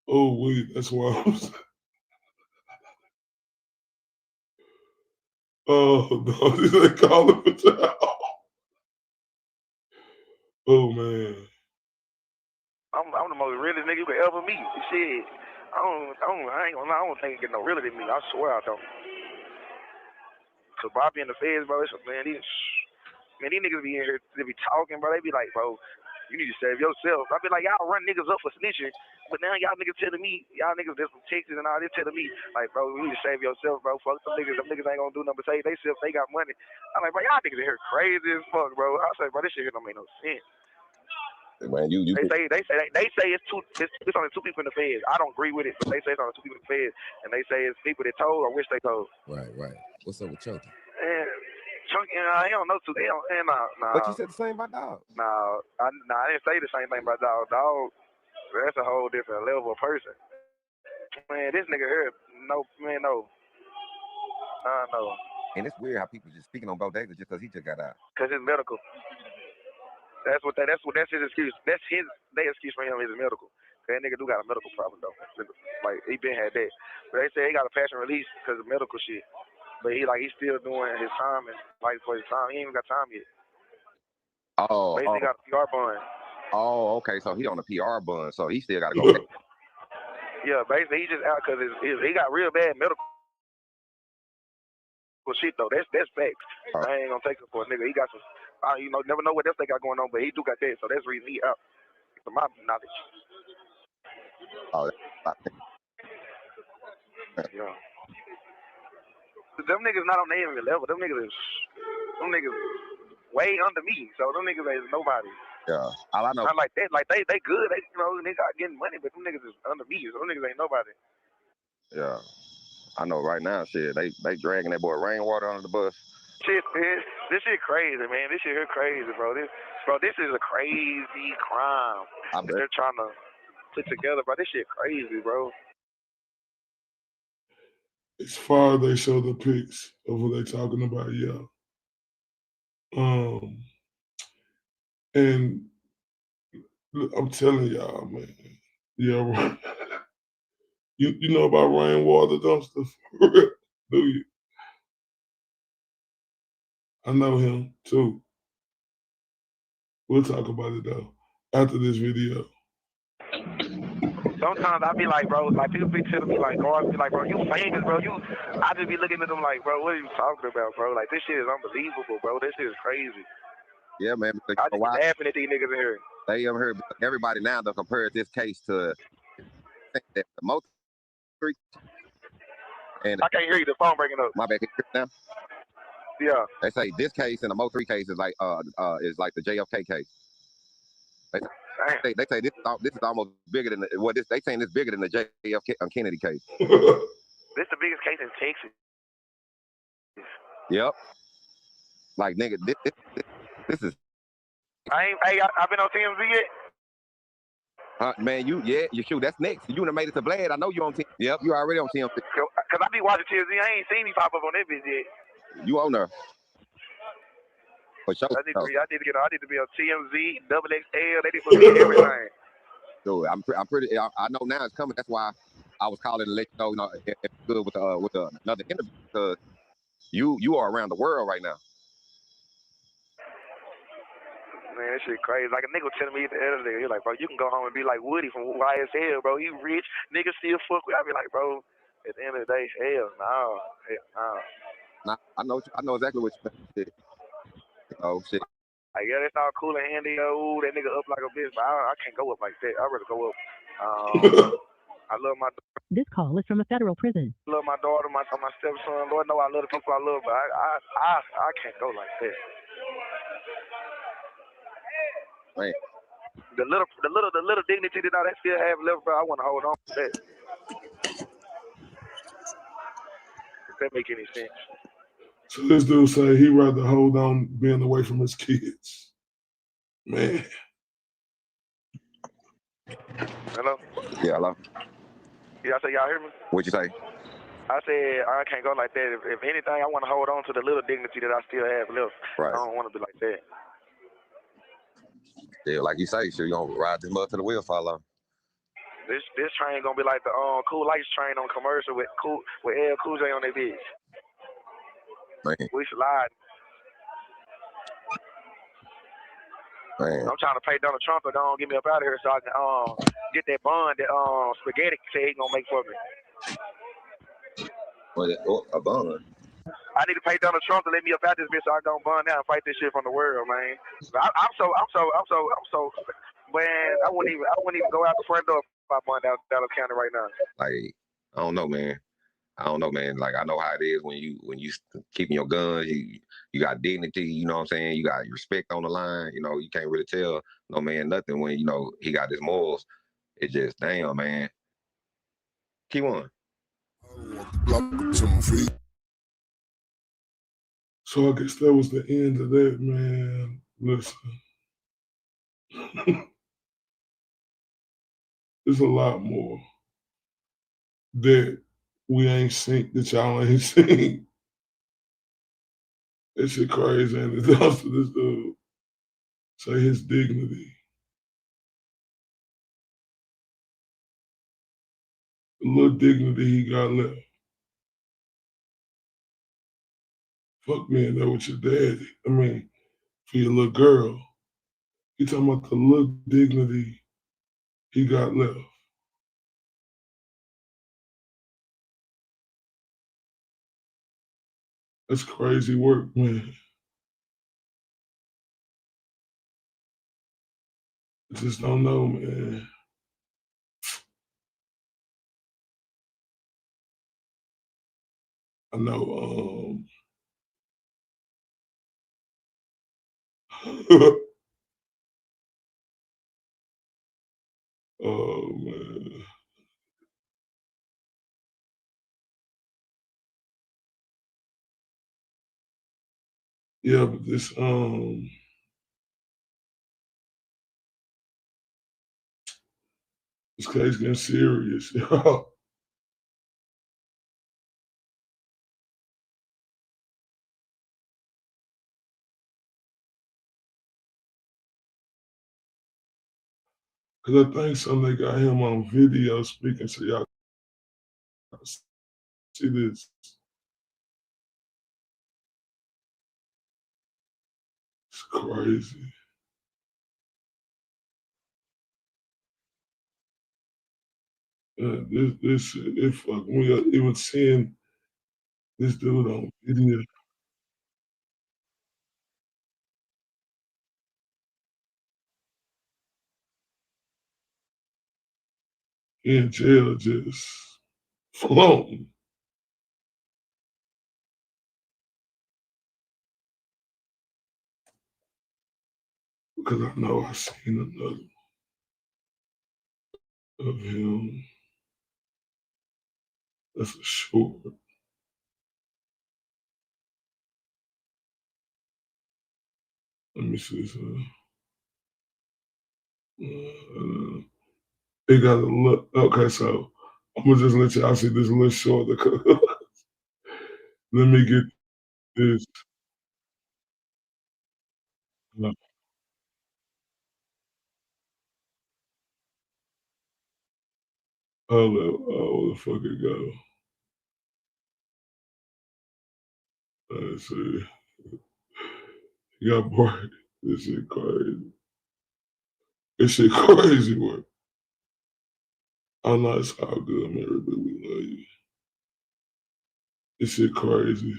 Oh wait, that's why I'm saying. Oh no, they call him Chow. Oh man. I'm the most realest nigga you could ever meet. Shit, I ain't gonna lie, I don't think it get no realer than me. I swear I don't. Cause Bobby in the feds, bro, it's these niggas be in here, they be talking, bro. They be like, bro, you need to save yourself. I be like, y'all run niggas up for snitching, but now y'all niggas telling me, y'all niggas that's from Texas and all this telling me, like, bro, you need to save yourself, bro. Fuck them niggas ain't gonna do nothing but save themselves. They got money. I'm like, bro, y'all niggas in here crazy as fuck, bro. I say, bro, this shit here don't make no sense. Man, you They say it's only two people in the feds. I don't agree with it, but they say it's only two people in the feds, and they say it's people that told or wish they told. Right. What's up with Chunky? And Chunky, I don't know too. They don't. Nah. But you said the same about Dog. Nah, I didn't say the same thing about Dog. Dog, that's a whole different level of person. Man, this nigga here, no. And it's weird how people just speaking on Bodega just because he just got out. Cause it's medical. That's his excuse. Their excuse for him is medical. That nigga do got a medical problem though. Like he been had that. But they say he got a passion release because of medical shit. But he's still doing his time and fighting for his time. He ain't even got time yet. Oh. Basically got a PR bond. Oh, okay. So he on a PR bun, so he still got to go. Yeah, basically he just out because he got real bad medical shit though. That's facts. I ain't gonna take it for a nigga. He got some. Never know what else they got going on, but he do got that. So that's the reason he out. From my knowledge. Oh. Yeah. Them niggas not on their level. Them niggas way under me. So them niggas is nobody. Yeah. All I know. Not like that. Like they good. They they got getting money, but them niggas is under me. So them niggas ain't nobody. Yeah. I know right now, shit, they dragging that boy Rainwater under the bus. Shit, man. This shit crazy, man. This shit here crazy, bro. This is a crazy crime that they're trying to put together, bro. This shit crazy, bro. As far as they show the pics of what they talking about, yeah. And I'm telling y'all, man. Yeah, right. You know about Rainwater dumpster? Do you? I know him too. We'll talk about it though after this video. Sometimes I be like, bro, like people be telling me like, oh, I be like, bro, you famous, bro. I just be looking at them like, bro, what are you talking about, bro? Like this shit is unbelievable, bro. This shit is crazy. Yeah, man. I just be laughing at these niggas in here. They ever heard everybody now they'll compare this case to the Mo3’s. And I can't hear you. The phone breaking up. My bad. Can you hear me now? Yeah. They say this case and the Mo3 case is like the JFK case. They say this is almost bigger than they saying it's bigger than the JFK Kennedy case. This the biggest case in Texas. Yep. Like nigga, this is. I've been on TMZ yet. Man, you shoot. That's next. You done made it to Vlad. I know you on TMZ. Yep, you already on TMZ. Cause I be watching TMZ. I ain't seen me pop up on that bitch yet. You on there? For sure. I need to be on TMZ, XXL. They need to put me in everything. So I'm pretty. I know now it's coming. That's why I was calling to let you know, if it's good with another interview because you are around the world right now. Man, that shit crazy. Like a nigga telling me at the end of the day, he's like, bro, you can go home and be like Woody from YSL, bro. He rich, niggas still fuck with. I be like, bro, at the end of the day, hell no. Nah, I know exactly what you mean. You know, shit. Like, yeah, that's all cool and handy. Ooh, that nigga up like a bitch, but I can't go up like that. I'd rather go up. I love my This call is from a federal prison. daughter, my stepson. Lord know I love the people I love, but I can't go like that. Man. The little dignity that I still have left, bro, I want to hold on to that. If that make any sense. So this dude say he'd rather hold on being away from his kids. Man. Hello? Yeah, hello. Yeah, I said, y'all hear me? What you say? I said, I can't go like that. If anything, I want to hold on to the little dignity that I still have left. Right. I don't want to be like that. Yeah, like you say, sure you gonna ride this mud till the wheels fall off. This train gonna be like the Cool Lights train on commercial with L Cool J on their bitch. Man. We slide. Man. I'm trying to pay Donald Trump to don't get me up out of here so I can get that bond that Spaghetti said he gonna make for me. A bond. I need to pay Donald Trump to let me up out this bitch so I can bond out and fight this shit from the world, man. I'm so man, I wouldn't even go out the front door if I bond out Dallas County right now. Like, I don't know, man. Like, I know how it is when you keeping your guns, you got dignity, you know what I'm saying? You got respect on the line, you know, you can't really tell no man nothing when, you know, he got his morals. It's just, damn, man. Keep on. So I guess that was the end of that, man. Listen. There's a lot more that we ain't seen, that y'all ain't seen. That shit crazy, and it does to this dude. Say his dignity. The little dignity he got left. Fuck being there with your daddy. I mean, for your little girl. You talking about the little dignity he got left. That's crazy work, man. I just don't know, man. I know, oh, man. Yeah, but this case getting serious, y'all. Because I think somebody got him on video speaking, so y'all see this. It's crazy. This shit, it fucked me up. Even seeing this dude on video. In jail, just floating. Because I know I seen another of him. That's for sure. Let me see something. It got a look. Okay, so I'm gonna just let y'all see this little short. Let me get this. Hold up. Oh, where the fuck it go? Let's see. You got bored. This shit crazy. This shit crazy work. I know it's all good, man. Everybody, we love you. This shit crazy.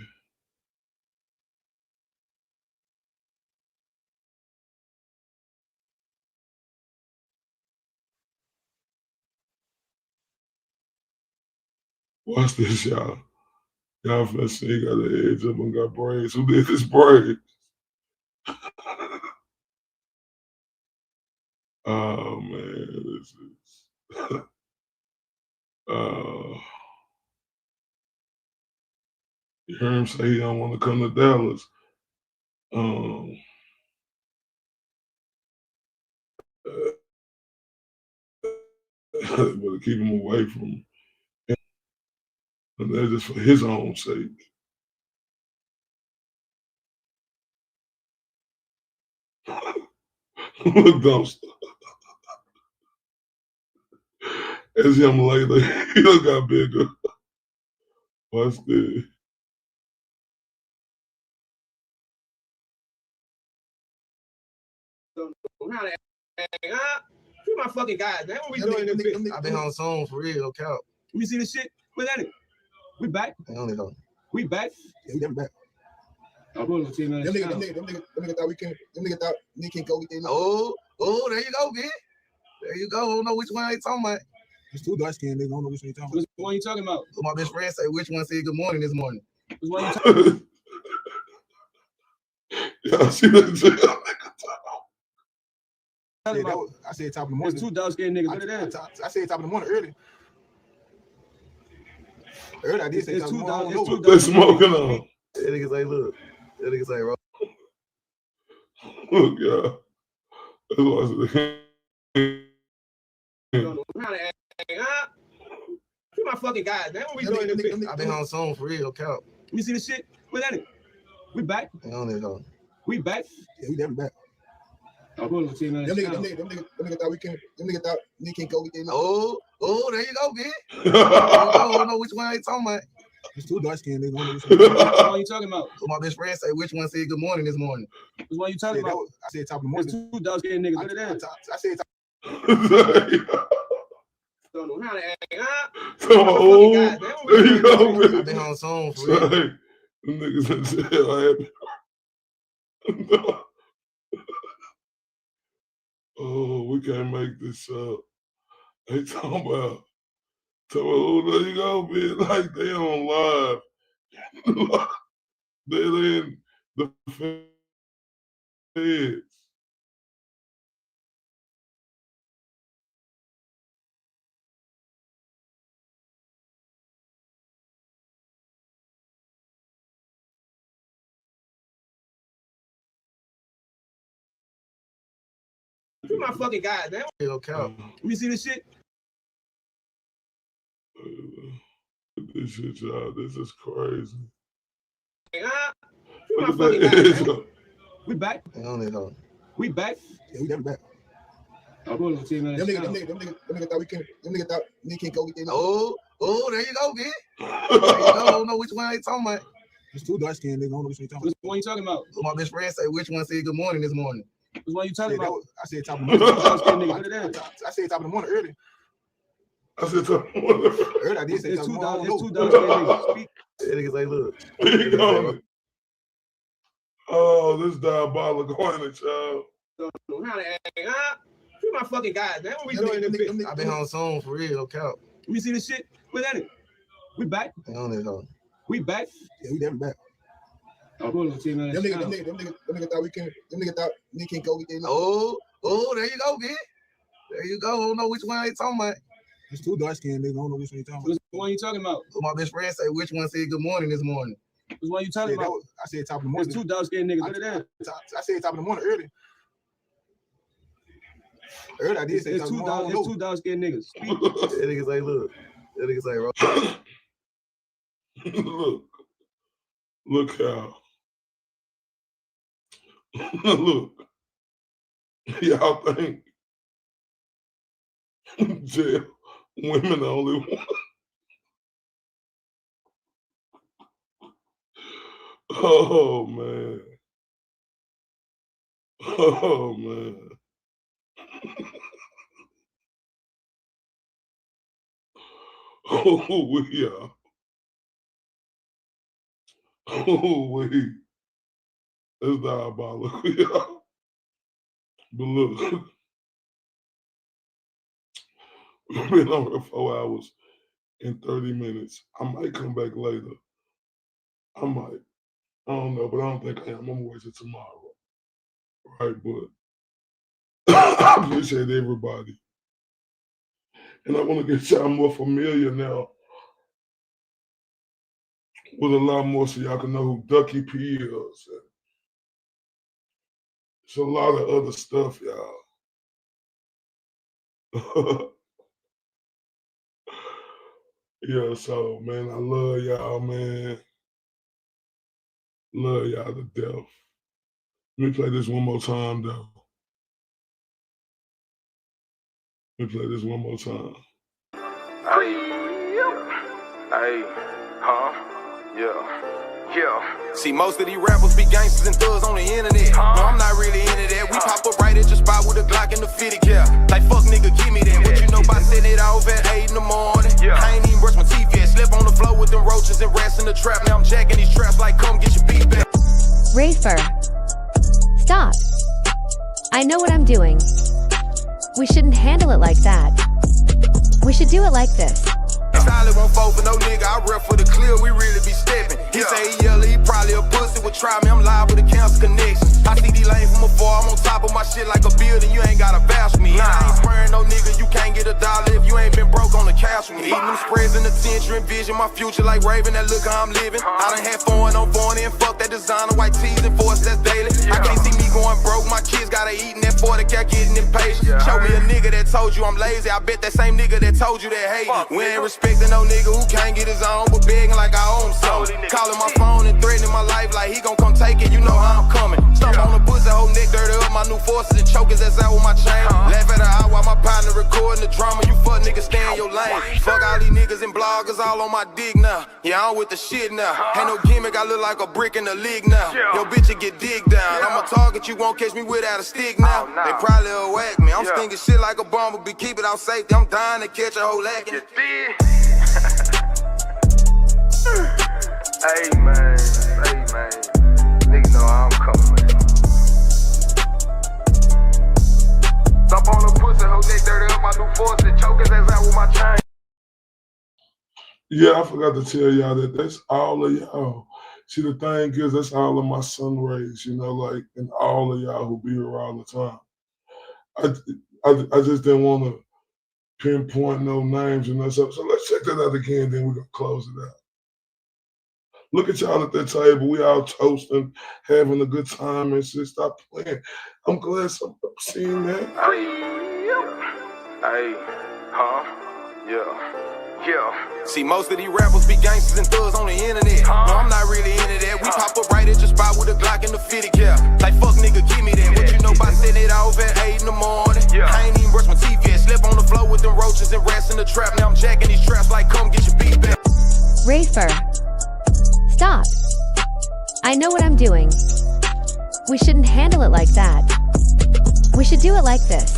Watch this, y'all. Y'all finna see he got the edge up and got braids. Who did his braids? Oh man, this is you heard him say he don't want to come to Dallas. But keep him away from him. And that's just for his own sake. Look, don't as young lady, he done got bigger. What's this? Free my fucking guys, man. What we doing in this bitch? I've been on Zoom for real, no cap. Let me see this shit. What's that? We back? We back? Yeah, we back. I'm going to them niggas thought we can. Them niggas thought they can go get them. Oh, there you go, man. There you go. I don't know which one they talking about. It's two dark skinned niggas. I don't know which one you talking about. Which one you talking about? My best friend say which one said good morning this morning. Which one you talking about? Y'all see that? I said top of the morning. It's two dark skinned niggas. What it is? I said top of the morning early. Early, I did say top of the morning. They're smoking on. That nigga say, look. That nigga say, bro. Look, y'all. That's why Free my fucking guys, man. What we doing in this bitch? I've been on Zoom for real, no cap. Let me see this shit. What's that? We back? We back? Yeah, we definitely back. I'm going to them niggas thought we can. Them niggas thought they can go get them. Oh, there you go, man. I don't know which one they talking about. It's two dark skinned niggas. Which one you talking about? My best friend say which one said good morning this morning. Which one you talking about? I said top of the morning. It's two dark skinned niggas. What it is? I said top. Don't know how to act, there you go, man. I've been on Zoom for real. Them niggas in jail. Oh, we can't make this up. They talking about, oh, there you go, man. Like they on live. They're in the feds. Free my fucking guys, man. Let me see this shit. This shit, y'all. This is crazy. Free my fucking guys, man. We back? We back? Yeah, we definitely back. I'm going to them niggas thought we can. Them niggas thought they can go get them. Oh, there you go, man. There you go. I don't know which one they talking about. It's two dark skinned niggas. I don't know which one you talking about. Which one you talking about? My best friend say which one said good morning this morning. Which one you talking about? I said top of the morning. I said top of the morning early. I said top of the morning. Early, I did say top of the morning. It's two dark skinned niggas. Speak. That nigga say, look. There you go. Oh, this diabolical on it, child. Don't know how to act, Free my fucking guys, man. What we doing in this bitch? I've been on Zoom for real, no cap. Let me see this shit. What's that? We back? We back? Yeah, we definitely back. I'm going to them niggas thought we can. Them niggas thought they can go get them. Oh, there you go, man. There you go. I don't know which one they talking about. It's two dark skinned niggas. I don't know which one you talking about. Which one you talking about? My best friend say which one said good morning this morning. Which one you talking about? I said top of the morning. It's two dark skinned niggas. What it is? I said top of the morning early. Early, I did say it's two dark skinned niggas. Speak. That nigga say, look. That nigga say, bro. Look how. Look. Y'all think jail women only one. Oh man. Oh man. Oh we are. Oh we. That's diabolical, y'all. But look, we've been on for 4 hours in 30 minutes. I might come back later. I might. I don't know, but I don't think I am. I'm gonna wait till tomorrow. Right, but I appreciate everybody. And I want to get y'all more familiar now with a lot more so y'all can know who Ducky P is. It's a lot of other stuff, y'all. Yeah, so, man, I love y'all, man. Love y'all to death. Let me play this one more time, though. Let me play this one more time. See, most of these rappers be gangsters and thugs on the internet. No, I'm not really into that. We pop up right at your spot with a Glock and the 50 cal. Like, fuck nigga, give me that. What you know about setting it off at 8 in the morning? I ain't even brush my teeth yet. Slip on the floor with them roaches and rats in the trap. Now I'm jacking these traps like, come get your beat back. Rafer. Stop. I know what I'm doing. We shouldn't handle it like that. We should do it like this. Solid won't fall for no nigga, I rep for the clear, we really be stepping. He say he yellow, he probably a pussy, would try me, I'm live with a cancer connection. I see these lanes from afar, I'm on top of my shit like a building, you ain't gotta vouch for me. I ain't spraying no nigga, you can't get a dollar if you ain't been broke on the couch with me. Eating them spreads in the tension, envision my future like Raven, that look how I'm living. I done had foreign on foreign and fuck that designer, white tees and force, that's daily. I can't see me going broke, my kids gotta eat in that 40 cat getting impatient. Show me a nigga that told you I'm lazy, I bet that same nigga that told you that hate. We ain't respecting no nigga who can't get his own, but begging like I own some. Calling my phone and threatening my life like he gon' come take it, you know how I'm coming. Stomp on the pussy, whole neck dirty up, my new forces and chokers, that's out with my chain. Laugh at her eye while my partner recording the drama, you fuck niggas stay in your lane. Fuck all these niggas and bloggers all on my dick now. Yeah, I'm with the shit now. Ain't no gimmick, I look like a brick in the league now. Yo, bitch, you get digged down. I'm a target, you won't catch me without a stick now. They probably will whack me. I'm stinking shit like a bumblebee, keep it out safety. I'm dying to catch a whole lacking. Hey man, nigga know how I'm coming, man. Stop on the pussy, whole neck dirty up, my new force and chokers, that's out with my chain. Yeah, I forgot to tell y'all that that's all of y'all. See, the thing is, that's all of my sun rays, you know, like, and all of y'all who be here all the time. I just didn't want to pinpoint no names and that stuff. So let's check that out again, then we're going to close it out. Look at y'all at that table. We all toasting, having a good time and shit. Stop playing. I'm glad I'm seeing that. See, most of these rappers be gangsters and thugs on the internet. No, I'm not really into that. We pop up right at your spot with a Glock and the 50 cal. Like, fuck nigga, give me that. What you know about setting it off at 8 in the morning? I ain't even brush my teeth yet. Slip on the floor with them roaches and rats in the trap. Now I'm jacking these traps like, come get your beat back. Rafer. Stop. I know what I'm doing. We shouldn't handle it like that. We should do it like this.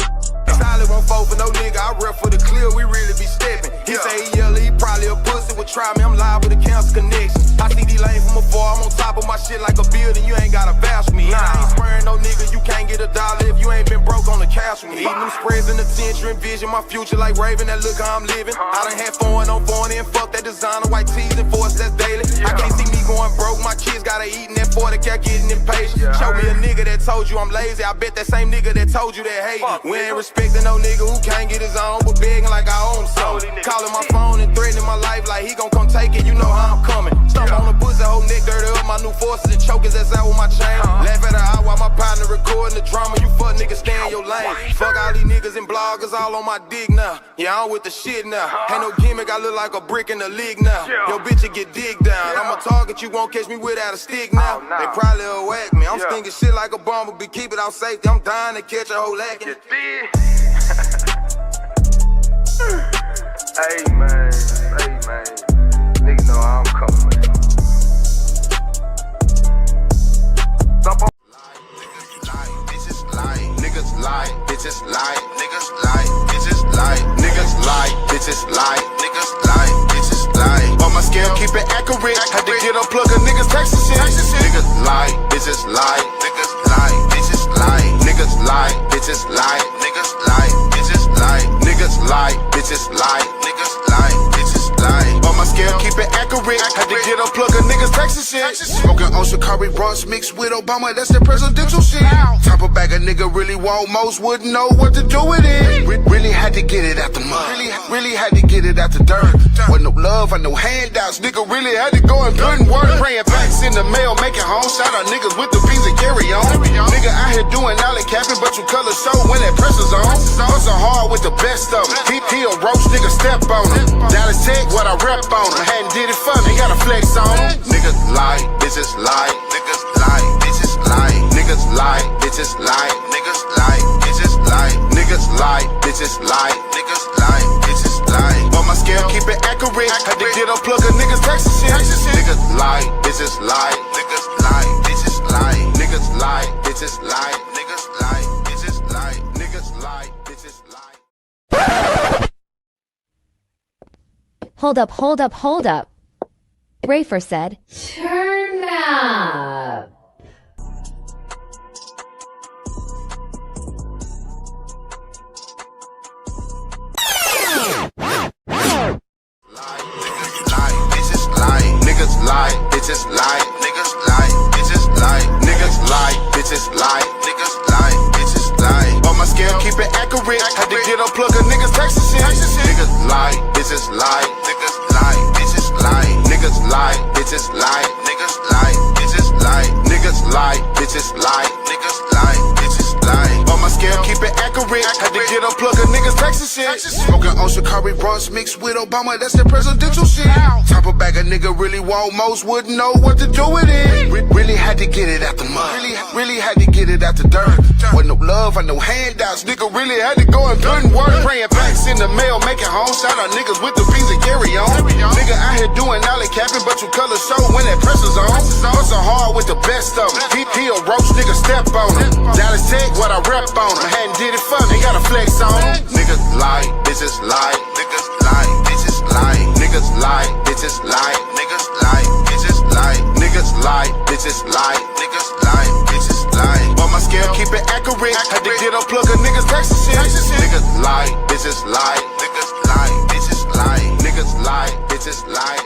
Solid won't fall for no nigga, I rep for the clear, we really be stepping. He say he yellow, he probably a pussy, would try me, I'm live with a cancer connection. I see these lanes from afar, I'm on top of my shit like a building, you ain't gotta vouch for me. I ain't spraying no nigga, you can't get a dollar if you ain't been broke on the couch with me. Eating them spreads in the tension, envision my future like Raven, that look how I'm living. I done had foreign on foreign and fuck that designer, white tees and force, that's daily. I can't see me going broke, my kids gotta eat in that 40 cat getting impatient. Show me a nigga that told you I'm lazy, I bet that same nigga that told you that hate. We ain't respecting no nigga who can't get his own, but begging like I own some. Calling my phone and threatening my life like he gon' come take it, you know how I'm coming. Stomp on the pussy, whole neck dirty up, my new forces and chokers, that's out with my chain. Laugh at her eye while my partner recording the drama, you fuck niggas stay in your lane. Fuck all these niggas and bloggers all on my dick now. Yeah, I'm with the shit now. Ain't no gimmick, I look like a brick in the league now. Yo, bitch, you get digged down. I'm a target, you won't catch me without a stick now. They probably will whack me. I'm stinking shit like a bumblebee, keep it out safety. I'm dying to catch a whole lacking. Hey man, nigga know how I'm coming, man. Stop on. Niggas lie, bitches lie, niggas lie, bitches lie, niggas lie, bitches lie, niggas lie, bitches lie. On my scale, keep it accurate. Had to get a plug of niggas texting shit. Niggas lie, bitches lie, niggas lie, bitches lie, niggas lie, bitches lie, niggas lie, bitches lie, niggas lie, bitches lie, niggas lie, bitches lie. accurate. Had to get a plug of niggas Texas shit. Smoking on Shikari Bronx mixed with Obama, that's the presidential shit. Type of bag a nigga really want, most wouldn't know what to do with it. Really had to get it out the mud. Really had to get it out the dirt. With no love and no handouts, nigga really had to go and put in work. Praying backs in the mail, making home. Shout out niggas with the B's and carry on. Nigga out here doing alley capping, but you color show when that pressure's on. Hustle hard with the best of them. He a roach, nigga step on him. Dallas Tech, what I rep on him. Hadn't did it for me, gotta flex on him. Niggas lie, bitches lie. Niggas lie, bitches lie. Niggas lie, bitches lie. Niggas lie, bitches lie. Niggas lie, bitches lie. Niggas lie, bitches lie. On my scale, keep it accurate. Had to get a plug of niggas Texas shit. Niggas lie, bitches lie. Niggas lie, bitches lie. Niggas lie, bitches lie. Niggas lie, bitches lie. Niggas lie, bitches lie. Hold up, hold up, hold up. Rafer said, turn up. Niggas lie, bitches lie, niggas lie, bitches lie, niggas lie, bitches lie, niggas lie, bitches lie. On my scale, keep it accurate. Had to get a plug of niggas Texas shit. Niggas lie, bitches lie, niggas lie, bitches lie, niggas lie, bitches lie, niggas lie, bitches lie, niggas lie, bitches lie, niggas lie, bitches lie. On my scale, keep it accurate. Had to get a plug of niggas Texas shit. Smoking on Shikari Bronx mixed with Obama, that's the presidential shit. Type of bag a nigga really want, most wouldn't know what to do with it. Really had to get it out the mud. Really had to get it out the dirt. With no love and no handouts, nigga really had to go and put in work. Praying backs in the mail, making home. Shout out niggas with the B's and carry on. Nigga out here doing alley capping, but you color show when that pressure's on. Hustle hard with the best of them. He a roach, nigga step on him. Dallas Tech, what I rep on him. Hadn't did it for me, gotta flex on him. Niggas lie, bitches lie. Niggas lie, bitches lie. Niggas lie, bitches lie. Niggas lie, bitches lie. Niggas lie, bitches lie. Niggas lie, bitches lie. On my scale, keep it accurate. Had to get a plug of niggas Texas shit. Niggas lie, bitches lie. Niggas lie, bitches lie. Niggas lie, bitches lie.